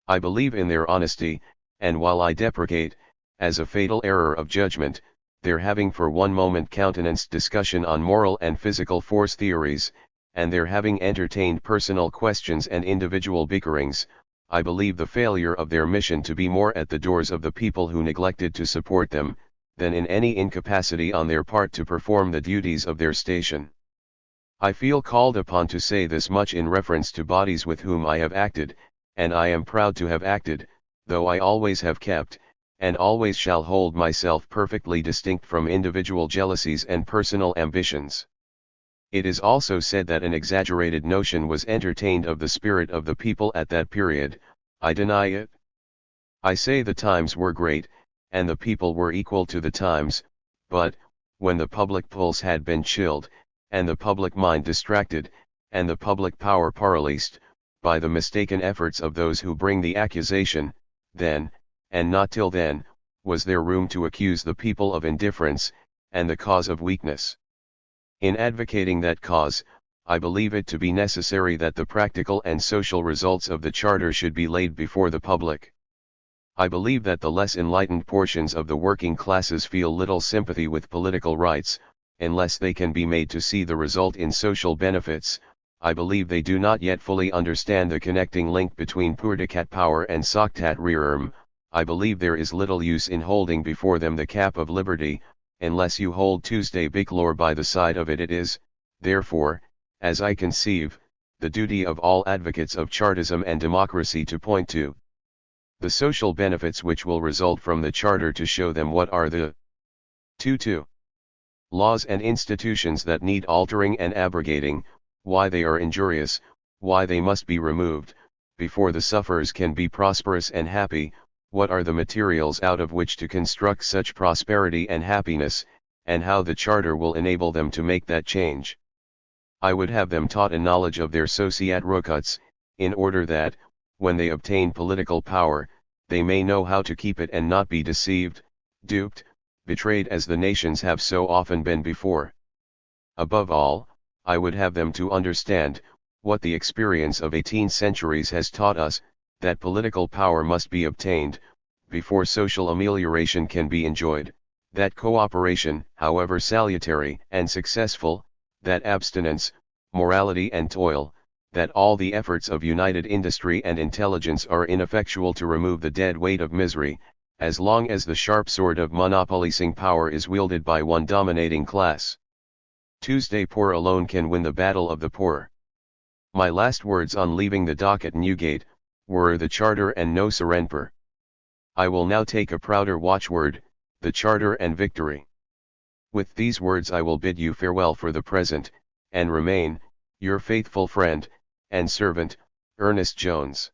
I believe in their honesty, and while I deprecate, as a fatal error of judgment, their having for one moment countenanced discussion on moral and physical force theories, and their having entertained personal questions and individual bickerings, I believe the failure of their mission to be more at the doors of the people who neglected to support them, than in any incapacity on their part to perform the duties of their station. I feel called upon to say this much in reference to bodies with whom I have acted, and I am proud to have acted, though I always have kept, and always shall hold myself perfectly distinct from individual jealousies and personal ambitions. It is also said that an exaggerated notion was entertained of the spirit of the people at that period. I deny it. I say the times were great, and the people were equal to the times, but, when the public pulse had been chilled, and the public mind distracted, and the public power paralyzed, by the mistaken efforts of those who bring the accusation, then, and not till then, was there room to accuse the people of indifference, and the cause of weakness. In advocating that cause, I believe it to be necessary that the practical and social results of the Charter should be laid before the public. I believe that the less enlightened portions of the working classes feel little sympathy with political rights, unless they can be made to see the result in social benefits. I believe they do not yet fully understand the connecting link between Purdikat power and Soktat Rearm. I believe there is little use in holding before them the cap of liberty, unless you hold Tuesday Bicklor by the side of it. It is, therefore, as I conceive, the duty of all advocates of Chartism and democracy to point to the social benefits which will result from the Charter, to show them what are the 2 laws and institutions that need altering and abrogating, why they are injurious, why they must be removed, before the sufferers can be prosperous and happy, what are the materials out of which to construct such prosperity and happiness, and how the Charter will enable them to make that change. I would have them taught a knowledge of their Sociat Rukuts, in order that, when they obtain political power, they may know how to keep it and not be deceived, duped, betrayed as the nations have so often been before. Above all, I would have them to understand, what the experience of 18 centuries has taught us, that political power must be obtained, before social amelioration can be enjoyed, that cooperation, however salutary and successful, that abstinence, morality and toil, that all the efforts of united industry and intelligence are ineffectual to remove the dead weight of misery, as long as the sharp sword of monopolizing power is wielded by one dominating class. Tuesday poor alone can win the battle of the poor. My last words on leaving the dock at Newgate were the Charter and no surrender. I will now take a prouder watchword, the Charter and victory. With these words I will bid you farewell for the present, and remain, your faithful friend, and servant, Earnest Jones.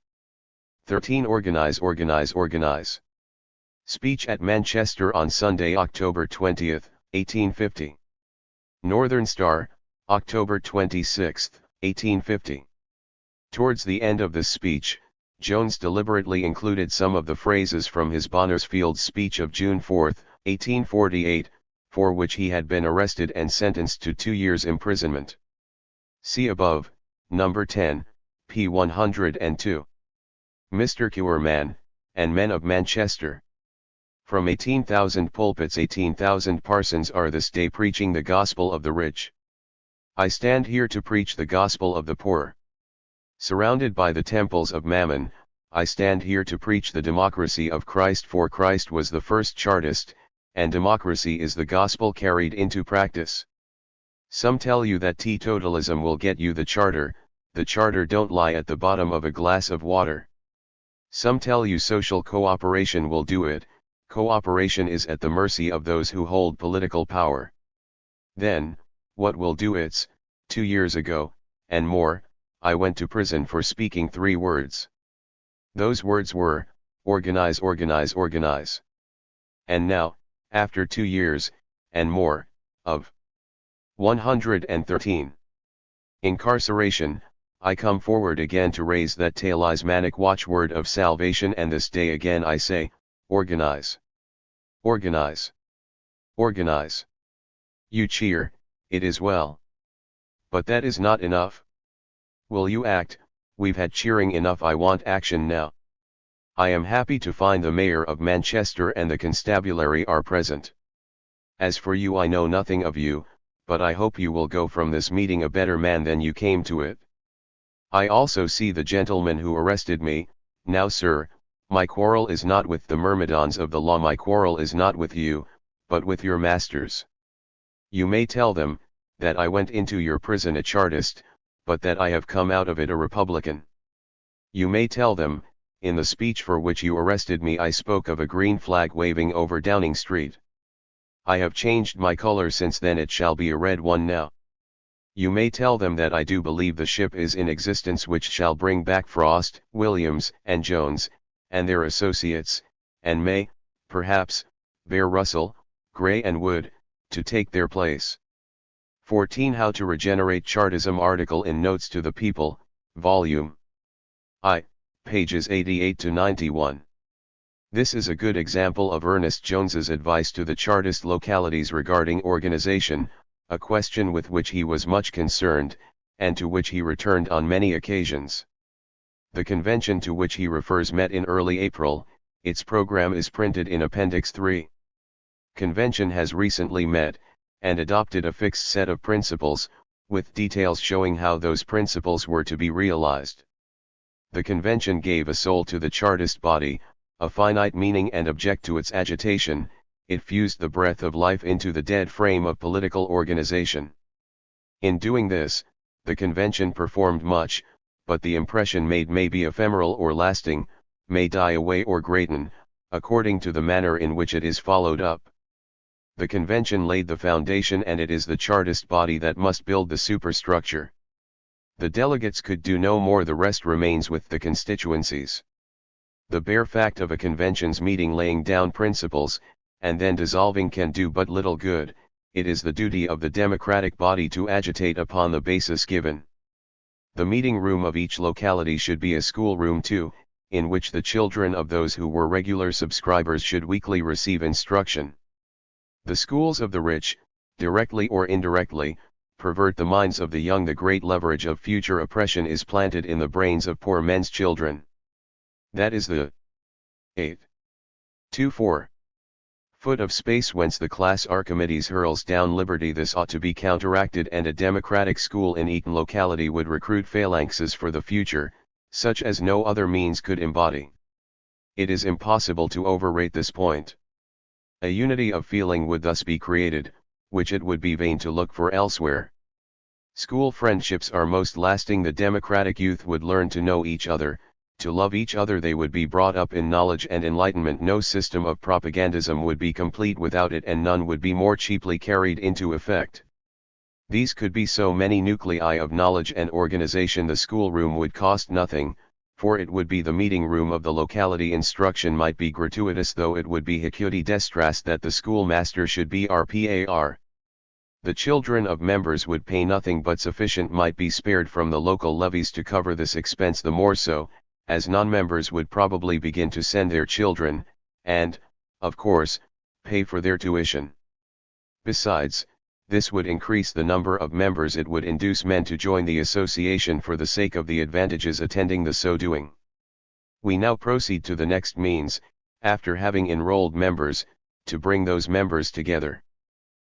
13 Organize. Speech at Manchester on Sunday, October 20, 1850. Northern Star, October 26, 1850. Towards the end of this speech, Jones deliberately included some of the phrases from his Bonnersfield speech of June 4, 1848, for which he had been arrested and sentenced to 2 years' imprisonment. See above, number 10, p. 102. Mr. Cureman, and Men of Manchester. From 18,000 pulpits 18,000 parsons are this day preaching the gospel of the rich. I stand here to preach the gospel of the poor. Surrounded by the temples of Mammon, I stand here to preach the democracy of Christ, for Christ was the first Chartist, and democracy is the gospel carried into practice. Some tell you that teetotalism will get you the Charter don't lie at the bottom of a glass of water. Some tell you social cooperation will do it. Cooperation is at the mercy of those who hold political power. Then, what will do it? 2 years ago, and more, I went to prison for speaking 3 words. Those words were, organize. And now, after 2 years, and more, of 113 incarceration, I come forward again to raise that talismanic watchword of salvation, and this day again I say, organize. You cheer, it is well. But that is not enough. Will you act? We've had cheering enough, I want action now. I am happy to find the Mayor of Manchester and the Constabulary are present. As for you, I know nothing of you, but I hope you will go from this meeting a better man than you came to it. I also see the gentleman who arrested me. Now, sir, my quarrel is not with the myrmidons of the law, my quarrel is not with you, but with your masters. You may tell them, that I went into your prison a Chartist, but that I have come out of it a Republican. You may tell them, in the speech for which you arrested me I spoke of a green flag waving over Downing Street. I have changed my color since then, it shall be a red one now. You may tell them that I do believe the ship is in existence which shall bring back Frost, Williams, and Jones, and their associates, and may, perhaps, bear Russell, Gray and Wood, to take their place. 14. How to Regenerate Chartism article in Notes to the People, Volume I, pages 88 to 91. This is a good example of Ernest Jones's advice to the Chartist localities regarding organization, a question with which he was much concerned, and to which he returned on many occasions. The convention to which he refers met in early April, its program is printed in Appendix 3. Convention has recently met, and adopted a fixed set of principles, with details showing how those principles were to be realized. The convention gave a soul to the Chartist body, a finite meaning and object to its agitation. It fused the breath of life into the dead frame of political organization. In doing this, the convention performed much, but the impression made may be ephemeral or lasting, may die away or greaten, according to the manner in which it is followed up. The convention laid the foundation, and it is the Chartist body that must build the superstructure. The delegates could do no more, the rest remains with the constituencies. The bare fact of a convention's meeting laying down principles, and then dissolving can do but little good. It is the duty of the democratic body to agitate upon the basis given. The meeting room of each locality should be a schoolroom too, in which the children of those who were regular subscribers should weekly receive instruction. The schools of the rich, directly or indirectly, pervert the minds of the young. The great leverage of future oppression is planted in the brains of poor men's children. That is the 8.24 foot of space whence the class Archimedes hurls down liberty. This ought to be counteracted, and a democratic school in Eton locality would recruit phalanxes for the future, such as no other means could embody. It is impossible to overrate this point. A unity of feeling would thus be created, which it would be vain to look for elsewhere. School friendships are most lasting. The democratic youth would learn to know each other, to love each other. They would be brought up in knowledge and enlightenment. No system of propagandism would be complete without it, and none would be more cheaply carried into effect. These could be so many nuclei of knowledge and organization. The schoolroom would cost nothing, for it would be the meeting room of the locality. Instruction might be gratuitous, though it would be hicuti destras that the schoolmaster should be RPAR. The children of members would pay nothing, but sufficient might be spared from the local levies to cover this expense, the more so, as non-members would probably begin to send their children, and, of course, pay for their tuition. Besides, this would increase the number of members. It would induce men to join the association for the sake of the advantages attending the so doing. We now proceed to the next means, after having enrolled members, to bring those members together.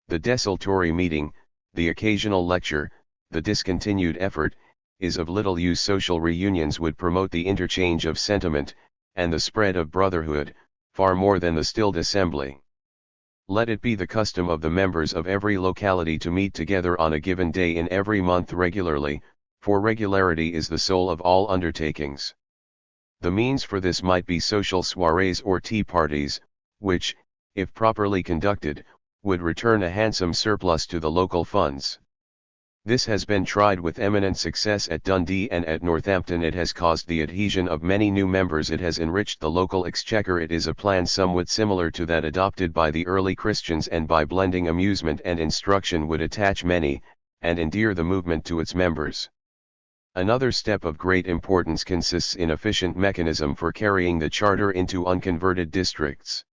The desultory meeting, the occasional lecture, the discontinued effort, is of little use. Social reunions would promote the interchange of sentiment, and the spread of brotherhood, far more than the stilled assembly. Let it be the custom of the members of every locality to meet together on a given day in every month regularly, for regularity is the soul of all undertakings. The means for this might be social soirees or tea parties, which, if properly conducted, would return a handsome surplus to the local funds. This has been tried with eminent success at Dundee and at Northampton. It has caused the adhesion of many new members. It has enriched the local exchequer. It is a plan somewhat similar to that adopted by the early Christians, and by blending amusement and instruction would attach many, and endear the movement to its members. Another step of great importance consists in efficient mechanism for carrying the charter into unconverted districts.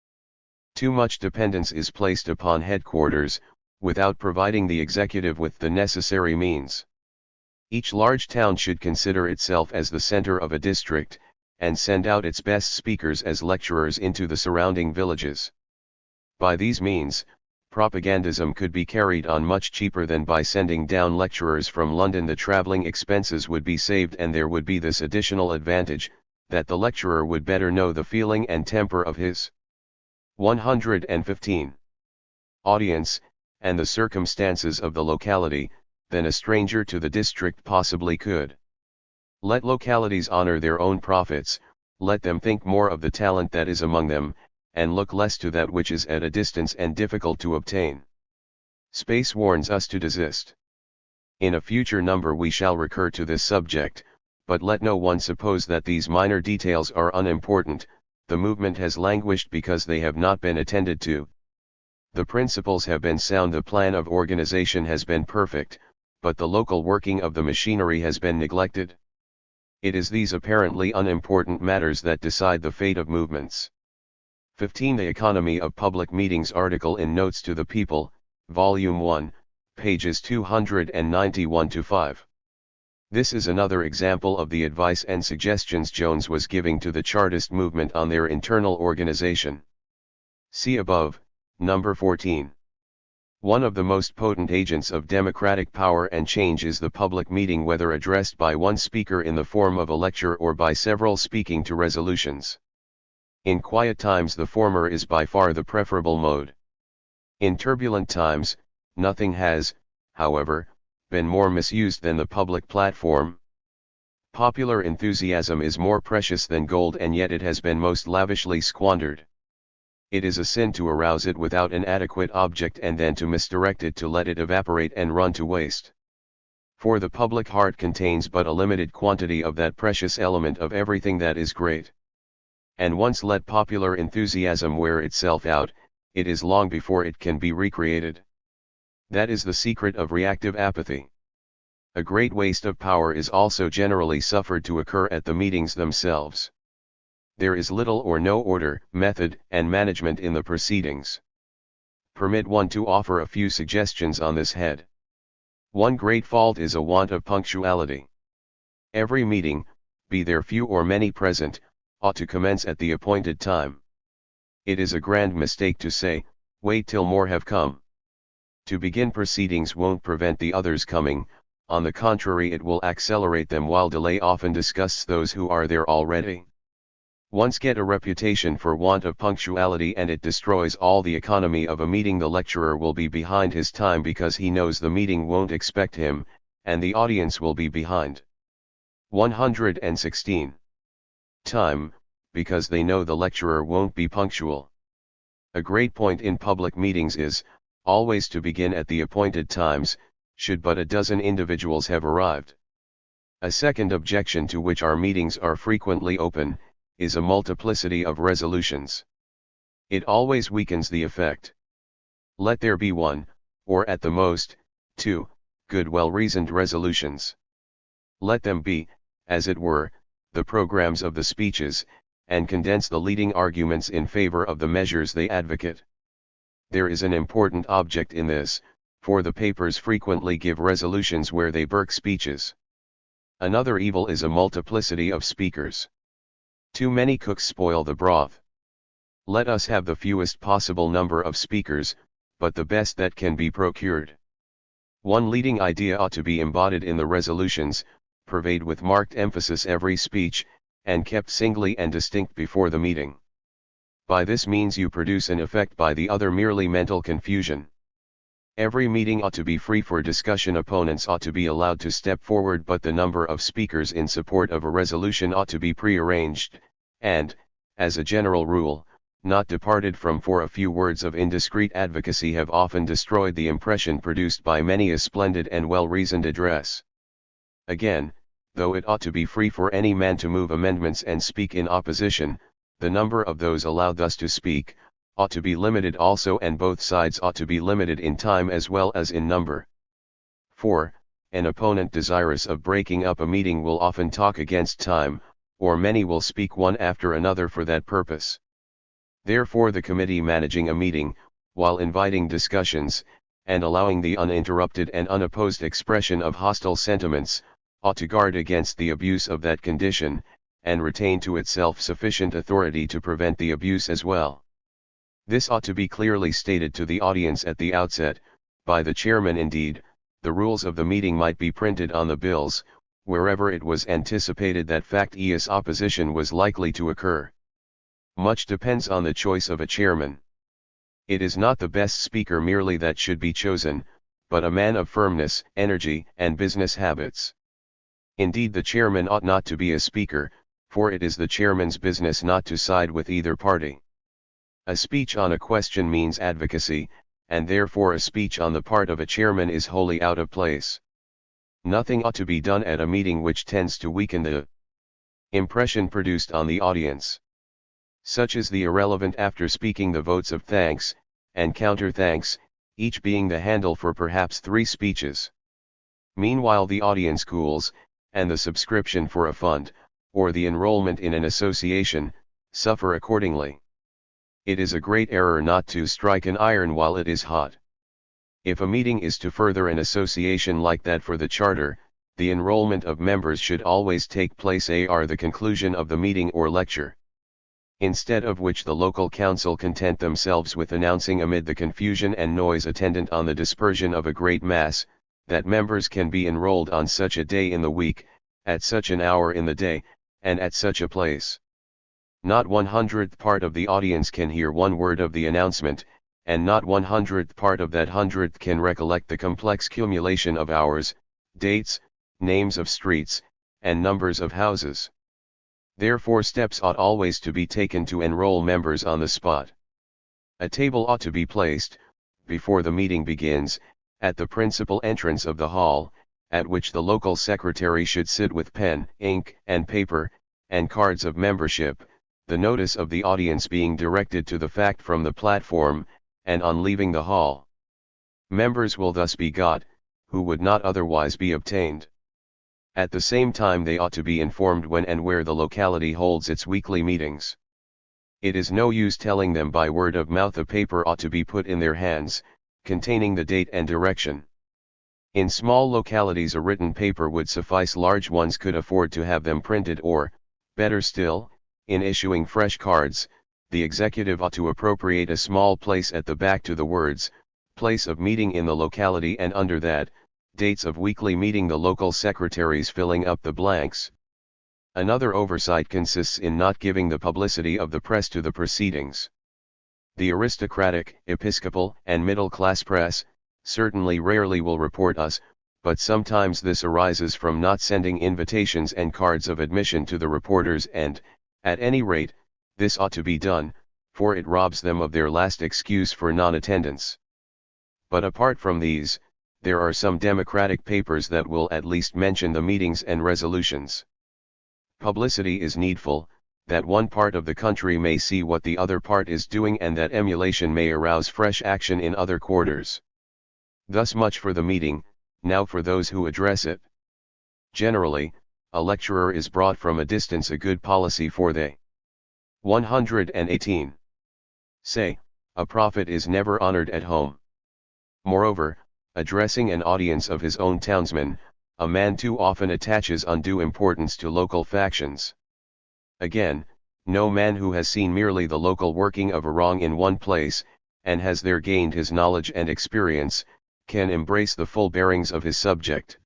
Too much dependence is placed upon headquarters, without providing the executive with the necessary means. Each large town should consider itself as the center of a district, and send out its best speakers as lecturers into the surrounding villages. By these means, propagandism could be carried on much cheaper than by sending down lecturers from London. The traveling expenses would be saved, and there would be this additional advantage, that the lecturer would better know the feeling and temper of his 115. audience, and the circumstances of the locality, than a stranger to the district possibly could. Let localities honor their own profits, let them think more of the talent that is among them, and look less to that which is at a distance and difficult to obtain. Space warns us to desist. In a future number we shall recur to this subject, but let no one suppose that these minor details are unimportant. The movement has languished because they have not been attended to. The principles have been sound, the plan of organization has been perfect, but the local working of the machinery has been neglected. It is these apparently unimportant matters that decide the fate of movements. 15. The Economy of Public Meetings article in Notes to the People, Volume 1, pages 291-5. This is another example of the advice and suggestions Jones was giving to the Chartist movement on their internal organization. See above, number 14. One of the most potent agents of democratic power and change is the public meeting, whether addressed by one speaker in the form of a lecture or by several speaking to resolutions. In quiet times the former is by far the preferable mode. In turbulent times, nothing has, however, been more misused than the public platform. Popular enthusiasm is more precious than gold, and yet it has been most lavishly squandered. It is a sin to arouse it without an adequate object and then to misdirect it, to let it evaporate and run to waste. For the public heart contains but a limited quantity of that precious element of everything that is great. And once let popular enthusiasm wear itself out, it is long before it can be recreated. That is the secret of reactive apathy. A great waste of power is also generally suffered to occur at the meetings themselves. There is little or no order, method, and management in the proceedings. Permit one to offer a few suggestions on this head. One great fault is a want of punctuality. Every meeting, be there few or many present, ought to commence at the appointed time. It is a grand mistake to say, "Wait till more have come." To begin proceedings won't prevent the others coming, on the contrary it will accelerate them, while delay often disgusts those who are there already. Once get a reputation for want of punctuality and it destroys all the economy of a meeting. The lecturer will be behind his time because he knows the meeting won't expect him, and the audience will be behind. 116. Time, because they know the lecturer won't be punctual. A great point in public meetings is, always to begin at the appointed times, should but a dozen individuals have arrived. A second objection to which our meetings are frequently open, is a multiplicity of resolutions. It always weakens the effect. Let there be one, or at the most, two, good well-reasoned resolutions. Let them be, as it were, the programs of the speeches, and condense the leading arguments in favor of the measures they advocate. There is an important object in this, for the papers frequently give resolutions where they burke speeches. Another evil is a multiplicity of speakers. Too many cooks spoil the broth. Let us have the fewest possible number of speakers, but the best that can be procured. One leading idea ought to be embodied in the resolutions, pervade with marked emphasis every speech, and kept singly and distinct before the meeting. By this means you produce an effect, by the other merely mental confusion. Every meeting ought to be free for discussion. Opponents ought to be allowed to step forward, but the number of speakers in support of a resolution ought to be prearranged, and, as a general rule, not departed from, for a few words of indiscreet advocacy have often destroyed the impression produced by many a splendid and well-reasoned address. Again, though it ought to be free for any man to move amendments and speak in opposition, the number of those allowed thus to speak ought to be limited also, and both sides ought to be limited in time as well as in number. 4. An opponent desirous of breaking up a meeting will often talk against time, or many will speak one after another for that purpose. Therefore the committee managing a meeting, while inviting discussions, and allowing the uninterrupted and unopposed expression of hostile sentiments, ought to guard against the abuse of that condition, and retain to itself sufficient authority to prevent the abuse as well. This ought to be clearly stated to the audience at the outset, by the chairman. Indeed, the rules of the meeting might be printed on the bills, wherever it was anticipated that factious opposition was likely to occur. Much depends on the choice of a chairman. It is not the best speaker merely that should be chosen, but a man of firmness, energy, and business habits. Indeed, the chairman ought not to be a speaker, for it is the chairman's business not to side with either party. A speech on a question means advocacy, and therefore a speech on the part of a chairman is wholly out of place. Nothing ought to be done at a meeting which tends to weaken the impression produced on the audience. Such is the irrelevant after speaking the votes of thanks, and counter-thanks, each being the handle for perhaps 3 speeches. Meanwhile the audience cools, and the subscription for a fund, or the enrollment in an association, suffer accordingly. It is a great error not to strike an iron while it is hot. If a meeting is to further an association like that for the charter, the enrollment of members should always take place at the conclusion of the meeting or lecture. Instead of which the local council content themselves with announcing amid the confusion and noise attendant on the dispersion of a great mass, that members can be enrolled on such a day in the week, at such an hour in the day, and at such a place. Not 1/100th part of the audience can hear one word of the announcement, and not 1/100th part of that 100th can recollect the complex cumulation of hours, dates, names of streets, and numbers of houses. Therefore steps ought always to be taken to enroll members on the spot. A table ought to be placed, before the meeting begins, at the principal entrance of the hall, at which the local secretary should sit with pen, ink, and paper, and cards of membership, the notice of the audience being directed to the fact from the platform, and on leaving the hall. Members will thus be got, who would not otherwise be obtained. At the same time they ought to be informed when and where the locality holds its weekly meetings. It is no use telling them by word of mouth. A paper ought to be put in their hands, containing the date and direction. In small localities a written paper would suffice. Large ones could afford to have them printed, or, better still, in issuing fresh cards, the executive ought to appropriate a small place at the back to the words, "Place of meeting in the locality," and under that, dates of weekly meeting, the local secretaries filling up the blanks. Another oversight consists in not giving the publicity of the press to the proceedings. The aristocratic, episcopal, and middle-class press, certainly rarely will report us, but sometimes this arises from not sending invitations and cards of admission to the reporters, and, at any rate, this ought to be done, for it robs them of their last excuse for non-attendance. But apart from these, there are some democratic papers that will at least mention the meetings and resolutions. Publicity is needful, that one part of the country may see what the other part is doing, and that emulation may arouse fresh action in other quarters. Thus much for the meeting. Now for those who address it. Generally, a lecturer is brought from a distance, a good policy, for they 118. Say, a prophet is never honored at home. Moreover, addressing an audience of his own townsmen, a man too often attaches undue importance to local factions. Again, no man who has seen merely the local working of a wrong in one place, and has there gained his knowledge and experience, can embrace the full bearings of his subject.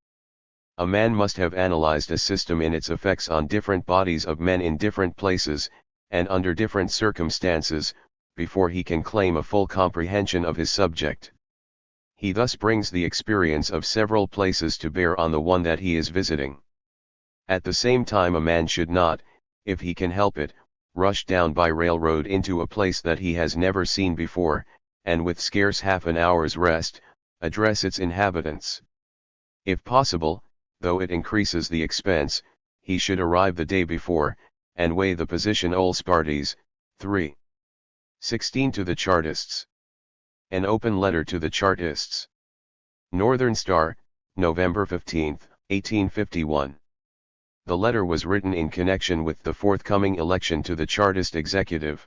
A man must have analyzed a system in its effects on different bodies of men in different places, and under different circumstances, before he can claim a full comprehension of his subject. He thus brings the experience of several places to bear on the one that he is visiting. At the same time a man should not, if he can help it, rush down by railroad into a place that he has never seen before, and with scarce half an hour's rest, address its inhabitants. If possible, though it increases the expense, he should arrive the day before, and weigh the position. Olspartes, 3. 16 to the Chartists. An open letter to the Chartists. Northern Star, November 15, 1851. The letter was written in connection with the forthcoming election to the Chartist executive.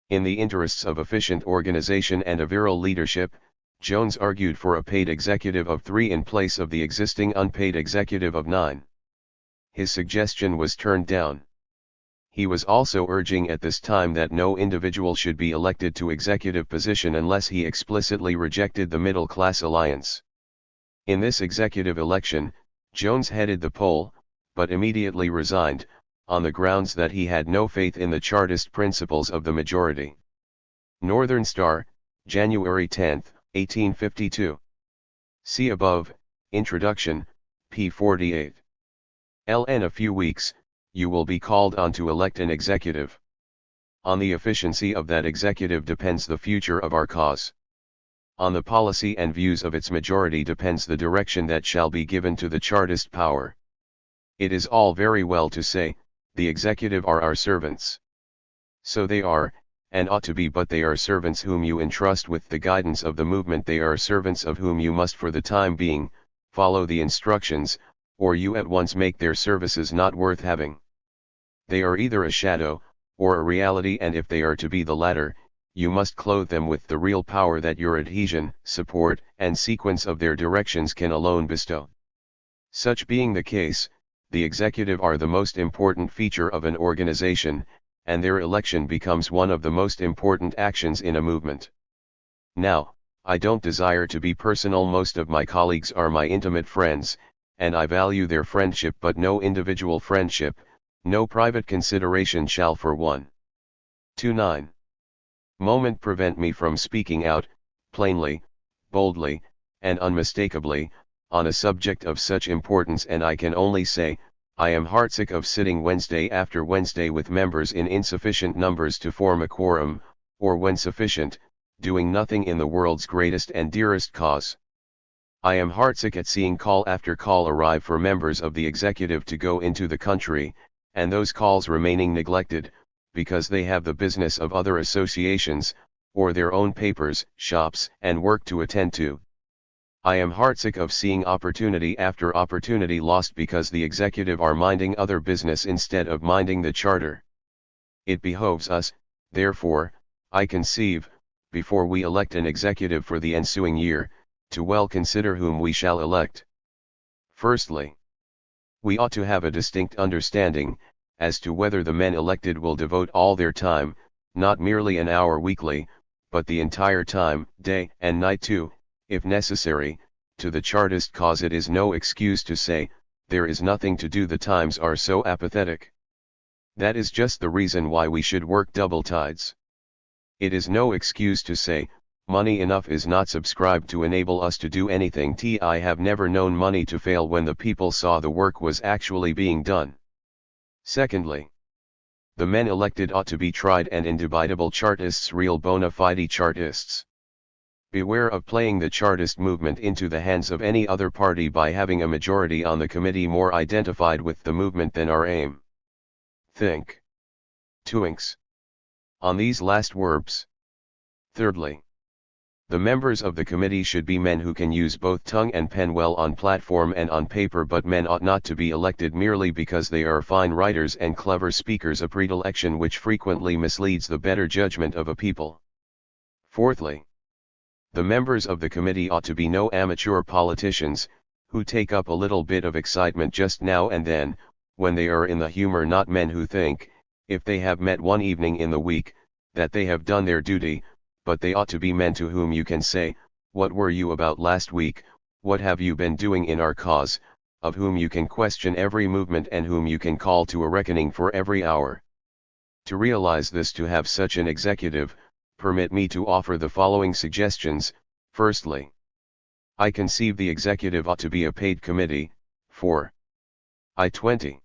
In the interests of efficient organization and a virile leadership, Jones argued for a paid executive of 3 in place of the existing unpaid executive of 9. His suggestion was turned down. He was also urging at this time that no individual should be elected to executive position unless he explicitly rejected the middle-class alliance. In this executive election, Jones headed the poll, but immediately resigned, on the grounds that he had no faith in the Chartist principles of the majority. Northern Star, January 10, 1852. See above, Introduction, p. 48. In a few weeks, you will be called on to elect an executive. On the efficiency of that executive depends the future of our cause. On the policy and views of its majority depends the direction that shall be given to the Chartist power. It is all very well to say, the executive are our servants. So they are, and ought to be, but they are servants whom you entrust with the guidance of the movement. They are servants of whom you must for the time being, follow the instructions, or you at once make their services not worth having. They are either a shadow, or a reality, and if they are to be the latter, you must clothe them with the real power that your adhesion, support, and sequence of their directions can alone bestow. Such being the case, the executive are the most important feature of an organization, and their election becomes one of the most important actions in a movement. Now, I don't desire to be personal. Most of my colleagues are my intimate friends, and I value their friendship, but no individual friendship, no private consideration shall for 1.29 moment prevent me from speaking out, plainly, boldly, and unmistakably, on a subject of such importance. And I can only say, I am heartsick of sitting Wednesday after Wednesday with members in insufficient numbers to form a quorum, or when sufficient, doing nothing in the world's greatest and dearest cause. I am heartsick at seeing call after call arrive for members of the executive to go into the country, and those calls remaining neglected, because they have the business of other associations, or their own papers, shops, and work to attend to. I am heartsick of seeing opportunity after opportunity lost because the executive are minding other business instead of minding the charter. It behoves us, therefore, I conceive, before we elect an executive for the ensuing year, to well consider whom we shall elect. Firstly, we ought to have a distinct understanding, as to whether the men elected will devote all their time, not merely an hour weekly, but the entire time, day and night too, if necessary, to the Chartist cause. It is no excuse to say, there is nothing to do, the times are so apathetic. That is just the reason why we should work double tides. It is no excuse to say, money enough is not subscribed to enable us to do anything. I have never known money to fail when the people saw the work was actually being done. Secondly, the men elected ought to be tried and indubitable Chartists, real bona fide Chartists. Beware of playing the Chartist movement into the hands of any other party by having a majority on the committee more identified with the movement than our aim. Think. Tuinks. On these last verbs. Thirdly, the members of the committee should be men who can use both tongue and pen well on platform and on paper, but men ought not to be elected merely because they are fine writers and clever speakers, a predilection which frequently misleads the better judgment of a people. Fourthly, the members of the committee ought to be no amateur politicians, who take up a little bit of excitement just now and then, when they are in the humor, not men who think, if they have met one evening in the week, that they have done their duty, but they ought to be men to whom you can say, what were you about last week, what have you been doing in our cause, of whom you can question every movement and whom you can call to a reckoning for every hour. To realize this, to have such an executive, permit me to offer the following suggestions. Firstly, I conceive the executive ought to be a paid committee, for I-20.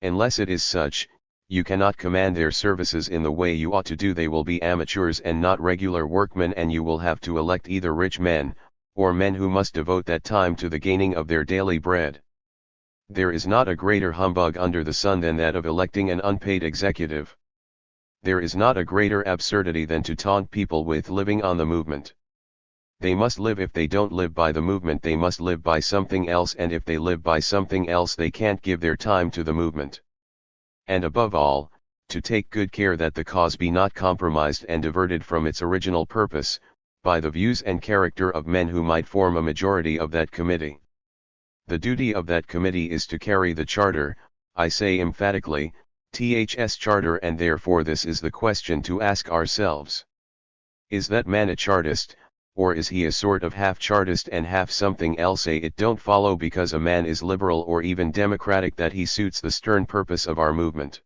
Unless it is such, you cannot command their services in the way you ought to do. They will be amateurs and not regular workmen, and you will have to elect either rich men, or men who must devote that time to the gaining of their daily bread. There is not a greater humbug under the sun than that of electing an unpaid executive. There is not a greater absurdity than to taunt people with living on the movement. They must live. If they don't live by the movement, they must live by something else, and if they live by something else, they can't give their time to the movement. And above all, to take good care that the cause be not compromised and diverted from its original purpose, by the views and character of men who might form a majority of that committee. The duty of that committee is to carry the charter, I say emphatically, TH's charter, and therefore this is the question to ask ourselves. Is that man a Chartist, or is he a sort of half Chartist and half something else? It don't follow because a man is liberal or even democratic that he suits the stern purpose of our movement.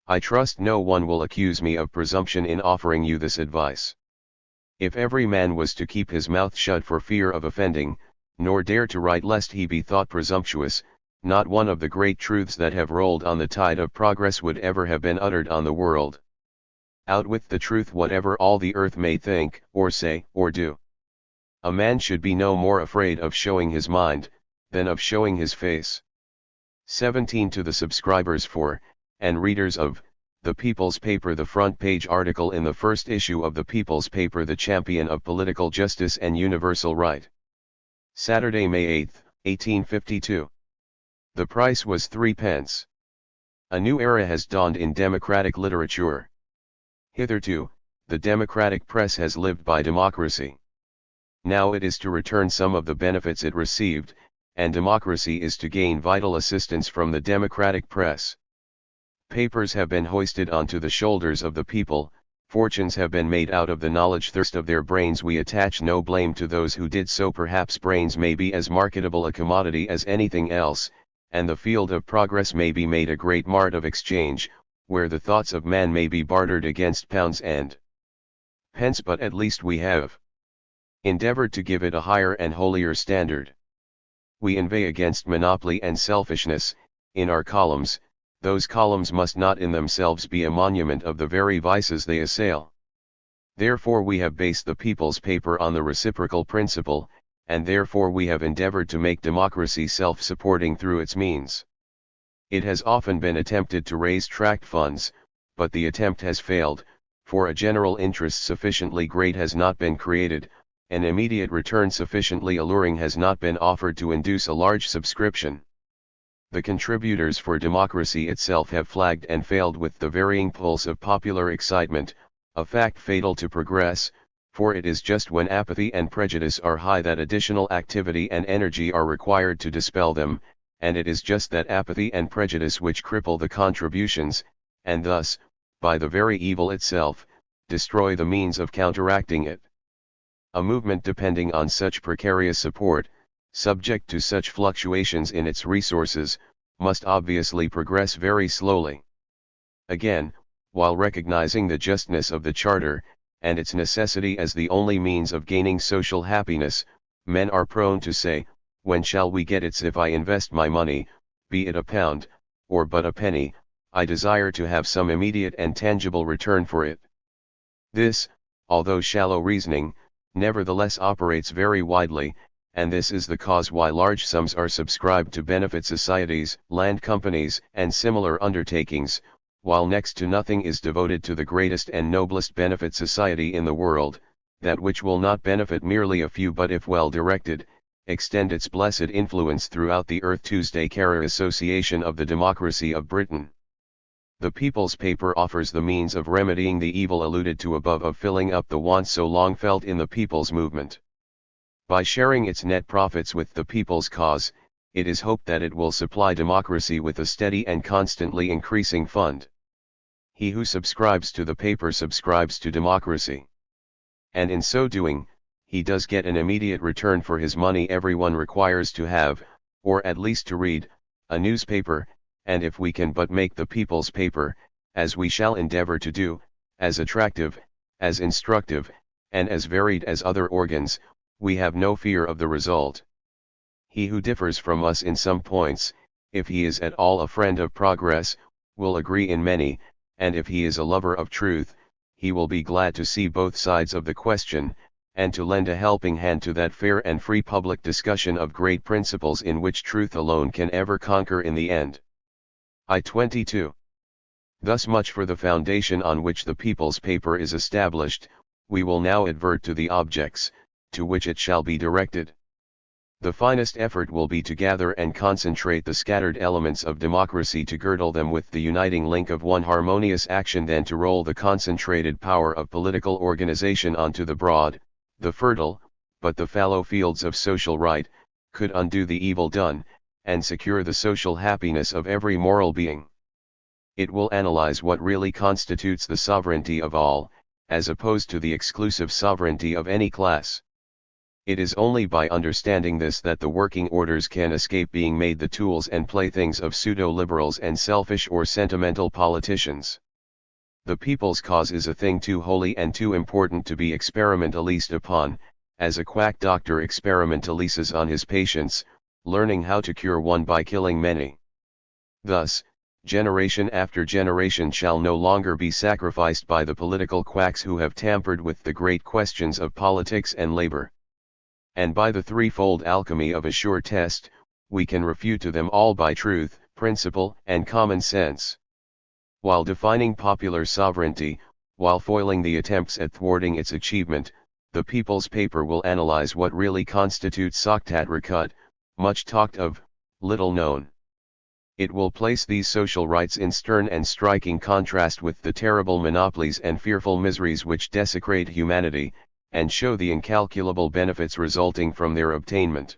I trust no one will accuse me of presumption in offering you this advice. If every man was to keep his mouth shut for fear of offending, nor dare to write lest he be thought presumptuous, not one of the great truths that have rolled on the tide of progress would ever have been uttered on the world. Out with the truth whatever all the earth may think, or say, or do. A man should be no more afraid of showing his mind, than of showing his face. 17 To the subscribers for, and readers of, The People's Paper. The front page article in the first issue of The People's Paper, the champion of political justice and universal right. Saturday, May 8, 1852. The price was 3 pence. A new era has dawned in democratic literature. Hitherto, the democratic press has lived by democracy. Now it is to return some of the benefits it received, and democracy is to gain vital assistance from the democratic press. Papers have been hoisted onto the shoulders of the people, fortunes have been made out of the knowledge thirst of their brains. We attach no blame to those who did so. Perhaps brains may be as marketable a commodity as anything else, and the field of progress may be made a great mart of exchange, where the thoughts of man may be bartered against pounds and pence, but at least we have endeavored to give it a higher and holier standard. We inveigh against monopoly and selfishness, in our columns. Those columns must not in themselves be a monument of the very vices they assail. Therefore we have based the People's Paper on the reciprocal principle, and therefore we have endeavored to make democracy self-supporting through its means. It has often been attempted to raise tract funds, but the attempt has failed, for a general interest sufficiently great has not been created, an immediate return sufficiently alluring has not been offered to induce a large subscription. The contributors for democracy itself have flagged and failed with the varying pulse of popular excitement, a fact fatal to progress, for it is just when apathy and prejudice are high that additional activity and energy are required to dispel them, and it is just that apathy and prejudice which cripple the contributions, and thus, by the very evil itself, destroy the means of counteracting it. A movement depending on such precarious support, subject to such fluctuations in its resources, must obviously progress very slowly. Again, while recognizing the justness of the Charter, and its necessity as the only means of gaining social happiness, men are prone to say, when shall we get it? If I invest my money, be it a pound, or but a penny, I desire to have some immediate and tangible return for it. This, although shallow reasoning, nevertheless operates very widely, and this is the cause why large sums are subscribed to benefit societies, land companies, and similar undertakings, while next to nothing is devoted to the greatest and noblest benefit society in the world, that which will not benefit merely a few but if well directed, extend its blessed influence throughout the earth. Tuesday, Carer Association of the Democracy of Britain. The People's Paper offers the means of remedying the evil alluded to above, of filling up the want so long felt in the people's movement. By sharing its net profits with the people's cause, it is hoped that it will supply democracy with a steady and constantly increasing fund. He who subscribes to the paper subscribes to democracy. And in so doing, he does get an immediate return for his money. Everyone requires to have, or at least to read, a newspaper, and if we can but make the People's Paper, as we shall endeavor to do, as attractive, as instructive, and as varied as other organs, we have no fear of the result. He who differs from us in some points, if he is at all a friend of progress, will agree in many, and if he is a lover of truth, he will be glad to see both sides of the question, and to lend a helping hand to that fair and free public discussion of great principles in which truth alone can ever conquer in the end. I-22. Thus much for the foundation on which the People's Paper is established. We will now advert to the objects, to which it shall be directed. The finest effort will be to gather and concentrate the scattered elements of democracy, to girdle them with the uniting link of one harmonious action, then to roll the concentrated power of political organization onto the broad, the fertile, but the fallow fields of social right, could undo the evil done, and secure the social happiness of every moral being. It will analyze what really constitutes the sovereignty of all, as opposed to the exclusive sovereignty of any class. It is only by understanding this that the working orders can escape being made the tools and playthings of pseudo-liberals and selfish or sentimental politicians. The people's cause is a thing too holy and too important to be experimentalized upon, as a quack doctor experimentalizes on his patients, learning how to cure one by killing many. Thus, generation after generation shall no longer be sacrificed by the political quacks who have tampered with the great questions of politics and labor. And by the threefold alchemy of a sure test, we can refute to them all by truth, principle, and common sense. While defining popular sovereignty, while foiling the attempts at thwarting its achievement, the People's Paper will analyze what really constitutes Soktat Rakut, much talked of, little known. It will place these social rights in stern and striking contrast with the terrible monopolies and fearful miseries which desecrate humanity, and show the incalculable benefits resulting from their obtainment.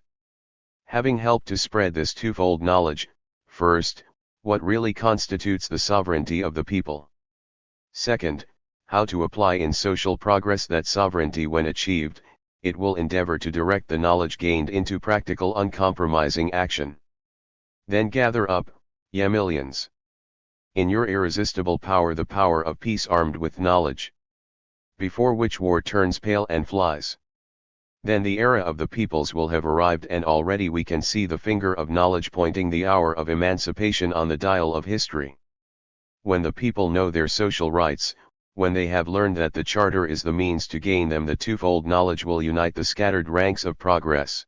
Having helped to spread this twofold knowledge, first, what really constitutes the sovereignty of the people. Second, how to apply in social progress that sovereignty when achieved, it will endeavor to direct the knowledge gained into practical uncompromising action. Then gather up, ye millions, in your irresistible power the power of peace armed with knowledge, before which war turns pale and flies. Then the era of the peoples will have arrived, and already we can see the finger of knowledge pointing the hour of emancipation on the dial of history. When the people know their social rights, when they have learned that the Charter is the means to gain them, the twofold knowledge will unite the scattered ranks of progress.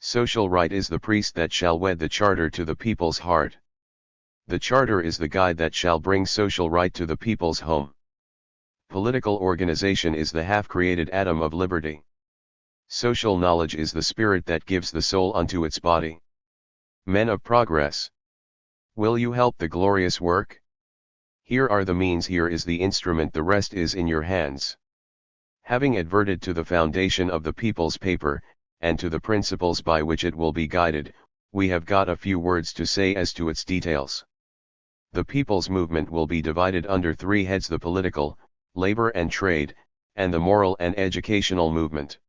Social right is the priest that shall wed the Charter to the people's heart. The Charter is the guide that shall bring social right to the people's home. Political organization is the half-created atom of liberty. Social knowledge is the spirit that gives the soul unto its body. Men of progress, will you help the glorious work? Here are the means, here is the instrument, the rest is in your hands. Having adverted to the foundation of the People's Paper, and to the principles by which it will be guided, we have got a few words to say as to its details. The people's movement will be divided under three heads: the political, labor and trade, and the moral and educational movement.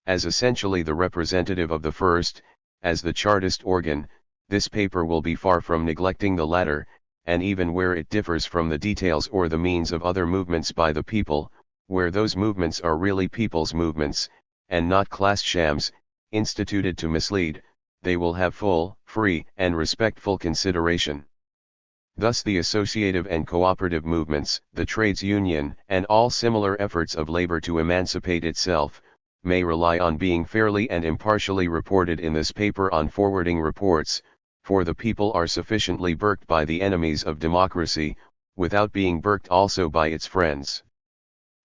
As essentially the representative of the first, as the Chartist organ, this paper will be far from neglecting the latter, and even where it differs from the details or the means of other movements by the people, where those movements are really people's movements, and not class shams, instituted to mislead, they will have full, free, and respectful consideration. Thus the associative and cooperative movements, the trades union, and all similar efforts of labor to emancipate itself, may rely on being fairly and impartially reported in this paper on forwarding reports, for the people are sufficiently burked by the enemies of democracy, without being burked also by its friends.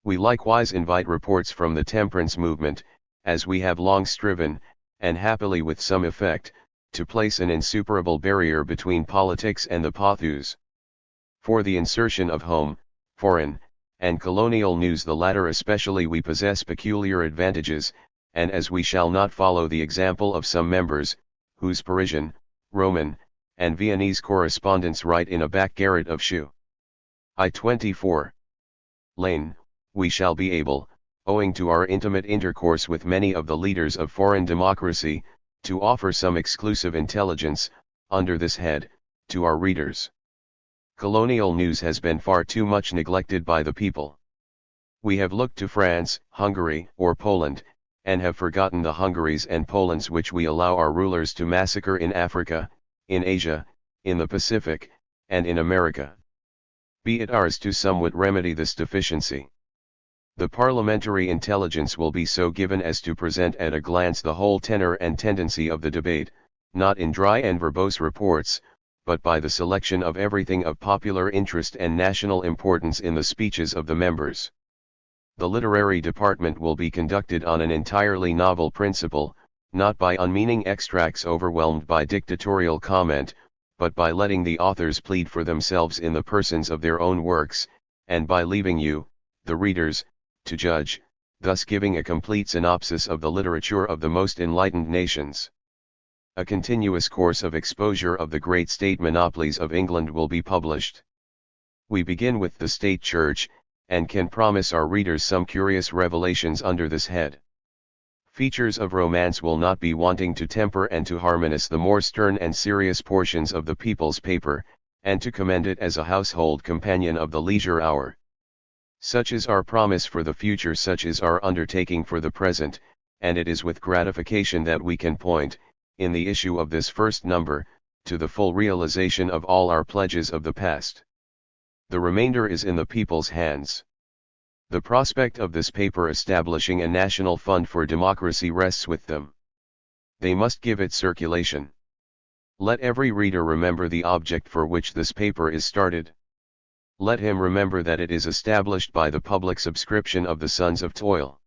We likewise invite reports from the temperance movement, as we have long striven, and happily with some effect, to place an insuperable barrier between politics and the pothus. For the insertion of home, foreign, and colonial news, the latter especially, we possess peculiar advantages, and as we shall not follow the example of some members, whose Parisian, Roman, and Viennese correspondents write in a back garret of Shoe I-24 Lane, we shall be able, owing to our intimate intercourse with many of the leaders of foreign democracy, to offer some exclusive intelligence, under this head, to our readers. Colonial news has been far too much neglected by the people. We have looked to France, Hungary, or Poland, and have forgotten the Hungaries and Polands which we allow our rulers to massacre in Africa, in Asia, in the Pacific, and in America. Be it ours to somewhat remedy this deficiency. The parliamentary intelligence will be so given as to present at a glance the whole tenor and tendency of the debate, not in dry and verbose reports, but by the selection of everything of popular interest and national importance in the speeches of the members. The literary department will be conducted on an entirely novel principle, not by unmeaning extracts overwhelmed by dictatorial comment, but by letting the authors plead for themselves in the persons of their own works, and by leaving you, the readers, to judge, thus giving a complete synopsis of the literature of the most enlightened nations. A continuous course of exposure of the great state monopolies of England will be published. We begin with the State Church, and can promise our readers some curious revelations under this head. Features of romance will not be wanting to temper and to harmonize the more stern and serious portions of the People's Paper, and to commend it as a household companion of the leisure hour. Such is our promise for the future, such is our undertaking for the present, and it is with gratification that we can point, in the issue of this first number, to the full realization of all our pledges of the past. The remainder is in the people's hands. The prospect of this paper establishing a national fund for democracy rests with them. They must give it circulation. Let every reader remember the object for which this paper is started. Let him remember that it is established by the public subscription of the sons of toil.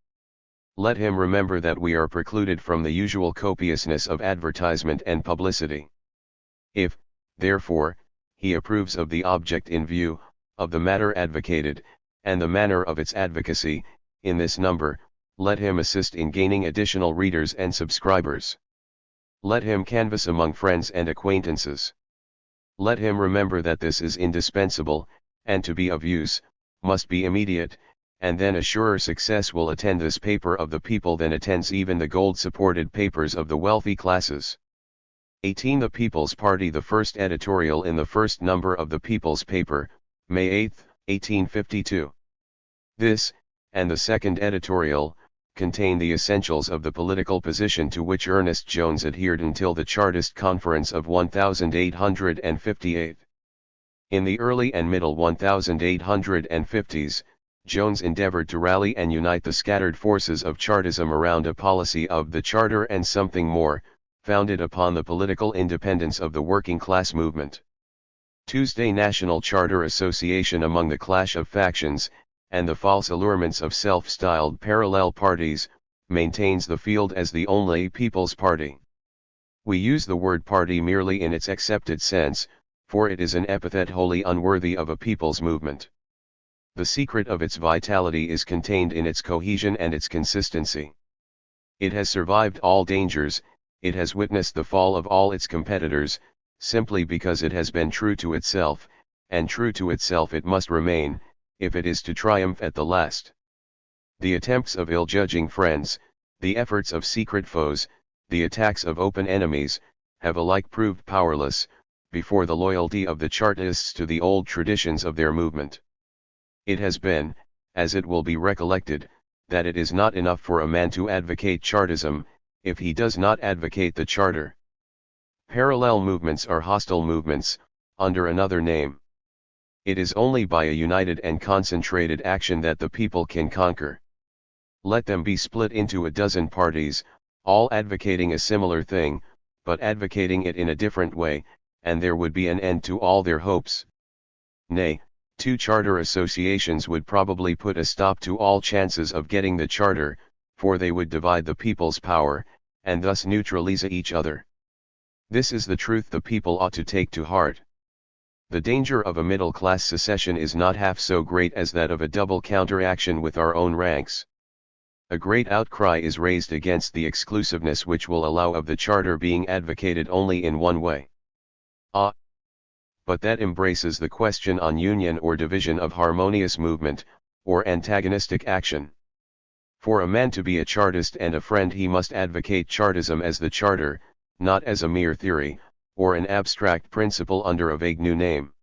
Let him remember that we are precluded from the usual copiousness of advertisement and publicity. If, therefore, he approves of the object in view, of the matter advocated, and the manner of its advocacy, in this number, let him assist in gaining additional readers and subscribers. Let him canvass among friends and acquaintances. Let him remember that this is indispensable, and to be of use, must be immediate, and then a surer success will attend this paper of the people than attends even the gold-supported papers of the wealthy classes. 18. The People's Party. The first editorial in the first number of the People's Paper, May 8, 1852. This, and the second editorial, contain the essentials of the political position to which Ernest Jones adhered until the Chartist Conference of 1858. In the early and middle 1850s, Jones endeavored to rally and unite the scattered forces of Chartism around a policy of the Charter and something more, founded upon the political independence of the working class movement. Tuesday National Charter Association among the clash of factions, and the false allurements of self-styled parallel parties, maintains the field as the only people's party. We use the word party merely in its accepted sense, for it is an epithet wholly unworthy of a people's movement. The secret of its vitality is contained in its cohesion and its consistency. It has survived all dangers, it has witnessed the fall of all its competitors, simply because it has been true to itself, and true to itself it must remain, if it is to triumph at the last. The attempts of ill-judging friends, the efforts of secret foes, the attacks of open enemies, have alike proved powerless, before the loyalty of the Chartists to the old traditions of their movement. It has been, as it will be recollected, that it is not enough for a man to advocate Chartism, if he does not advocate the Charter. Parallel movements are hostile movements, under another name. It is only by a united and concentrated action that the people can conquer. Let them be split into a dozen parties, all advocating a similar thing, but advocating it in a different way, and there would be an end to all their hopes. Nay, 2 charter associations would probably put a stop to all chances of getting the charter, for they would divide the people's power, and thus neutralize each other. This is the truth the people ought to take to heart. The danger of a middle-class secession is not half so great as that of a double counteraction with our own ranks. A great outcry is raised against the exclusiveness which will allow of the charter being advocated only in one way. But that embraces the question on union or division of harmonious movement, or antagonistic action. For a man to be a Chartist and a friend he must advocate Chartism as the Charter, not as a mere theory, or an abstract principle under a vague new name.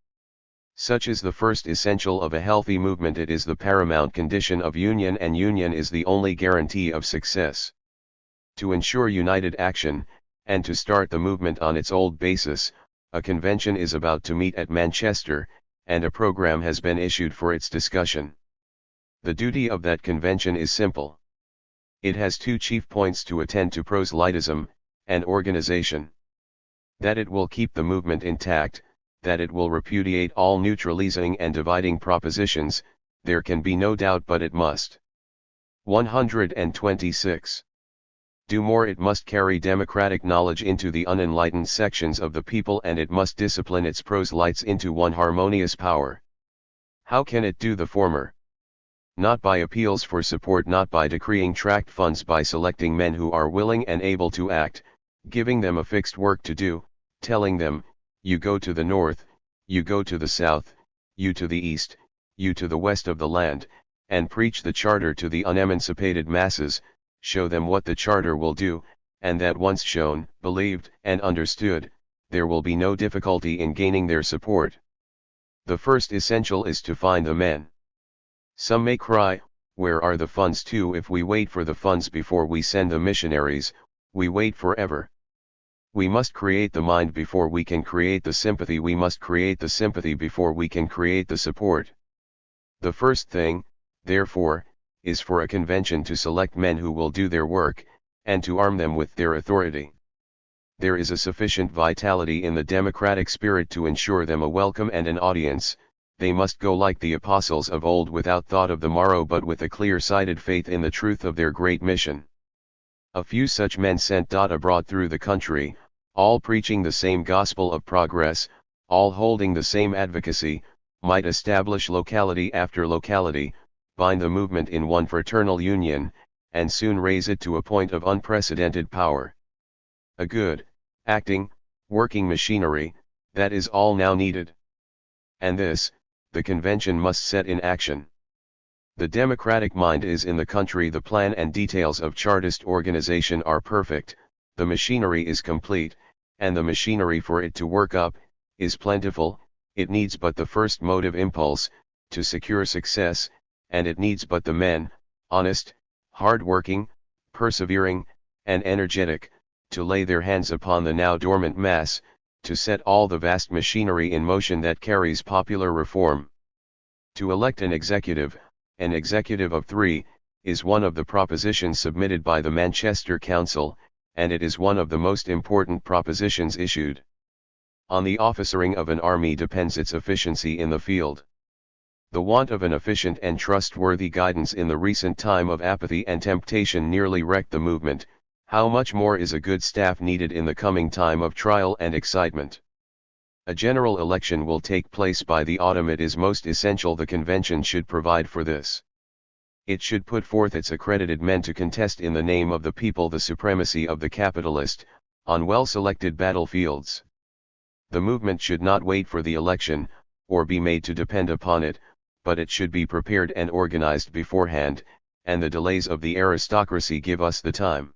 Such is the first essential of a healthy movement. It is the paramount condition of union, and union is the only guarantee of success. To ensure united action, and to start the movement on its old basis, a convention is about to meet at Manchester, and a program has been issued for its discussion. The duty of that convention is simple. It has 2 chief points to attend to: proselytism, and organization. That it will keep the movement intact, that it will repudiate all neutralizing and dividing propositions, there can be no doubt, but it must. 126. Do more, it must carry democratic knowledge into the unenlightened sections of the people, and it must discipline its proselytes into one harmonious power. How can it do the former? Not by appeals for support, not by decreeing tract funds, by selecting men who are willing and able to act, giving them a fixed work to do, telling them, you go to the north, you go to the south, you to the east, you to the west of the land, and preach the charter to the unemancipated masses, show them what the charter will do, and that once shown, believed, and understood, there will be no difficulty in gaining their support. The first essential is to find the men. Some may cry, where are the funds too? If we wait for the funds before we send the missionaries, we wait forever. We must create the mind before we can create the sympathy. We must create the sympathy before we can create the support. The first thing, therefore, is for a convention to select men who will do their work, and to arm them with their authority. There is a sufficient vitality in the democratic spirit to ensure them a welcome and an audience. They must go like the apostles of old, without thought of the morrow but with a clear-sighted faith in the truth of their great mission. A few such men sent abroad through the country, all preaching the same gospel of progress, all holding the same advocacy, might establish locality after locality, bind the movement in one fraternal union, and soon raise it to a point of unprecedented power. A good, acting, working machinery, that is all now needed. And this, the convention must set in action. The democratic mind is in the country. The plan and details of Chartist organization are perfect, the machinery is complete, and the machinery for it to work up, is plentiful. It needs but the first motive impulse, to secure success, and it needs but the men, honest, hard-working, persevering, and energetic, to lay their hands upon the now dormant mass, to set all the vast machinery in motion that carries popular reform. To elect an executive of 3, is one of the propositions submitted by the Manchester Council, and it is one of the most important propositions issued. On the officering of an army depends its efficiency in the field. The want of an efficient and trustworthy guidance in the recent time of apathy and temptation nearly wrecked the movement. How much more is a good staff needed in the coming time of trial and excitement? A general election will take place by the autumn. It is most essential the convention should provide for this. It should put forth its accredited men to contest in the name of the people the supremacy of the capitalist, on well-selected battlefields. The movement should not wait for the election, or be made to depend upon it, but it should be prepared and organized beforehand, and the delays of the aristocracy give us the time.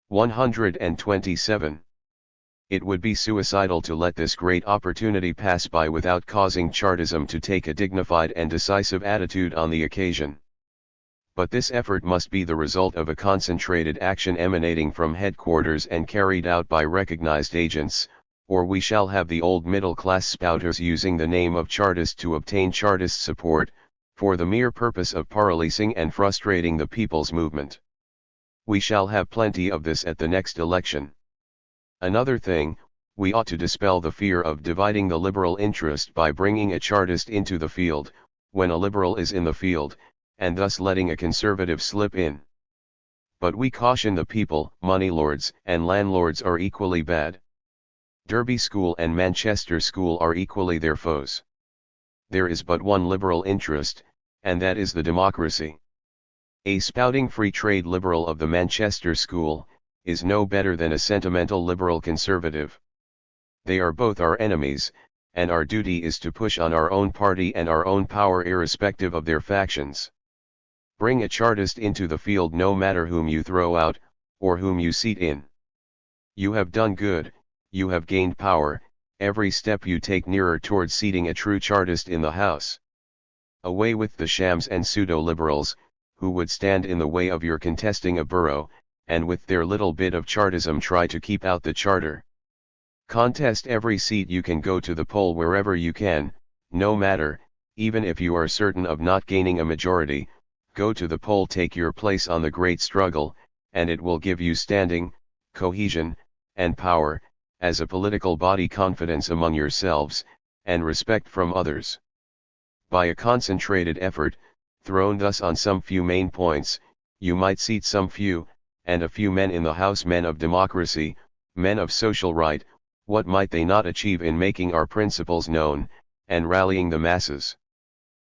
127. It would be suicidal to let this great opportunity pass by without causing Chartism to take a dignified and decisive attitude on the occasion. But this effort must be the result of a concentrated action emanating from headquarters and carried out by recognized agents, or we shall have the old middle-class spouters using the name of Chartist to obtain Chartist support, for the mere purpose of paralyzing and frustrating the people's movement. We shall have plenty of this at the next election. Another thing, we ought to dispel the fear of dividing the liberal interest by bringing a Chartist into the field, when a liberal is in the field, and thus letting a conservative slip in. But we caution the people. Moneylords and landlords are equally bad. Derby School and Manchester School are equally their foes. There is but one liberal interest, and that is the democracy. A spouting free trade liberal of the Manchester School is no better than a sentimental liberal conservative. They are both our enemies, and our duty is to push on our own party and our own power irrespective of their factions. Bring a Chartist into the field no matter whom you throw out, or whom you seat in. You have done good, you have gained power, every step you take nearer towards seating a true Chartist in the House. Away with the shams and pseudo-liberals, who would stand in the way of your contesting a borough, and with their little bit of Chartism try to keep out the charter. Contest every seat you can, go to the poll wherever you can, no matter, even if you are certain of not gaining a majority, go to the poll, take your place on the great struggle, and it will give you standing, cohesion, and power, as a political body, confidence among yourselves, and respect from others. By a concentrated effort, thrown thus on some few main points, you might seat some few, and a few men in the House, men of democracy, men of social right. What might they not achieve in making our principles known, and rallying the masses?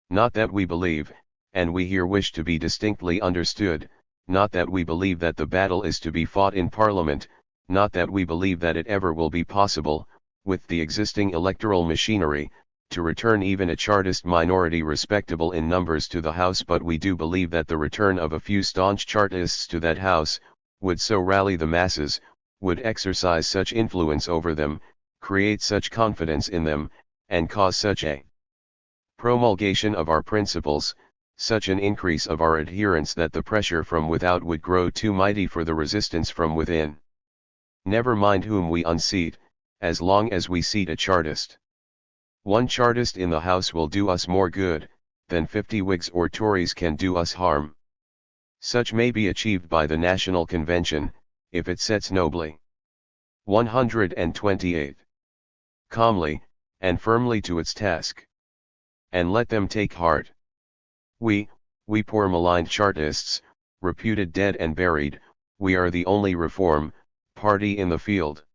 Not that we believe, and we here wish to be distinctly understood, not that we believe that the battle is to be fought in Parliament, not that we believe that it ever will be possible, with the existing electoral machinery, to return even a Chartist minority respectable in numbers to the House, but we do believe that the return of a few staunch Chartists to that House, would so rally the masses, would exercise such influence over them, create such confidence in them, and cause such a Promulgation of our principles, such an increase of our adherents that the pressure from without would grow too mighty for the resistance from within. Never mind whom we unseat, as long as we seat a Chartist. One Chartist in the House will do us more good, than 50 Whigs or Tories can do us harm. Such may be achieved by the National Convention, if it sets nobly. 128. Calmly, and firmly to its task. And let them take heart. We poor maligned Chartists, reputed dead and buried, we are the only reform party in the field.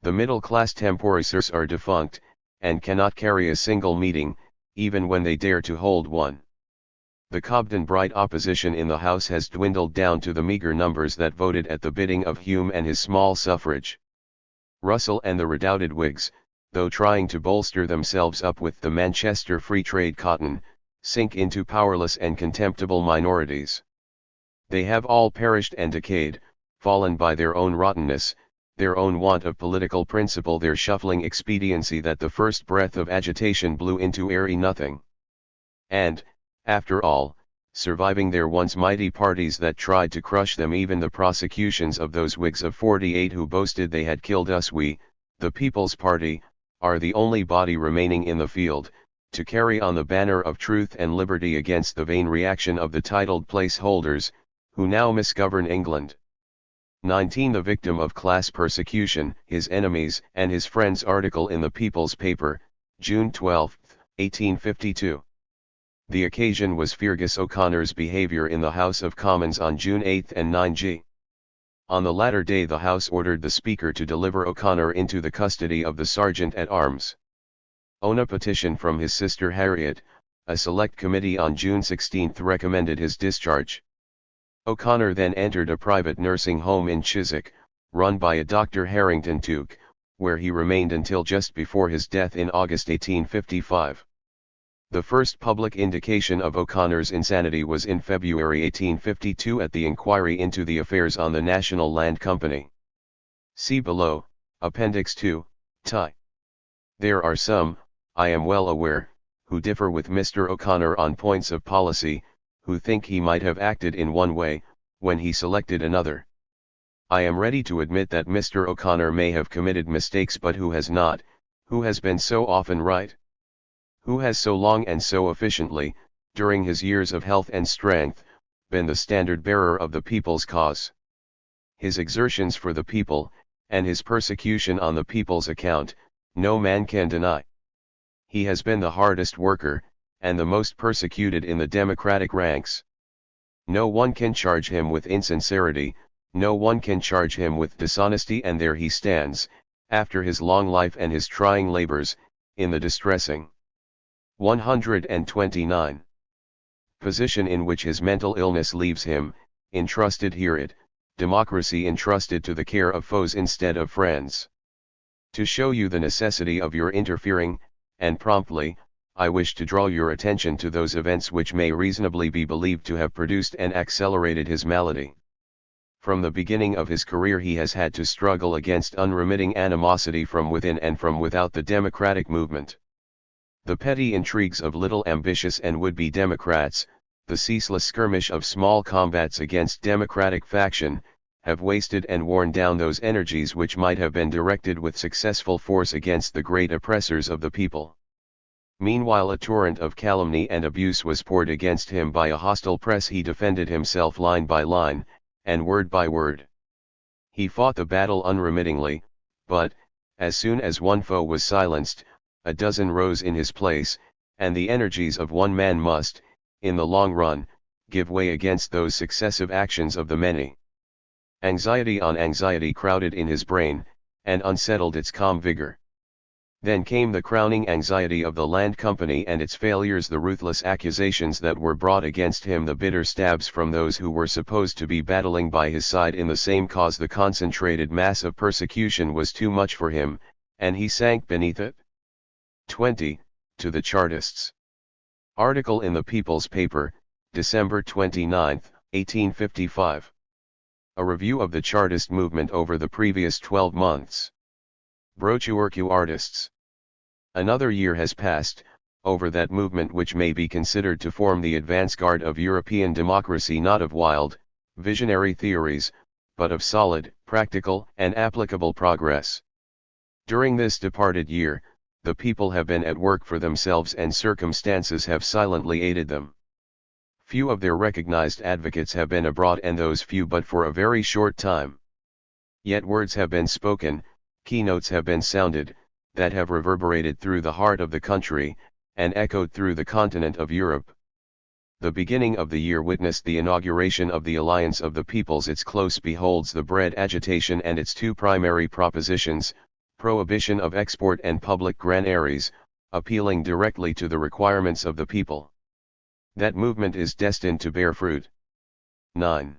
The middle-class temporisers are defunct, and cannot carry a single meeting, even when they dare to hold one. The Cobden-Bright opposition in the House has dwindled down to the meagre numbers that voted at the bidding of Hume and his small suffrage. Russell and the redoubted Whigs, though trying to bolster themselves up with the Manchester Free Trade cotton, sink into powerless and contemptible minorities. They have all perished and decayed, fallen by their own rottenness, their own want of political principle, their shuffling expediency that the first breath of agitation blew into airy nothing. And, after all, surviving their once mighty parties that tried to crush them, even the prosecutions of those Whigs of '48 who boasted they had killed us, we, the People's Party, are the only body remaining in the field, to carry on the banner of truth and liberty against the vain reaction of the titled placeholders, who now misgovern England. 19. The victim of class persecution, his enemies and his friends. Article in the People's Paper, June 12, 1852. The occasion was Feargus O'Connor's behaviour in the House of Commons on June 8 and 9 On the latter day the House ordered the Speaker to deliver O'Connor into the custody of the Sergeant-at-Arms. On a petition from his sister Harriet, a select committee on June 16 recommended his discharge. O'Connor then entered a private nursing home in Chiswick, run by a Dr. Harrington Tuke, where he remained until just before his death in August 1855. The first public indication of O'Connor's insanity was in February 1852 at the inquiry into the affairs on the National Land Company. See below, Appendix 2, Ti. There are some, I am well aware, who differ with Mr. O'Connor on points of policy, who think he might have acted in one way, when he selected another. I am ready to admit that Mr. O'Connor may have committed mistakes, but who has not, who has been so often right? Who has so long and so efficiently, during his years of health and strength, been the standard-bearer of the people's cause? His exertions for the people, and his persecution on the people's account, no man can deny. He has been the hardest worker, and the most persecuted in the democratic ranks. No one can charge him with insincerity, no one can charge him with dishonesty, and there he stands, after his long life and his trying labors, in the distressing 129 position in which his mental illness leaves him, entrusted, hear it, democracy entrusted to the care of foes instead of friends. To show you the necessity of your interfering, and promptly, I wish to draw your attention to those events which may reasonably be believed to have produced and accelerated his malady. From the beginning of his career he has had to struggle against unremitting animosity from within and from without the democratic movement. The petty intrigues of little ambitious and would-be Democrats, the ceaseless skirmish of small combats against Democratic faction, have wasted and worn down those energies which might have been directed with successful force against the great oppressors of the people. Meanwhile a torrent of calumny and abuse was poured against him by a hostile press. He defended himself line by line, and word by word. He fought the battle unremittingly, but, as soon as one foe was silenced, a dozen rose in his place, and the energies of one man must, in the long run, give way against those successive actions of the many. Anxiety on anxiety crowded in his brain, and unsettled its calm vigor. Then came the crowning anxiety of the land company and its failures, the ruthless accusations that were brought against him, the bitter stabs from those who were supposed to be battling by his side in the same cause. The concentrated mass of persecution was too much for him, and he sank beneath it. 20. To the Chartists. Article in the People's Paper, December 29, 1855. A review of the Chartist movement over the previous 12 months. Brochure Q Artists. Another year has passed, over that movement which may be considered to form the advance guard of European democracy, not of wild, visionary theories, but of solid, practical, and applicable progress. During this departed year, the people have been at work for themselves and circumstances have silently aided them. Few of their recognized advocates have been abroad, and those few but for a very short time. Yet words have been spoken, keynotes have been sounded, that have reverberated through the heart of the country, and echoed through the continent of Europe. The beginning of the year witnessed the inauguration of the Alliance of the Peoples. Its close beholds the bread agitation and its two primary propositions, prohibition of export and public granaries, appealing directly to the requirements of the people. That movement is destined to bear fruit. 9.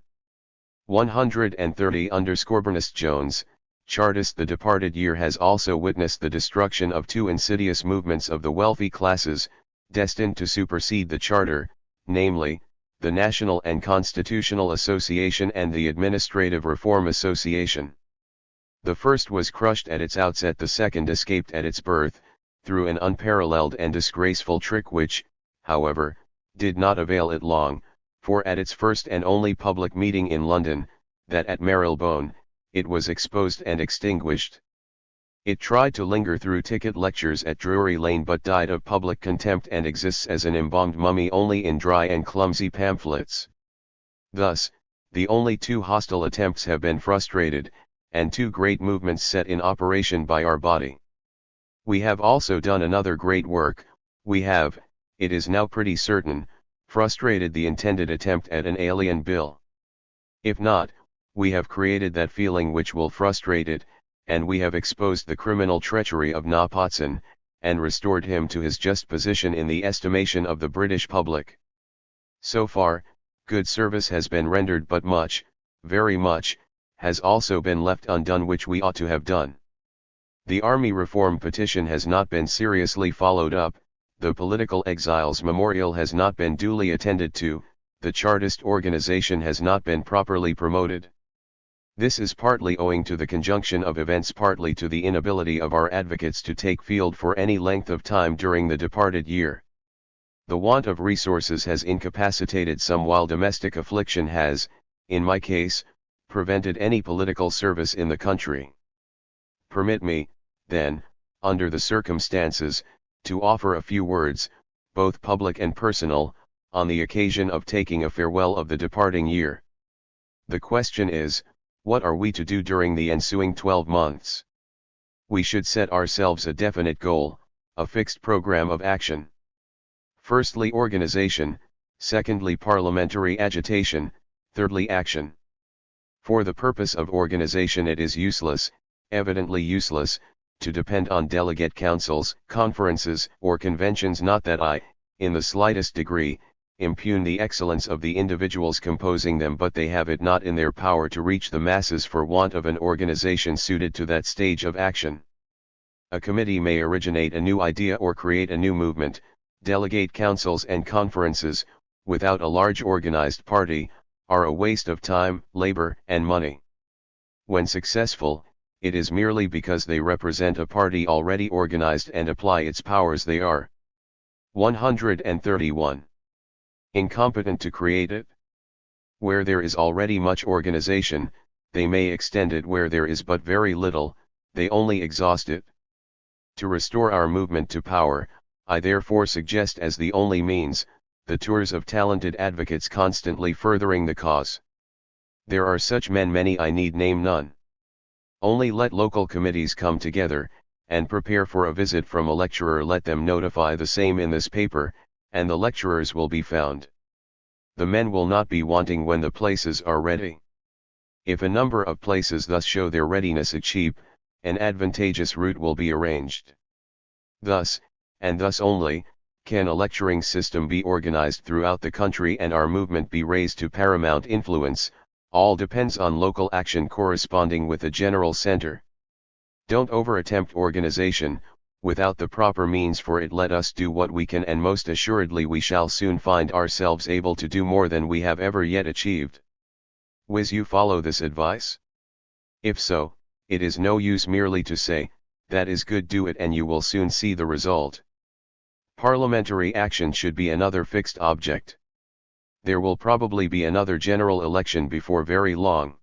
130 Earnest Jones, Chartist. The departed year has also witnessed the destruction of two insidious movements of the wealthy classes, destined to supersede the Charter, namely, the National and Constitutional Association and the Administrative Reform Association. The first was crushed at its outset, the second escaped at its birth, through an unparalleled and disgraceful trick which, however, did not avail it long, for at its first and only public meeting in London, that at Marylebone, it was exposed and extinguished. It tried to linger through ticket lectures at Drury Lane but died of public contempt and exists as an embalmed mummy only in dry and clumsy pamphlets. Thus, the only two hostile attempts have been frustrated, and two great movements set in operation by our body. We have also done another great work. We have, it is now pretty certain, frustrated the intended attempt at an alien bill. If not, we have created that feeling which will frustrate it, and we have exposed the criminal treachery of Napotson, and restored him to his just position in the estimation of the British public. So far, good service has been rendered, but much, very much, has also been left undone which we ought to have done. The Army Reform petition has not been seriously followed up, the Political Exiles Memorial has not been duly attended to, the Chartist organization has not been properly promoted. This is partly owing to the conjunction of events, partly to the inability of our advocates to take field for any length of time during the departed year. The want of resources has incapacitated some, while domestic affliction has, in my case, prevented any political service in the country. Permit me, then, under the circumstances, to offer a few words, both public and personal, on the occasion of taking a farewell of the departing year. The question is, what are we to do during the ensuing 12 months? We should set ourselves a definite goal, a fixed program of action. Firstly, organization; secondly, parliamentary agitation; thirdly, action. For the purpose of organization it is useless, evidently useless, to depend on delegate councils, conferences, or conventions. Not that I, in the slightest degree, impugn the excellence of the individuals composing them, but they have it not in their power to reach the masses for want of an organization suited to that stage of action. A committee may originate a new idea or create a new movement; delegate councils and conferences, without a large organized party, are a waste of time, labor, and money. When successful, it is merely because they represent a party already organized and apply its powers. They are 131. Incompetent to create it. Where there is already much organization, they may extend it; where there is but very little, they only exhaust it. To restore our movement to power, I therefore suggest as the only means, the tours of talented advocates constantly furthering the cause. There are such men many, I need name none. Only let local committees come together, and prepare for a visit from a lecturer. Let them notify the same in this paper, and the lecturers will be found. The men will not be wanting when the places are ready. If a number of places thus show their readiness, a cheap, an advantageous route will be arranged. Thus, and thus only, can a lecturing system be organized throughout the country and our movement be raised to paramount influence. All depends on local action corresponding with the general center. Don't over-attempt organization. Without the proper means for it, let us do what we can, and most assuredly we shall soon find ourselves able to do more than we have ever yet achieved. Will you follow this advice? If so, it is no use merely to say, "That is good, do it," and you will soon see the result. Parliamentary action should be another fixed object. There will probably be another general election before very long.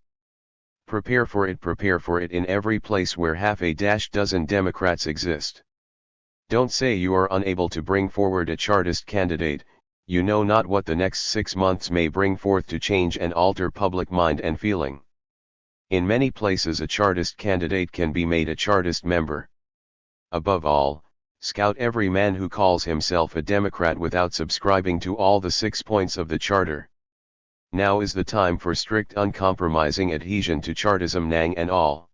Prepare for it in every place where half a dozen Democrats exist. Don't say you are unable to bring forward a Chartist candidate. You know not what the next 6 months may bring forth to change and alter public mind and feeling. In many places a Chartist candidate can be made a Chartist member. Above all, scout every man who calls himself a Democrat without subscribing to all the 6 points of the Charter. Now is the time for strict uncompromising adhesion to Chartism, nang and all.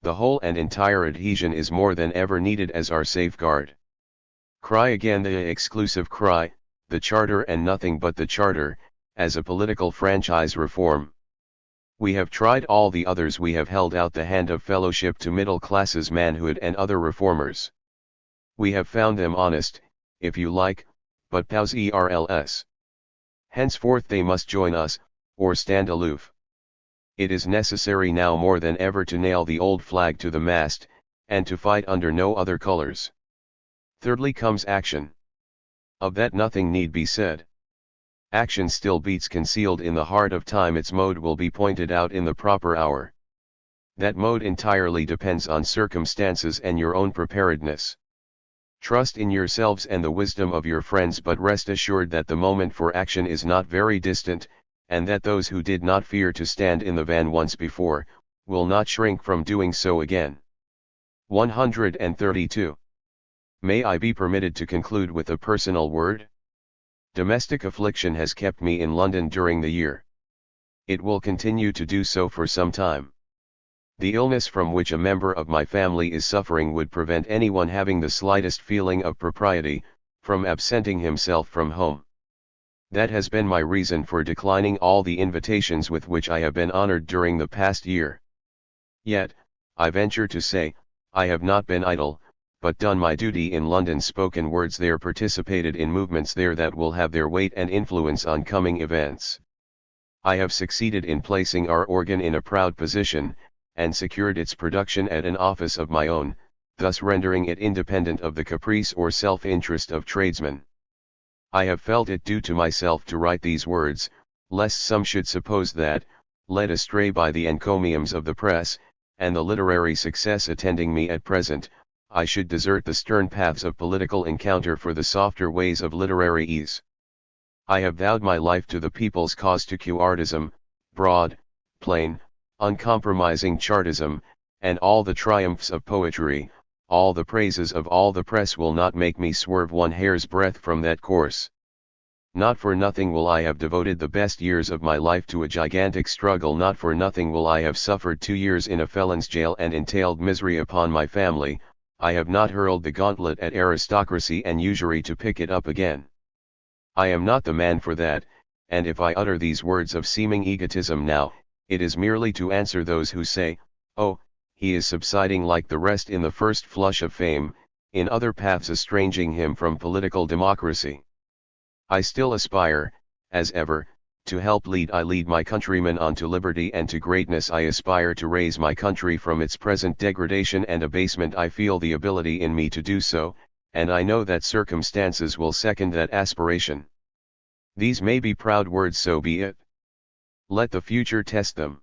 The whole and entire adhesion is more than ever needed as our safeguard. Cry again the exclusive cry, the Charter and nothing but the Charter, as a political franchise reform. We have tried all the others. We have held out the hand of fellowship to middle classes, manhood and other reformers. We have found them honest, if you like, but powerless. Henceforth they must join us, or stand aloof. It is necessary now more than ever to nail the old flag to the mast, and to fight under no other colors. Thirdly comes action. Of that nothing need be said. Action still beats concealed in the heart of time. Its mode will be pointed out in the proper hour. That mode entirely depends on circumstances and your own preparedness. Trust in yourselves and the wisdom of your friends, but rest assured that the moment for action is not very distant, and that those who did not fear to stand in the van once before, will not shrink from doing so again. 132. May I be permitted to conclude with a personal word? Domestic affliction has kept me in London during the year. It will continue to do so for some time. The illness from which a member of my family is suffering would prevent anyone having the slightest feeling of propriety, from absenting himself from home. That has been my reason for declining all the invitations with which I have been honored during the past year. Yet, I venture to say, I have not been idle, but done my duty in London, spoken words there, participated in movements there that will have their weight and influence on coming events. I have succeeded in placing our organ in a proud position, and secured its production at an office of my own, thus rendering it independent of the caprice or self-interest of tradesmen. I have felt it due to myself to write these words, lest some should suppose that, led astray by the encomiums of the press, and the literary success attending me at present, I should desert the stern paths of political encounter for the softer ways of literary ease. I have vowed my life to the people's cause, to Chartism, broad, plain, uncompromising Chartism, and all the triumphs of poetry, all the praises of all the press will not make me swerve one hair's breadth from that course. Not for nothing will I have devoted the best years of my life to a gigantic struggle. Not for nothing will I have suffered 2 years in a felon's jail and entailed misery upon my family. I have not hurled the gauntlet at aristocracy and usury to pick it up again. I am not the man for that, and if I utter these words of seeming egotism now, it is merely to answer those who say, "Oh, he is subsiding like the rest in the first flush of fame, in other paths estranging him from political democracy." I still aspire, as ever, to help lead my countrymen on to liberty and to greatness. I aspire to raise my country from its present degradation and abasement. I feel the ability in me to do so, and I know that circumstances will second that aspiration. These may be proud words, so be it. Let the future test them.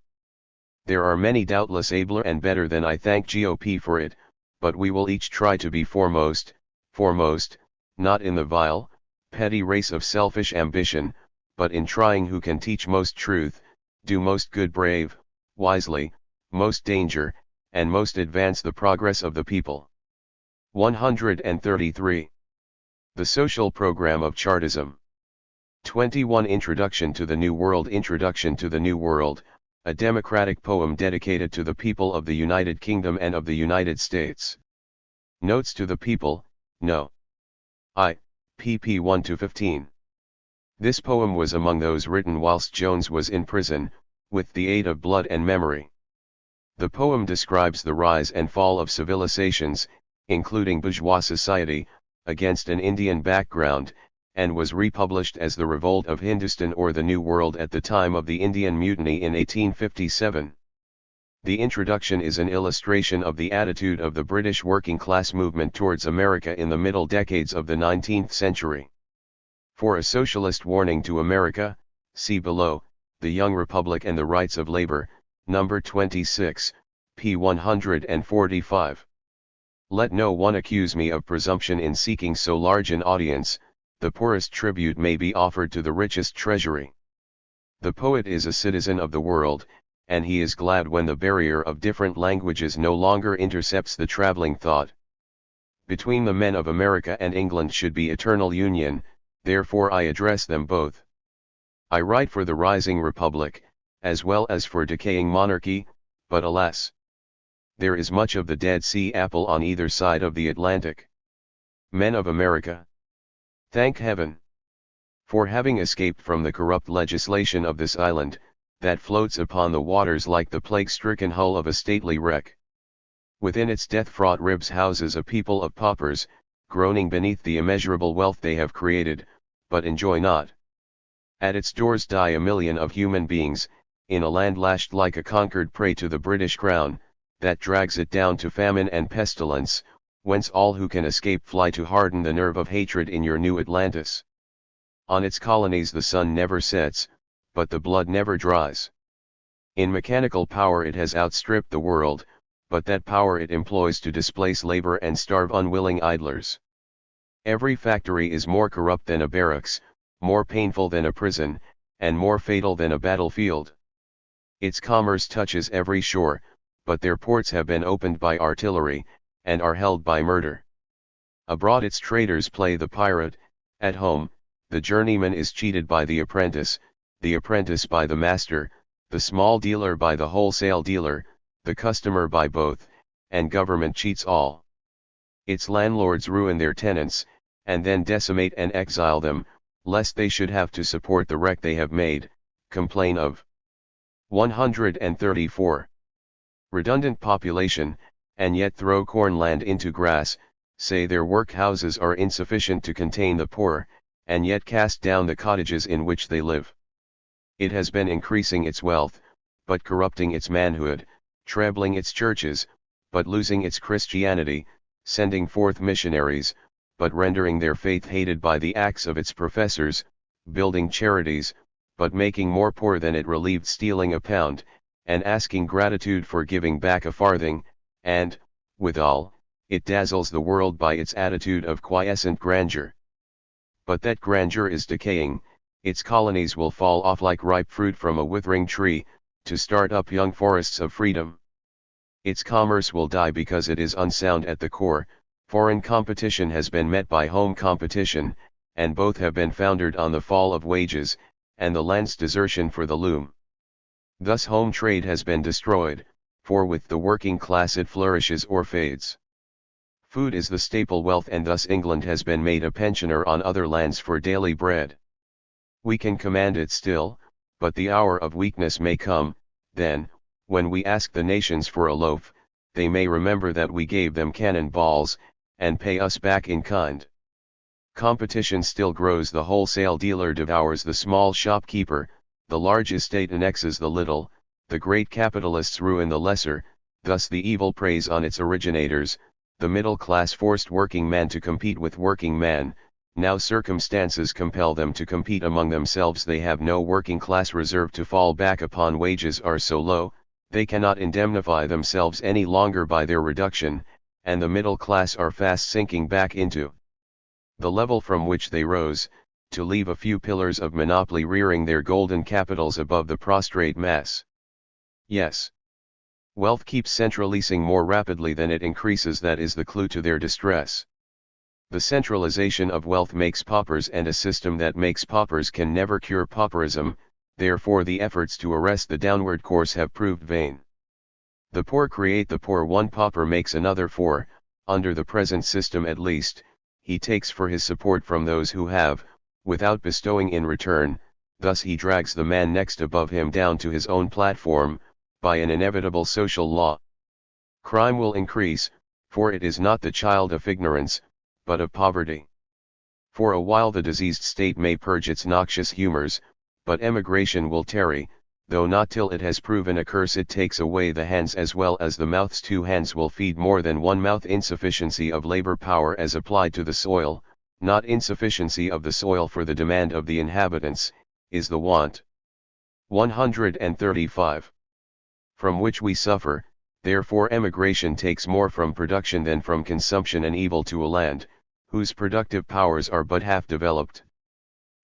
There are many doubtless abler and better than I, thank GOP for it, but we will each try to be foremost, not in the vile, petty race of selfish ambition, but in trying who can teach most truth, do most good, brave, wisely, most danger, and most advance the progress of the people. 133. The social program of Chartism. 21. Introduction to the New World. Introduction to the New World, a democratic poem dedicated to the people of the United Kingdom and of the United States. Notes to the people, No. I, pp. 1-15. This poem was among those written whilst Jones was in prison, with the aid of blood and memory. The poem describes the rise and fall of civilizations, including bourgeois society, against an Indian background, and was republished as The Revolt of Hindustan or The New World at the time of the Indian Mutiny in 1857. The introduction is an illustration of the attitude of the British working class movement towards America in the middle decades of the 19th century. For a socialist warning to America, see below, The Young Republic and the Rights of Labor, number 26, p. 145. Let no one accuse me of presumption in seeking so large an audience. The poorest tribute may be offered to the richest treasury. The poet is a citizen of the world, and he is glad when the barrier of different languages no longer intercepts the traveling thought. Between the men of America and England should be eternal union, therefore I address them both. I write for the rising republic, as well as for decaying monarchy, but alas! There is much of the Dead Sea apple on either side of the Atlantic. Men of America, thank heaven for having escaped from the corrupt legislation of this island, that floats upon the waters like the plague-stricken hull of a stately wreck. Within its death-fraught ribs houses a people of paupers, groaning beneath the immeasurable wealth they have created, but enjoy not. At its doors die a million of human beings, in a land lashed like a conquered prey to the British crown, that drags it down to famine and pestilence, whence all who can escape fly to harden the nerve of hatred in your new Atlantis. On its colonies the sun never sets, but the blood never dries. In mechanical power it has outstripped the world, but that power it employs to displace labor and starve unwilling idlers. Every factory is more corrupt than a barracks, more painful than a prison, and more fatal than a battlefield. Its commerce touches every shore, but their ports have been opened by artillery, and are held by murder. Abroad its traders play the pirate, at home, the journeyman is cheated by the apprentice by the master, the small dealer by the wholesale dealer, the customer by both, and government cheats all. Its landlords ruin their tenants, and then decimate and exile them, lest they should have to support the wreck they have made, complain of. 134. Redundant population, and yet throw cornland into grass, say their workhouses are insufficient to contain the poor, and yet cast down the cottages in which they live. It has been increasing its wealth, but corrupting its manhood, trebling its churches, but losing its Christianity, sending forth missionaries, but rendering their faith hated by the acts of its professors, building charities, but making more poor than it relieved, stealing a pound, and asking gratitude for giving back a farthing, and, withal, it dazzles the world by its attitude of quiescent grandeur. But that grandeur is decaying. Its colonies will fall off like ripe fruit from a withering tree, to start up young forests of freedom. Its commerce will die because it is unsound at the core. Foreign competition has been met by home competition, and both have been foundered on the fall of wages, and the land's desertion for the loom. Thus home trade has been destroyed, for with the working class it flourishes or fades. Food is the staple wealth, and thus England has been made a pensioner on other lands for daily bread. We can command it still, but the hour of weakness may come, then, when we ask the nations for a loaf, they may remember that we gave them cannon balls, and pay us back in kind. Competition still grows, the wholesale dealer devours the small shopkeeper, the large estate annexes the little, the great capitalists ruin the lesser, thus the evil preys on its originators, the middle class forced working man to compete with working man. Now circumstances compel them to compete among themselves. They have no working class reserve to fall back upon. Wages are so low, they cannot indemnify themselves any longer by their reduction, and the middle class are fast sinking back into the level from which they rose, to leave a few pillars of monopoly rearing their golden capitals above the prostrate mass. Yes. Wealth keeps centralizing more rapidly than it increases. That is the clue to their distress. The centralization of wealth makes paupers, and a system that makes paupers can never cure pauperism, therefore the efforts to arrest the downward course have proved vain. The poor create the poor. One pauper makes another, for, under the present system at least, he takes for his support from those who have, without bestowing in return. Thus he drags the man next above him down to his own platform, by an inevitable social law. Crime will increase, for it is not the child of ignorance, but of poverty. For a while the diseased state may purge its noxious humors, but emigration will tarry, though not till it has proven a curse it takes away the hands as well as the mouths. 2 hands will feed more than one mouth. Insufficiency of labor power as applied to the soil, not insufficiency of the soil for the demand of the inhabitants, is the want. 135. From which we suffer, therefore emigration takes more from production than from consumption, an evil to a land, whose productive powers are but half developed.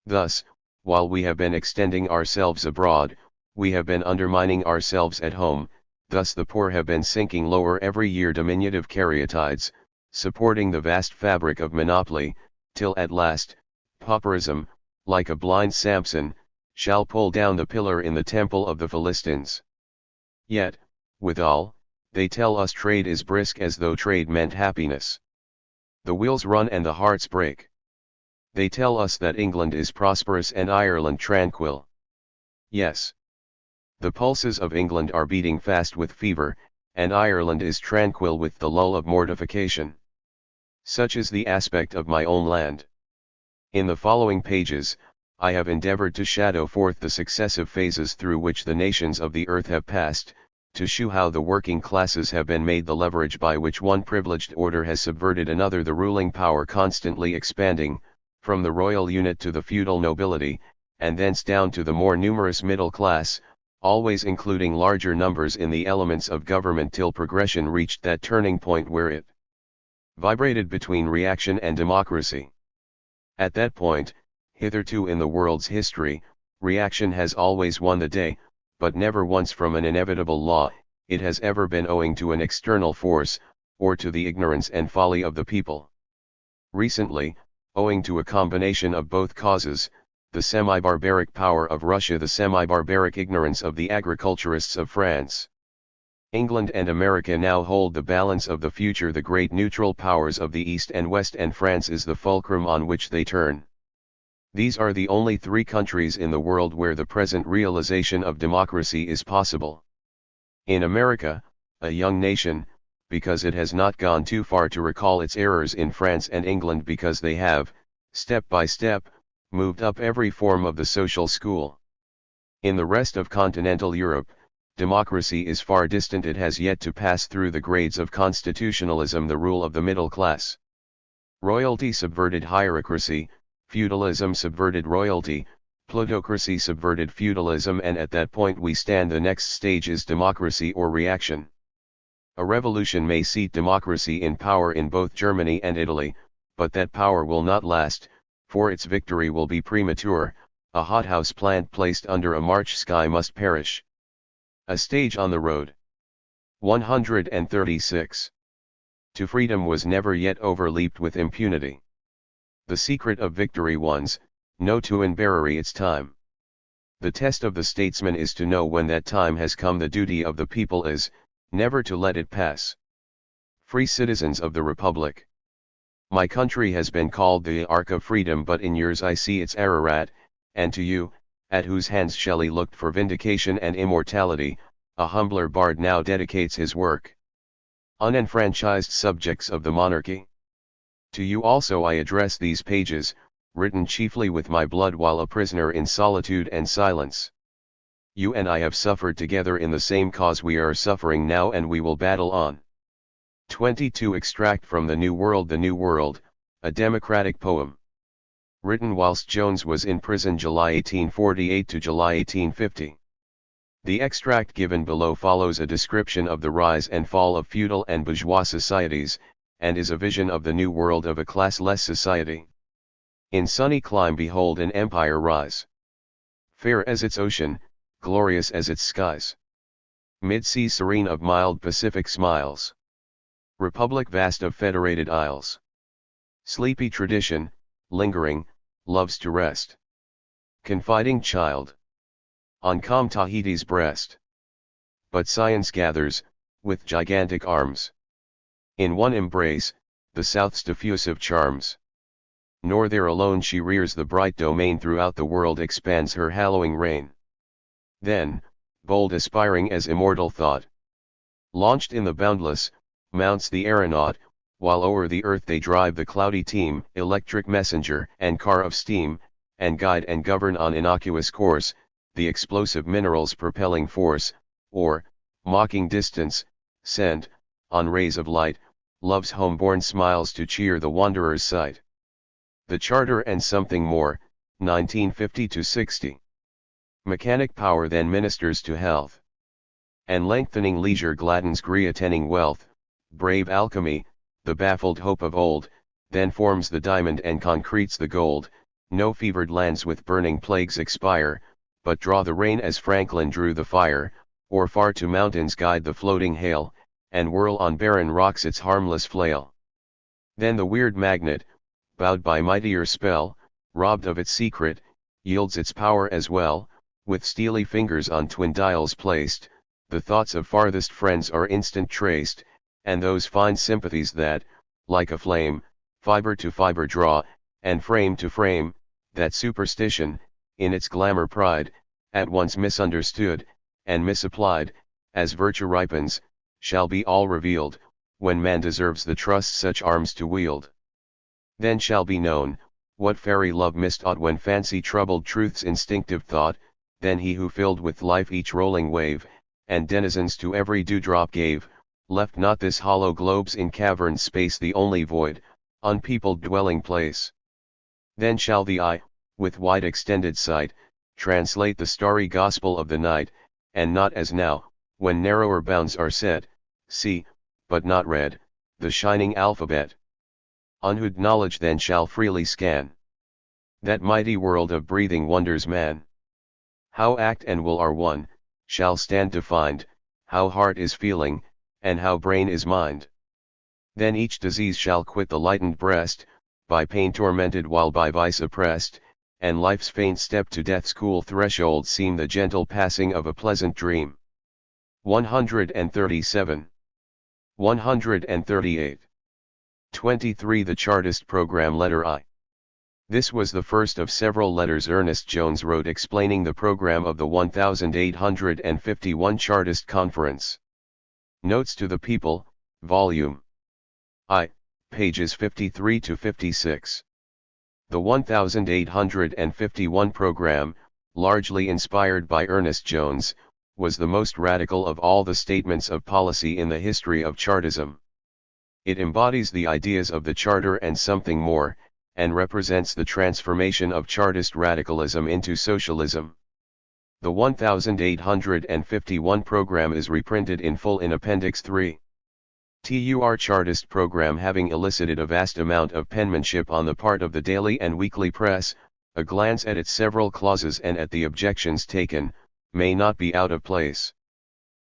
Thus, while we have been extending ourselves abroad, we have been undermining ourselves at home. Thus the poor have been sinking lower every year, diminutive caryatides, supporting the vast fabric of monopoly, till at last, pauperism, like a blind Samson, shall pull down the pillar in the temple of the Philistines. Yet, withal, they tell us trade is brisk as though trade meant happiness. The wheels run and the hearts break. They tell us that England is prosperous and Ireland tranquil. Yes. The pulses of England are beating fast with fever, and Ireland is tranquil with the lull of mortification. Such is the aspect of my own land. In the following pages, I have endeavored to shadow forth the successive phases through which the nations of the earth have passed, to shew how the working classes have been made the leverage by which one privileged order has subverted another, the ruling power constantly expanding, from the royal unit to the feudal nobility, and thence down to the more numerous middle class, always including larger numbers in the elements of government, till progression reached that turning point where it vibrated between reaction and democracy. At that point, hitherto in the world's history, reaction has always won the day, but never once from an inevitable law. It has ever been owing to an external force, or to the ignorance and folly of the people. Recently, owing to a combination of both causes, the semi-barbaric power of Russia, the semi-barbaric ignorance of the agriculturists of France. England and America now hold the balance of the future, the great neutral powers of the East and West, and France is the fulcrum on which they turn. These are the only 3 countries in the world where the present realization of democracy is possible. In America, a young nation, because it has not gone too far to recall its errors; in France and England, because they have, step by step, moved up every form of the social school. In the rest of continental Europe, democracy is far distant. It has yet to pass through the grades of constitutionalism, the rule of the middle class. Royalty subverted hierarchy, feudalism subverted royalty, plutocracy subverted feudalism, and at that point we stand. The next stage is democracy or reaction. A revolution may seat democracy in power in both Germany and Italy, but that power will not last, for its victory will be premature. A hothouse plant placed under a March sky must perish. A stage on the road. 136. To freedom was never yet overleaped with impunity. The secret of victory ones, know to inverary its time. The test of the statesman is to know when that time has come. The duty of the people is, never to let it pass. Free citizens of the Republic. My country has been called the Ark of Freedom, but in yours I see its Ararat, and to you, at whose hands Shelley looked for vindication and immortality, a humbler bard now dedicates his work. Unenfranchised subjects of the monarchy. To you also I address these pages, written chiefly with my blood while a prisoner in solitude and silence. You and I have suffered together in the same cause. We are suffering now and we will battle on. 22. Extract from The New World. The New World, a democratic poem. Written whilst Jones was in prison, July 1848 to July 1850. The extract given below follows a description of the rise and fall of feudal and bourgeois societies, and is a vision of the new world of a classless society. In sunny clime behold an empire rise. Fair as its ocean, glorious as its skies. Mid-sea serene of mild Pacific smiles. Republic vast of federated isles. Sleepy tradition, lingering, loves to rest. Confiding child. On calm Tahiti's breast. But science gathers, with gigantic arms. In one embrace, the South's diffusive charms. Nor there alone she rears the bright domain, throughout the world expands her hallowing reign. Then, bold aspiring as immortal thought, launched in the boundless, mounts the aeronaut, while o'er the earth they drive the cloudy team, electric messenger and car of steam, and guide and govern on innocuous course, the explosive minerals propelling force, or, mocking distance, send, on rays of light, love's homeborn smiles to cheer the wanderer's sight. The Charter and Something More, 1950-60. Mechanic power then ministers to health, and lengthening leisure gladdens gree-attending wealth. Brave alchemy, the baffled hope of old, then forms the diamond and concretes the gold. No fevered lands with burning plagues expire, but draw the rain as Franklin drew the fire, or far to mountains guide the floating hail, and whirl on barren rocks its harmless flail. Then the weird magnet, bowed by mightier spell, robbed of its secret, yields its power as well. With steely fingers on twin dials placed, the thoughts of farthest friends are instant traced, and those fine sympathies that, like a flame, fiber to fiber draw, and frame to frame, that superstition, in its glamour pride, at once misunderstood, and misapplied, as virtue ripens, shall be all revealed, when man deserves the trust such arms to wield. Then shall be known, what fairy love mistaught when fancy troubled truth's instinctive thought. Then he who filled with life each rolling wave, and denizens to every dewdrop gave, left not this hollow globe's in caverned space the only void, unpeopled dwelling place. Then shall the eye, with wide extended sight, translate the starry gospel of the night, and not as now, when narrower bounds are set, see, but not read, the shining alphabet. Unhood knowledge then shall freely scan that mighty world of breathing wonders man. How act and will are one, shall stand to find, how heart is feeling, and how brain is mind. Then each disease shall quit the lightened breast, by pain tormented while by vice oppressed, and life's faint step to death's cool threshold seem the gentle passing of a pleasant dream. 137. 138. 23. The Chartist Program. Letter I. This was the first of several letters Ernest Jones wrote explaining the program of the 1851 Chartist Conference. Notes to the People, Volume I, pages 53 to 56. The 1851 program, largely inspired by Ernest Jones, was the most radical of all the statements of policy in the history of Chartism. It embodies the ideas of the Charter and something more, and represents the transformation of Chartist radicalism into socialism. The 1851 program is reprinted in full in Appendix 3. THIRD Chartist program having elicited a vast amount of penmanship on the part of the daily and weekly press, a glance at its several clauses and at the objections taken, may not be out of place.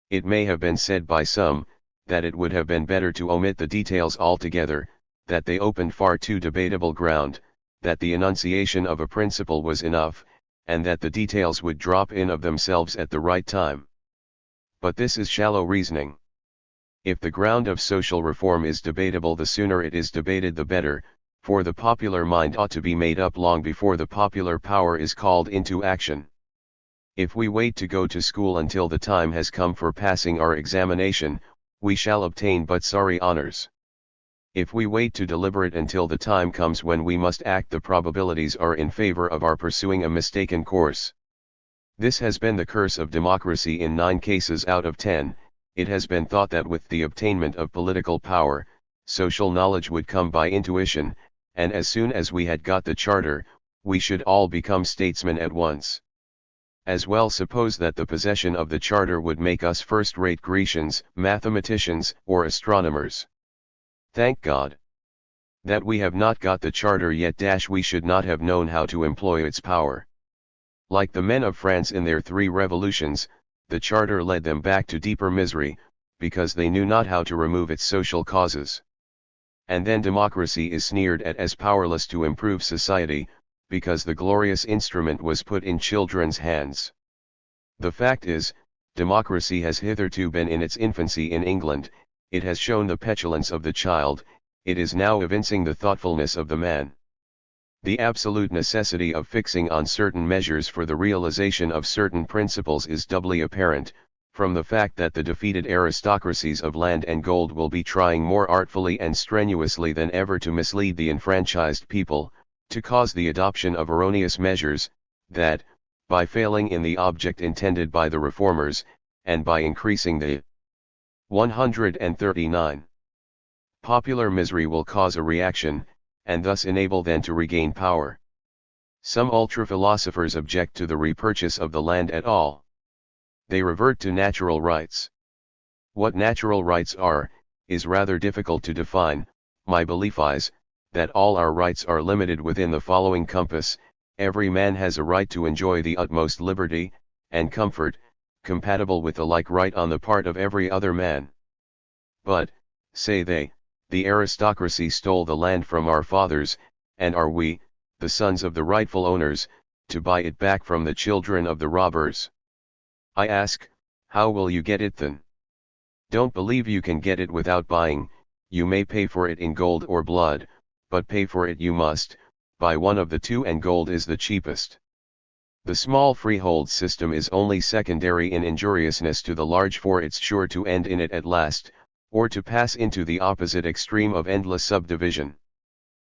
It may have been said by some, that it would have been better to omit the details altogether, that they opened far too debatable ground, that the enunciation of a principle was enough, and that the details would drop in of themselves at the right time. But this is shallow reasoning. If the ground of social reform is debatable, the sooner it is debated the better, for the popular mind ought to be made up long before the popular power is called into action. If we wait to go to school until the time has come for passing our examination, we shall obtain but sorry honors. If we wait to deliberate until the time comes when we must act, the probabilities are in favor of our pursuing a mistaken course. This has been the curse of democracy in 9 cases out of 10. It has been thought that with the obtainment of political power, social knowledge would come by intuition, and as soon as we had got the Charter, we should all become statesmen at once. As well suppose that the possession of the Charter would make us first-rate Grecians, mathematicians, or astronomers. Thank God that we have not got the Charter yet. We should not have known how to employ its power. Like the men of France in their 3 revolutions, the Charter led them back to deeper misery, because they knew not how to remove its social causes. And then democracy is sneered at as powerless to improve society, because the glorious instrument was put in children's hands. The fact is, democracy has hitherto been in its infancy in England. It has shown the petulance of the child, it is now evincing the thoughtfulness of the man. The absolute necessity of fixing on certain measures for the realization of certain principles is doubly apparent, from the fact that the defeated aristocracies of land and gold will be trying more artfully and strenuously than ever to mislead the enfranchised people, to cause the adoption of erroneous measures, that, by failing in the object intended by the reformers, and by increasing the 139. Popular misery will cause a reaction, and thus enable them to regain power. Some ultra-philosophers object to the repurchase of the land at all. They revert to natural rights. What natural rights are, is rather difficult to define. My belief is, that all our rights are limited within the following compass: every man has a right to enjoy the utmost liberty, and comfort, compatible with the like right on the part of every other man. But, say they, the aristocracy stole the land from our fathers, and are we, the sons of the rightful owners, to buy it back from the children of the robbers? I ask, how will you get it then? Don't believe you can get it without buying. You may pay for it in gold or blood, but pay for it you must. Buy one of the two, and gold is the cheapest. The small freehold system is only secondary in injuriousness to the large, for it's sure to end in it at last, or to pass into the opposite extreme of endless subdivision.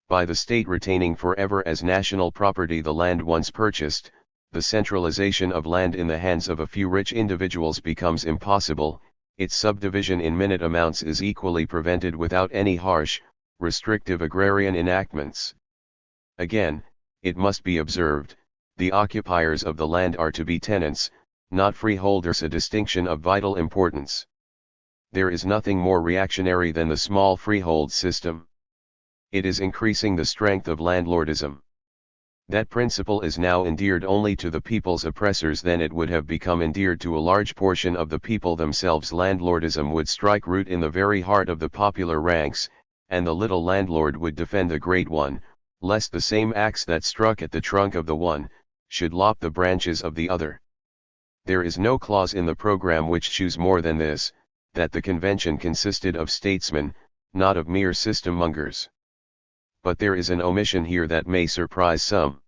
By the state retaining forever as national property the land once purchased, the centralization of land in the hands of a few rich individuals becomes impossible. Its subdivision in minute amounts is equally prevented without any harsh, restrictive agrarian enactments. Again, it must be observed, the occupiers of the land are to be tenants, not freeholders, a distinction of vital importance. There is nothing more reactionary than the small freehold system. It is increasing the strength of landlordism. That principle is now endeared only to the people's oppressors, then it would have become endeared to a large portion of the people themselves. Landlordism would strike root in the very heart of the popular ranks, and the little landlord would defend the great one, lest the same axe that struck at the trunk of the one, should lop the branches of the other. There is no clause in the program which shews more than this, that the convention consisted of statesmen, not of mere system-mongers. But there is an omission here that may surprise some.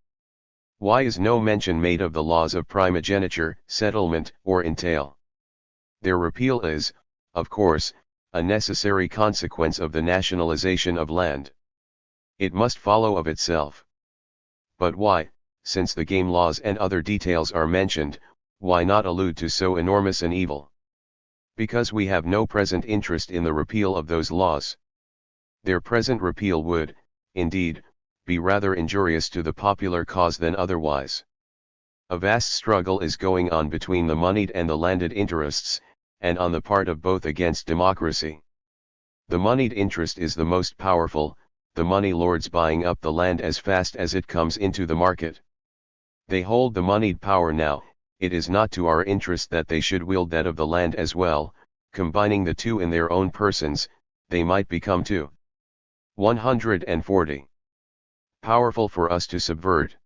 Why is no mention made of the laws of primogeniture, settlement, or entail? Their repeal is, of course, a necessary consequence of the nationalization of land. It must follow of itself. But why, since the game laws and other details are mentioned, why not allude to so enormous an evil? Because we have no present interest in the repeal of those laws. Their present repeal would, indeed, be rather injurious to the popular cause than otherwise. A vast struggle is going on between the moneyed and the landed interests, and on the part of both against democracy. The moneyed interest is the most powerful, the money lords buying up the land as fast as it comes into the market. They hold the moneyed power now. It is not to our interest that they should wield that of the land as well. Combining the two in their own persons, they might become too 140 powerful for us to subvert.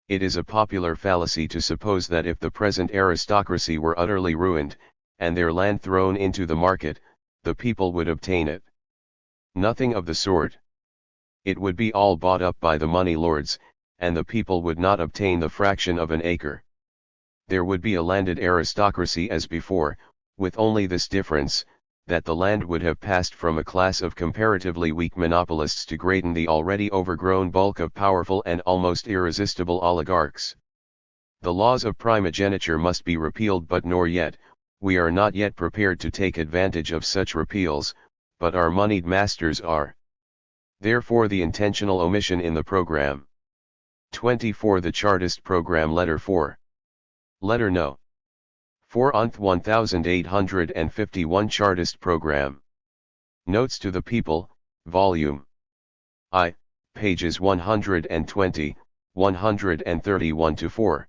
It is a popular fallacy to suppose that if the present aristocracy were utterly ruined, and their land thrown into the market, the people would obtain it. Nothing of the sort. It would be all bought up by the money lords, and the people would not obtain the fraction of an acre. There would be a landed aristocracy as before, with only this difference, that the land would have passed from a class of comparatively weak monopolists to greaten the already overgrown bulk of powerful and almost irresistible oligarchs. The laws of primogeniture must be repealed, but nor yet, we are not yet prepared to take advantage of such repeals, but our moneyed masters are. Therefore the intentional omission in the program. 24. The Chartist Program, Letter 4. Letter No. 4 Unth 1851 Chartist Program. Notes to the People, Volume I, pages 120, 131-4.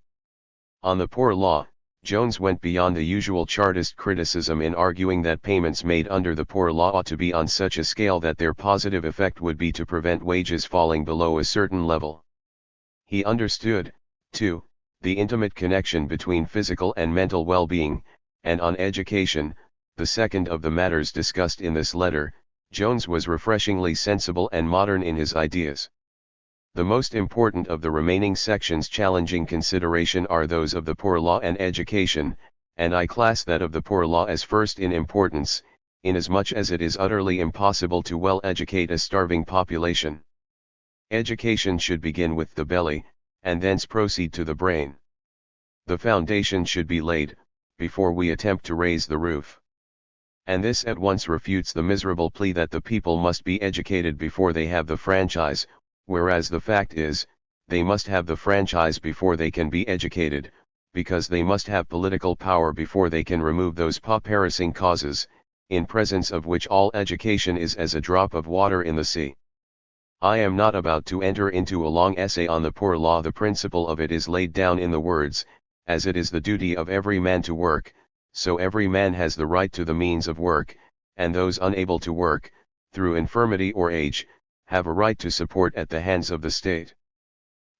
On the Poor Law, Jones went beyond the usual Chartist criticism in arguing that payments made under the Poor Law ought to be on such a scale that their positive effect would be to prevent wages falling below a certain level. He understood, too, the intimate connection between physical and mental well-being, and on education, the second of the matters discussed in this letter, Jones was refreshingly sensible and modern in his ideas. The most important of the remaining sections challenging consideration are those of the Poor Law and education, and I class that of the Poor Law as first in importance, inasmuch as it is utterly impossible to well educate a starving population. Education should begin with the belly, and thence proceed to the brain. The foundation should be laid, before we attempt to raise the roof. And this at once refutes the miserable plea that the people must be educated before they have the franchise, whereas the fact is, they must have the franchise before they can be educated, because they must have political power before they can remove those pauperising causes, in presence of which all education is as a drop of water in the sea. I am not about to enter into a long essay on the poor law. The principle of it is laid down in the words, as it is the duty of every man to work, so every man has the right to the means of work, and those unable to work, through infirmity or age, have a right to support at the hands of the state.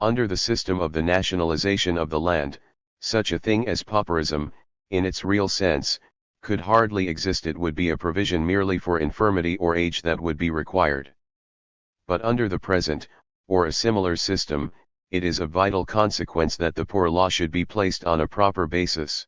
Under the system of the nationalization of the land, such a thing as pauperism, in its real sense, could hardly exist. It would be a provision merely for infirmity or age that would be required. But under the present, or a similar system, it is of vital consequence that the poor law should be placed on a proper basis.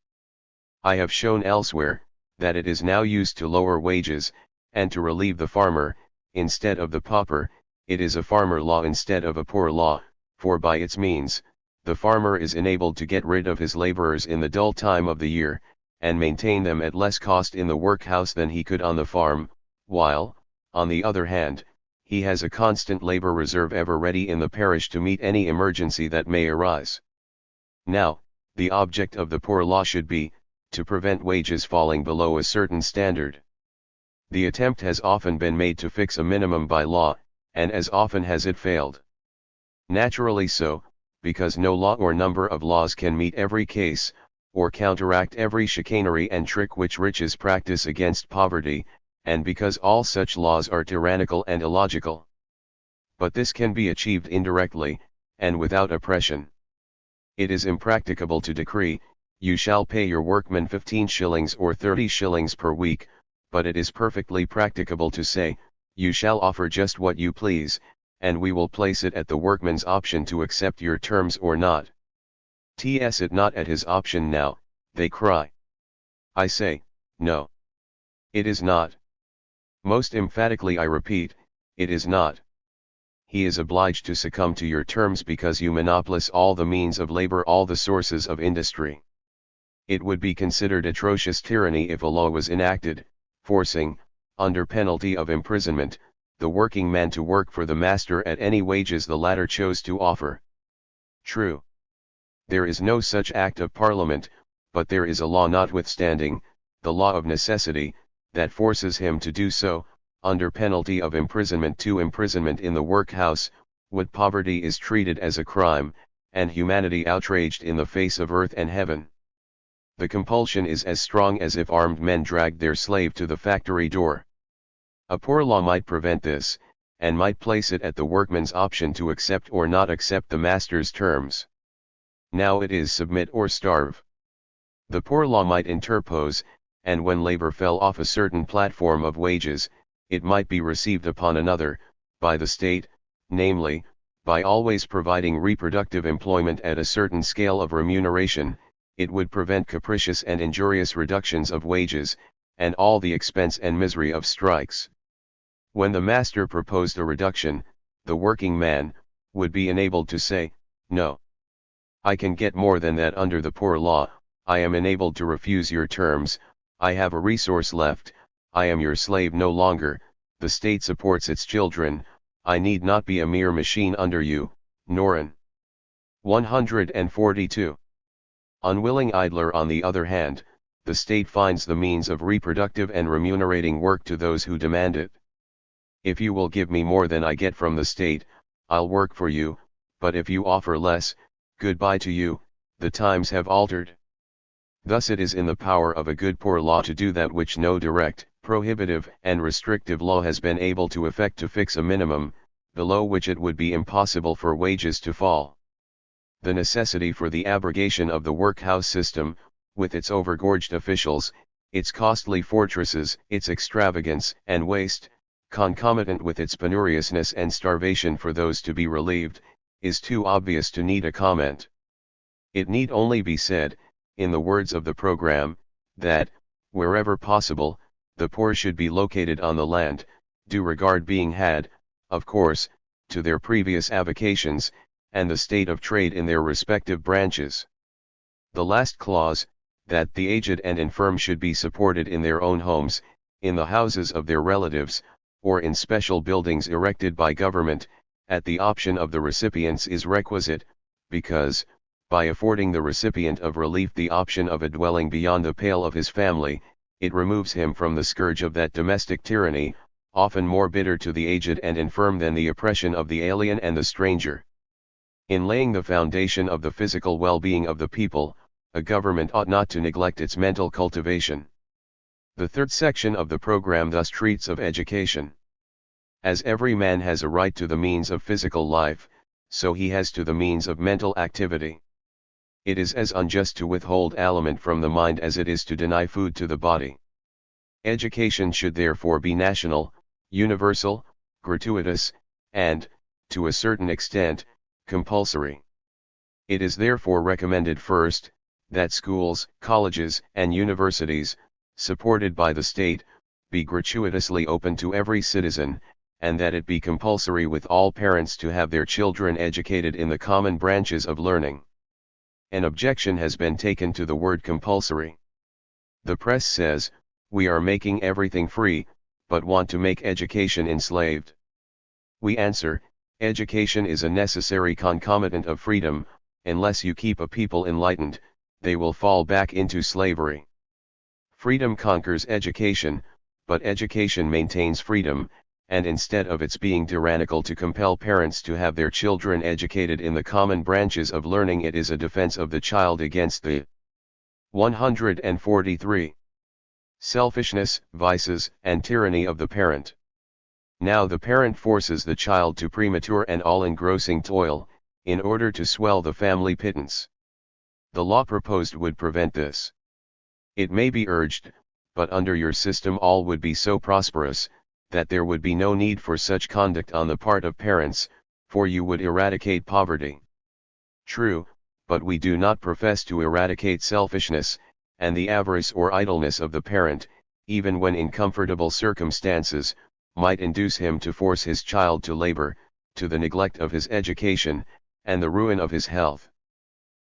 I have shown elsewhere, that it is now used to lower wages, and to relieve the farmer, instead of the pauper. It is a farmer law instead of a poor law, for by its means, the farmer is enabled to get rid of his laborers in the dull time of the year, and maintain them at less cost in the workhouse than he could on the farm, while, on the other hand, he has a constant labor reserve ever ready in the parish to meet any emergency that may arise. Now, the object of the poor law should be, to prevent wages falling below a certain standard. The attempt has often been made to fix a minimum by law, and as often has it failed. Naturally so, because no law or number of laws can meet every case, or counteract every chicanery and trick which riches practice against poverty, and because all such laws are tyrannical and illogical. But this can be achieved indirectly, and without oppression. It is impracticable to decree, you shall pay your workmen 15 shillings or 30 shillings per week, but it is perfectly practicable to say, you shall offer just what you please, and we will place it at the workman's option to accept your terms or not. "'Tis it not at his option now," they cry. I say, no. It is not. Most emphatically I repeat, it is not. He is obliged to succumb to your terms because you monopolize all the means of labor, all the sources of industry. It would be considered atrocious tyranny if a law was enacted, forcing, under penalty of imprisonment, the working man to work for the master at any wages the latter chose to offer. True. There is no such act of Parliament, but there is a law notwithstanding, the law of necessity, that forces him to do so, under penalty of imprisonment. To imprisonment in the workhouse, what poverty is treated as a crime, and humanity outraged in the face of earth and heaven. The compulsion is as strong as if armed men dragged their slave to the factory door. A poor law might prevent this, and might place it at the workman's option to accept or not accept the master's terms. Now it is submit or starve. The poor law might interpose, and when labor fell off a certain platform of wages, it might be received upon another, by the state, namely, by always providing reproductive employment at a certain scale of remuneration. It would prevent capricious and injurious reductions of wages, and all the expense and misery of strikes. When the master proposed a reduction, the working man would be enabled to say, no. I can get more than that under the poor law. I am enabled to refuse your terms. I have a resource left. I am your slave no longer. The state supports its children. I need not be a mere machine under you. Noren 142. Unwilling idler. On the other hand, the state finds the means of reproductive and remunerating work to those who demand it. If you will give me more than I get from the state, I'll work for you, but if you offer less, goodbye to you. The times have altered. Thus it is in the power of a good poor law to do that which no direct, prohibitive and restrictive law has been able to effect, to fix a minimum, below which it would be impossible for wages to fall. The necessity for the abrogation of the workhouse system, with its overgorged officials, its costly fortresses, its extravagance and waste, concomitant with its penuriousness and starvation for those to be relieved, is too obvious to need a comment. It need only be said, in the words of the program, that, wherever possible, the poor should be located on the land, due regard being had, of course, to their previous avocations, and the state of trade in their respective branches. The last clause, that the aged and infirm should be supported in their own homes, in the houses of their relatives, or in special buildings erected by government, at the option of the recipients is requisite, because, by affording the recipient of relief the option of a dwelling beyond the pale of his family, it removes him from the scourge of that domestic tyranny, often more bitter to the aged and infirm than the oppression of the alien and the stranger. In laying the foundation of the physical well-being of the people, a government ought not to neglect its mental cultivation. The third section of the program thus treats of education. As every man has a right to the means of physical life, so he has to the means of mental activity. It is as unjust to withhold aliment from the mind as it is to deny food to the body. Education should therefore be national, universal, gratuitous, and, to a certain extent, compulsory. It is therefore recommended first, that schools, colleges, and universities, supported by the state, be gratuitously open to every citizen, and that it be compulsory with all parents to have their children educated in the common branches of learning. An objection has been taken to the word compulsory. The press says, we are making everything free, but want to make education enslaved. We answer, education is a necessary concomitant of freedom. Unless you keep a people enlightened, they will fall back into slavery. Freedom conquers education, but education maintains freedom, and instead of its being tyrannical to compel parents to have their children educated in the common branches of learning, it is a defense of the child against the 143. Selfishness, vices, and tyranny of the parent. Now the parent forces the child to premature and all-engrossing toil, in order to swell the family pittance. The law proposed would prevent this. It may be urged, but under your system all would be so prosperous, that there would be no need for such conduct on the part of parents, for you would eradicate poverty. True, but we do not profess to eradicate selfishness, and the avarice or idleness of the parent, even when in comfortable circumstances, might induce him to force his child to labor, to the neglect of his education, and the ruin of his health.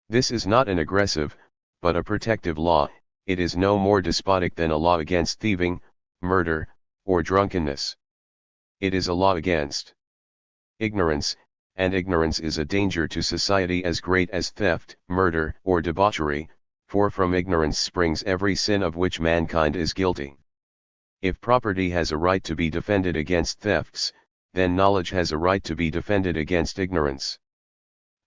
This is not an aggressive, but a protective law. It is no more despotic than a law against thieving, murder, or drunkenness. It is a law against ignorance, and ignorance is a danger to society as great as theft, murder, or debauchery, for from ignorance springs every sin of which mankind is guilty. If property has a right to be defended against thefts, then knowledge has a right to be defended against ignorance.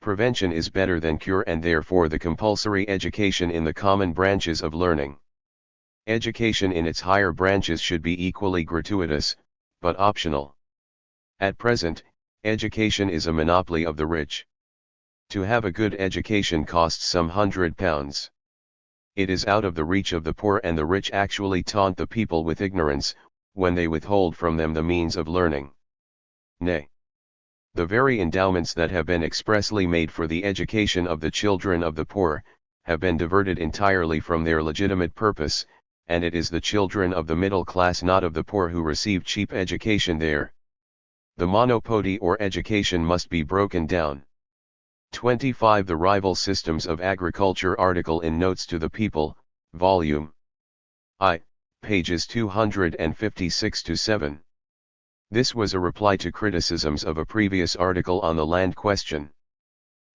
Prevention is better than cure, and therefore the compulsory education in the common branches of learning. Education in its higher branches should be equally gratuitous, but optional. At present, education is a monopoly of the rich. To have a good education costs some £100. It is out of the reach of the poor, and the rich actually taunt the people with ignorance, when they withhold from them the means of learning. Nay, the very endowments that have been expressly made for the education of the children of the poor, have been diverted entirely from their legitimate purpose, and it is the children of the middle class, not of the poor, who receive cheap education there. The monopoly or education must be broken down. 25. The Rival Systems of Agriculture article in Notes to the People, Volume I, pages 256-7. This was a reply to criticisms of a previous article on the land question.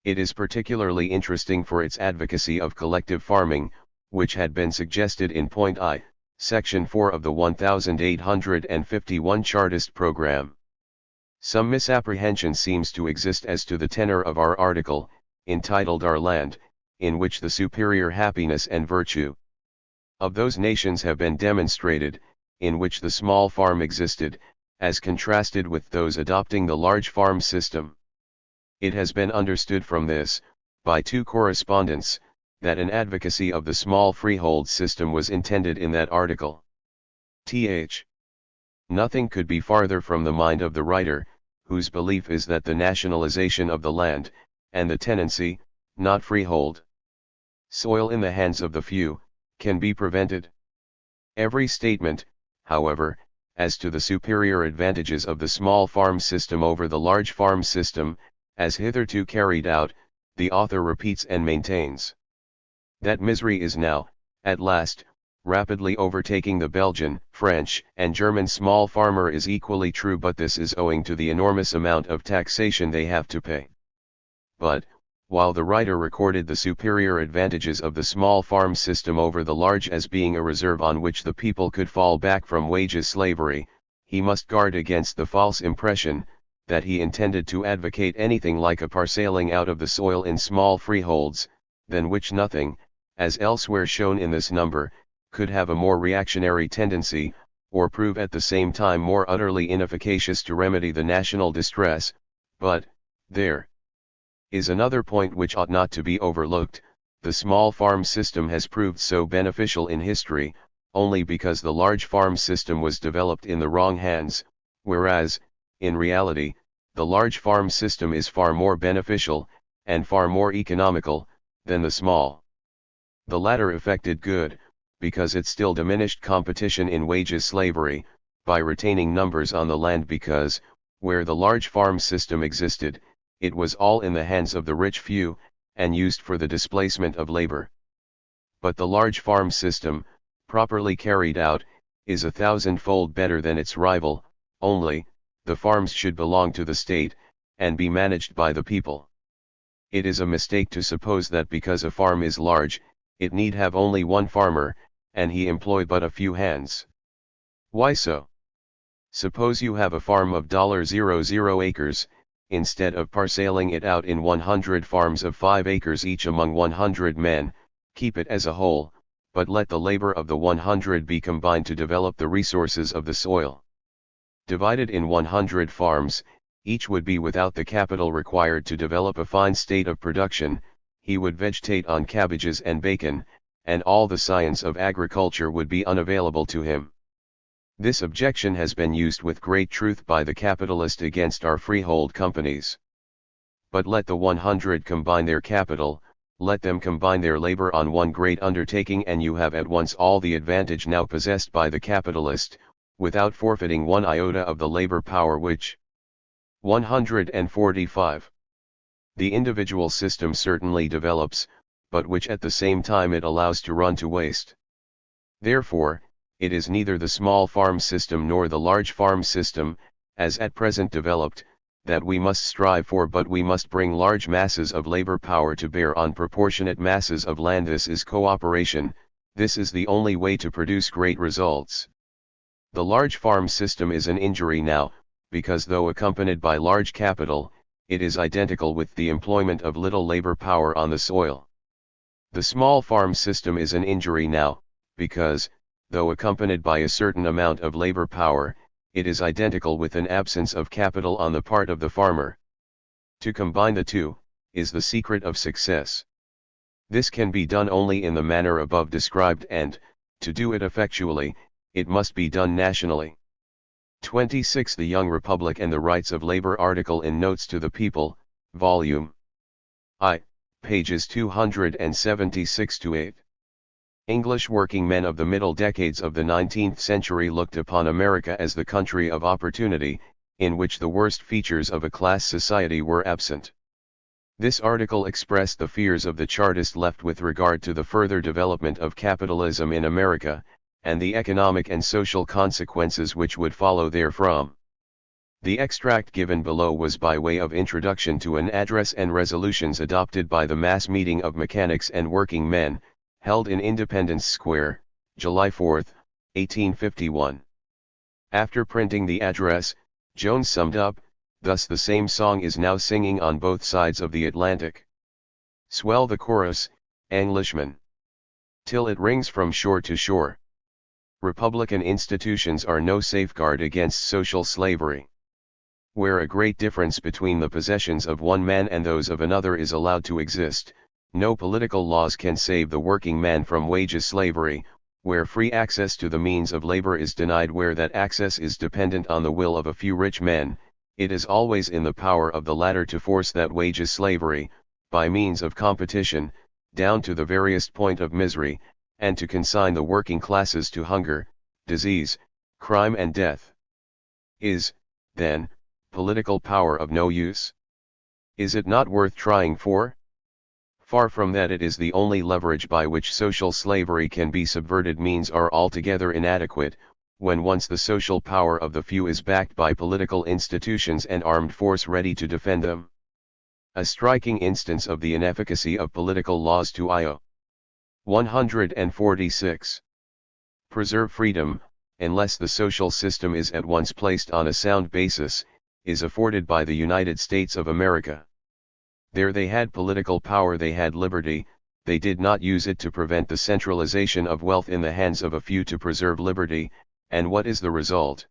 It is particularly interesting for its advocacy of collective farming, which had been suggested in Point I, Section 4 of the 1851 Chartist program. Some misapprehension seems to exist as to the tenor of our article, entitled Our Land, in which the superior happiness and virtue of those nations have been demonstrated, in which the small farm existed, as contrasted with those adopting the large farm system. It has been understood from this, by two correspondents, that an advocacy of the small freehold system was intended in that article. Nothing could be farther from the mind of the writer, whose belief is that the nationalization of the land, and the tenancy, not freehold soil in the hands of the few, can be prevented. Every statement, however, as to the superior advantages of the small farm system over the large farm system, as hitherto carried out, the author repeats and maintains. That misery is now, at last, rapidly overtaking the Belgian, French, and German small farmer is equally true, but this is owing to the enormous amount of taxation they have to pay. But, while the writer recorded the superior advantages of the small farm system over the large as being a reserve on which the people could fall back from wages slavery, he must guard against the false impression that he intended to advocate anything like a parceling out of the soil in small freeholds, than which nothing, as elsewhere shown in this number, could have a more reactionary tendency, or prove at the same time more utterly inefficacious to remedy the national distress. But, there is another point which ought not to be overlooked. The small farm system has proved so beneficial in history, only because the large farm system was developed in the wrong hands, whereas, in reality, the large farm system is far more beneficial, and far more economical, than the small. The latter effected good, because it still diminished competition in wages slavery, by retaining numbers on the land, because, where the large farm system existed, it was all in the hands of the rich few, and used for the displacement of labor. But the large farm system, properly carried out, is 1,000-fold better than its rival, only, the farms should belong to the state, and be managed by the people. It is a mistake to suppose that because a farm is large, it need have only one farmer, and he employ but a few hands. Why so? Suppose you have a farm of 0 acres, instead of parceling it out in 100 farms of 5 acres each among 100 men, keep it as a whole, but let the labor of the 100 be combined to develop the resources of the soil. Divided in 100 farms, each would be without the capital required to develop a fine state of production. He would vegetate on cabbages and bacon, and all the science of agriculture would be unavailable to him. This objection has been used with great truth by the capitalist against our freehold companies. But let the 100 combine their capital, let them combine their labor on one great undertaking, and you have at once all the advantage now possessed by the capitalist, without forfeiting one iota of the labor power which. 145. The individual system certainly develops, but which at the same time it allows to run to waste. Therefore, it is neither the small farm system nor the large farm system, as at present developed, that we must strive for, but we must bring large masses of labor power to bear on proportionate masses of land. This is cooperation, this is the only way to produce great results. The large farm system is an injury now, because though accompanied by large capital, it is identical with the employment of little labor power on the soil. The small farm system is an injury now, because, though accompanied by a certain amount of labor power, it is identical with an absence of capital on the part of the farmer. To combine the two, is the secret of success. This can be done only in the manner above described, and, to do it effectually, it must be done nationally. 26. The Young Republic and the Rights of Labor article in Notes to the People, Volume I, pages 276-8. English working men of the middle decades of the 19th century looked upon America as the country of opportunity, in which the worst features of a class society were absent. This article expressed the fears of the Chartist left with regard to the further development of capitalism in America, and the economic and social consequences which would follow therefrom. The extract given below was by way of introduction to an address and resolutions adopted by the mass meeting of mechanics and working men, held in Independence Square, July 4, 1851. After printing the address, Jones summed up, thus: the same song is now singing on both sides of the Atlantic. Swell the chorus, Englishmen, till it rings from shore to shore. Republican institutions are no safeguard against social slavery. Where a great difference between the possessions of one man and those of another is allowed to exist, no political laws can save the working man from wages slavery. Where free access to the means of labor is denied, where that access is dependent on the will of a few rich men, it is always in the power of the latter to force that wages slavery, by means of competition, down to the veriest point of misery, and to consign the working classes to hunger, disease, crime and death. Is, then, political power of no use? Is it not worth trying for? Far from that, it is the only leverage by which social slavery can be subverted. Means are altogether inadequate, when once the social power of the few is backed by political institutions and armed force ready to defend them. A striking instance of the inefficacy of political laws to IO. 146. Preserve freedom, unless the social system is at once placed on a sound basis, is afforded by the United States of America. There they had political power, they had liberty, they did not use it to prevent the centralization of wealth in the hands of a few to preserve liberty, and what is the result?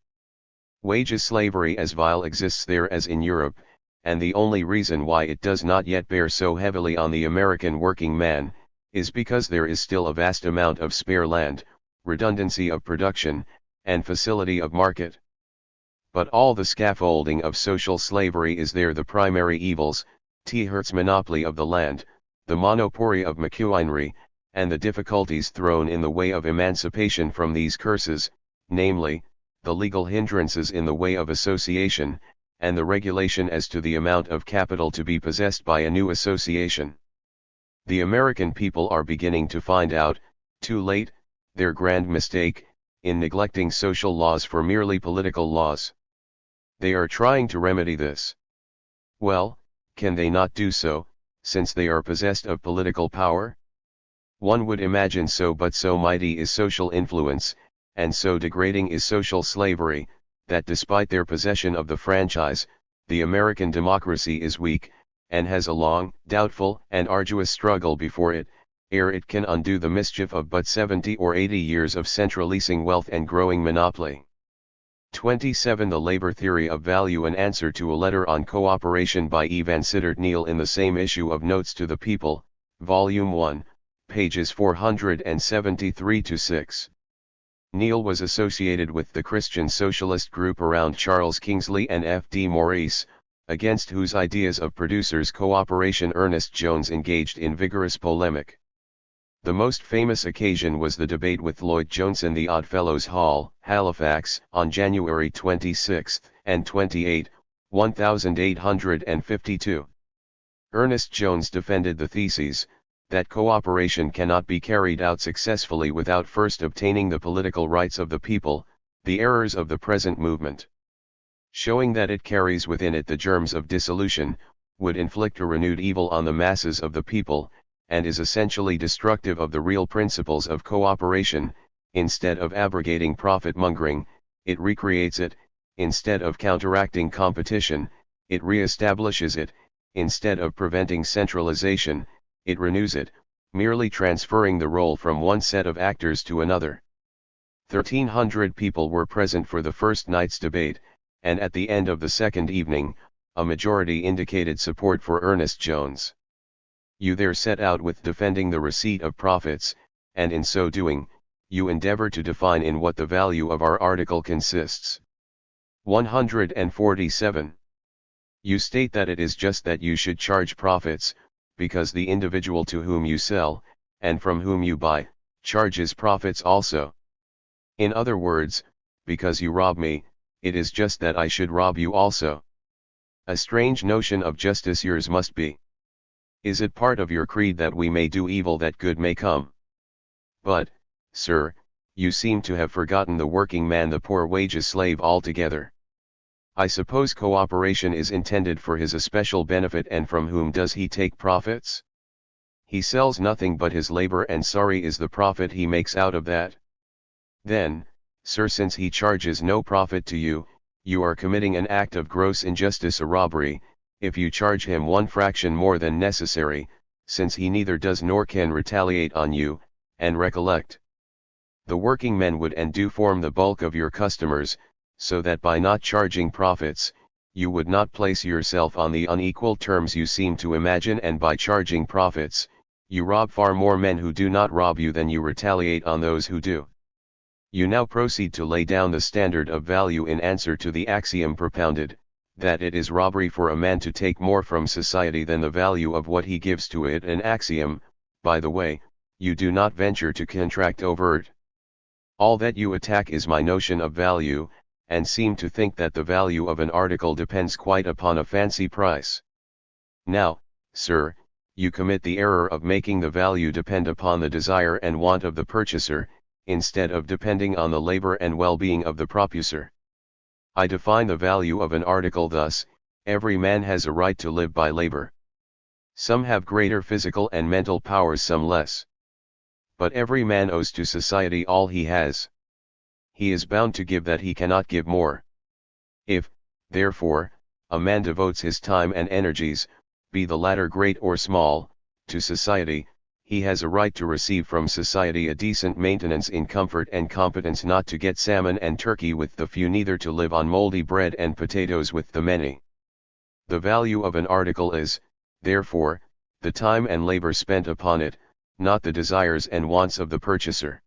Wages slavery as vile exists there as in Europe, and the only reason why it does not yet bear so heavily on the American working man, is because there is still a vast amount of spare land, redundancy of production, and facility of market. But all the scaffolding of social slavery is there: the primary evils, THIRD's monopoly of the land, the monopoly of machinery, and the difficulties thrown in the way of emancipation from these curses, namely, the legal hindrances in the way of association, and the regulation as to the amount of capital to be possessed by a new association. The American people are beginning to find out, too late, their grand mistake, in neglecting social laws for merely political laws. They are trying to remedy this. Well, can they not do so, since they are possessed of political power? One would imagine so, but so mighty is social influence, and so degrading is social slavery, that despite their possession of the franchise, the American democracy is weak, and has a long, doubtful, and arduous struggle before it, ere it can undo the mischief of but 70 or 80 years of centralizing wealth and growing monopoly. 27. The Labor Theory of Value. An answer to a letter on cooperation by E. Vansittart Neal in the same issue of Notes to the People, Volume 1, pages 473-6. Neal was associated with the Christian Socialist group around Charles Kingsley and F. D. Maurice, against whose ideas of producers' cooperation Ernest Jones engaged in vigorous polemic. The most famous occasion was the debate with Lloyd Jones in the Oddfellows Hall, Halifax, on January 26 and 28, 1852. Ernest Jones defended the thesis that cooperation cannot be carried out successfully without first obtaining the political rights of the people, the errors of the present movement, showing that it carries within it the germs of dissolution, would inflict a renewed evil on the masses of the people, and is essentially destructive of the real principles of cooperation. Instead of abrogating profit-mongering, it recreates it; instead of counteracting competition, it re-establishes it; instead of preventing centralization, it renews it, merely transferring the role from one set of actors to another. 1,300 people were present for the first night's debate, and at the end of the second evening, a majority indicated support for Ernest Jones. You there set out with defending the receipt of profits, and in so doing, you endeavor to define in what the value of our article consists. 147. You state that it is just that you should charge profits, because the individual to whom you sell, and from whom you buy, charges profits also. In other words, because you rob me, it is just that I should rob you also. A strange notion of justice yours must be. Is it part of your creed that we may do evil that good may come? But, sir, you seem to have forgotten the working man, the poor wages slave altogether. I suppose cooperation is intended for his especial benefit, and from whom does he take profits? He sells nothing but his labor, and sorry is the profit he makes out of that. Then, sir, since he charges no profit to you, you are committing an act of gross injustice, a robbery, if you charge him one fraction more than necessary, since he neither does nor can retaliate on you. And recollect, the working men would and do form the bulk of your customers, so that by not charging profits, you would not place yourself on the unequal terms you seem to imagine, and by charging profits, you rob far more men who do not rob you than you retaliate on those who do. You now proceed to lay down the standard of value in answer to the axiom propounded, that it is robbery for a man to take more from society than the value of what he gives to it. An axiom, by the way, you do not venture to contract over it. All that you attack is my notion of value, and seem to think that the value of an article depends quite upon a fancy price. Now, sir, you commit the error of making the value depend upon the desire and want of the purchaser, instead of depending on the labor and well-being of the producer. I define the value of an article thus: every man has a right to live by labor. Some have greater physical and mental powers, some less. But every man owes to society all he has. He is bound to give that he cannot give more. If, therefore, a man devotes his time and energies, be the latter great or small, to society, he has a right to receive from society a decent maintenance in comfort and competence, not to get salmon and turkey with the few, neither to live on moldy bread and potatoes with the many. The value of an article is, therefore, the time and labor spent upon it, not the desires and wants of the purchaser.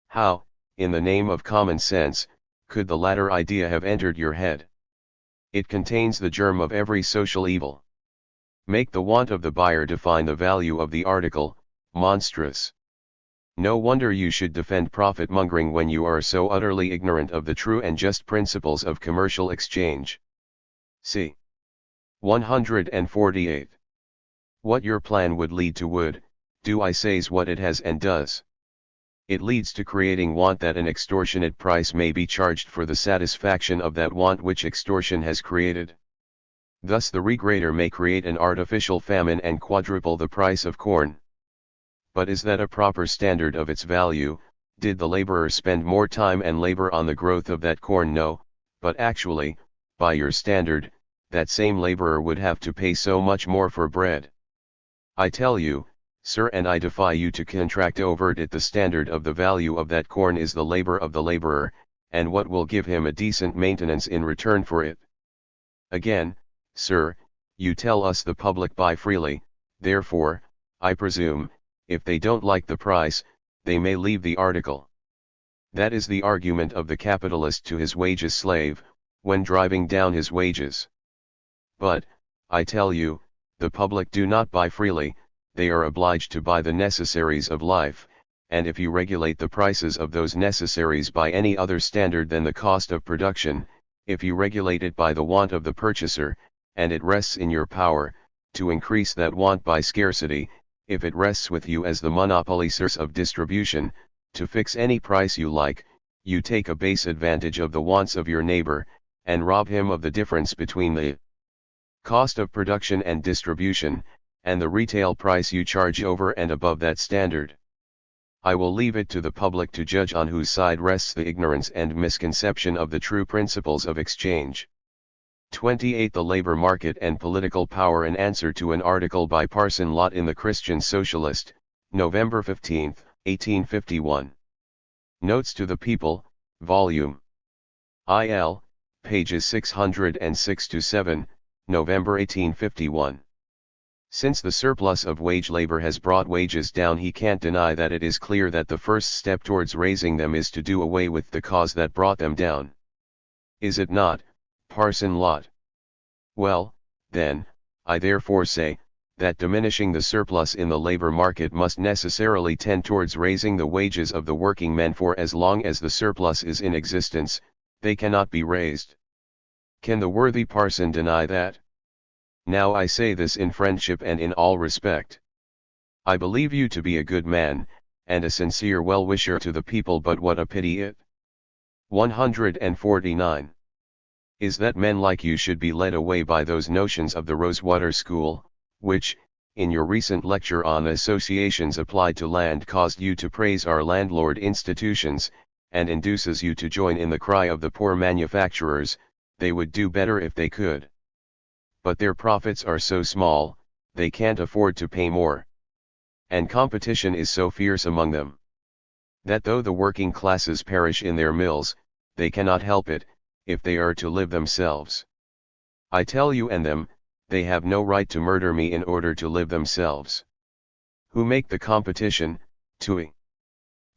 How, in the name of common sense, could the latter idea have entered your head? It contains the germ of every social evil. Make the want of the buyer define the value of the article. Monstrous. No wonder you should defend profit-mongering when you are so utterly ignorant of the true and just principles of commercial exchange. C. 148. What your plan would lead to would, do I say's what it has and does. It leads to creating want, that an extortionate price may be charged for the satisfaction of that want which extortion has created. Thus the regrader may create an artificial famine and quadruple the price of corn. But is that a proper standard of its value? Did the laborer spend more time and labor on the growth of that corn? No, but actually, by your standard, that same laborer would have to pay so much more for bread. I tell you, sir, and I defy you to contract over it, the standard of the value of that corn is the labor of the laborer, and what will give him a decent maintenance in return for it. Again, sir, you tell us the public buy freely, therefore, I presume, if they don't like the price, they may leave the article. That is the argument of the capitalist to his wages slave, when driving down his wages. But, I tell you, the public do not buy freely, they are obliged to buy the necessaries of life, and if you regulate the prices of those necessaries by any other standard than the cost of production, if you regulate it by the want of the purchaser, and it rests in your power, to increase that want by scarcity, if it rests with you as the monopoly source of distribution, to fix any price you like, you take a base advantage of the wants of your neighbor, and rob him of the difference between the cost of production and distribution, and the retail price you charge over and above that standard. I will leave it to the public to judge on whose side rests the ignorance and misconception of the true principles of exchange. 28. The labor market and political power, in answer to an article by Parson Lott in the Christian Socialist, November 15, 1851. Notes to the People, Volume IL, pages 606-7, November 1851. Since the surplus of wage labor has brought wages down, he can't deny that it is clear that the first step towards raising them is to do away with the cause that brought them down. Is it not, Parson Lott? Well, then, I therefore say, that diminishing the surplus in the labor market must necessarily tend towards raising the wages of the working men, for as long as the surplus is in existence, they cannot be raised. Can the worthy parson deny that? Now I say this in friendship and in all respect. I believe you to be a good man, and a sincere well-wisher to the people, but what a pity it. 149. Is that men like you should be led away by those notions of the Rosewater School, which, in your recent lecture on associations applied to land, caused you to praise our landlord institutions, and induces you to join in the cry of the poor manufacturers, they would do better if they could. But their profits are so small, they can't afford to pay more. And competition is so fierce among them, that though the working classes perish in their mills, they cannot help it, if they are to live themselves. I tell you and them, they have no right to murder me in order to live themselves. Who make the competition, tui?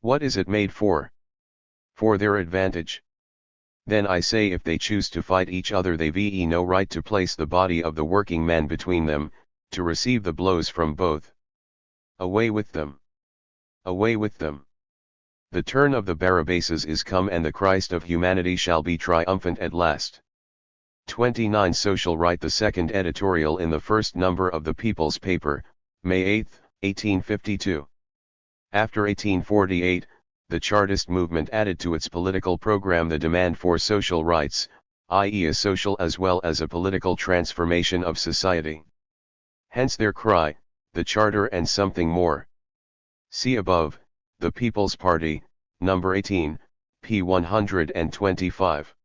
What is it made for? For their advantage. Then I say, if they choose to fight each other, they've no right to place the body of the working man between them, to receive the blows from both. Away with them! Away with them! The turn of the Barabbases is come, and the Christ of humanity shall be triumphant at last. 29. Social Right. The second editorial in the first number of the People's Paper, May 8, 1852. After 1848, the Chartist movement added to its political program the demand for social rights, i.e. a social as well as a political transformation of society. Hence their cry, the Charter and something more. See above, the People's Party, number 18, p. 125.